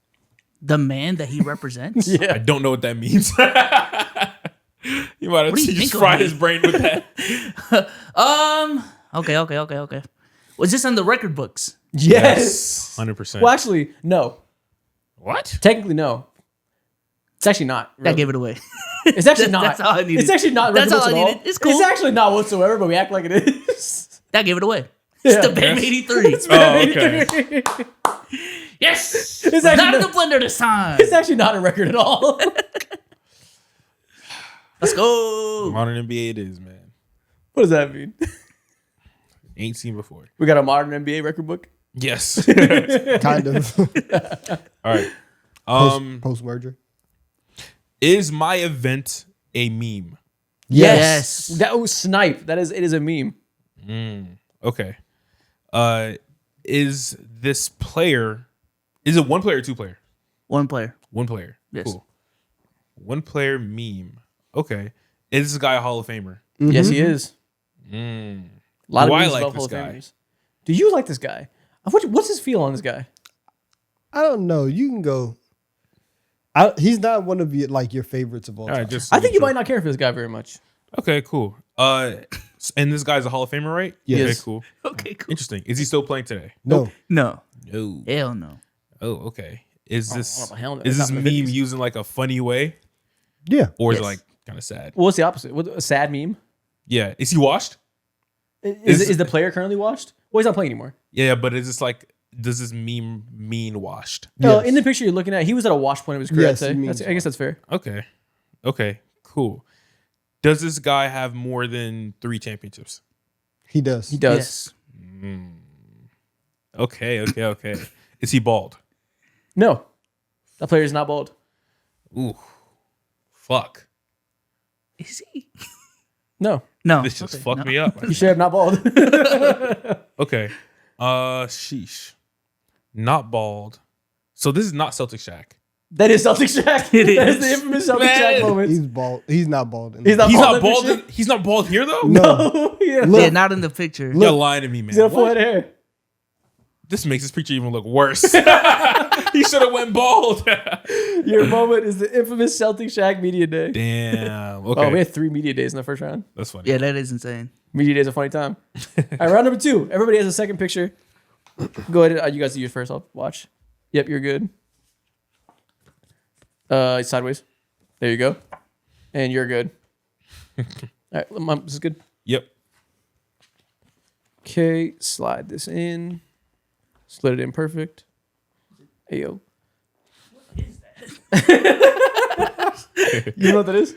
The man that he represents? I Yeah. don't know what that means. You might have What do you just think of fried me? his brain with that. Okay. Was this on the record books? Yes. 100%. Well, actually, no. What? Technically, no. It's actually not. That really. gave it away. It's actually not. That's all I needed. It's actually not. That's record all I books at needed. It's cool. It's actually not whatsoever, but we act like it is. That gave it away. Yeah. It's the Bam 83. Oh, okay. Yes. It's actually Not in the not- blender this time. It's actually not a record at all. Let's go. Modern NBA it is, man. What does that mean? Ain't seen before. We got a modern NBA record book. Yes. Kind of All right. post merger. Is my event a meme? Yes. That was snipe. It is a meme. Okay. Is this player? Is it one player or two player? One player. One player. Yes. Cool. One player meme. Okay. Is this guy a Hall of Famer? Yes, he is. A lot Do of I memes like about this Hall of guy? Famers. Do you like this guy? What's his feel on this guy? I don't know. You can go. He's not one of your favorites of all All time. right. Just I think you sure. might not care for this guy very much. Okay. Cool. And this guy's a Hall of Famer, right? Yes. Okay. Yes. Cool. Okay, cool. Interesting. Is he still playing today? No. No. No. Hell no. Oh, okay. Is I this don't know, hell no. is It's this not meme in the 50s. used in like a funny way, Yeah. or is Yes. it like kind of sad? Well, what's the opposite? A sad meme? Yeah. Is he washed? Is the player currently washed? Well, he's not playing anymore. Yeah, but is this like does this meme mean washed? No, Yes. in the picture you're looking at, he was at a wash point of his career. Yes, I'd say. he means I guess that's fair. Okay. Okay. Cool. Does this guy have more than 3 championships? He does. He does. Yes. Okay. Okay. Is he bald? No, that player is not bald. Ooh. Fuck. Is he? No, No. This just Okay, fucked no. me up. he should have not bald. Okay. Sheesh. Not bald. So this is not Celtic Shaq. That is Celtic Shaq. It That is is. the infamous Celtic Man. Shaq moment. He's bald. He's not bald. He's not He's bald. not in bald. the picture? He's not bald here though. No, yeah. Look. Yeah, not in the picture. You're lying to me, man. He's got a full What? head of hair. This makes this picture even look worse. He should have went bald. Your moment is the infamous Celtic Shaq media day. Damn. Okay. Oh, we had 3 media days in the first round. That's funny. Yeah, that is insane. Media day is a funny time. All right, round number 2. Everybody has a second picture. Go ahead. You guys do yours first. I'll watch. Yep, you're good. Sideways. There you go. And you're good. All right, this is good. Yep. Okay, slide this in. Slid it in perfect. Hey, yo. What is that? You know what that is?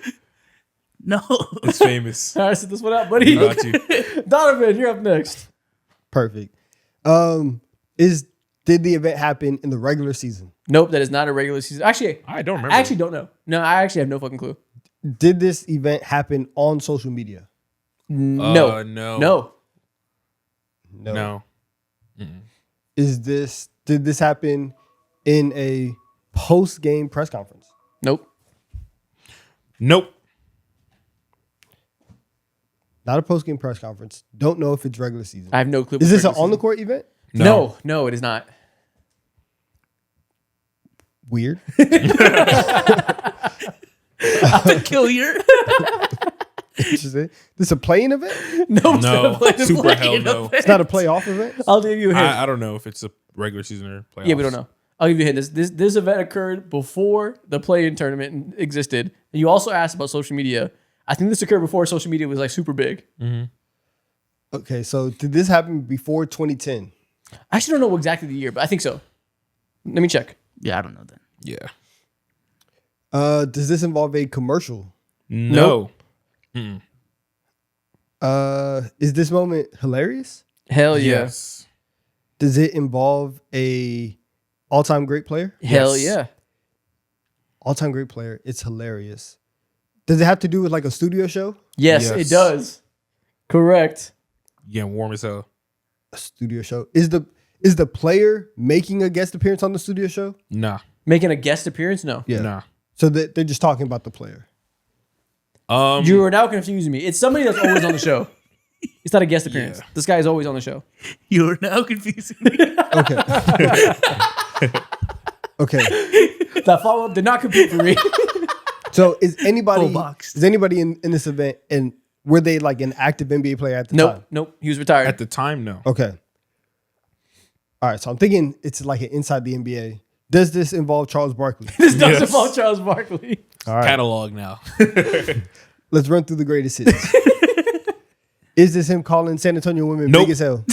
No. It's famous. All right, set this one out, buddy. Got you. Donovan, you're up next. Perfect. Did the event happen in the regular season? Nope, that is not a regular season. Actually, I don't remember. I actually don't know. No, I actually have no fucking clue. Did this event happen on social media? No. No. No. Did this happen in a post-game press conference? Nope. Nope. Not a post-game press conference. Don't know if it's regular season. I have no clue. Is this an regular on-the-court event? season. No, it is not. Weird. To kill your. Interesting. This a playing event? No, No. Super hell no. It's not a playoff event? I'll give you a hint. I don't know if it's a regular season or playoffs. Yeah, we don't know. I'll give you a hint. This event occurred before the play-in tournament existed. And you also asked about social media. I think this occurred before social media was like super big. Okay, so did this happen before 2010? I actually don't know exactly the year, but I think so. Let me check. Yeah, I don't know that. Yeah. Does this involve a commercial? No. Is this moment hilarious? Hell yeah. Yes. Does it involve a all-time great player? Hell Yes. yeah. All-time great player. It's hilarious. Does it have to do with like a studio show? Yes, Yes. it does. Correct. Yeah, warm as hell. A studio show. Is the player making a guest appearance on the studio show? Nah. Making a guest appearance? No. Yeah. Nah. So they're just talking about the player. You are now confusing me. It's somebody that's always on the show. It's not a guest appearance. Yeah. This guy is always on the show. You are now confusing me. Okay. Okay. That follow-up did not compete for me. So is anybody Full box. in this event, and were they like an active NBA player at the time? Nope. He was retired. At the time, no. Okay. All right. So I'm thinking it's like an inside the NBA. Does this involve Charles Barkley? This does Yes. involve Charles Barkley. All right. Catalog now. Let's run through the greatest hits. Is this him calling San Antonio women Nope. big as hell?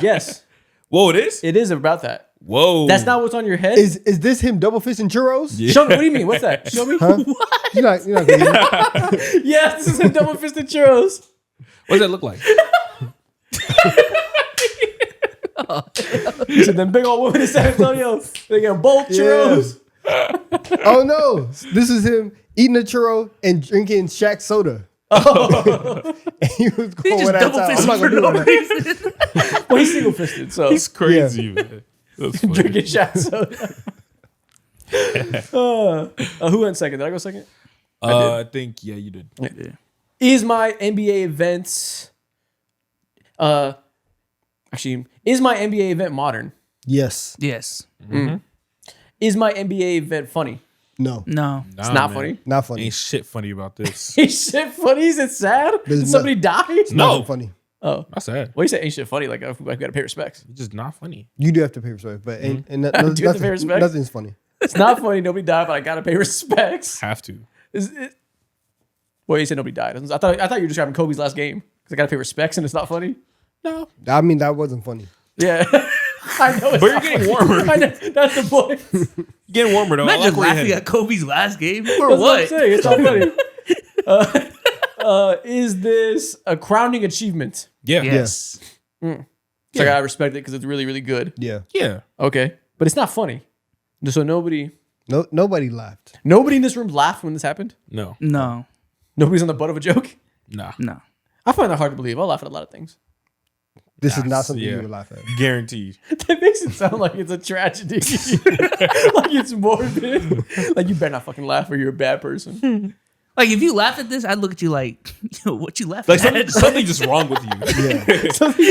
Yes. Whoa, it is? It is about that. Whoa. That's not what's on your head? Is this him double fisting churros? Yeah. Show me. What do you mean? What's that? Show me. Huh? You're not gonna get it. Yes, this is a double fisted churros. What does that look like? You said them big old women in San Antonio. They get both churros. Oh no. This is him eating a churro and drinking Shaq soda. And he was He going just with double that. I'm fisted not for gonna do no that. reason. Well, he's single fisted, so It's crazy, man. That's funny. drinking shot soda. Who went second? Did I go second? I think, yeah, you did. Is my NBA event is my NBA event modern? Yes. Yes. Is my NBA event funny? No. No. It's not funny. Not funny. Ain't shit funny about this. Ain't shit funny? Is it sad? There's Did somebody die? No. Not funny. Oh. Not sad. Well, you say ain't shit funny, like I've got to pay respects. It's just not funny. You do have to pay respect, but and Do you have to pay respect? nothing's funny. It's not funny, nobody died, but I gotta pay respects. Have to. Is it? Well, you said nobody died. I thought you were describing Kobe's last game because I gotta pay respects and it's not funny. No. I mean, that wasn't funny. Yeah, I know. It's But you're not getting funny. warmer. I know, that's the point. You're getting warmer, though. I Imagine like where you're laughing headed. at Kobe's last game. For That's what I'm what? saying. It's not funny. Is this a crowning achievement? Yeah. Yes. It's like I respect it because it's really, really good. Yeah. Yeah. Okay, but it's not funny. So nobody Nobody laughed. in this room laughed when this happened. No. No. Nobody's on the butt of a joke. Nah. No. I find that hard to believe. I'll laugh at a lot of things. This is not Yes, something yeah. you would laugh at. Guaranteed. That makes it sound like it's a tragedy. Like it's morbid. Like you better not fucking laugh or you're a bad person. Like if you laugh at this, I'd look at you like, yo, what you laughing Like at? something just wrong with you. Yeah.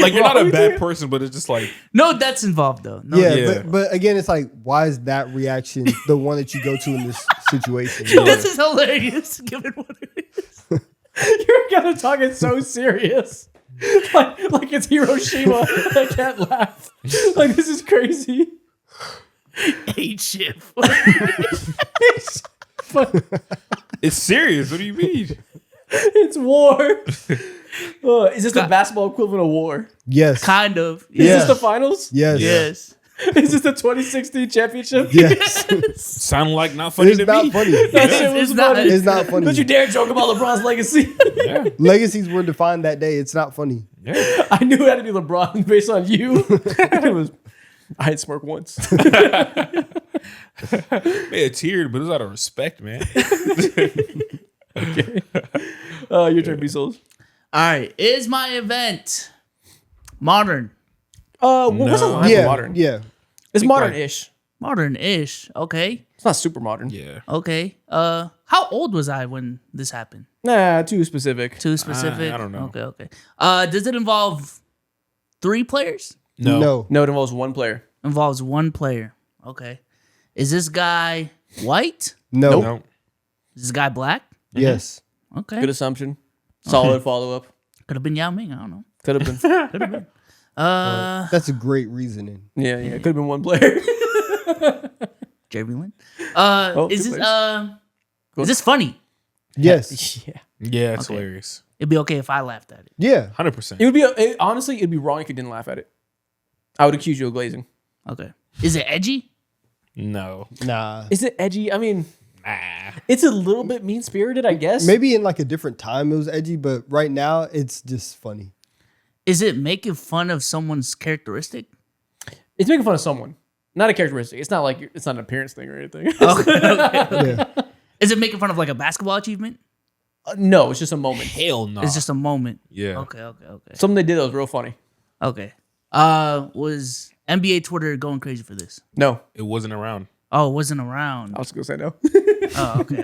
Like you're not wrong a with bad you? person, but it's just like No, that's involved though. No, Yeah, Yeah. but again, it's like, why is that reaction the one that you go to in this situation? this is hilarious. Given what it is. You're kind of talking so serious. Like it's Hiroshima. I can't laugh. Like this is crazy. Eight shift. It's serious. What do you mean? It's war. Is this the basketball equivalent of war? Yes. Kind of. Is Yeah. this the finals? Yes. Yes. Is this the 2016 championship? Yes. Sound like not funny It's to not me. funny. That shit was It's not- funny. It's not funny. Don't you dare joke about LeBron's legacy. Legacies were defined that day. It's not funny. Yeah. I knew it had to be LeBron based on you. It was. I had smirk once. Man, it teared, but it was out of respect, man. Your turn, B-Souls. All right. Is my event modern? What's the line for Yeah. modern? Yeah. It's modern-ish. Modern-ish. Okay. It's not super modern. Yeah. Okay. How old was I when this happened? Nah, too specific. Too specific? I don't know. Okay. Does it involve 3 players? No. No, it involves one player. Involves 1 player. Okay. Is this guy white? No. No. Is this guy black? Yes. Okay. Good assumption. Solid follow-up. Could have been Yao Ming. I don't know. Could have been. That's a great reasoning. Yeah. Could have been one player. Jeremy Lin. two Is this players. is this funny? Yes. Yeah. Yeah, it's Okay. hilarious. It'd be okay if I laughed at it. Yeah. 100%. It would be honestly, it'd be wrong if you didn't laugh at it. I would accuse you of glazing. Okay. Is it edgy? No. Nah. Is it edgy? I mean, Nah. it's a little bit mean-spirited, I guess. Maybe in like a different time it was edgy, but right now it's just funny. Is it making fun of someone's characteristic? It's making fun of someone, not a characteristic. It's not like it's not an appearance thing or anything. Okay. Yeah. Is it making fun of like a basketball achievement? No, it's just a moment. Hell no. It's just a moment. Yeah. Okay. Something they did that was real funny. Okay. Was NBA Twitter going crazy for this? No, It wasn't around. Oh, it wasn't around. I was gonna say no. Oh, okay.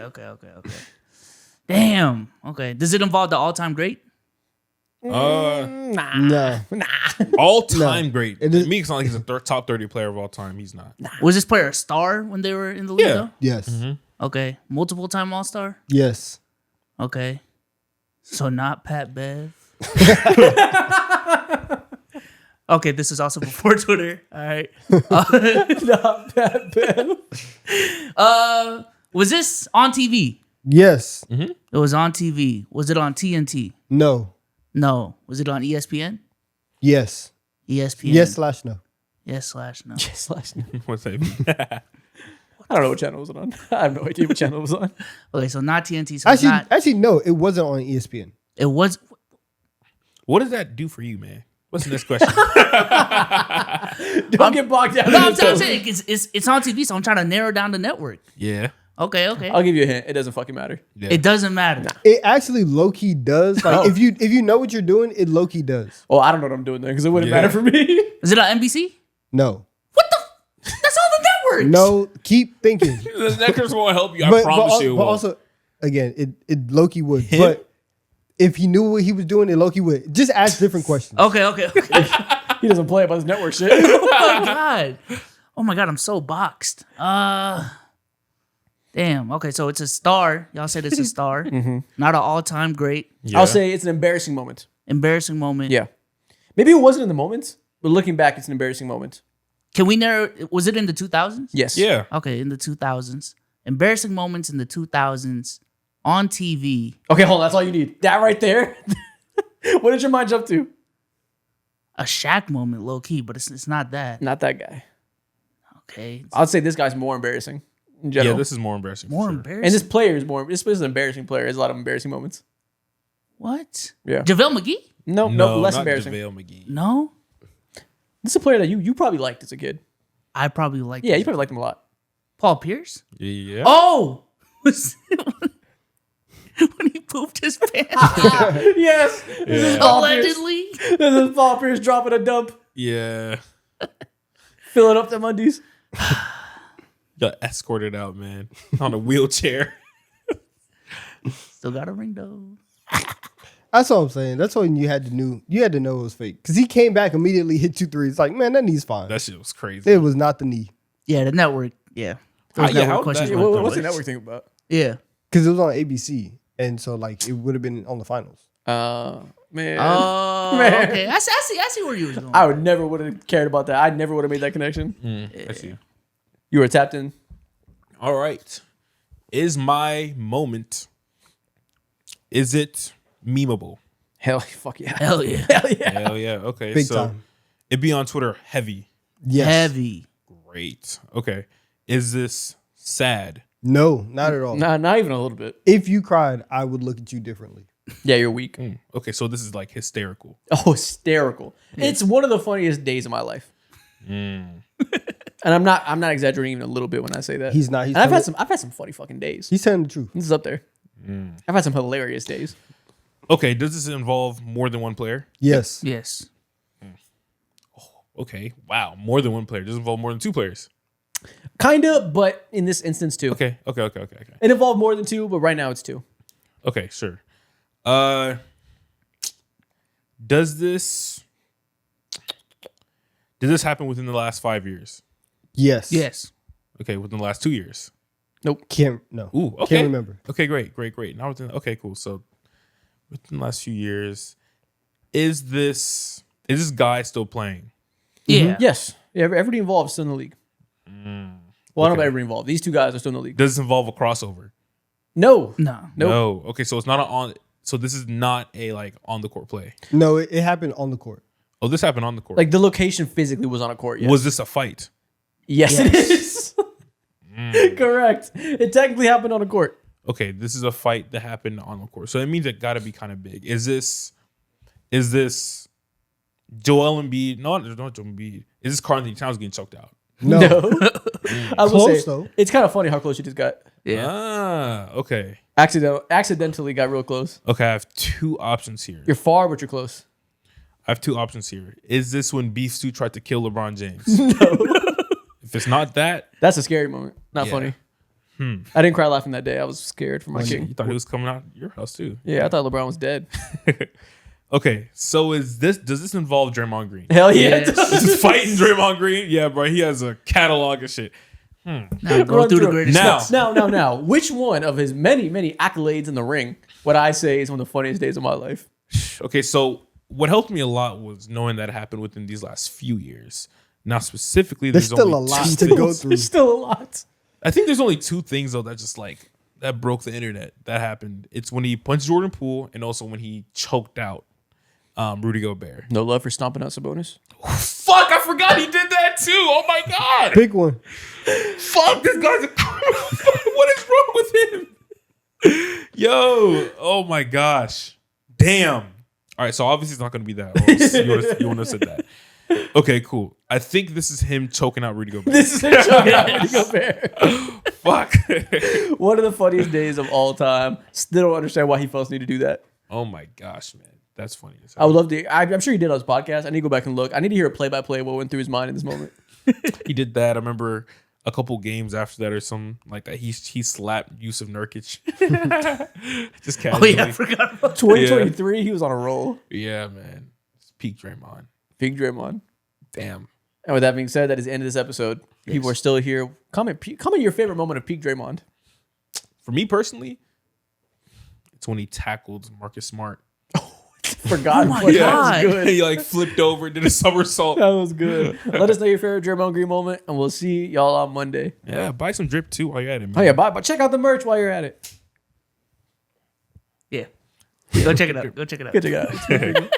Damn. Okay. Does it involve the all-time great? No. All time great. It To is- me, it's not like he's a top 30 player of all time. He's not. Was this player a star when they were in the league? Yeah. Though? Yes. Okay. Multiple time All-Star? Yes. Okay. So not Pat Bev. Okay, this is also before Twitter. All right. Not bad, Ben. Was this on TV? Yes. It was on TV. Was it on TNT? No. No. Was it on ESPN? Yes. ESPN. Yes/no. Yes/no. What's that? I don't know what channel was it on. I have no idea what channel it was on. Okay, so not TNT. So it's not. Actually, no. It wasn't on ESPN. It was. What does that do for you, man? What's the next question? Don't get bogged down. No, in I'm this, trying to though. say it's on TV, so I'm trying to narrow down the network. Yeah. Okay. I'll give you a hint. It doesn't fucking matter. Yeah. It doesn't matter. It actually low key does. Like Oh. if you know what you're doing, it low key does. Oh, I don't know what I'm doing there because it wouldn't Yeah. matter for me. Is it on NBC? No. What the? That's all the networks. No. Keep thinking. The next won't help you. I but promise you. It but will. also, again, it low key would. But if he knew what he was doing, it low key would. Just ask different questions. Okay. He doesn't play about this network shit. Oh my god, I'm so boxed. Damn. Okay, so it's a star. Y'all said it's a star. Not an all-time great. Yeah. I'll say it's an embarrassing moment. Embarrassing moment. Yeah. Maybe it wasn't in the moment, but looking back, it's an embarrassing moment. Can we narrow? Was it in the 2000s? Yes. Yeah. Okay, in the 2000s. Embarrassing moments in the 2000s on TV. Okay, hold on. That's all you need. That right there. What did your mind jump to? A Shaq moment, low key, but it's not that. Not that guy. Okay, I'd say this guy's more embarrassing in general. Yeah, this is more embarrassing. more for sure. embarrassing. and this player is more. This is an embarrassing player. There's a lot of embarrassing moments. What? Yeah. JaVale McGee? No, No, less not embarrassing. JaVale McGee. No, This is a player that you probably liked as a kid. I probably like. Yeah, you probably liked him a lot. Paul Pierce. Yeah. Oh, was it when he pooped his pants? Yes. This is Paul Pierce. Allegedly. This is Paul Pierce dropping a dump, Yeah. filling up them undies. Got escorted out, man, on a wheelchair. Still got a ring though. That's all I'm saying. That's when you had to know it was fake. Because he came back immediately, hit 2 threes. It's like, man, that knee's fine. That shit was crazy. It was not the knee. Yeah, the network. Yeah. Those yeah, network how questions that- went through What's the it. network thing about? Yeah. Because it was on ABC. And so like it would have been on the finals. Man. Oh, Man. okay. I see where you was going. I would never would have cared about that. I never would have made that connection. I see. You were tapped in. All right. Is my moment, is it memeable? Hell, fuck yeah. Hell yeah. Hell yeah. Hell yeah. Okay. Big so time. it'd be on Twitter heavy. Yes. Heavy. Great. Okay. Is this sad? No, not at all. Nah, not even a little bit. If you cried, I would look at you differently. Yeah, you're weak. Okay. So this is like hysterical. Oh, hysterical. It's one of the funniest days of my life. And I'm not exaggerating even a little bit when I say that. He's not. He's And telling, I've had some funny fucking days. he's telling the truth. This is up there. I've had some hilarious days. Okay. Does this involve more than one player? Yes. Yes. Okay. Wow. More than one player. Does it involve more than two players? Kinda, but in this instance too. Okay. It involved more than two, but right now it's two. Okay, sure. Does this did this happen within the last 5 years? Yes. Yes. Okay, within the last 2 years. Can't. No. Ooh, okay. Can't remember. Okay, great. Now within okay, cool. So within the last few years, is this guy still playing? Yeah. Yes. Yeah, everybody involved is still in the league. Well, I don't know about everybody involved. These two guys are still in the league. Does this involve a crossover? No. No. Nope. No. Okay, so it's not on. So this is not a like on the court play. No, it happened on the court. Oh, this happened on the court. Like the location physically was on a court. Yes. Was this a fight? Yes, it is. Correct. It technically happened on a court. Okay, this is a fight that happened on the court. So it means it got to be kind of big. Is this Joel Embiid? No, not Joel Embiid. Is this Karl Anthony Towns getting choked out? No. I will Close, say, though. it's kind of funny how close you just got. Yeah. Ah, okay. Accidentally got real close. Okay, I have two options here. You're far, but you're close. I have two options here. Is this when Beef Stew tried to kill LeBron James? No. If it's not that, That's a scary moment. Not Yeah. funny. I didn't cry laughing that day. I was scared for my you king. thought he was coming out your house too. Yeah, I thought LeBron was dead. Okay, so does this involve Draymond Green? Hell yeah. Yes. This is fighting Draymond Green? Yeah, bro. He has a catalog of shit. Now go Run through the through. greatest. Now. Now. Which one of his many, many accolades in the ring would I say is one of the funniest days of my life? Okay, so what helped me a lot was knowing that it happened within these last few years. Now, specifically, There's still only a lot two to things. go through. There's still a lot. I think there's only two things though that just like that broke the internet that happened. It's when he punched Jordan Poole and also when he choked out Rudy Gobert. No love for stomping out Sabonis. Fuck, I forgot he did that too. Oh my god. Pick one. Fuck, this guy's a criminal. What is wrong with him? Yo, oh my gosh. Damn. All right, so obviously it's not going to be that. You wouldn't have said that. Okay, cool. I think this is him choking out Rudy Gobert. This is a choking out Rudy Gobert. Fuck. One of the funniest days of all time. Still don't understand why he felt the need to do that. Oh my gosh, man. That's funny as I hell. would love to. I'm sure he did on his podcast. I need to go back and look. I need to hear a play-by-play of what went through his mind in this moment. He did that. I remember a couple games after that or something like that. He slapped Yusuf Nurkic. Just Oh casually. yeah, I forgot about 2023, he was on a roll. Yeah, man. It's peak Draymond. Big Draymond. Damn. And with that being said, that is the end of this episode. People are still here. Comment your favorite moment of peak Draymond. For me personally, it's when he tackled Marcus Smart. Forgot. Oh my but that God. was good. He like flipped over, did a somersault. That was good. Let us know your favorite Draymond Green moment, and we'll see y'all on Monday. Yeah, buy some drip too while you're at it, man. Oh yeah, bye. But check out the merch while you're at it. Yeah. Go check it out. Go check it out. Good to go.